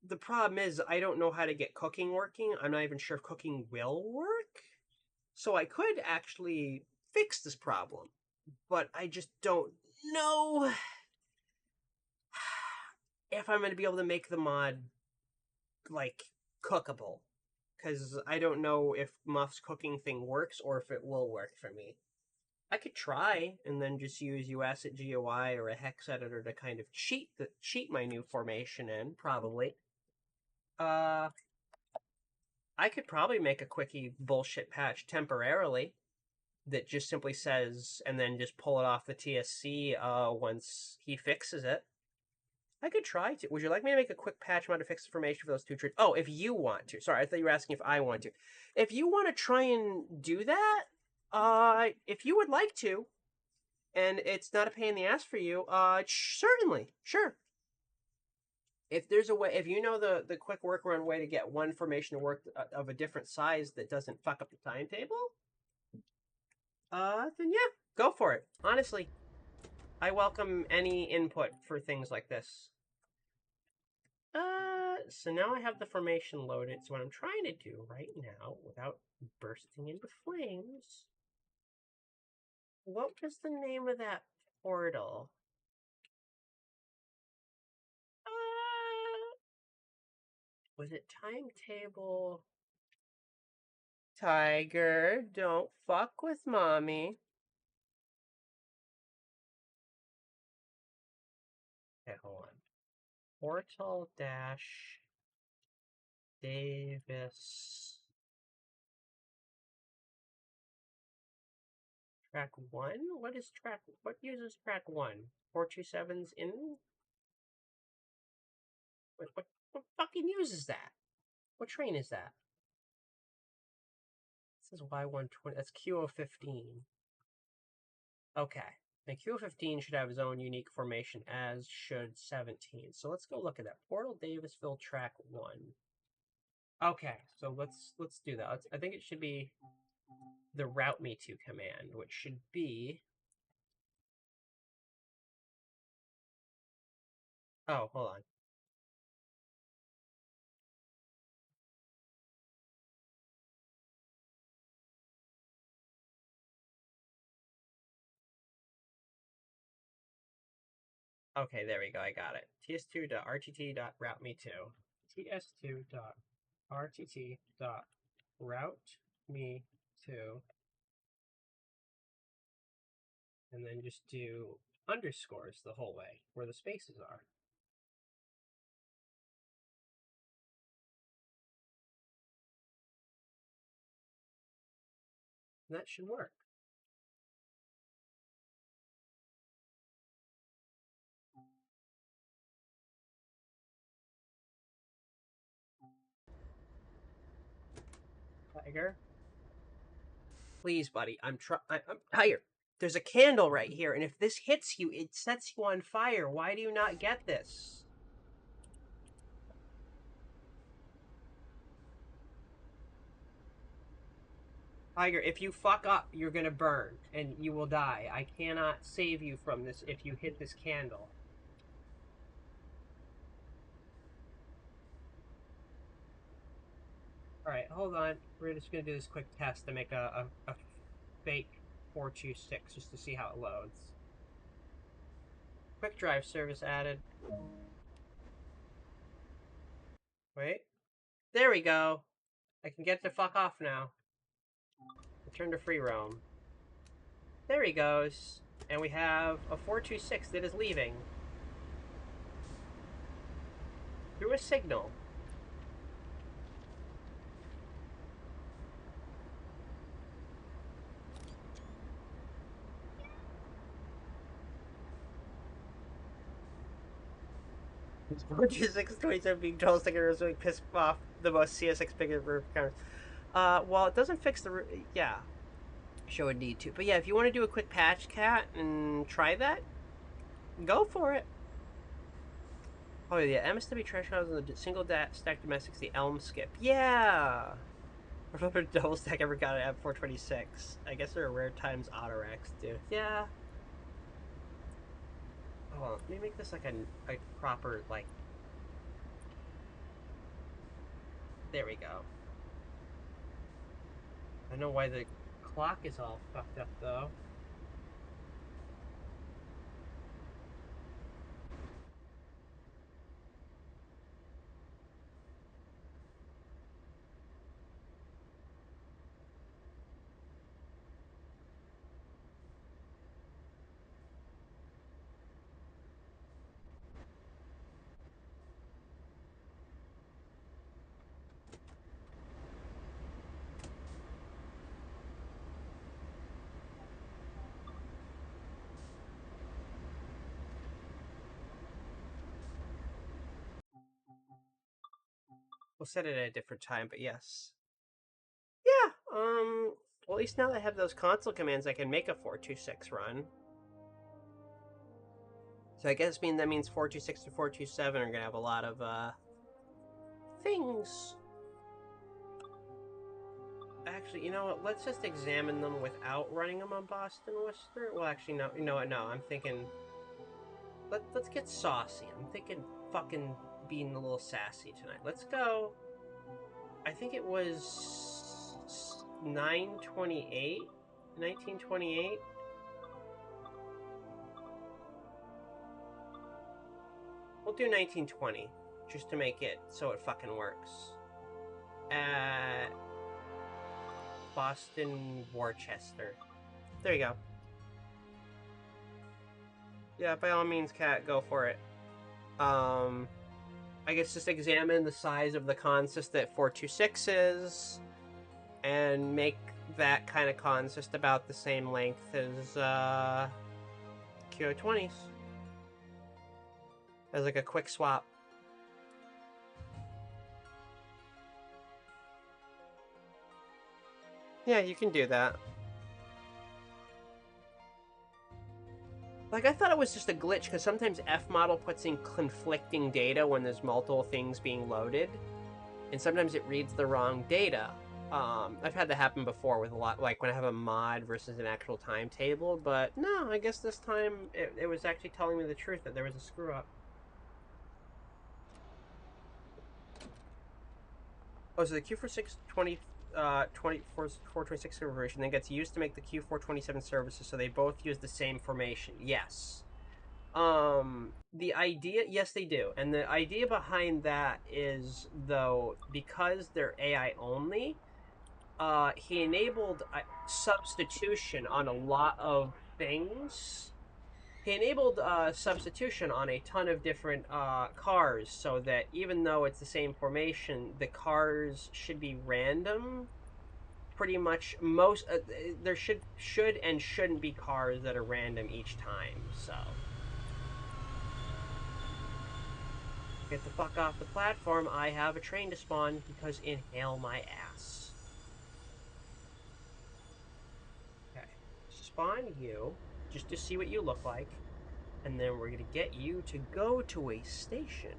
the problem is I don't know how to get cooking working. I'm not even sure if cooking will work. So I could actually fix this problem, but I just don't know if I'm going to be able to make the mod, like, cookable. Because I don't know if Muff's cooking thing works or if it will work for me. I could try and then just use UASIT GUI or a hex editor to kind of cheat my new formation in, probably. I could probably make a quickie bullshit patch temporarily that just simply says, and then just pull it off the TSC once he fixes it. I could try to. Would you like me to make a quick patch mod to fix information for those two trees? Oh, if you want to. Sorry, I thought you were asking if I want to. If you want to try and do that, if you would like to, and it's not a pain in the ass for you, certainly, sure. If there's a way, if you know the quick workaround way to get one formation to work of a different size that doesn't fuck up the timetable, then yeah, go for it. Honestly, I welcome any input for things like this. So now I have the formation loaded. So what I'm trying to do right now, without bursting into flames, what was the name of that portal? Was it timetable? Tiger, don't fuck with mommy. Okay, hold on. Portal dash Davis. Track 1? What is track? What uses track 1? 427's in? What fucking uses that? What train is that? This is Y120. That's QO15. Okay. And QO15 should have his own unique formation, as should 17. So let's go look at that. Portal Davisville track 1. Okay, so let's do that. I think it should be the route me to command, which should be... Oh, hold on. Okay, there we go. I got it. ts2.rtt.routemето. ts2.rtt.routemето. And then just do underscores the whole way, where the spaces are. And that should work. Tiger? Please, buddy, I'm tired. There's a candle right here, and if this hits you, it sets you on fire. Why do you not get this? Tiger, if you fuck up, you're gonna burn, and you will die. I cannot save you from this if you hit this candle. Alright, hold on. We're just gonna do this quick test to make a fake 426, just to see how it loads. Quick drive service added. Wait. There we go. I can get to fuck off now. Return to free roam. There he goes. And we have a 426 that is leaving. Through a signal. It's 426 27 being told stickers really pissed off the most CSX bigger roof counters. Well, it doesn't fix the... Yeah. Show a need to. But yeah, if you want to do a quick patch, Cat, and try that, go for it. Oh yeah, MSW trash houses and the single stack domestics, the Elm skip. Yeah! What other double stack ever got it at 426? I guess there are rare times Autorex do. Yeah. Hold on, let me make this like a proper, like... There we go. I know why the clock is all fucked up, though. We'll set it at a different time, but yes. Yeah, well, at least now that I have those console commands, I can make a 426 run. So I guess that means 426 to 427 are gonna have a lot of, things. Actually, you know what? Let's just examine them without running them on Boston Worcester. Well, actually, no. You know what? No, I'm thinking... Let's get saucy. I'm thinking fucking being a little sassy tonight. Let's go... I think it was 928? 1928? We'll do 1920, just to make it so it fucking works. At Boston Worcester. There you go. Yeah, by all means, Cat, go for it. I guess just examine the size of the consist that 426 is, and make that kind of consist about the same length as Q20s. As like a quick swap. Yeah, you can do that. Like, I thought it was just a glitch, because sometimes F-Model puts in conflicting data when there's multiple things being loaded, and sometimes it reads the wrong data. I've had that happen before with a lot, like when I have a mod versus an actual timetable, but no, I guess this time it was actually telling me the truth that there was a screw-up. Oh, so the Q4620 426 server version then gets used to make the Q427 services, so they both use the same formation. Yes. The idea, yes, they do. And the idea behind that is, though, because they're AI only, he enabled substitution on a lot of things. He enabled substitution on a ton of different cars, so that even though it's the same formation, the cars should be random. Pretty much most there should and shouldn't be cars that are random each time. So get the fuck off the platform. I have a train to spawn, because inhale my ass. Okay, spawn you just to see what you look like, and then we're gonna get you to go to a station.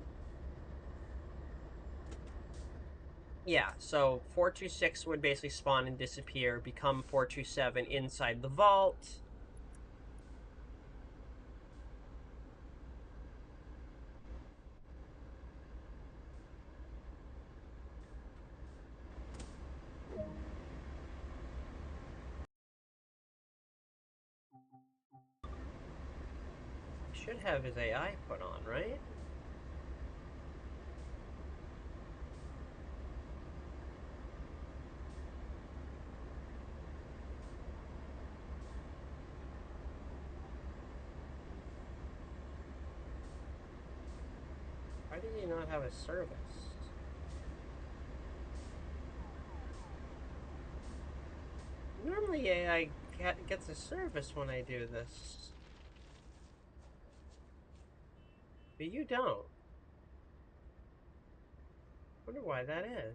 Yeah, so 426 would basically spawn and disappear, become 427 inside the vault. Should have his AI put on, right? Why does he not have a service? Normally AI gets a service when I do this. But you don't. Wonder why that is.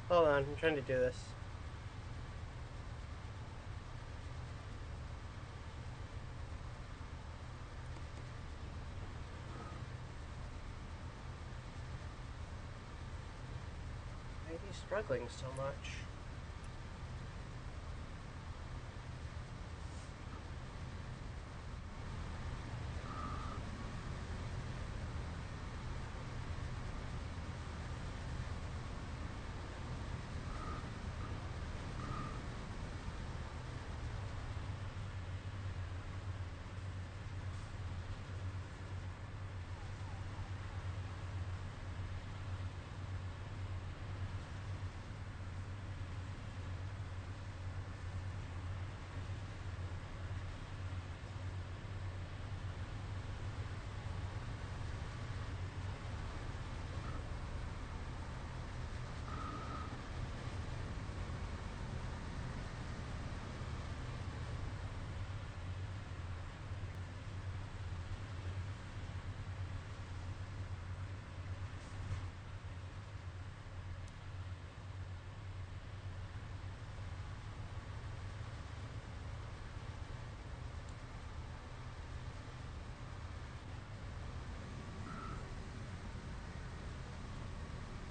Hold on, I'm trying to do this. Why are you struggling so much?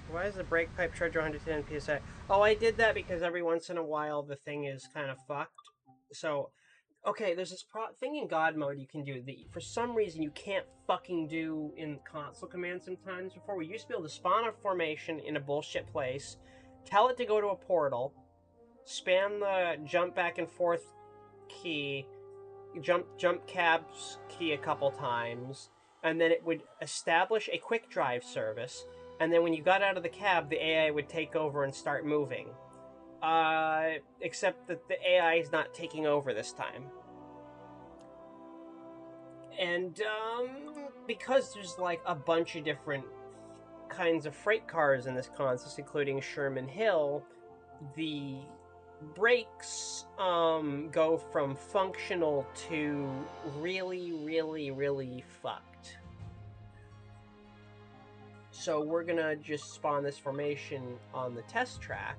Why is the brake pipe charger 110 psi? Oh, I did that because every once in a while the thing is kind of fucked. So, okay, there's this thing in God mode you can do that for some reason you can't fucking do in console commands sometimes. Before, we used to be able to spawn a formation in a bullshit place, tell it to go to a portal, spam the jump back and forth key, jump cabs key a couple times, and then it would establish a quick drive service, and then when you got out of the cab, the AI would take over and start moving. Except that the AI is not taking over this time. And, because there's like a bunch of different kinds of freight cars in this consist, including Sherman Hill, the brakes go from functional to really fucked. So we're gonna just spawn this formation on the test track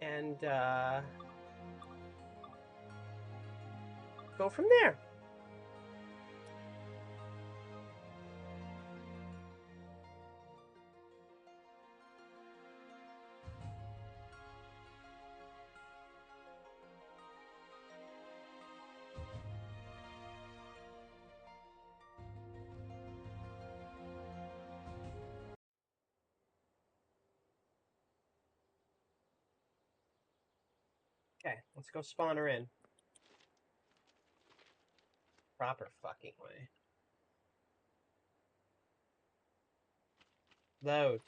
and go from there. Okay, let's go spawn her in. Proper fucking way. Load.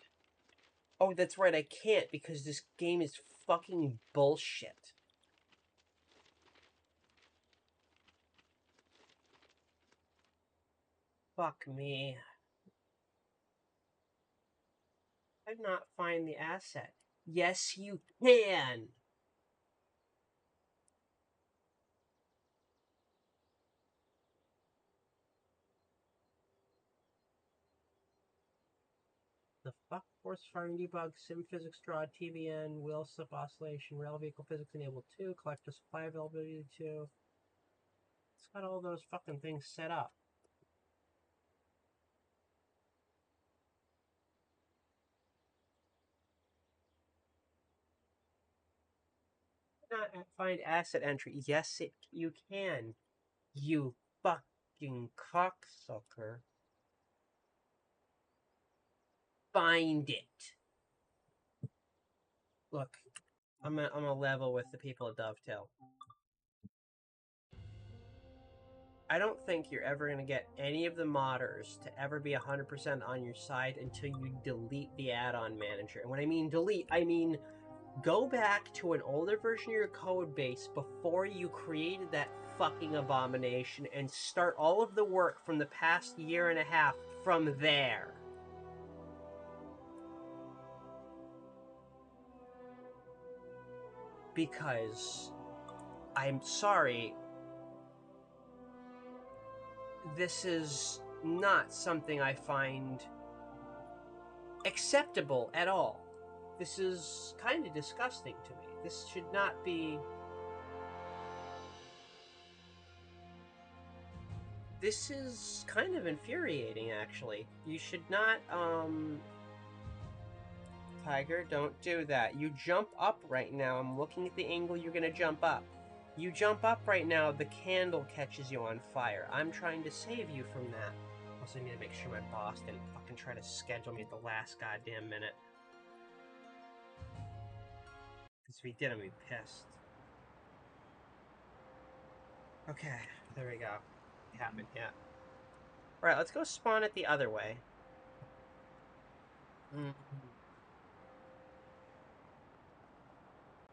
Oh, that's right, I can't because this game is fucking bullshit. Fuck me. I did not find the asset. Yes, you can! The fuck? Force firing debug, sim physics draw, TBN, wheel slip oscillation, rail vehicle physics enabled 2, collector supply availability 2. It's got all those fucking things set up. Not find asset entry. Yes, you can. You fucking cocksucker. Find it. Look, I'm a level with the people at Dovetail. I don't think you're ever going to get any of the modders to ever be 100% on your side until you delete the add-on manager. And when I mean delete, I mean go back to an older version of your code base before you created that fucking abomination and start all of the work from the past year and a half from there. Because, I'm sorry, this is not something I find acceptable at all. This is kind of disgusting to me. This should not be... This is kind of infuriating, actually. You should not, Tiger, don't do that. You jump up right now. I'm looking at the angle you're gonna jump up. You jump up right now, the candle catches you on fire. I'm trying to save you from that. Also, I need to make sure my boss didn't fucking try to schedule me at the last goddamn minute. Because if he did, I'm gonna be pissed. Okay, there we go. It happened, yeah. Alright, let's go spawn it the other way.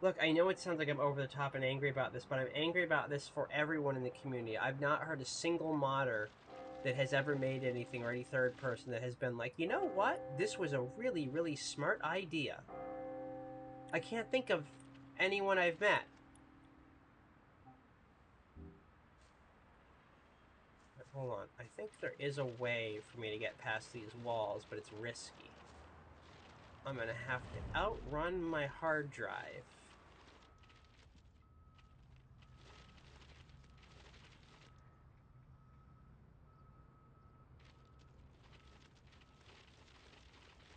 Look, I know it sounds like I'm over the top and angry about this, but I'm angry about this for everyone in the community. I've not heard a single modder that has ever made anything, or any third person that has been like, you know what? This was a really, really smart idea. I can't think of anyone I've met. But hold on. I think there is a way for me to get past these walls, but it's risky. I'm gonna have to outrun my hard drive.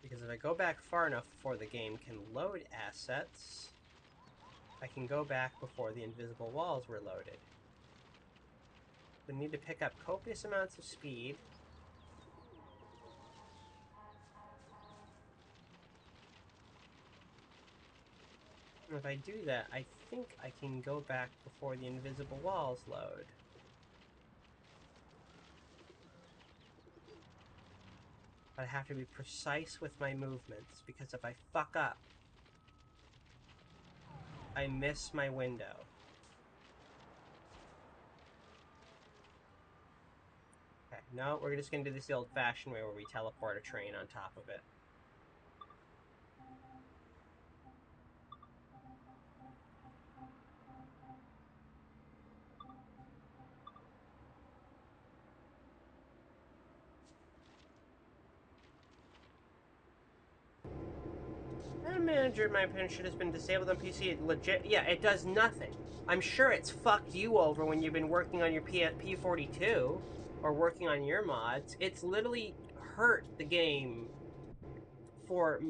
Because if I go back far enough before the game can load assets, I can go back before the invisible walls were loaded. We need to pick up copious amounts of speed. And if I do that, I think I can go back before the invisible walls load. But I have to be precise with my movements, because if I fuck up, I miss my window. Okay, no, we're just going to do this the old-fashioned way where we teleport a train on top of it. Ad Manager, in my opinion, should have been disabled on PC. Legit, yeah, it does nothing. I'm sure it's fucked you over when you've been working on your P42 or working on your mods. It's literally hurt the game for,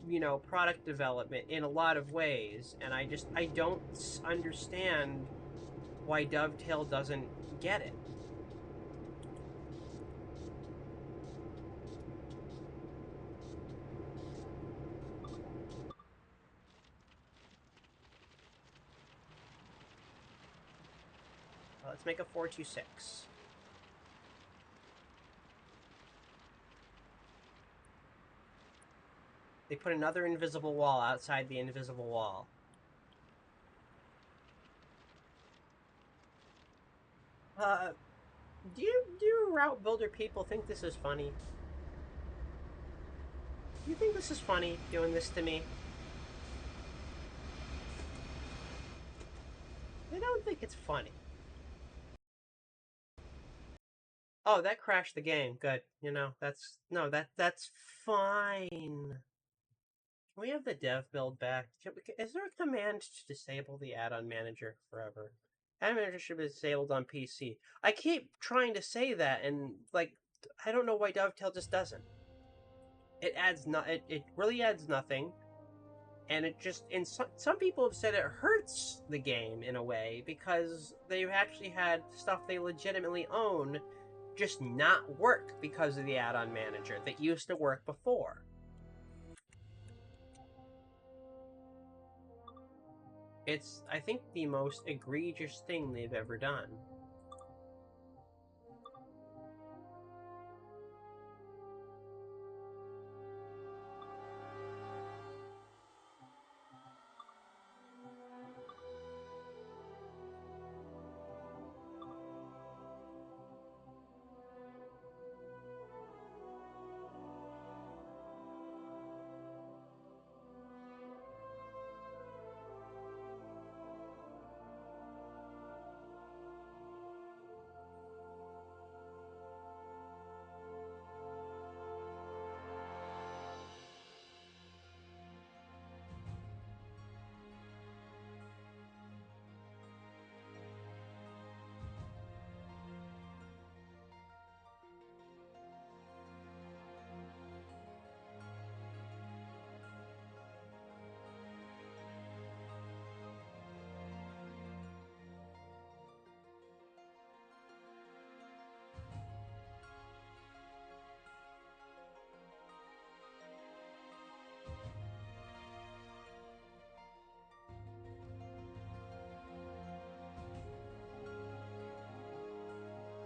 you know, product development in a lot of ways, and I don't understand why Dovetail doesn't get it. Let's make a 426. They put another invisible wall outside the invisible wall. Do you route builder people think this is funny? Do you think this is funny, doing this to me? I don't think it's funny. Oh, that crashed the game. Good. You know, that's fine. Can we have the dev build back? Is there a command to disable the add-on manager forever? Add-on manager should be disabled on PC. I keep trying to say that, and like, I don't know why Dovetail just doesn't. It adds it really adds nothing, and it just, some people have said it hurts the game in a way because they've actually had stuff they legitimately own just not work because of the add-on manager that used to work before. It's, I think, the most egregious thing they've ever done.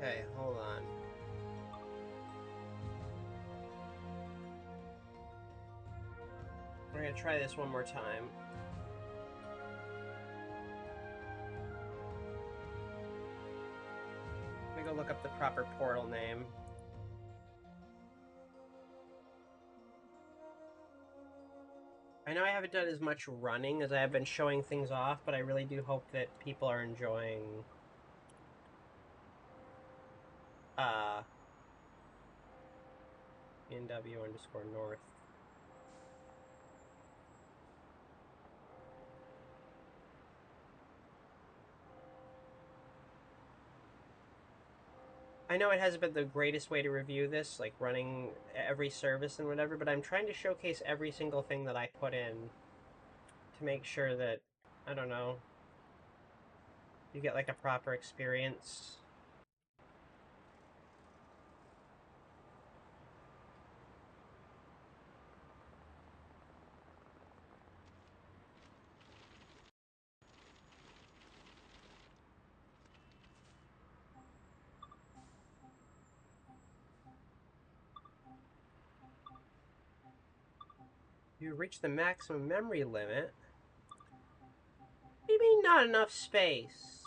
Okay, hold on. We're gonna try this one more time. Let me go look up the proper portal name. I know I haven't done as much running as I have been showing things off, but I really do hope that people are enjoying NW_North. I know it hasn't been the greatest way to review this, like running every service and whatever, but I'm trying to showcase every single thing that I put in to make sure that, I don't know, you get like a proper experience. You reach the maximum memory limit. What do you mean not enough space?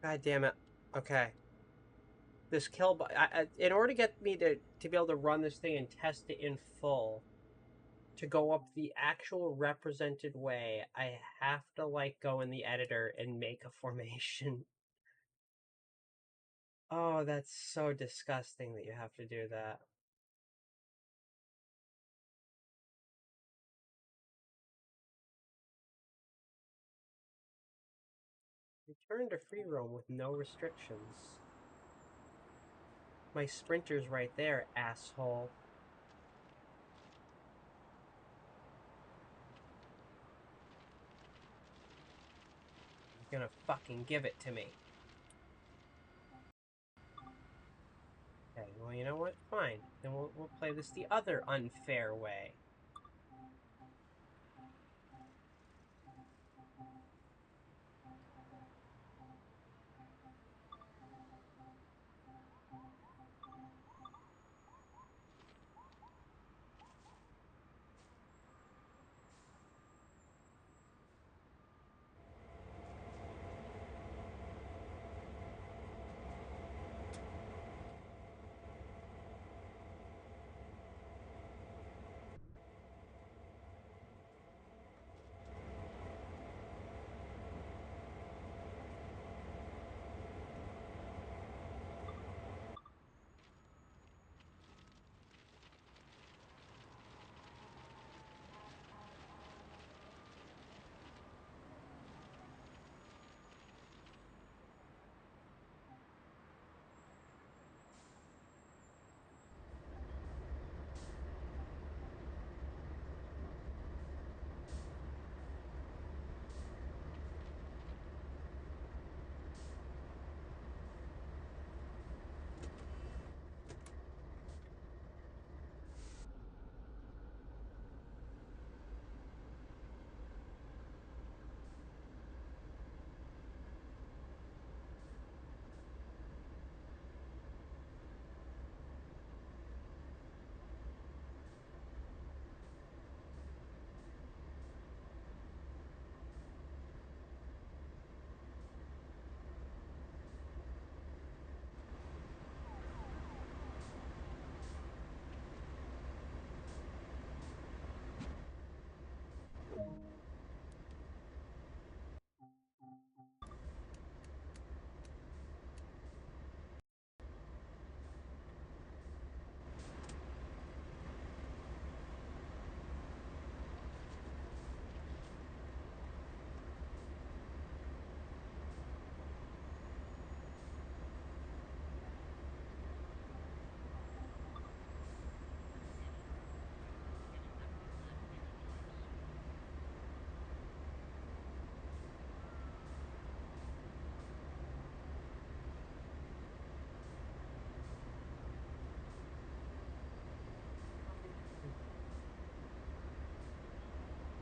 God damn it. Okay. This kill... in order to get me to be able to run this thing and test it in full, to go up the actual represented way, I have to, like, go in the editor and make a formation. Oh, that's so disgusting that you have to do that. Return to free roam with no restrictions. My sprinter's right there, asshole. You're gonna fucking give it to me. Okay, well, you know what? Fine. Then we'll play this the other unfair way.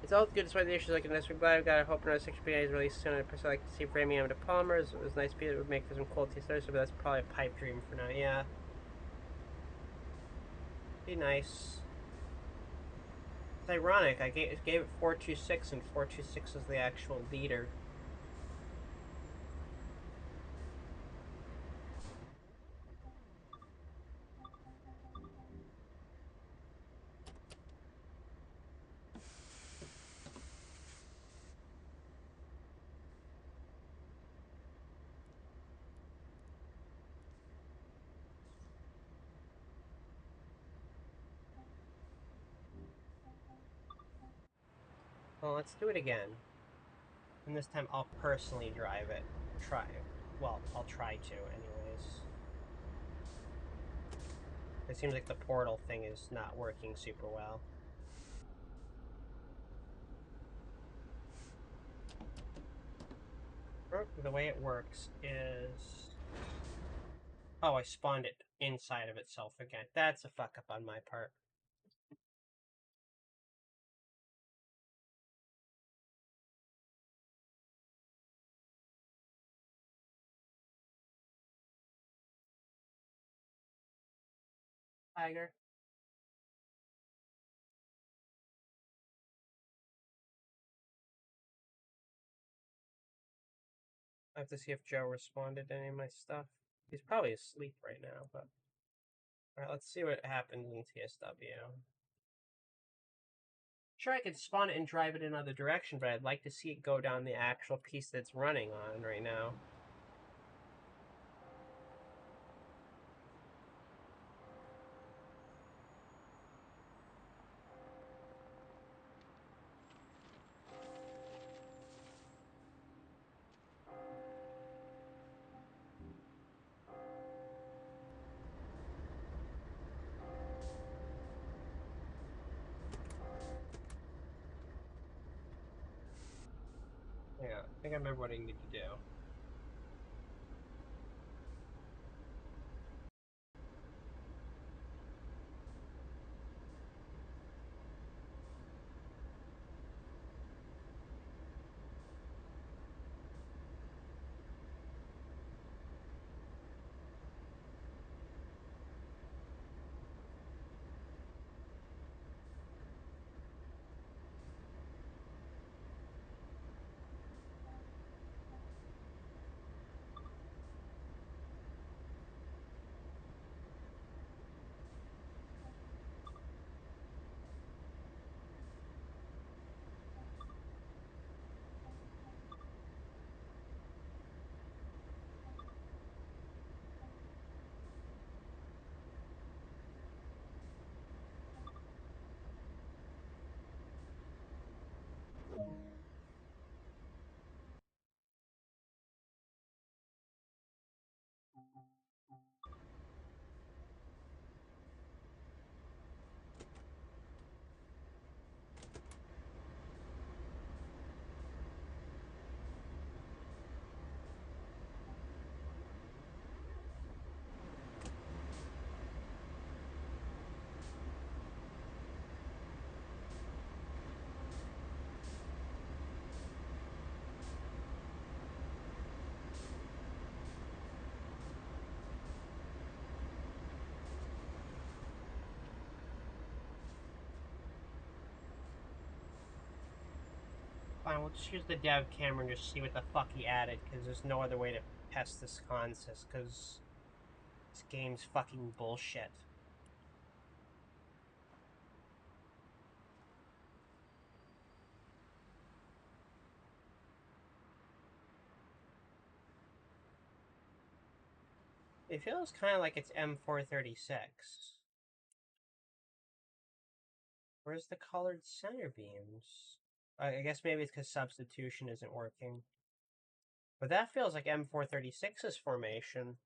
It's all good despite the issues like this. We're glad we got. I hope another 6BA is released soon. I'd personally like to see framing into polymers. It was nice to be able to make for some cool TSRs, but that's probably a pipe dream for now. Yeah. Be nice. It's ironic. I gave it 426, and 426 is the actual leader. Well, let's do it again. And this time I'll personally drive it. Well, I'll try to, anyways. It seems like the portal thing is not working super well. The way it works is... Oh, I spawned it inside of itself again. That's a fuck up on my part. Tiger. I have to see if Joe responded to any of my stuff. He's probably asleep right now, but... Alright, let's see what happens in TSW. Sure, I could spawn it and drive it in another direction, but I'd like to see it go down the actual piece that's running on right now. Yeah, I think I remember what I need to do. Fine, we'll just use the dev camera and just see what the fuck he added, because there's no other way to test this consist, because this game's fucking bullshit. It feels kind of like it's M436. Where's the colored center beams? I guess maybe it's because substitution isn't working. But that feels like M436's formation.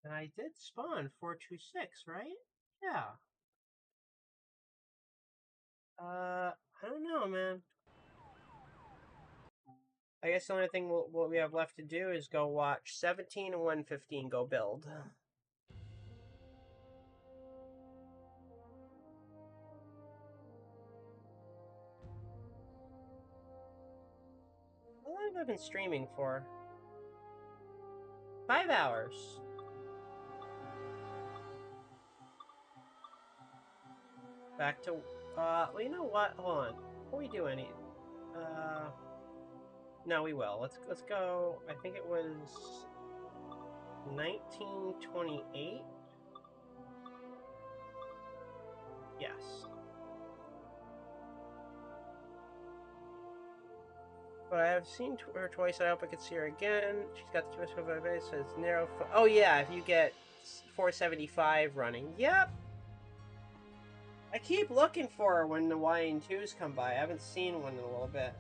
And I did spawn 426, right? Yeah. I don't know, man. I guess the only thing what we have left to do is go watch 17 and 115 go build. I been streaming for? 5 hours. Back to, well, you know what? Hold on. Before we do any, no, we will. Let's go. I think it was 1928. Yes. But I have seen her twice. I hope I could see her again. She's got the QS so it's narrow. Oh yeah, if you get 475 running. Yep. I keep looking for her when the YN2s come by. I haven't seen one in a little bit.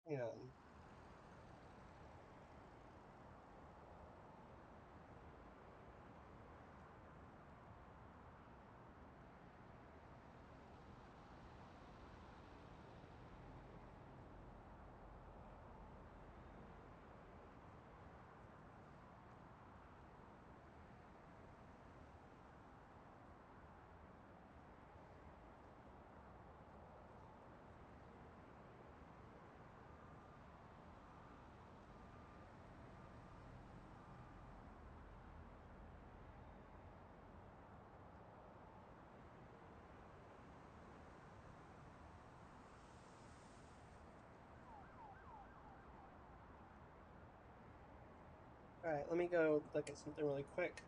You know. Alright, let me go look at something really quick.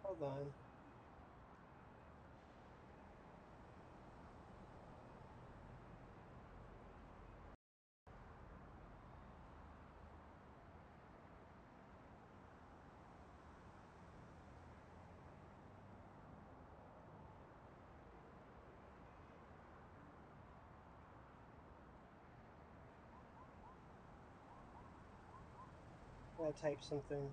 Hold on. I gotta type something.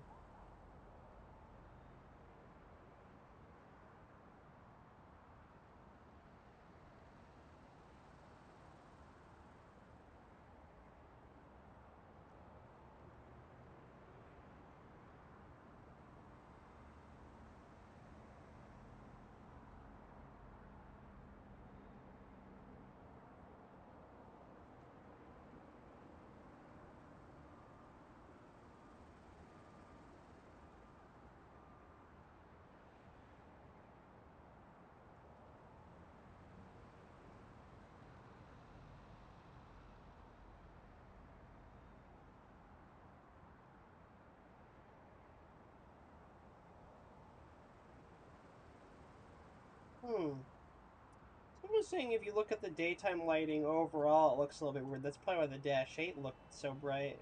Someone was saying if you look at the daytime lighting overall, it looks a little bit weird. That's probably why the Dash 8 looked so bright.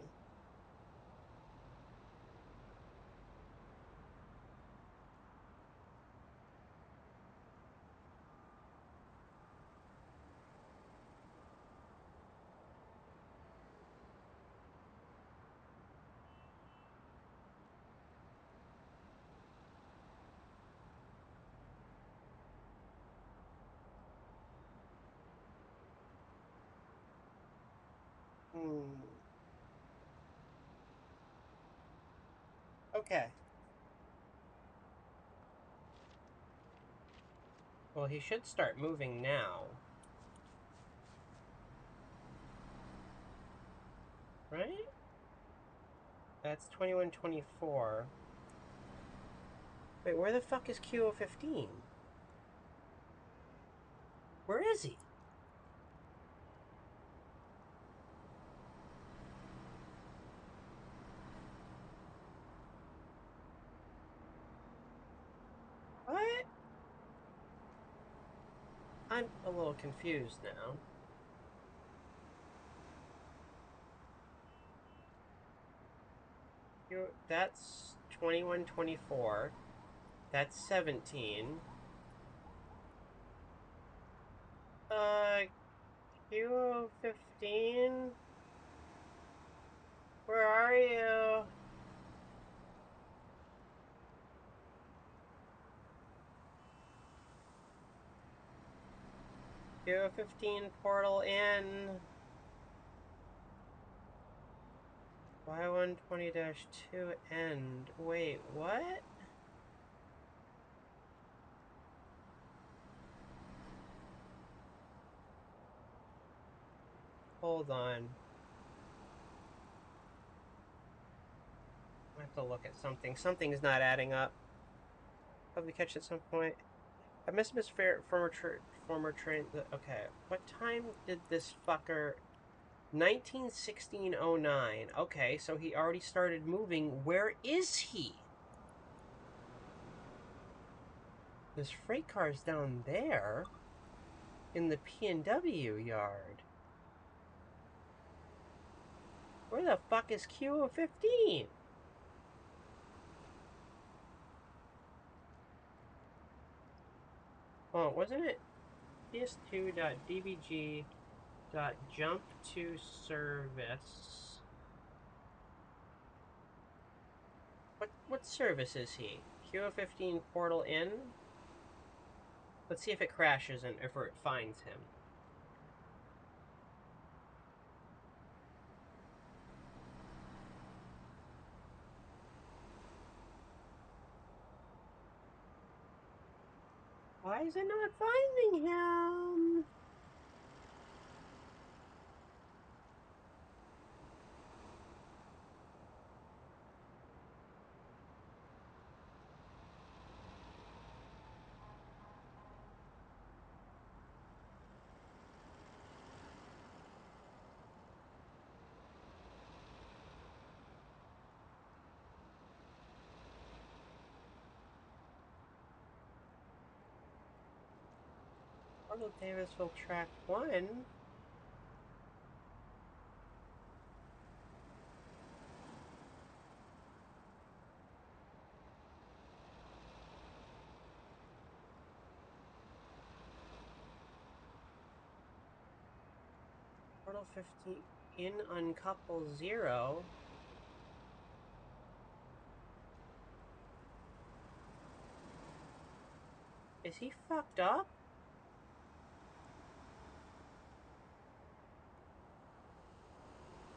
Okay. Well, he should start moving now. Right? That's 2124. Wait, where the fuck is QO15? Where is he? What? I'm a little confused now. That's 2124. That's 17. Q15? Where are you? Q15 portal in. Y120-2 end. Wait, what? Hold on. I have to look at something. Something's not adding up. Probably catch at some point. I missed Miss former train. Okay, what time did this fucker? 1916-09. Okay, so he already started moving. Where is he? This freight car's down there in the P&W yard. Where the fuck is Q15? Oh, wasn't it ps2.dbg.jump to service? What service is he? Q15 portal in? Let's see if it crashes and if it finds him. Why is it not finding him? Portal Davisville track 1. Portal 15 in uncouple 0. Is he fucked up?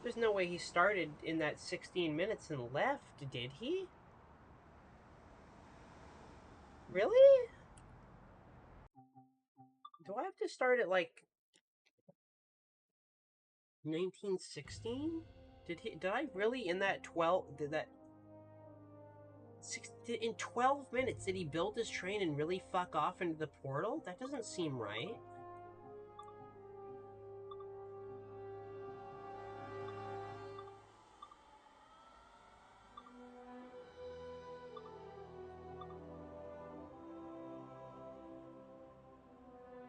There's no way he started in that 16 minutes and left, did he? Really? Do I have to start at like 1916? Did I really in that 12 did that in 12 minutes did he build his train and really fuck off into the portal? That doesn't seem right.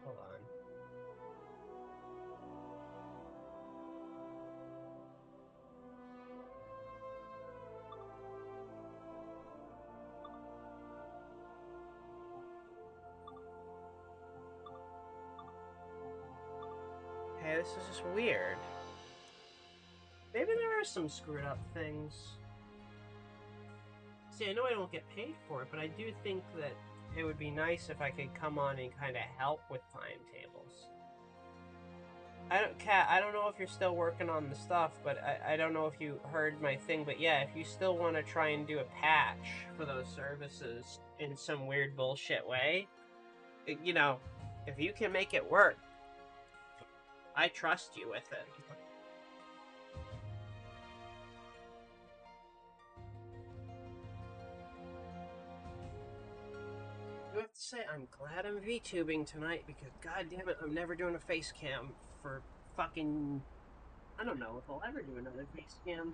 Hold on. Okay, this is just weird. Maybe there are some screwed up things. See, I know I don't get paid for it, but I do think that it would be nice if I could come on and kind of help with timetables. Kat, I don't know if you're still working on the stuff, but I don't know if you heard my thing, but yeah, if you still want to try and do a patch for those services in some weird bullshit way, you know, if you can make it work, I trust you with it. I have to say, I'm glad I'm VTubing tonight because, god damn it, I'm never doing a face cam for fucking. I don't know if I'll ever do another face cam.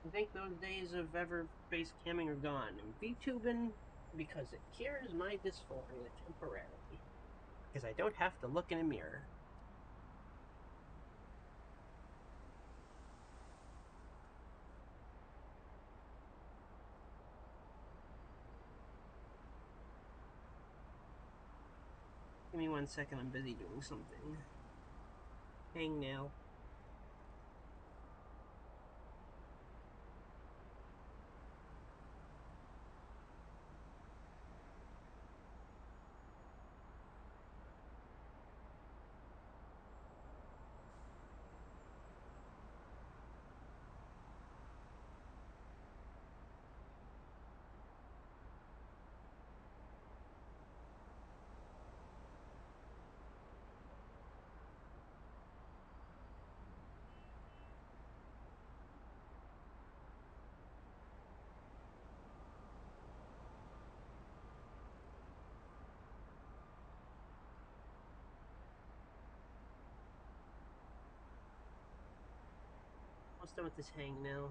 I think those days of ever face camming are gone. I'm VTubing because it cures my dysphoria temporarily. Because I don't have to look in a mirror. Give me 1 second, I'm busy doing something. hangnail. Almost done with this hangnail.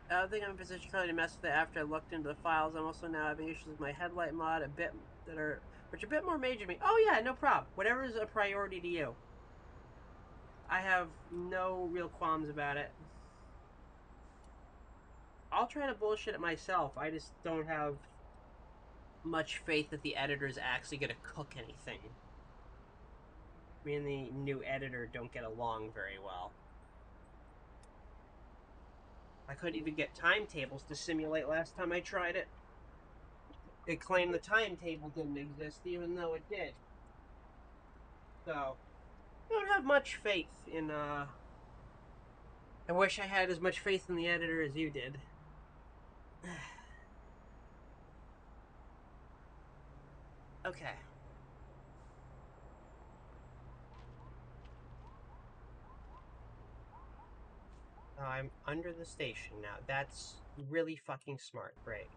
I don't think I'm in a position currently to mess with it after I looked into the files. I'm also now having issues with my headlight mod which are a bit more major to me. Oh yeah, no problem. Whatever is a priority to you. I have no real qualms about it. I'll try to bullshit it myself. I just don't have much faith that the editor's actually going to cook anything. Me and the new editor don't get along very well. I couldn't even get timetables to simulate last time I tried it. It claimed the timetable didn't exist, even though it did. So, I don't have much faith in, I wish I had as much faith in the editor as you did. Okay. I'm under the station now. That's really fucking smart. Great.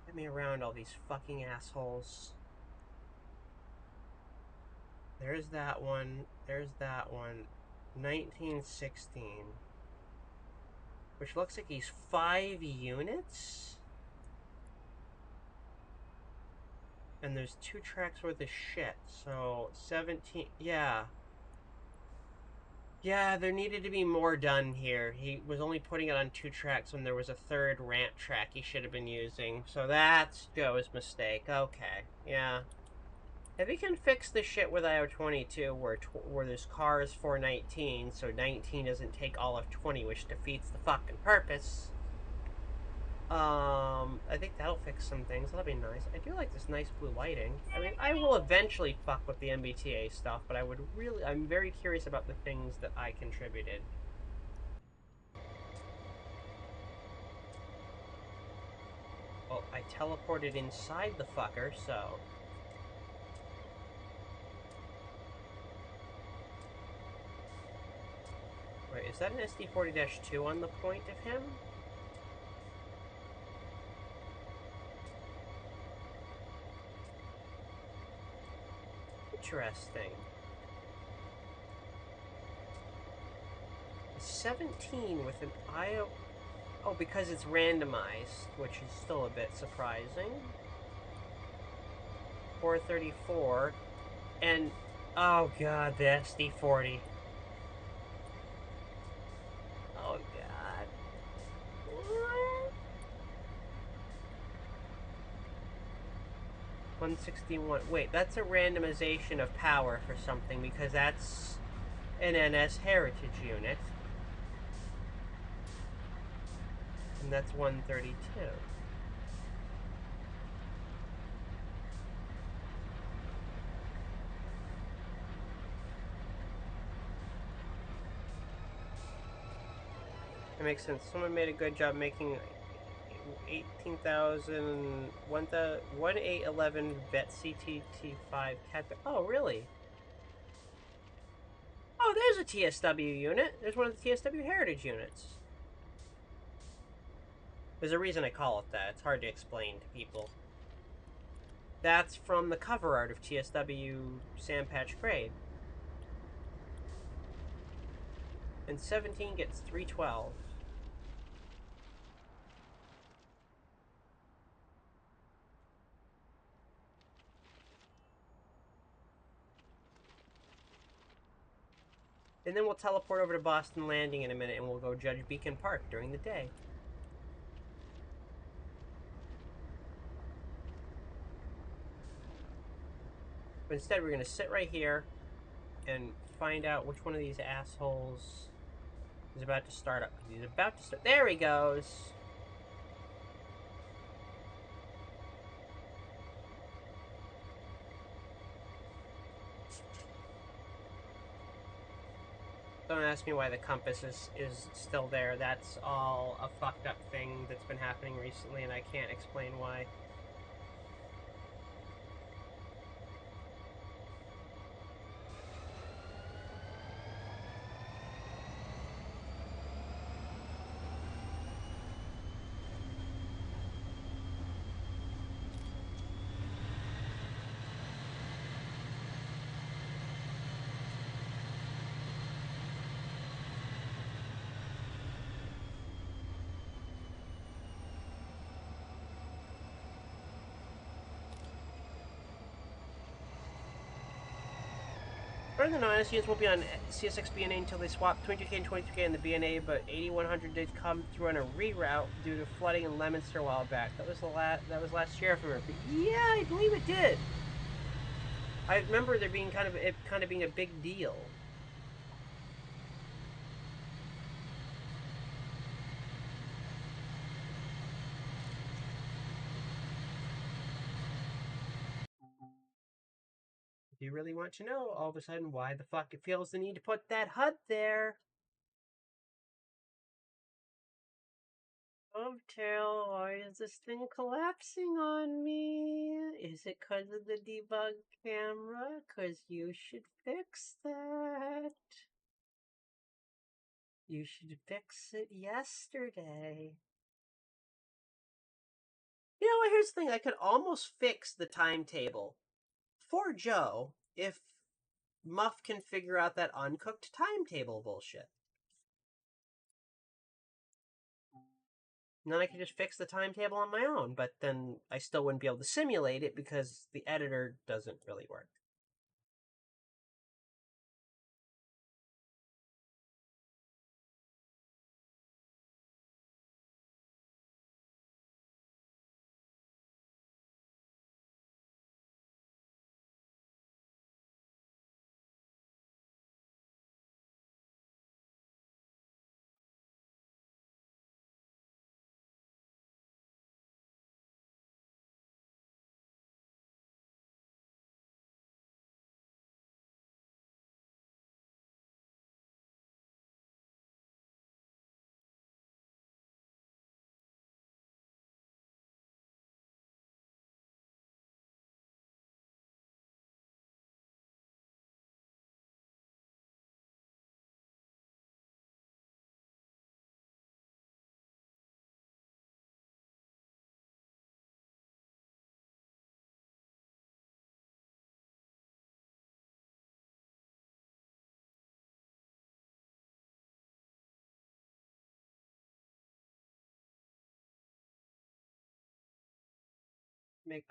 Get me around all these fucking assholes. There's that one. There's that one. 1916. Which looks like he's 5 units? And there's 2 tracks worth of shit. So, 17. Yeah. Yeah, there needed to be more done here. He was only putting it on 2 tracks when there was a 3rd ramp track he should have been using. So that's Joe's mistake. Okay. Yeah. If he can fix the shit with IO22 where there's cars for 19, so 19 doesn't take all of 20, which defeats the fucking purpose. I think that'll fix some things. That'll be nice. I do like this nice blue lighting. I mean, I will eventually fuck with the MBTA stuff, but I'm very curious about the things that I contributed. Well, I teleported inside the fucker, so... Wait, is that an SD40-2 on the point of him? Interesting. 17 with an IO... Oh, because it's randomized, which is still a bit surprising. 434. And... Oh god, the SD40. Oh god. What? 161. Wait, that's a randomization of power for something, because that's an NS heritage unit. And that's 132. That makes sense. Someone made a good job making 18,000, 1811 vet CTT5 cat. Oh, really? Oh, there's a TSW unit. There's one of the TSW heritage units. There's a reason I call it that. It's hard to explain to people. That's from the cover art of TSW Sandpatch Grade. And 17 gets 312. And then we'll teleport over to Boston Landing in a minute and we'll go judge Beacon Park during the day. But instead, we're going to sit right here and find out which one of these assholes is about to start up. He's about to start. There he goes. Don't ask me why the compass is still there. That's all a fucked up thing that's been happening recently, and I can't explain why. Further than honest, units won't be on CSX BNA until they swap 22K and 23K in the BNA, but 8100 did come through on a reroute due to flooding in Leominster a while back. That was last year, if I remember. Yeah, I believe it did. I remember there being kind of being a big deal. Do you really want to know all of a sudden why the fuck it feels the need to put that HUD there? Oh, Terrell, why is this thing collapsing on me? Is it because of the debug camera? Because you should fix that. You should fix it yesterday. You know, here's the thing. I could almost fix the timetable for Joe if Muff can figure out that uncooked timetable bullshit. And then I could just fix the timetable on my own, but then I still wouldn't be able to simulate it because the editor doesn't really work.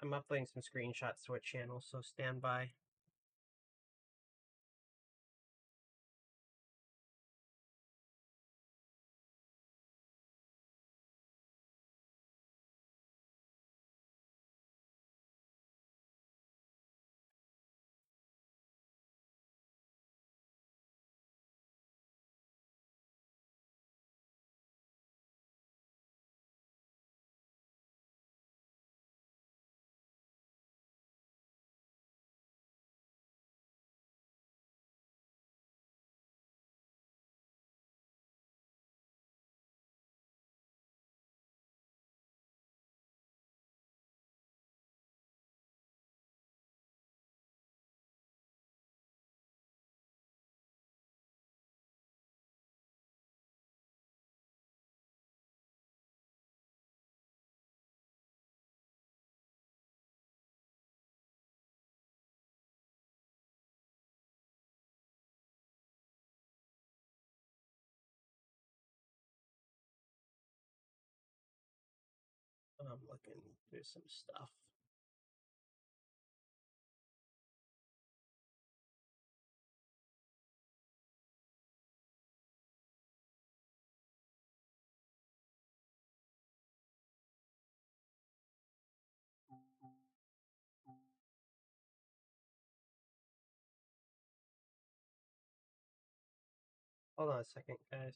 I'm uploading some screenshots to a channel, so stand by. I'm looking through some stuff. Hold on a second, guys.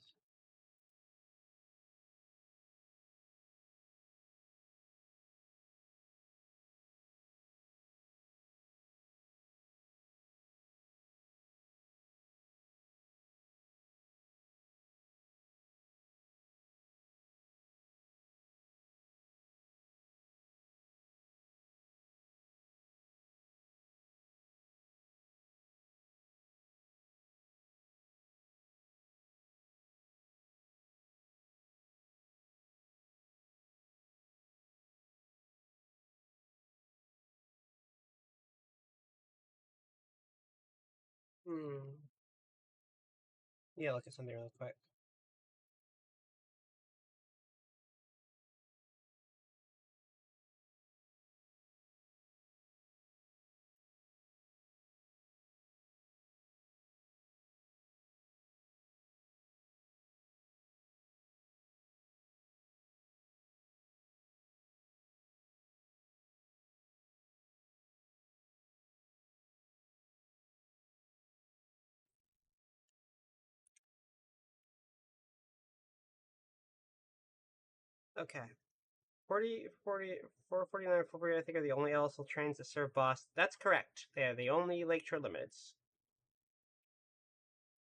Yeah, look at something real quick. Okay. 449, 440, I think, are the only LSL trains that serve Boston. That's correct. They are the only Lakeshore Limiteds.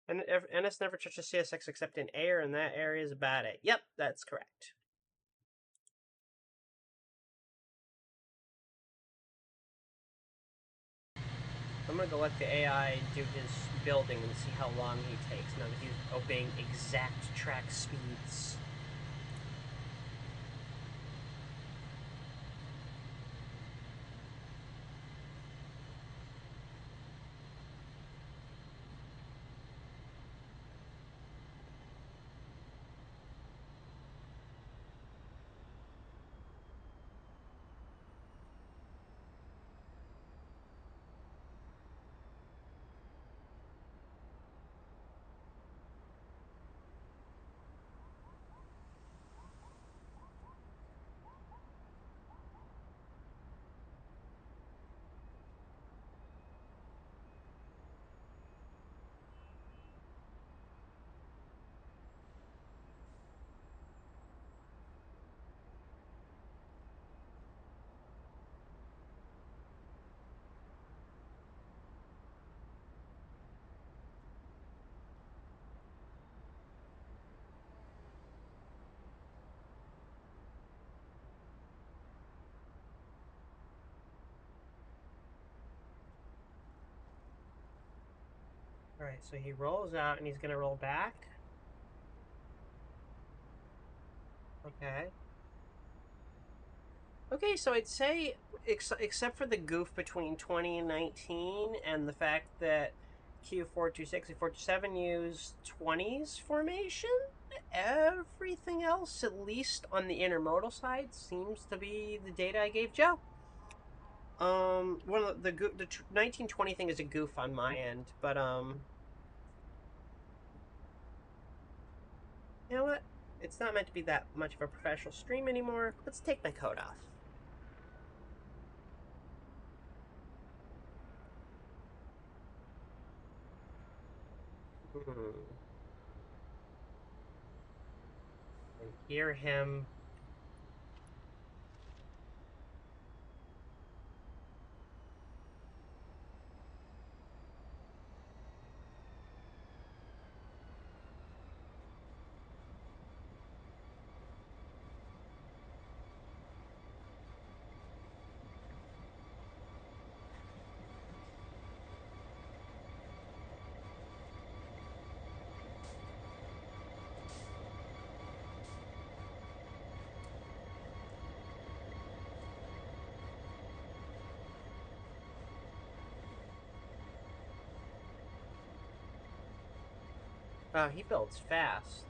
And NS never touches CSX except in air, and that area is about it. Yep, that's correct. I'm gonna go let the AI do his building and see how long he takes now that he's obeying exact track speeds. Alright, so he rolls out and he's gonna roll back. Okay. Okay, so I'd say, except for the goof between 20 and 19, and the fact that Q426 and 427 use 20s formation, everything else, at least on the intermodal side, seems to be the data I gave Joe. One of the 1920 thing is a goof on my end, but you know what? It's not meant to be that much of a professional stream anymore. Let's take my coat off. And hear him. Wow, he builds fast.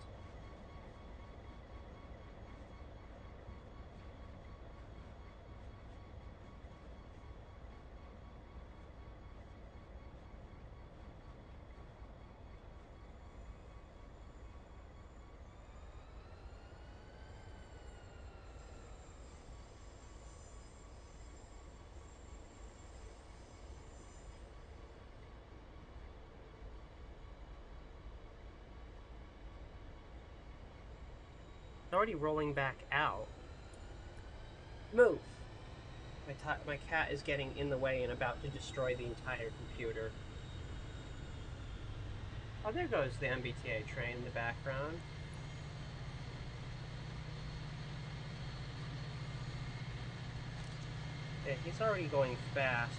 It's already rolling back out. Move! My cat is getting in the way and about to destroy the entire computer. Oh, there goes the MBTA train in the background. Yeah, he's already going fast.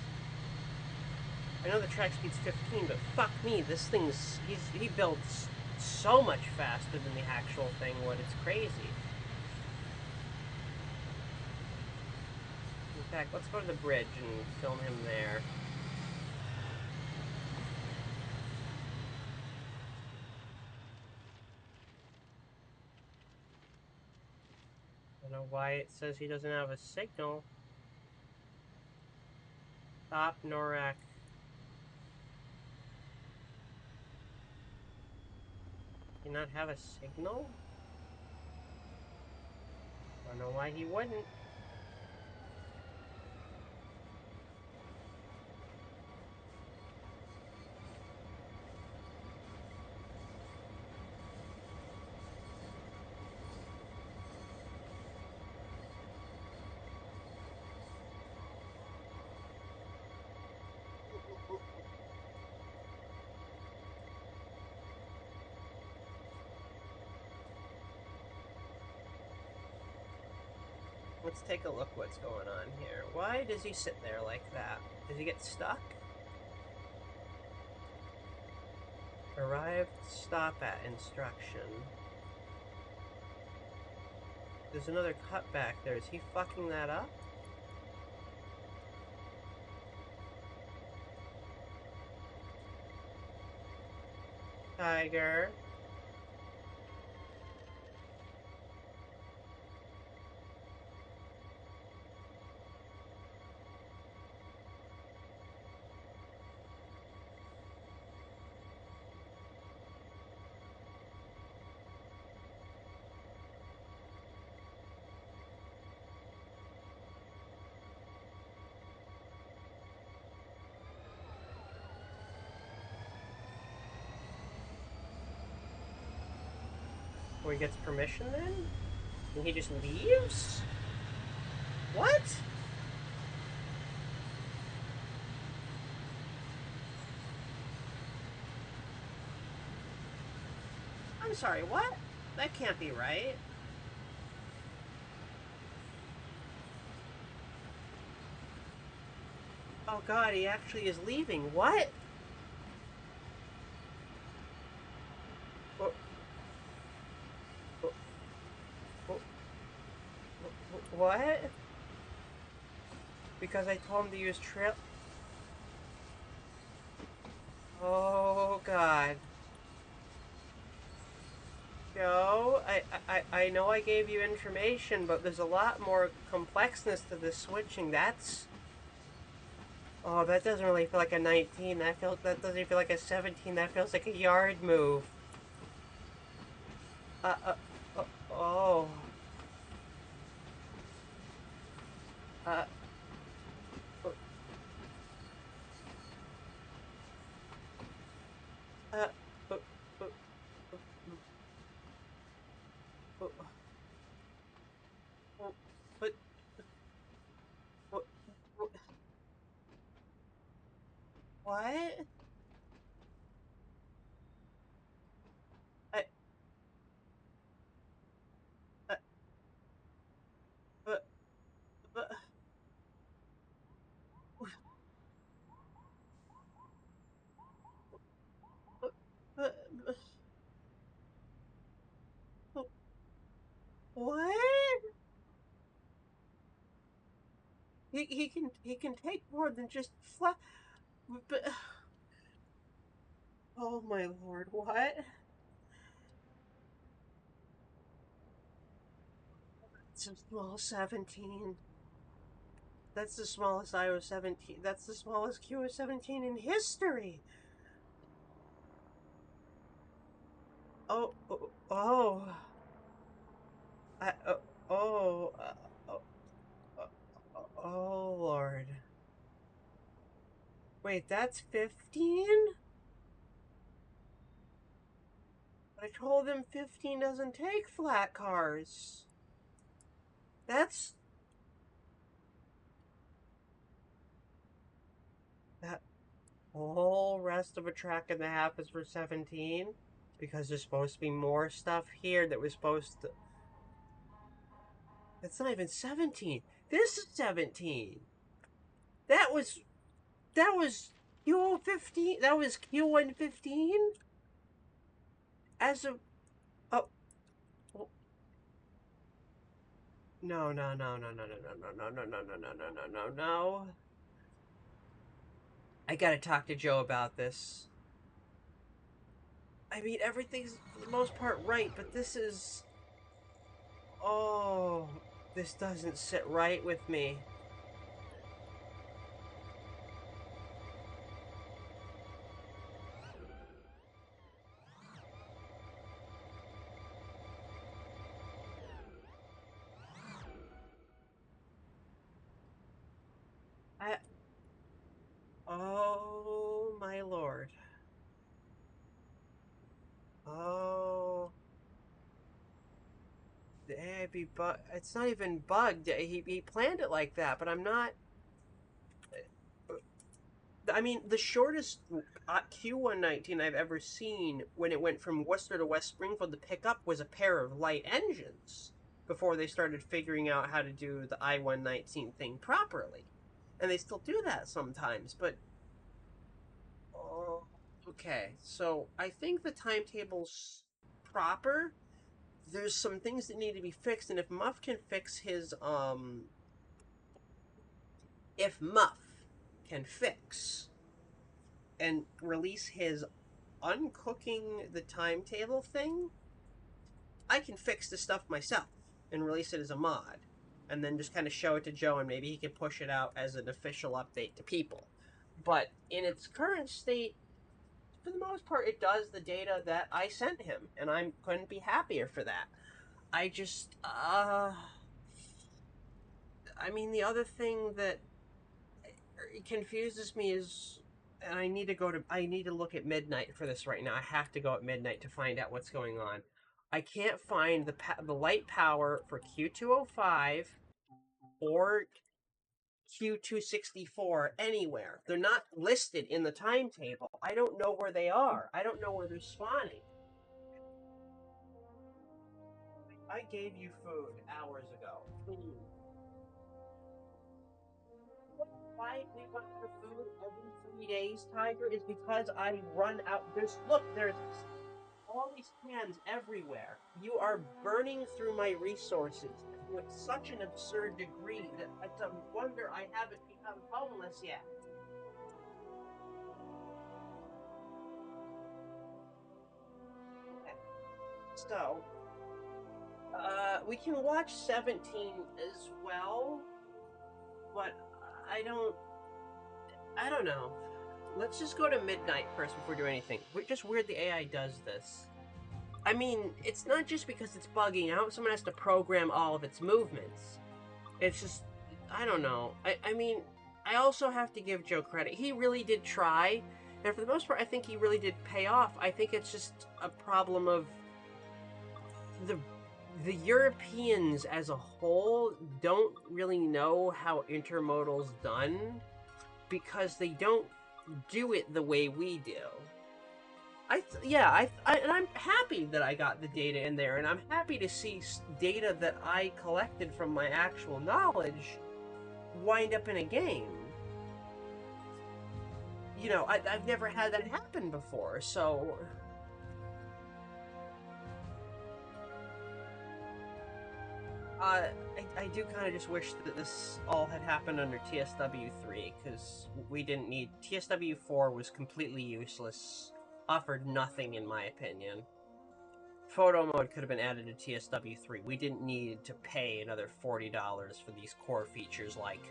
I know the track speed's 15, but fuck me, this thing's... he builds so much faster than the actual thing would. It's crazy. In fact, let's go to the bridge and film him there. I don't know why it says he doesn't have a signal. Stop, Norak. Do you not have a signal? I don't know why he wouldn't. Let's take a look what's going on here. Why does he sit there like that? Does he get stuck? Arrived, stop at instruction. There's another cut back there. Is he fucking that up? Tiger. Or he gets permission then? And he just leaves? What? I'm sorry, what? That can't be right. Oh god, he actually is leaving. What? What? Because I told him to use trail... Oh god. Joe, I know I gave you information, but there's a lot more complexness to this switching. That's... Oh, that doesn't really feel like a 19. That doesn't feel like a 17. That feels like a yard move. Oh. Uh, uh, uh, uh, but, what? I, uh, but, but, but, what? He can take more than just flat. But, oh my lord, what? It's a small 17. That's the smallest iOS 17. That's the smallest QoS 17 in history. Oh, oh, oh. I, oh, oh, oh, Lord. Wait, that's 15? told them 15 doesn't take flat cars. That's... That whole rest of a track and a half is for 17? Because there's supposed to be more stuff here that was supposed to... It's not even 17. This is 17. That was Q15. That was Q115. As of no. I gotta talk to Joe about this. I mean, everything's for the most part right, but this is... Oh, this doesn't sit right with me. Oh, my lord. Oh... The AIB bug. It's not even bugged. He planned it like that, but I'm not. I mean, the shortest Q119 I've ever seen when it went from Worcester to West Springfield to pick up was a pair of light engines before they started figuring out how to do the I-119 thing properly. And they still do that sometimes, but... Oh, okay, so I think the timetable's proper. There's some things that need to be fixed, and if Muff can fix his, if Muff can fix and release his uncooking the timetable thing, I can fix the stuff myself and release it as a mod. And then just kind of show it to Joe, and maybe he can push it out as an official update to people. But in its current state, for the most part, it does the data that I sent him, and I couldn't be happier for that. I just, I mean, the other thing that confuses me is, and I need to look at midnight for this right now. I have to go at midnight to find out what's going on. I can't find the light power for Q205 or Q264 anywhere. They're not listed in the timetable. I don't know where they are. I don't know where they're spawning. I gave you food hours ago. Why we want for food every 3 days, Tiger, is because I run out. There's all these cans everywhere. You are burning through my resources to such an absurd degree that it's a wonder I haven't become homeless yet. Okay. So, we can watch 17 as well, but I don't know. Let's just go to midnight first before we do anything. Just weird the AI does this. I mean, it's not just because it's bugging out. Someone has to program all of its movements. It's just, I don't know. I mean, I also have to give Joe credit. He really did try. And for the most part, I think he really did pay off. I think it's just a problem of the Europeans as a whole don't really know how intermodal's done because they don't do it the way we do. And I'm happy that I got the data in there, and I'm happy to see data that I collected from my actual knowledge wind up in a game. You know, I've never had that happen before, so... I do kind of just wish that this all had happened under TSW3, because we didn't need... TSW4 was completely useless. Offered nothing, in my opinion. Photo mode could have been added to TSW3. We didn't need to pay another $40 for these core features like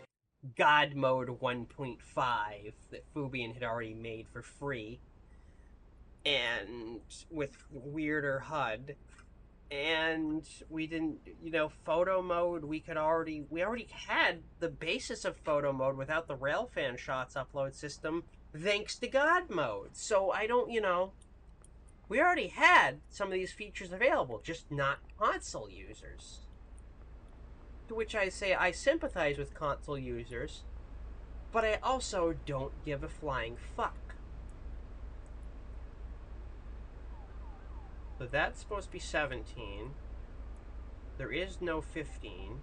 God Mode 1.5 that Fubian had already made for free, and with weirder HUD. And we didn't, photo mode, we already had the basis of photo mode without the Railfan shots upload system, thanks to God Mode. So I don't, We already had some of these features available, just not console users. To which I say I sympathize with console users, but I also don't give a flying fuck. So that's supposed to be 17. There is no 15.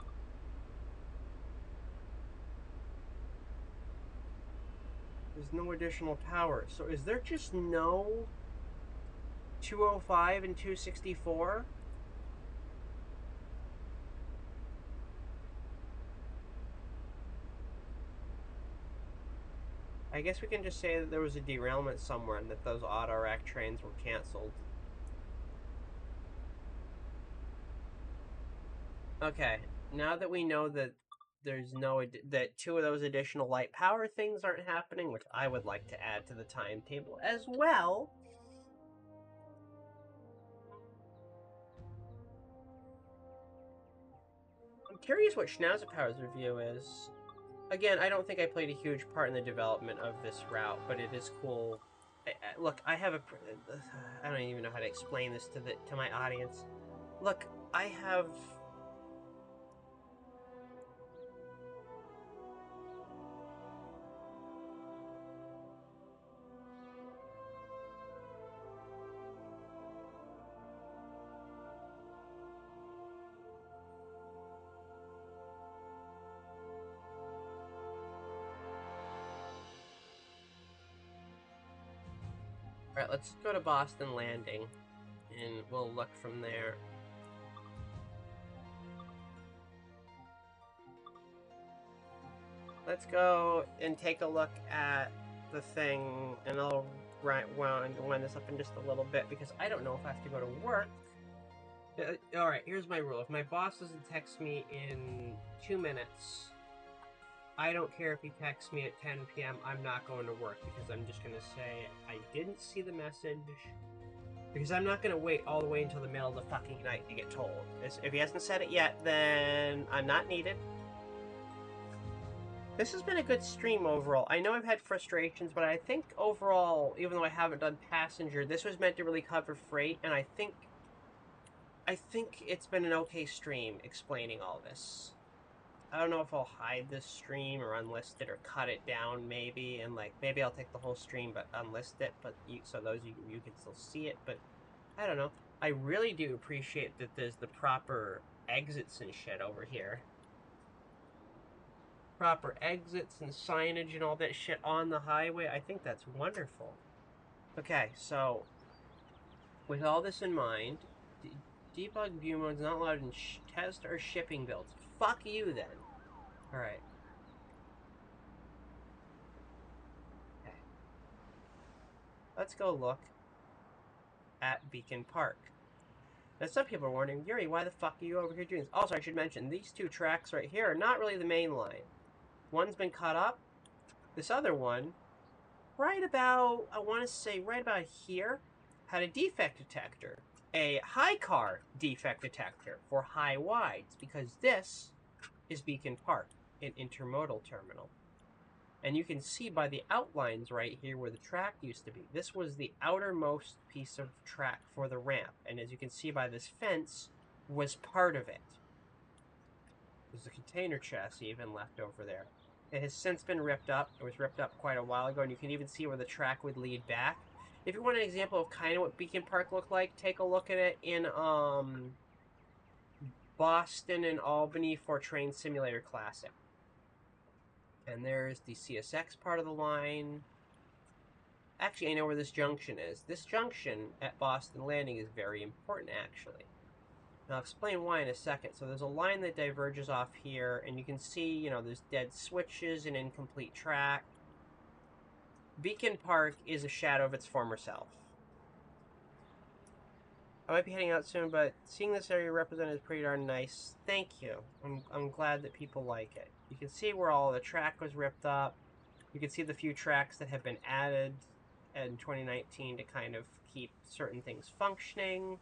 There's no additional power. So is there just no 205 and 264? I guess we can just say that there was a derailment somewhere and that those auto-rack trains were canceled. Okay, now that we know that there's that 2 of those additional light power things aren't happening, which I would like to add to the timetable as well. I'm curious what Schnauzerpower's review is. Again, I don't think I played a huge part in the development of this route, but it is cool. Look, I have I don't even know how to explain this to my audience. Look, I have... Alright, let's go to Boston Landing, and we'll look from there. Let's go and take a look at the thing, and I'll wind this up in just a little bit, because I don't know if I have to go to work. Alright, here's my rule. If my boss doesn't text me in 2 minutes, I don't care if he texts me at 10 p.m., I'm not going to work, because I'm just going to say, I didn't see the message, because I'm not going to wait all the way until the middle of the fucking night to get told. If he hasn't said it yet, then I'm not needed. This has been a good stream overall. I know I've had frustrations, but I think overall, even though I haven't done passenger, this was meant to really cover freight, and I think it's been an okay stream explaining all this. I don't know if I'll hide this stream or unlist it or cut it down maybe, and maybe I'll take the whole stream but unlist it, but so those of you can still see it, but I don't know. I really do appreciate that there's the proper exits and shit over here. Proper exits and signage and all that shit on the highway. I think that's wonderful. Okay, so with all this in mind, debug view mode is not allowed in test or shipping builds. Fuck you then. Alright. Okay. Let's go look at Beacon Park. Now some people are wondering, Yuri, why the fuck are you over here doing this? Also, I should mention, these 2 tracks right here are not really the main line. One's been cut up. This other one, right about, I want to say right about here, had a defect detector. A high car defect detector for high wides, because this is Beacon Park, an intermodal terminal. And you can see by the outlines right here where the track used to be. This was the outermost piece of track for the ramp. And as you can see by this fence, was part of it. There's a container chassis even left over there. It has since been ripped up. It was ripped up quite a while ago, and you can even see where the track would lead back. If you want an example of kind of what Beacon Park looked like, take a look at it in Boston and Albany for Train Simulator Classic. And there's the CSX part of the line. Actually, I know where this junction is. This junction at Boston Landing is very important, actually. And I'll explain why in a second. So there's a line that diverges off here, and you can see, you know, there's dead switches and incomplete track. Beacon Park is a shadow of its former self. I might be heading out soon, but seeing this area represented is pretty darn nice. Thank you. I'm glad that people like it. You can see where all the track was ripped up. You can see the few tracks that have been added in 2019 to kind of keep certain things functioning.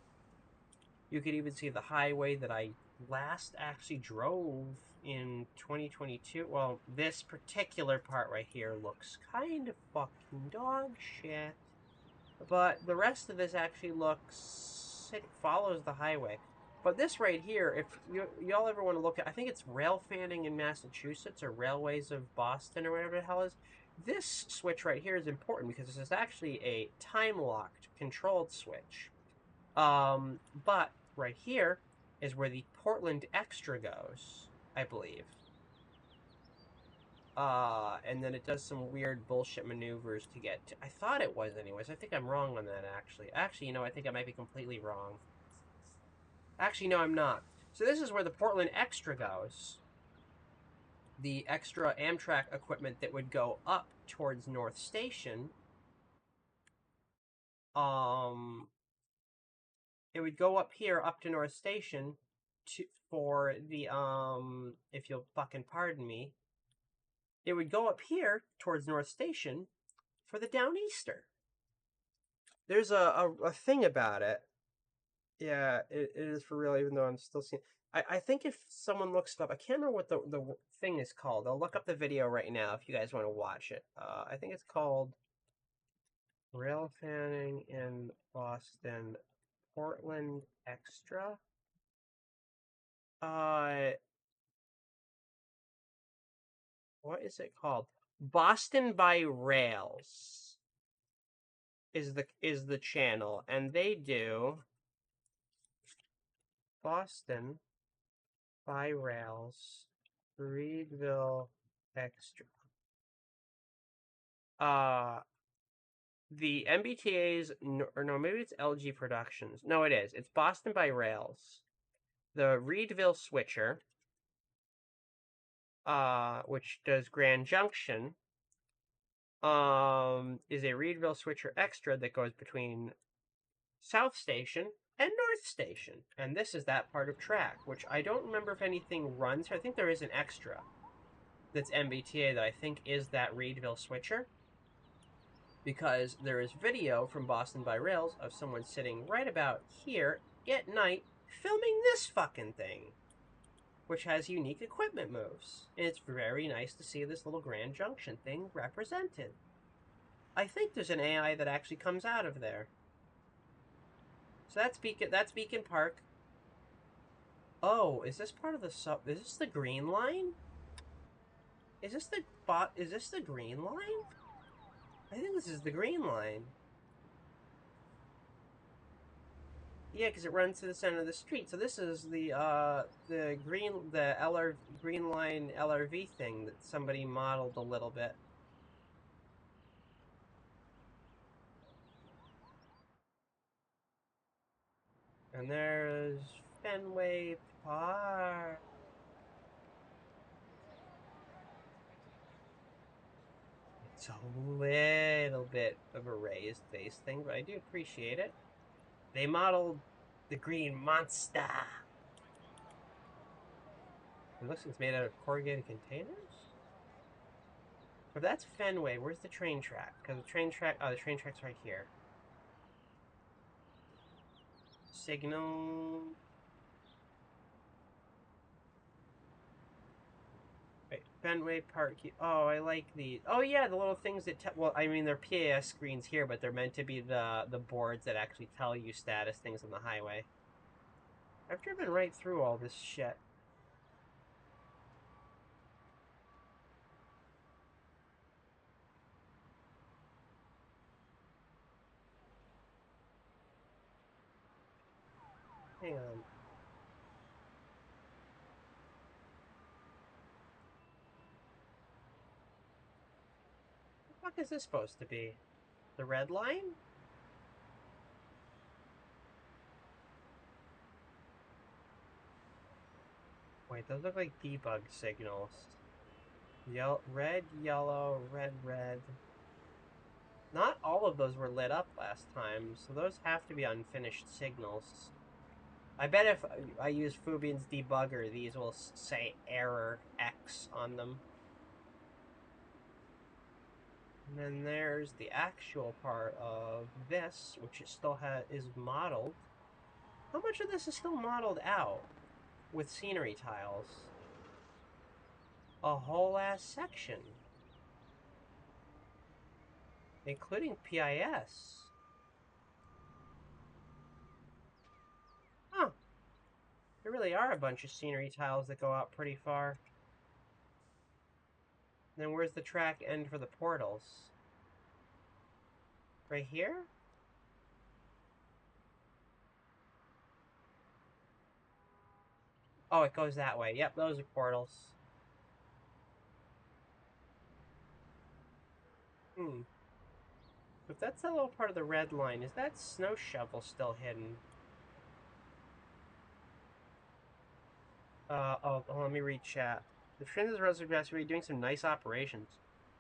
You could even see the highway that I last actually drove in 2022. Well, this particular part right here looks kind of fucking dog shit. But the rest of this actually looks, it follows the highway. But this right here, if y'all ever want to look at, I think it's rail fanning in Massachusetts or Railways of Boston or whatever the hell is. This switch right here is important because this is actually a time-locked controlled switch. But right here is where the Portland Extra goes, I believe. And then it does some weird bullshit maneuvers to get to, I thought it was anyways. I think I'm wrong on that, actually. Actually, you know, I think I might be completely wrong. Actually, no, I'm not. So this is where the Portland Extra goes. The extra Amtrak equipment that would go up towards North Station. It would go up here, up to North Station, for the, if you'll fucking pardon me, it would go up here towards North Station for the Downeaster. There's a thing about it. Yeah, it is for real, even though I'm still seeing... I think if someone looks it up, I can't remember what the thing is called. I'll look up the video right now if you guys want to watch it. I think it's called Rail Fanning in Boston, Portland Extra. What is it called? Boston by Rails is the channel, and they do Boston by Rails, Reedville Extra. The MBTA's, or no, maybe it's LG Productions. No, it is. It's Boston by Rails. The Reedville Switcher, which does Grand Junction, is a Reedville Switcher Extra that goes between South Station and North Station. And this is that part of track, which I don't remember if anything runs here. I think there is an extra that's MBTA that I think is that Reedville Switcher. Because there is video from Boston by Rails of someone sitting right about here at night filming this fucking thing, which has unique equipment moves. And it's very nice to see this little Grand Junction thing represented. I think there's an AI that actually comes out of there. So that's Beacon Park. Oh, is this part of the sub? Is this the Green Line? Is this the Green Line? I think this is the Green Line. Yeah, because it runs to the center of the street. So this is the Green Line LRV thing that somebody modeled a little bit. And there's Fenway Park. It's a little bit of a raised base thing, but I do appreciate it. They modeled the Green Monster. It looks like it's made out of corrugated containers. If that's Fenway, where's the train track? Because the train track's right here. Signal. Wait, Fenway Park. Oh, I like these. Oh yeah, the little things that well, I mean, they're PAS screens here, but they're meant to be the boards that actually tell you status things on the highway. I've driven right through all this shit. Hang on. What the fuck is this supposed to be? The red line? Wait, those look like debug signals. Red, yellow, red, red. Not all of those were lit up last time, so those have to be unfinished signals. I bet if I use Fubian's debugger, these will say error X on them. And then there's the actual part of this, which is modeled. How much of this is still modeled out with scenery tiles? A whole ass section. Including PIS. There really are a bunch of scenery tiles that go out pretty far. And then where's the track end for the portals? Right here? Oh, it goes that way. Yep, those are portals. If that's that little part of the red line, is that snow shovel still hidden? Let me read chat. The Transit Reservoir are doing some nice operations.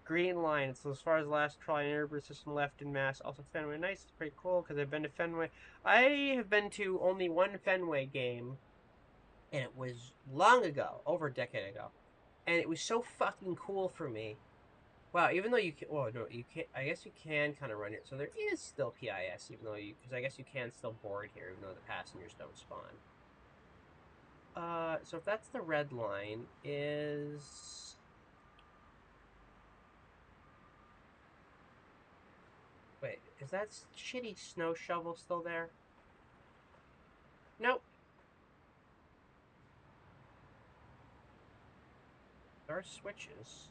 Green line, it's as far as the last trolley and airburst system left in Mass. Also Fenway, nice, it's pretty cool, because I've been to Fenway. I have been to only one Fenway game, and it was long ago, over a decade ago. And it was so fucking cool for me. Wow, even though you can, well, no, you can't, I guess you can kind of run it. So there is still PIS, even though because I guess you can still board here, even though the passengers don't spawn. So if that's the red line, is... Wait, is that shitty snow shovel still there? Nope. There are switches.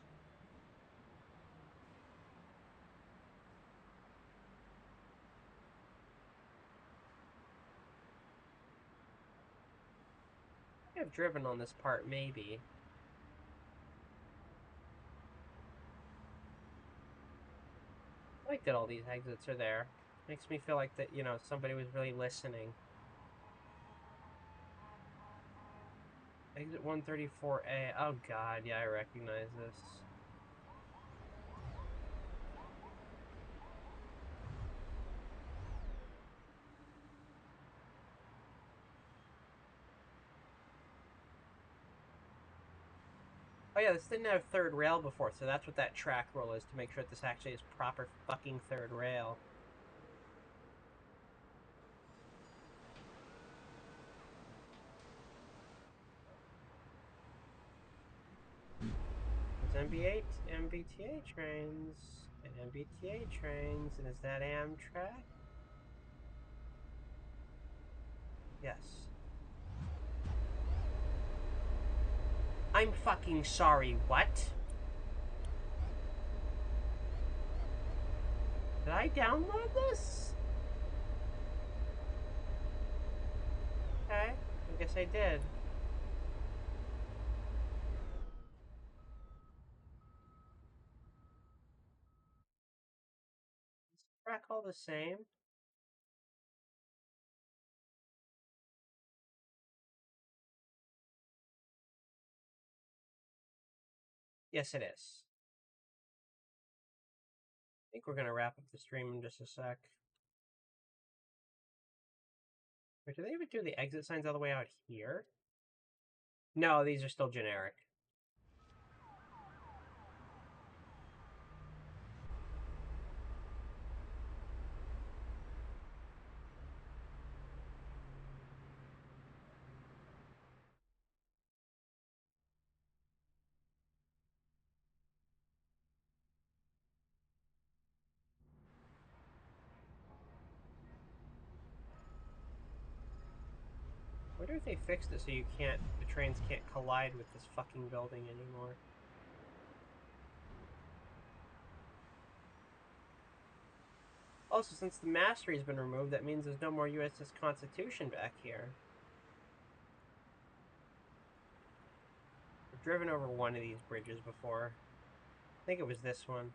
I've driven on this part, maybe. I like that all these exits are there. Makes me feel like that, you know, somebody was really listening. Exit 134A. Oh god, yeah, I recognize this. Oh yeah, this didn't have third rail before, so that's what that track roll is, to make sure that this actually is proper fucking third rail. There's MBTA trains, and MBTA trains, and is that Amtrak? Yes. I'm fucking sorry, what? Did I download this? Okay, I guess I did. Is the track all the same? Yes, it is. I think we're gonna wrap up the stream in just a sec. Wait, do they even do the exit signs all the way out here? No, these are still generic. I wonder if they fixed it so you can't, the trains can't collide with this fucking building anymore. Also, since the mastery has been removed, that means there's no more USS Constitution back here. I've driven over one of these bridges before. I think it was this one.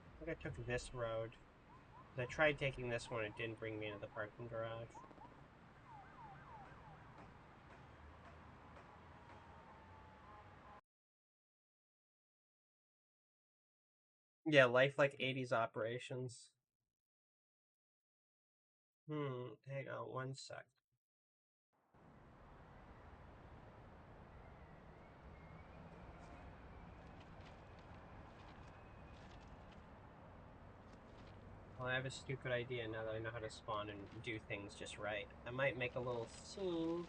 I think I took this road. I tried taking this one, it didn't bring me into the parking garage. Yeah, lifelike 80s operations. Hang on one sec. Well, I have a stupid idea now that I know how to spawn and do things just right. I might make a little scene.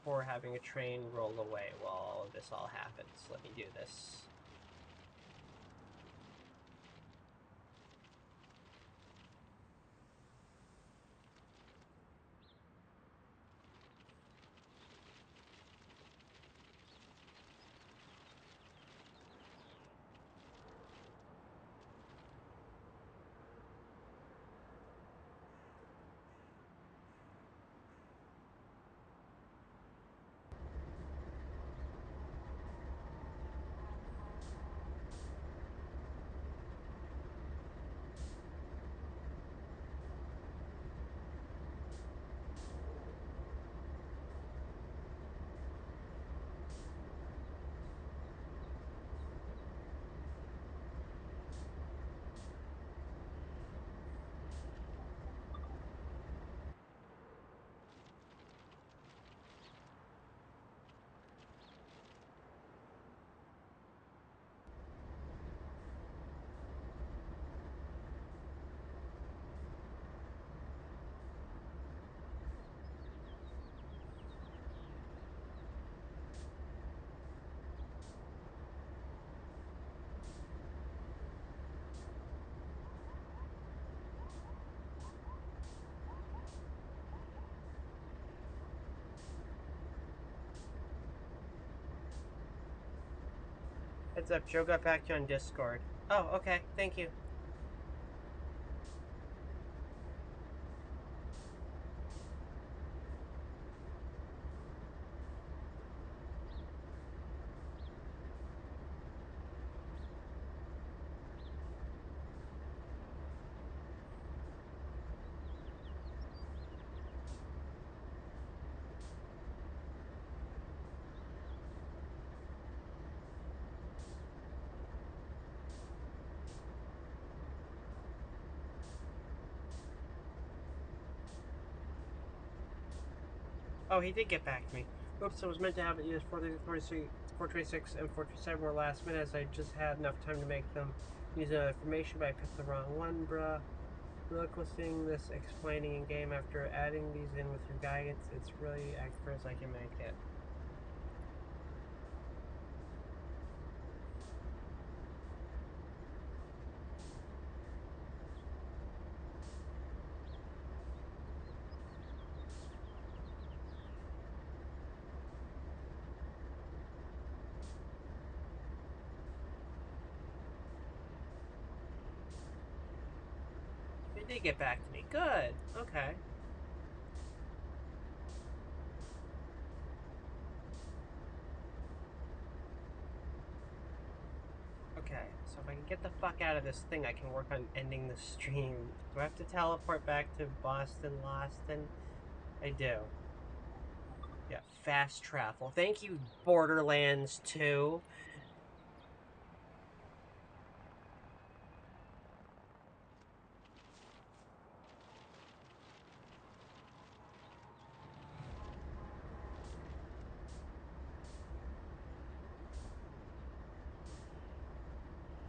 or having a train roll away while this all happens. Let me do this. Heads up, Joe got back to you on Discord. Oh, okay, thank you. Oh, he did get back to me. Oops, I was meant to have it used 426 and 427 were last minute as I just had enough time to make them. Use information, but I picked the wrong one, bruh. Requesting this explaining in game after adding these in with your guidance. It's really accurate as I can make it. They did get back to me. Good. Okay. Okay, so if I can get the fuck out of this thing, I can work on ending the stream. Do I have to teleport back to Boston, Loston? I do. Yeah, fast travel. Thank you, Borderlands 2.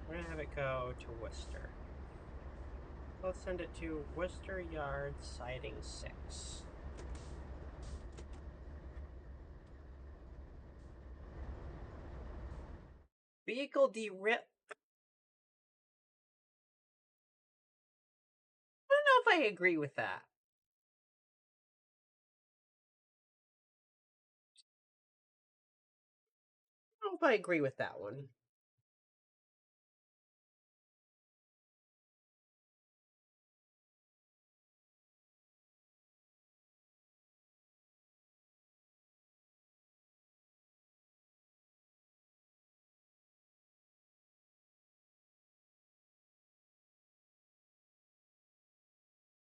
We're gonna have it go to Worcester. Let's send it to Worcester Yard Siding 6. Vehicle derail. I don't know if I agree with that. I don't know if I agree with that one.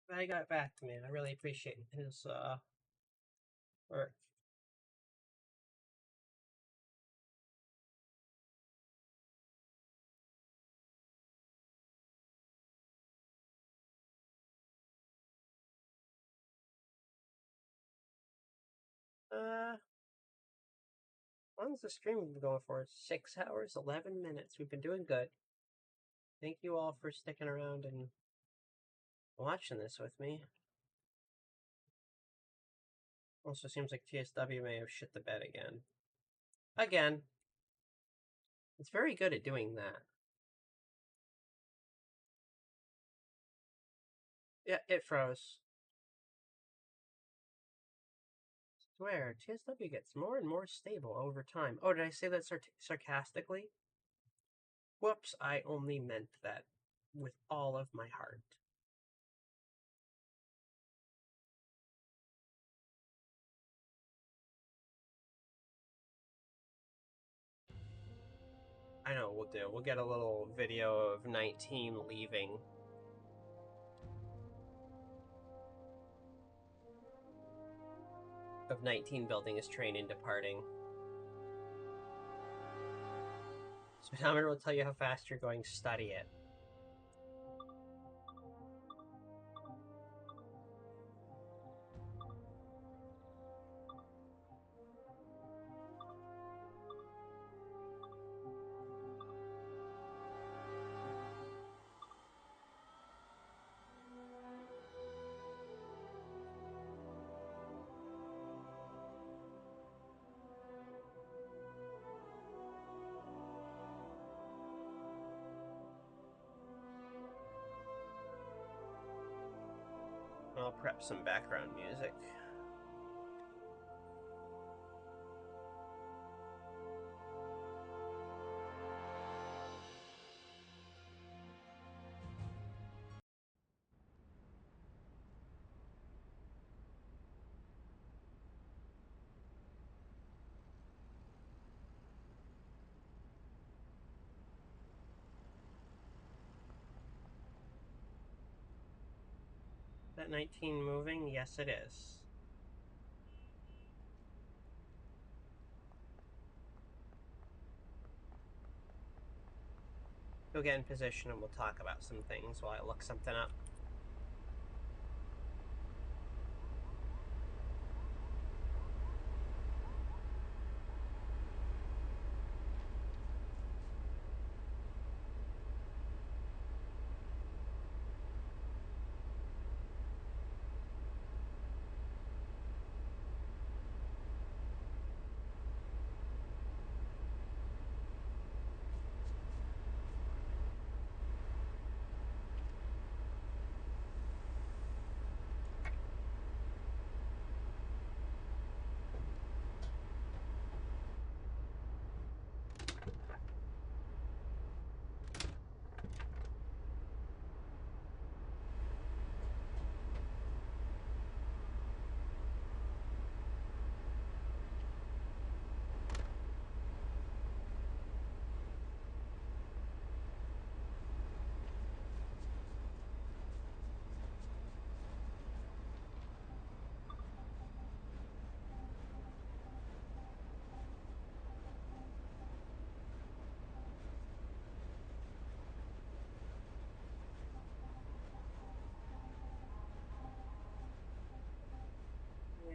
But he got back to me. I really appreciate his work. How long has the stream been going for? 6 hours, 11 minutes. We've been doing good. Thank you all for sticking around and watching this with me. Also seems like TSW may have shit the bed again. Again. It's very good at doing that. Yeah, it froze. I swear, TSW gets more and more stable over time. Oh, did I say that sarcastically? Whoops, I only meant that with all of my heart. I know what we'll do. We'll get a little video of 19 leaving. Of 19 building his train and departing. Speedometer will tell you how fast you're going. Study it. I'll prep some background music. That 19 moving? Yes, it is. Go get in position and we'll talk about some things while I look something up.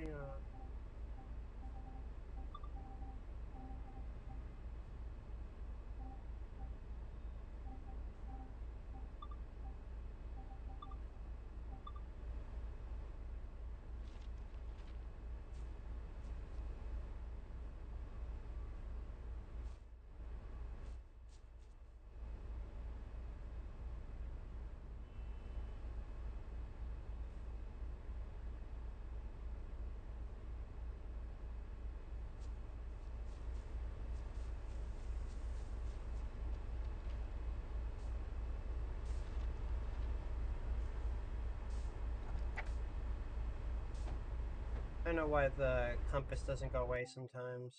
Yeah. I know why the compass doesn't go away sometimes.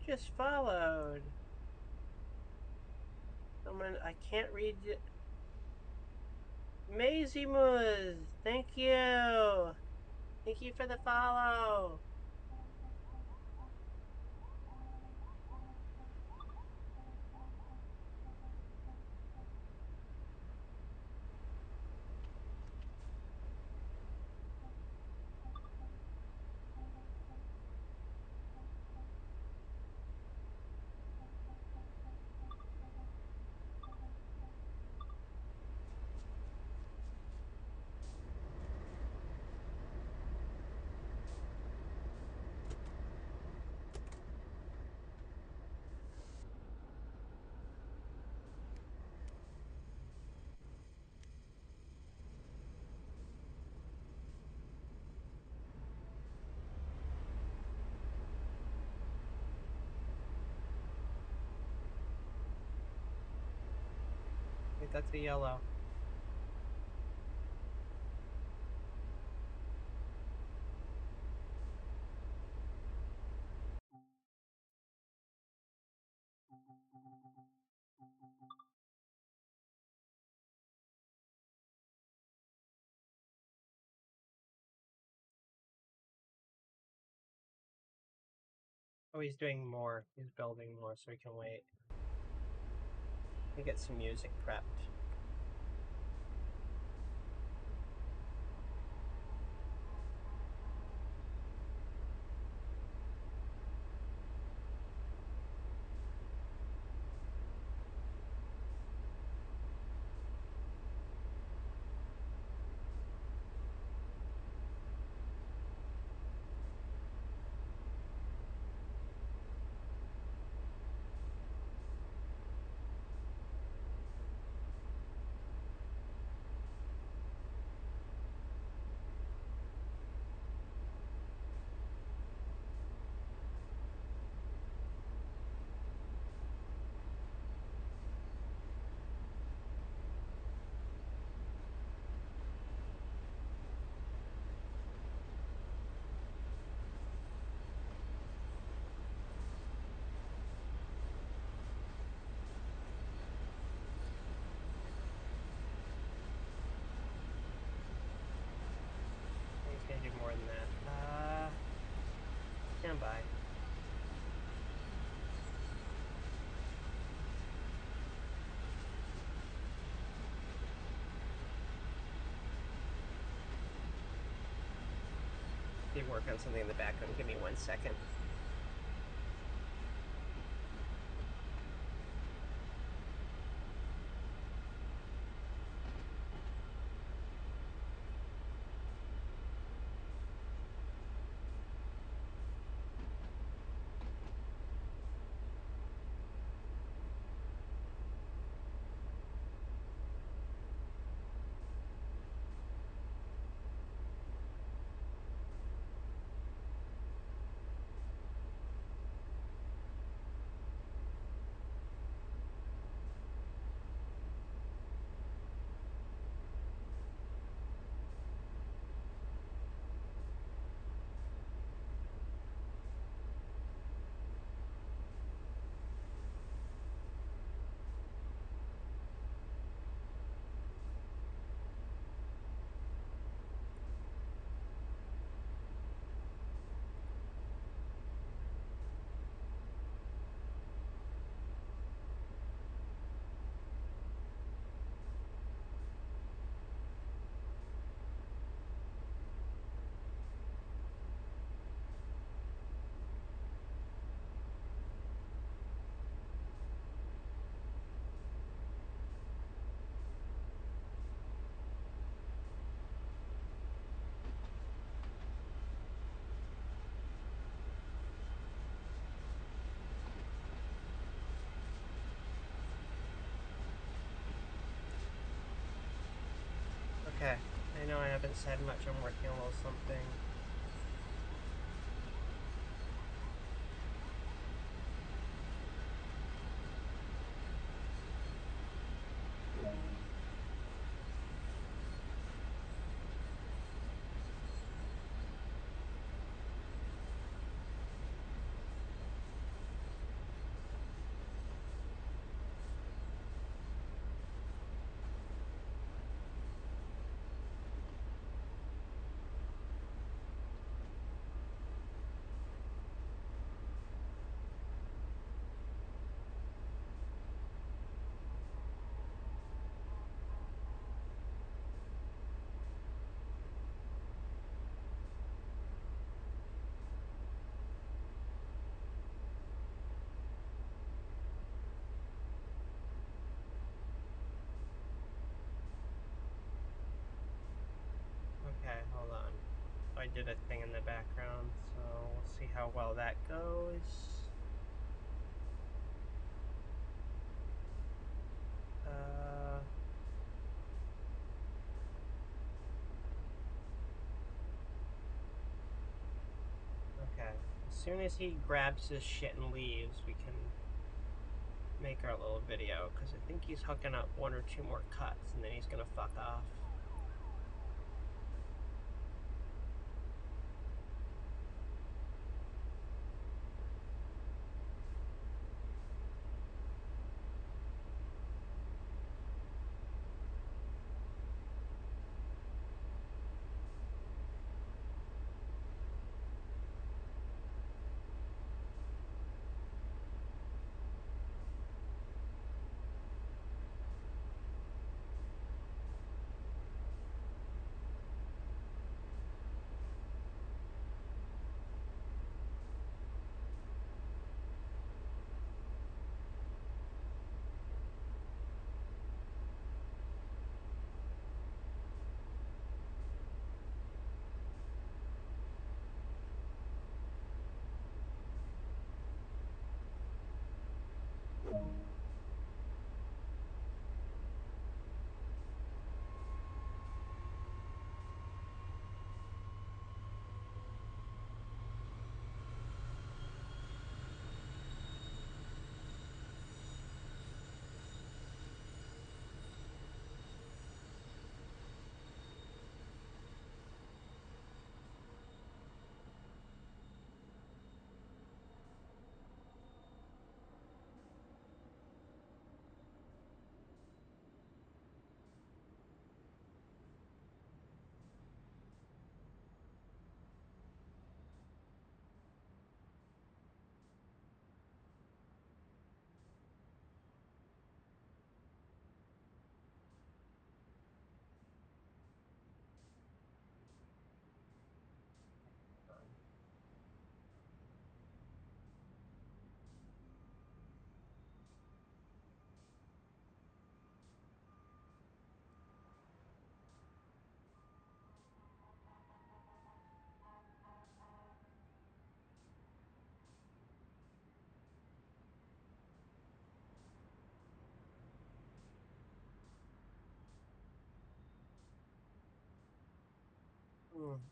just followed. I can't read it. Maisie Muz, thank you. Thank you for the follow. Wait, that's a yellow. Oh, he's doing more. He's building more, so we can wait. We get some music prepped. He's gonna do more than that. Stand by. They work on something in the background. Give me 1 second. Okay, I know I haven't said much. I'm working on a little something. I did a thing in the background, so we'll see how well that goes. Okay. As soon as he grabs his shit and leaves, we can make our little video, because I think he's hooking up 1 or 2 more cuts, and then he's gonna fuck off.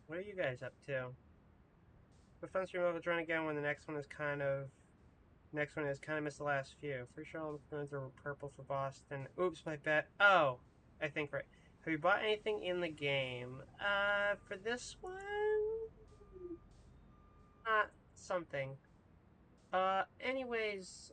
What are you guys up to? The fun stream level run again when the next one is kind of missed the last few. Pretty sure all the phones are purple for Boston. Oops, my bet. Oh, I think right. Have you bought anything in the game? For this one, not something. Anyways,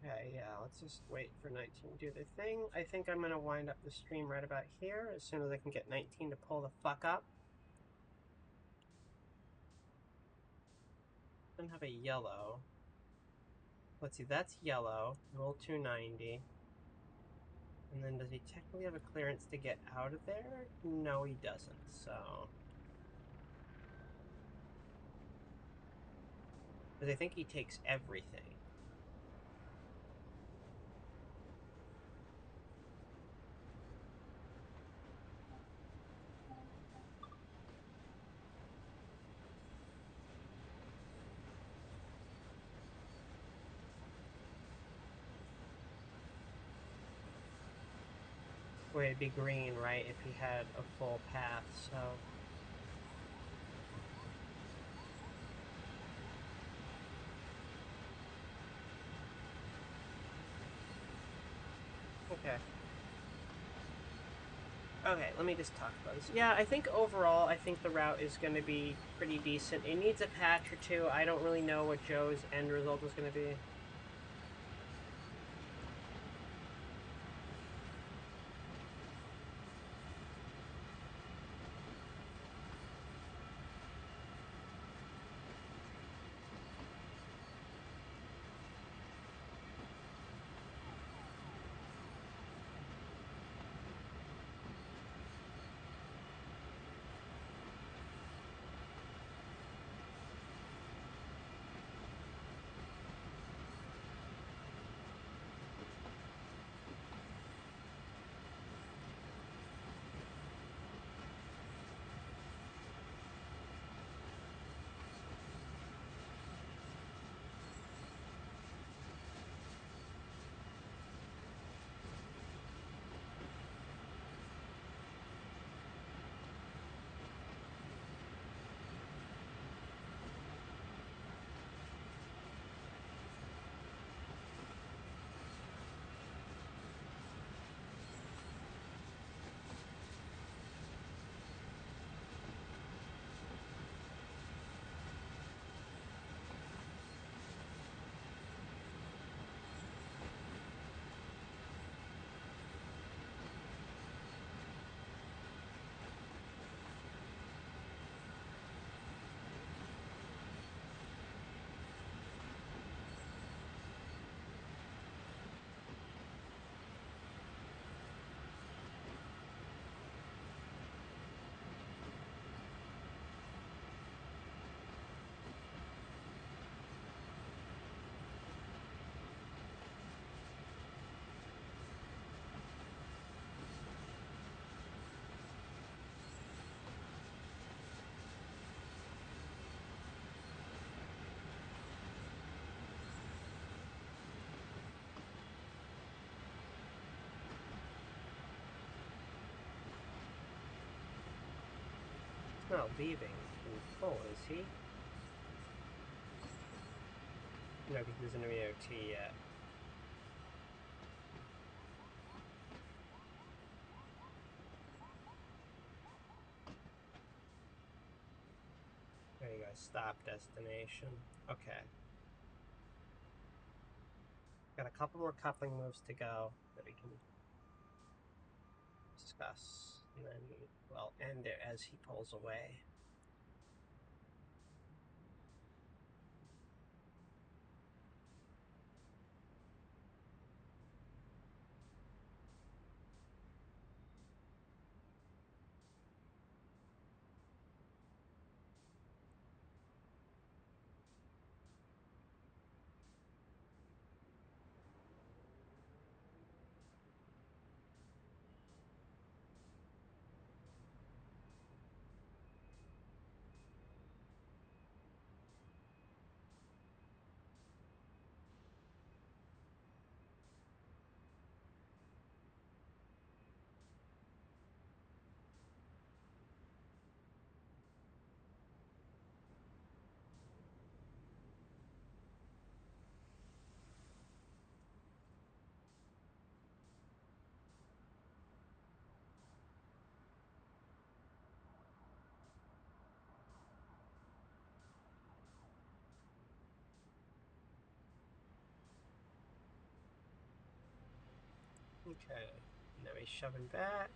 okay, yeah, let's just wait for 19 to do the thing. I think I'm gonna wind up the stream right about here, as soon as I can get 19 to pull the fuck up. I don't have a yellow. Let's see, that's yellow. Roll 290. And then does he technically have a clearance to get out of there? No, he doesn't, so... Because I think he takes everything. Well, it'd be green, right, if he had a full path, so... Okay. Okay, let me just talk about this. Yeah, I think overall, I think the route is going to be pretty decent. It needs a patch or two. I don't really know what Joe's end result is going to be. not leaving in full, is he? No, because there's an EOT yet. There you go, stop destination. Okay. Got a couple more coupling moves to go that we can discuss. And then we'll end it as he pulls away. Okay, now he's shoving back.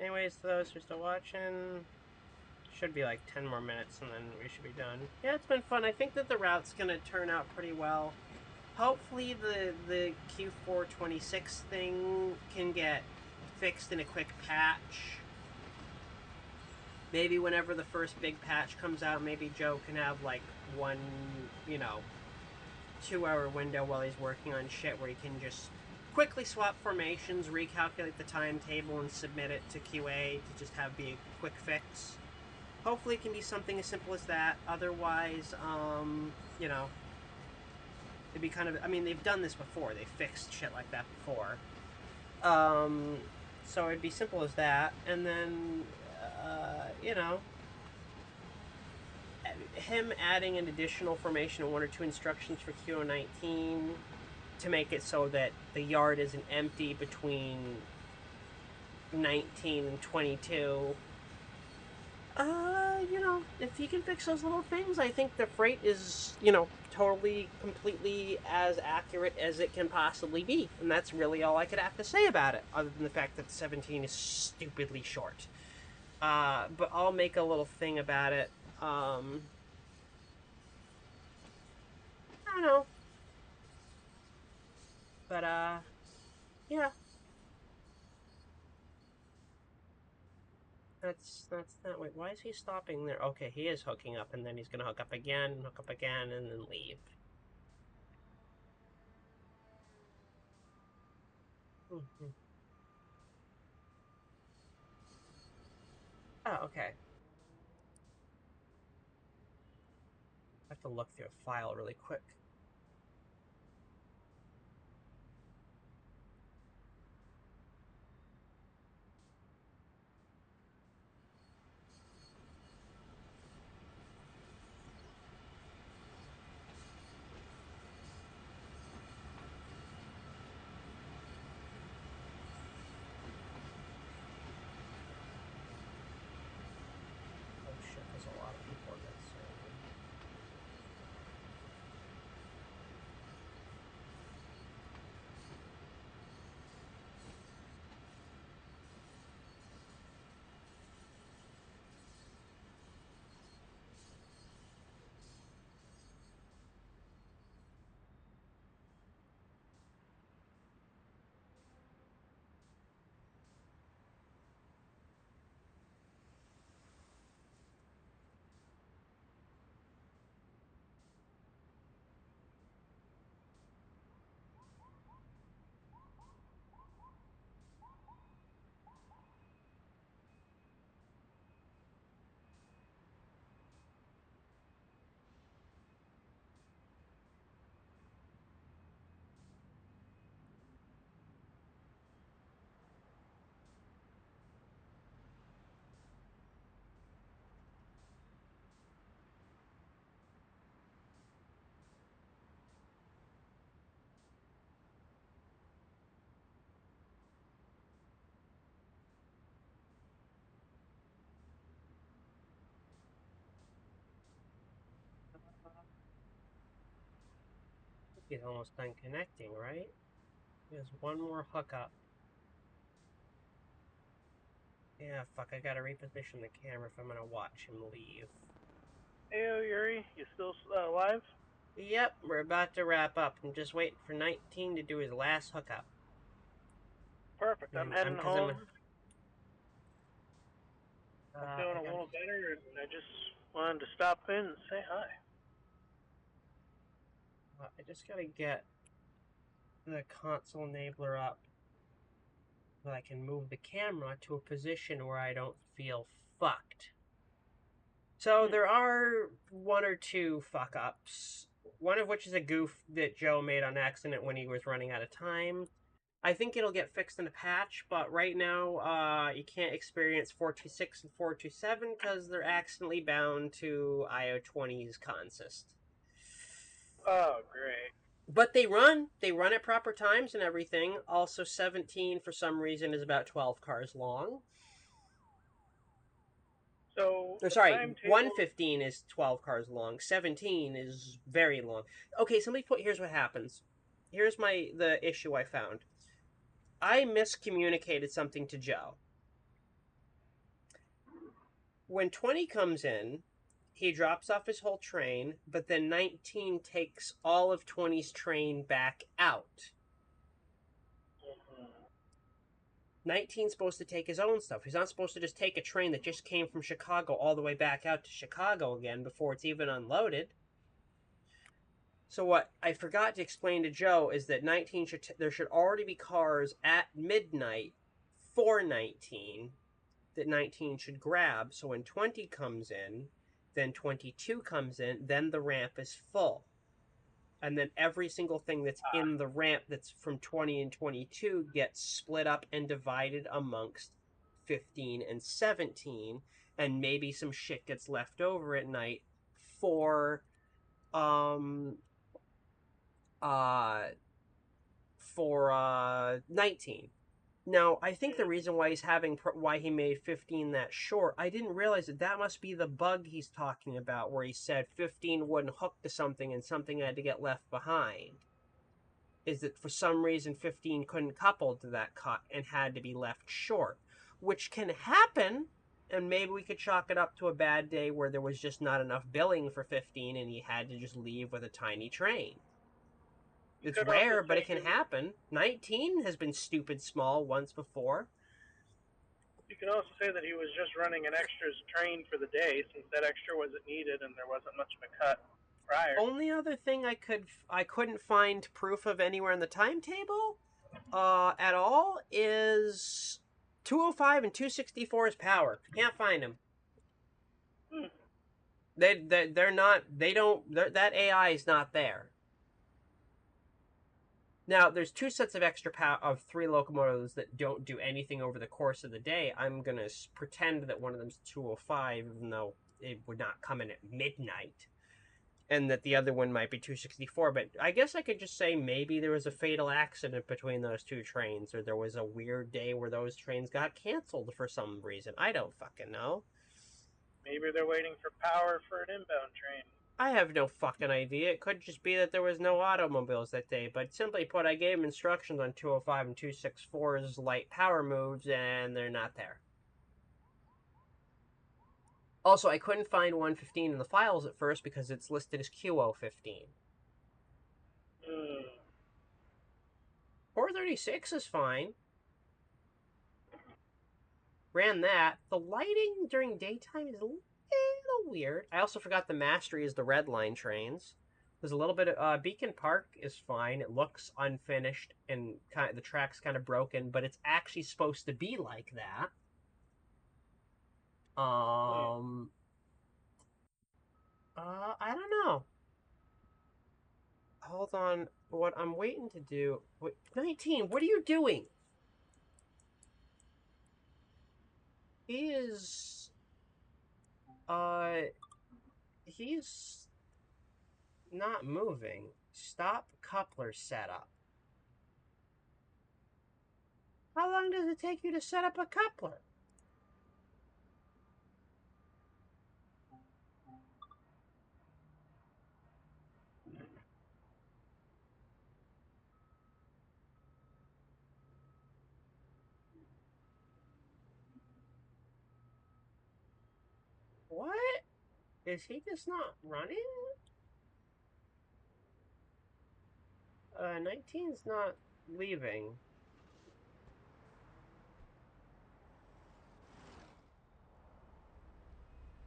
Anyways, to those who are still watching, should be like 10 more minutes and then we should be done. Yeah, it's been fun. I think that the route's going to turn out pretty well. Hopefully the Q426 thing can get fixed in a quick patch. Maybe whenever the first big patch comes out, maybe Joe can have like one, 2-hour window while he's working on shit where he can just quickly swap formations, recalculate the timetable, and submit it to QA to just have be a quick fix. Hopefully it can be something as simple as that. Otherwise, it'd be kind of, they've done this before. They fixed shit like that before. So it'd be simple as that. And then, him adding an additional formation and 1 or 2 instructions for Q19 to make it so that the yard isn't empty between 19 and 22. If he can fix those little things, I think the freight is, totally, completely as accurate as it can possibly be. And that's really all I could have to say about it, other than the fact that 17 is stupidly short. But I'll make a little thing about it. I don't know. But, yeah. That's that. Wait, why is he stopping there? Okay, he is hooking up, and then he's gonna hook up again, and then leave. Mm-hmm. Oh, okay. I have to look through a file really quick. Oh shit, there's a lot of people in that server. He's almost done connecting, right? There's one more hookup. Yeah, fuck, I gotta reposition the camera if I'm gonna watch him leave. Heyo, Yuri, you still alive? Yep, we're about to wrap up. I'm just waiting for 19 to do his last hookup. Perfect. I'm heading home. I'm feeling a little better, and I just wanted to stop in and say hi. I just gotta get the console enabler up so I can move the camera to a position where I don't feel fucked. So there are one or two fuck ups. One of which is a goof that Joe made on accident when he was running out of time. I think it'll get fixed in a patch, but right now you can't experience 426 and 427 because they're accidentally bound to IO20's consist. Oh, great. But they run at proper times and everything. Also, 17 for some reason is about 12 cars long. So, Or the sorry, timetable... 115 is 12 cars long. 17 is very long. Okay, here's what happens. Here's the issue I found. I miscommunicated something to Joe. When 20 comes in, he drops off his whole train, but then 19 takes all of 20's train back out. 19's supposed to take his own stuff. He's not supposed to just take a train that just came from Chicago all the way back out to Chicago again before it's even unloaded. So what I forgot to explain to Joe is that 19 there should already be cars at midnight for 19 that 19 should grab. So when 20 comes in, then 22 comes in, then the ramp is full. And then every single thing that's in the ramp that's from 20 and 22 gets split up and divided amongst 15 and 17, and maybe some shit gets left over at night for 19. Now, I think the reason why why he made 15 that short, I didn't realize that must be the bug he's talking about, where he said 15 wouldn't hook to something and something had to get left behind. Is that for some reason 15 couldn't couple to that cut and had to be left short, which can happen. And maybe we could chalk it up to a bad day where there was just not enough billing for 15 and he had to just leave with a tiny train. It's rare, but it can happen. 19 has been stupid small once before. You could also say that he was just running an extras train for the day, since that extra wasn't needed and there wasn't much of a cut prior. Only other thing I couldn't find proof of anywhere in the timetable at all is 205 and 264's power. Can't find them. They're not. That AI is not there. Now, there's two sets of extra power of 3 locomotives that don't do anything over the course of the day. I'm going to pretend that one of them's 205, even though it would not come in at midnight. And that the other one might be 264. But I guess I could just say maybe there was a fatal accident between those two trains, or there was a weird day where those trains got canceled for some reason. I don't fucking know. Maybe they're waiting for power for an inbound train. I have no fucking idea. It could just be that there was no automobiles that day, but simply put, I gave him instructions on 205 and 264's light power moves, and they're not there. Also, I couldn't find 115 in the files at first because it's listed as QO15. 436 is fine. Ran that. The lighting during daytime is a little weird. I also forgot the Mastery is the red line trains. There's a little bit of Beacon Park is fine. It looks unfinished and the track's kind of broken, but it's actually supposed to be like that. I don't know. Hold on. What I'm waiting to do. Wait, 19. What are you doing? He is. He's not moving. Stop coupler setup. How long does it take you to set up a coupler? Is he just not running? 19's not leaving.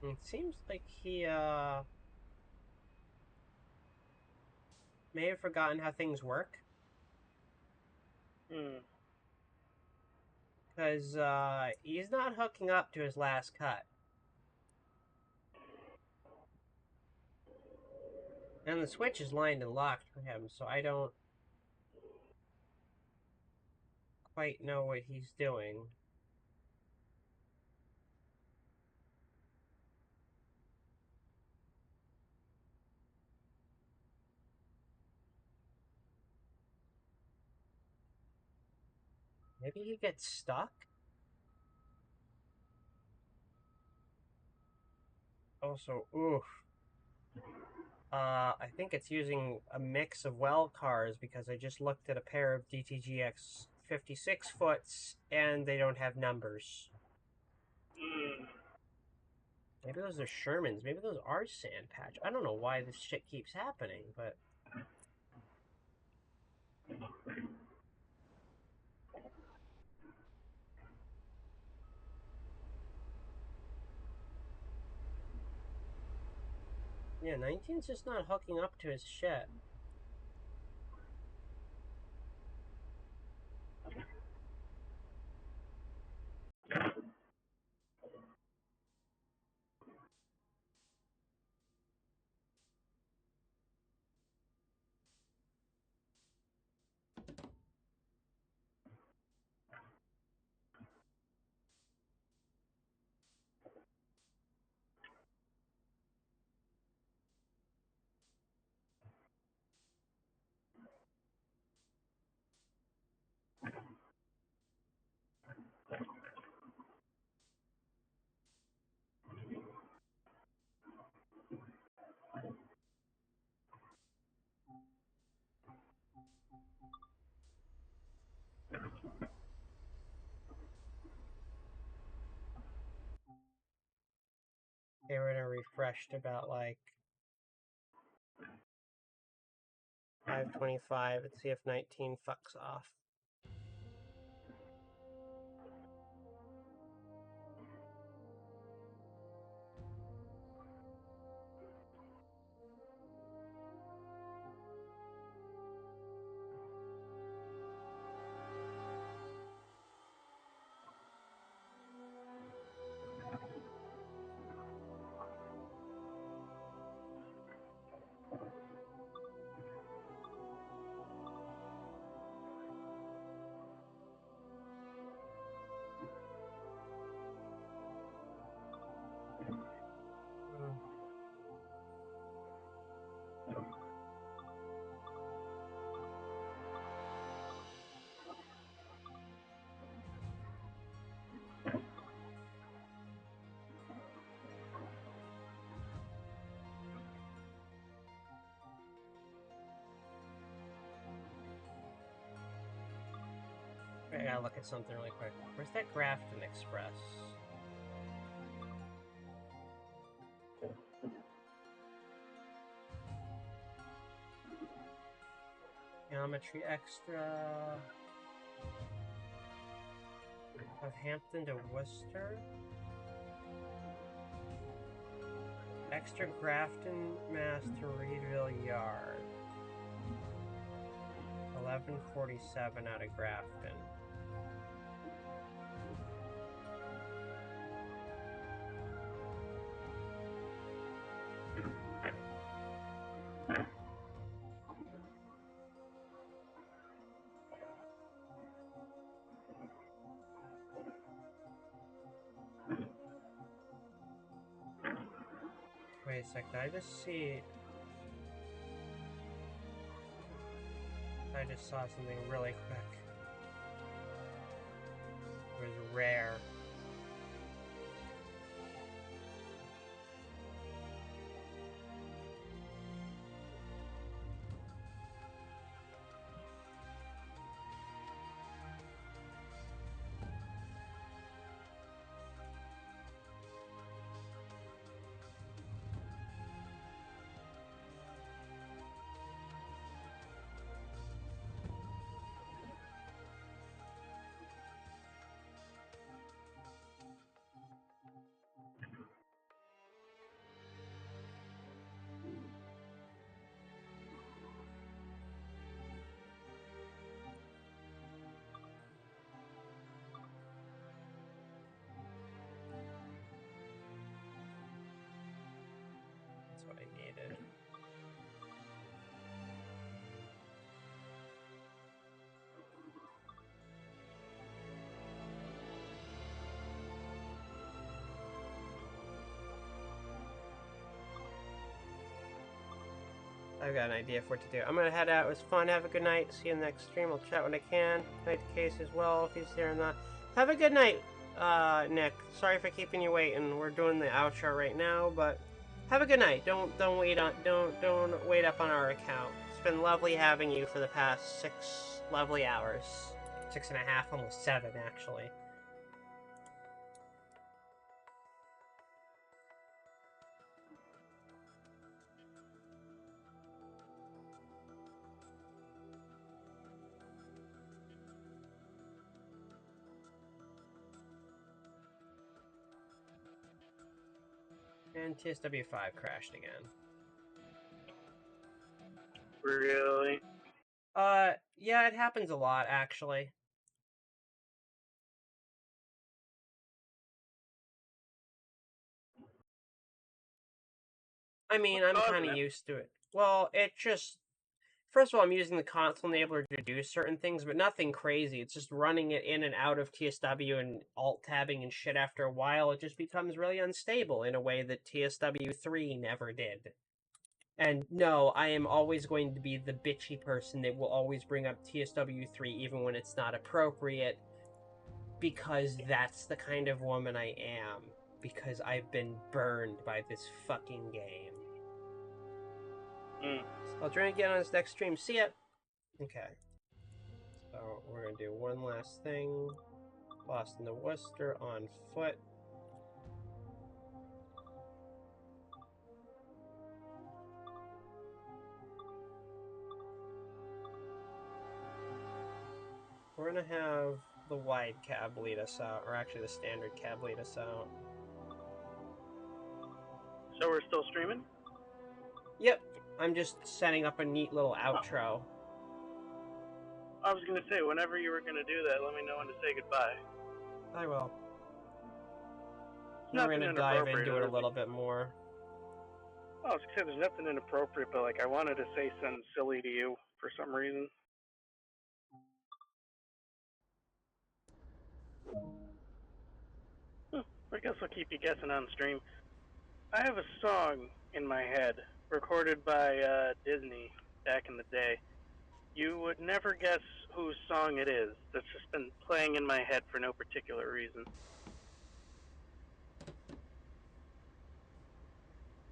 It seems like he, may have forgotten how things work. Because, he's not hooking up to his last cut. And the switch is lined and locked for him, so I don't quite know what he's doing. Maybe he gets stuck? Also, oof. I think it's using a mix of well cars because I just looked at a pair of DTGX 56 foots and they don't have numbers. Maybe those are Shermans. Maybe those are sand patch. I don't know why this shit keeps happening, but... Yeah, 19's just not hooking up to his shit. They were gonna refreshed about like 5:25. Let's see if 19 fucks off. I gotta look at something really quick. Where's that Grafton Express? Geometry Extra of Hampton to Worcester. Extra Grafton, Mass to Reedville Yard. 11:47 out of Grafton. Wait a sec, did I just see... I just saw something really quick. It was rare. I've got an idea for what to do. I'm gonna head out. It was fun. Have a good night. See you in the next stream. I'll chat when I can. Night to Case as well, if he's there or not. Have a good night, Nick. Sorry for keeping you waiting. We're doing the outro right now, but have a good night. Don't wait up on our account. It's been lovely having you for the past 6 lovely hours. 6.5, almost 7, actually. And TSW5 crashed again. Really? Yeah, it happens a lot, actually. I mean, I'm kind of used to it. Well, it just... First of all, I'm using the console enabler to do certain things, but nothing crazy. It's just running it in and out of TSW and alt-tabbing and shit after a while. It just becomes really unstable in a way that TSW3 never did. And no, I am always going to be the bitchy person that will always bring up TSW3 even when it's not appropriate, because that's the kind of woman I am. Because I've been burned by this fucking game. I'll try again on this next stream. See ya! Okay. So we're gonna do one last thing. Boston to Worcester on foot. We're gonna have the wide cab lead us out, or actually the standard cab lead us out. So we're still streaming? Yep. I'm just setting up a neat little outro. I was gonna say, whenever you were gonna do that, let me know when to say goodbye. I will. We're gonna dive into it a little bit more. Oh, I was gonna say, there's nothing inappropriate, but like I wanted to say something silly to you for some reason. I guess I'll keep you guessing on stream. I have a song in my head, recorded by Disney back in the day. You would never guess whose song it is. That's just been playing in my head for no particular reason.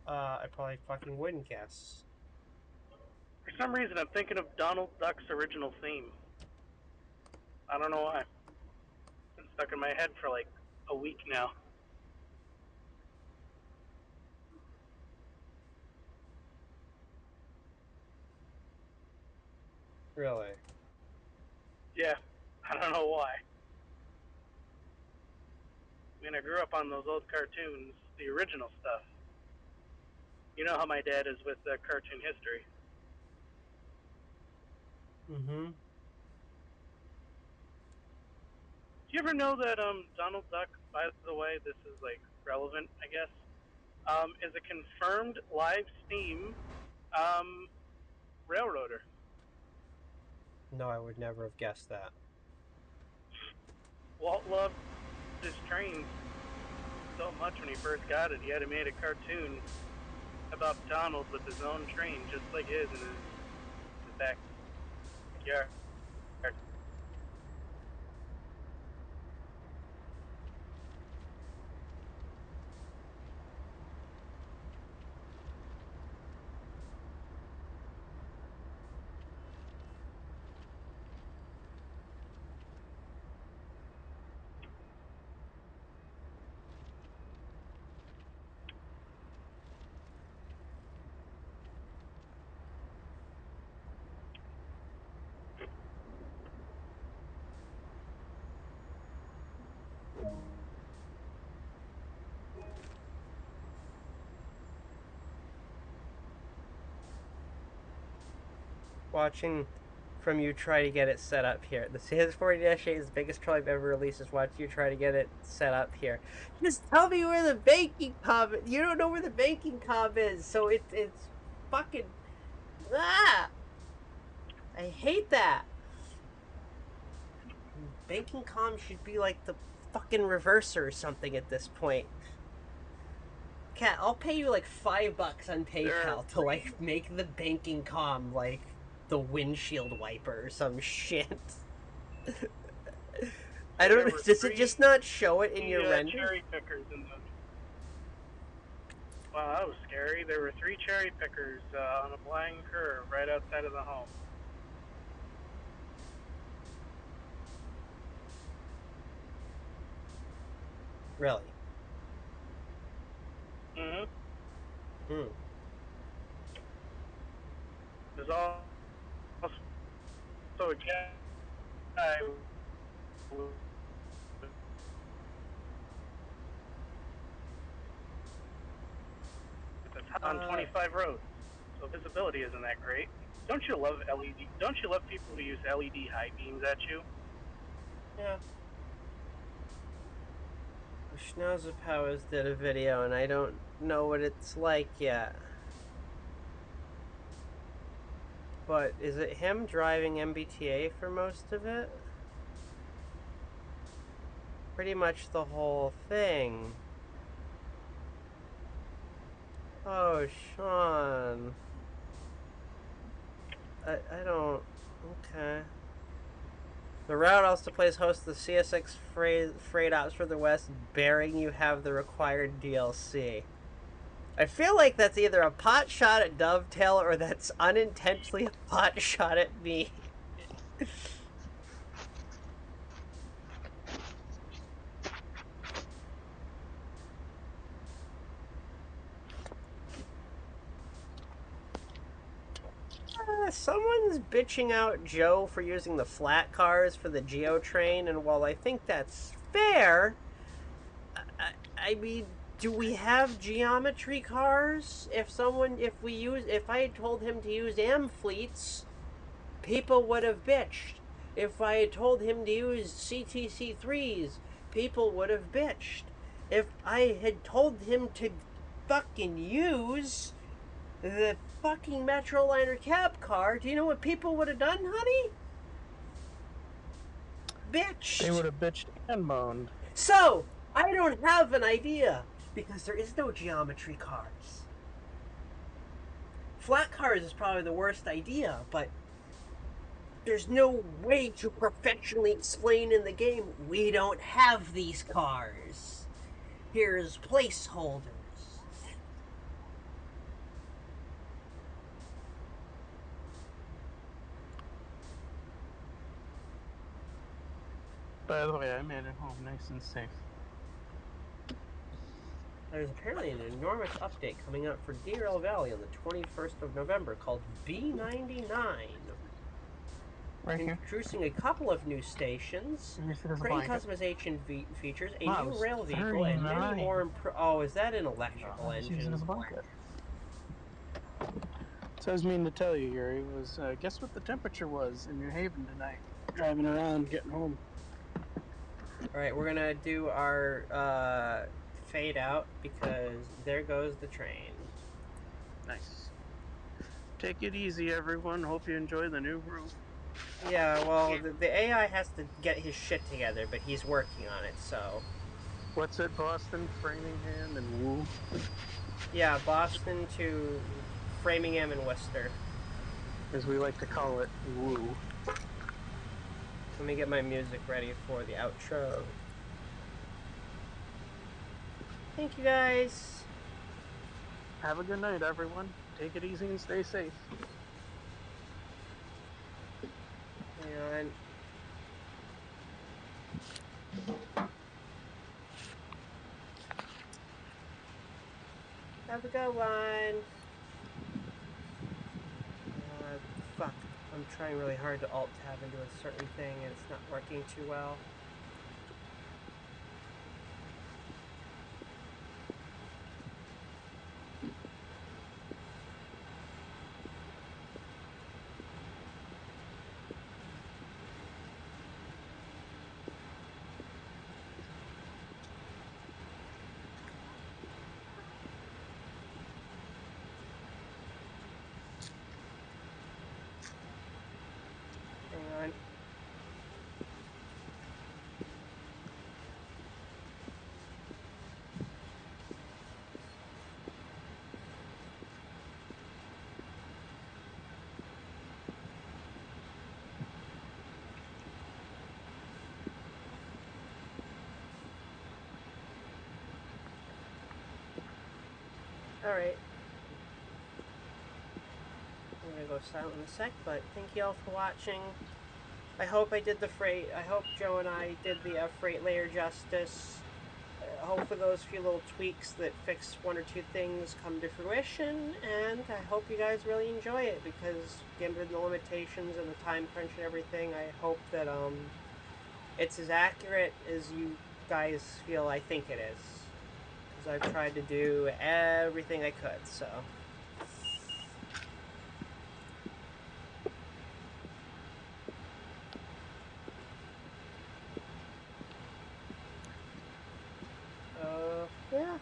I probably fucking wouldn't guess. For some reason, I'm thinking of Donald Duck's original theme. I don't know why. It's been stuck in my head for like a week now. Really? Yeah, I don't know why. I mean, I grew up on those old cartoons, the original stuff. You know how my dad is with cartoon history. Mm-hmm. Do you ever know that Donald Duck, by the way, this is like relevant, I guess, is a confirmed live Steam railroader? No, I would never have guessed that. Walt loved his trains so much when he first got it. He had made a cartoon about Donald with his own train, just like his in his backyard. Watching from you try to get it set up here. The CS40-8 is the biggest troll I've ever released. Is watching you try to get it set up here. Just tell me where the banking cob is. You don't know where the banking cob is, so it's fucking... Ah! I hate that. Banking com should be like the fucking reverser or something at this point. Cat, I'll pay you like $5 on PayPal to like make the banking comm like the windshield wiper or some shit. I don't know. Does it just not show it in your render? Cherry pickers in the... Wow, that was scary. There were 3 cherry pickers on a blind curve right outside of the home. Really? Mm-hmm. Hmm. There's also a guy on 25 roads, so visibility isn't that great. Don't you love LED? Don't you love people who use LED high beams at you? Yeah. Schnauzer Powers did a video, and I don't know what it's like yet. But is it him driving MBTA for most of it? Pretty much the whole thing. Oh, Sean. I don't... Okay. The route also plays host to the CSX freight ops for the West, bearing you have the required DLC. I feel like that's either a pot shot at Dovetail or that's unintentionally a pot shot at me. Someone's bitching out Joe for using the flat cars for the Geo train, and while I think that's fair, I mean, do we have geometry cars? If I had told him to use fleets, people would have bitched. If I had told him to use CTC3s, people would have bitched. If I had told him to fucking use the fucking Metroliner cab car, do you know what people would have done, honey? Bitched. They would have bitched and moaned. So, I don't have an idea, because there is no geometry cars. Flat cars is probably the worst idea, but there's no way to professionally explain in the game, we don't have these cars. Here's placeholders. By the way, I made it home nice and safe. There's apparently an enormous update coming out for DRL Valley on the 21st of November called B99. Right here. Introducing a couple of new stations, great customization features, a new rail vehicle, and many more. Oh, is that an electrical engine? Use it as a blanket. So I was meaning to tell you, Yuri, was guess what the temperature was in New Haven tonight? Driving around, getting home. All right, we're gonna do our fade out because there goes the train. Nice. Take it easy, everyone. Hope you enjoy the new room. Yeah, well, the AI has to get his shit together, but he's working on it, so... What's it, Boston, Framingham, and Woo? Yeah, Boston to Framingham and Worcester. As we like to call it, Woo. Let me get my music ready for the outro. Thank you, guys. Have a good night, everyone. Take it easy and stay safe. Hang on. Have a good one. Fuck. I'm trying really hard to alt-tab into a certain thing, and it's not working too well. Hang on. Alright. I'm gonna go silent in a sec, but thank you all for watching. I hope I did the freight. I hope Joe and I did the freight layer justice. Hopefully those few little tweaks that fix one or two things come to fruition, and I hope you guys really enjoy it, because given the limitations and the time crunch and everything, I hope that it's as accurate as you guys feel I think it is. Because I've tried to do everything I could, so... yeah.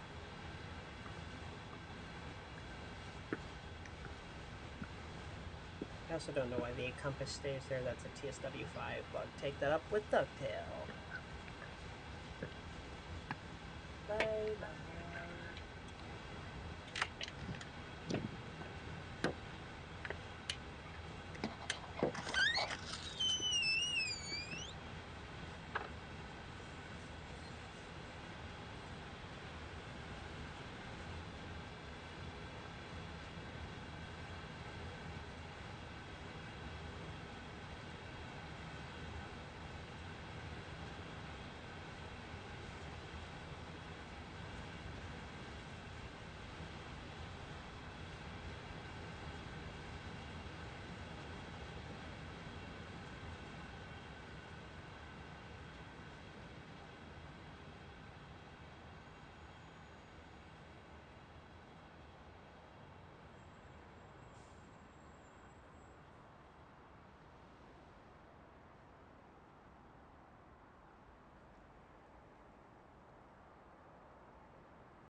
I also don't know why the compass stays there. That's a TSW5 bug. Take that up with Dovetail.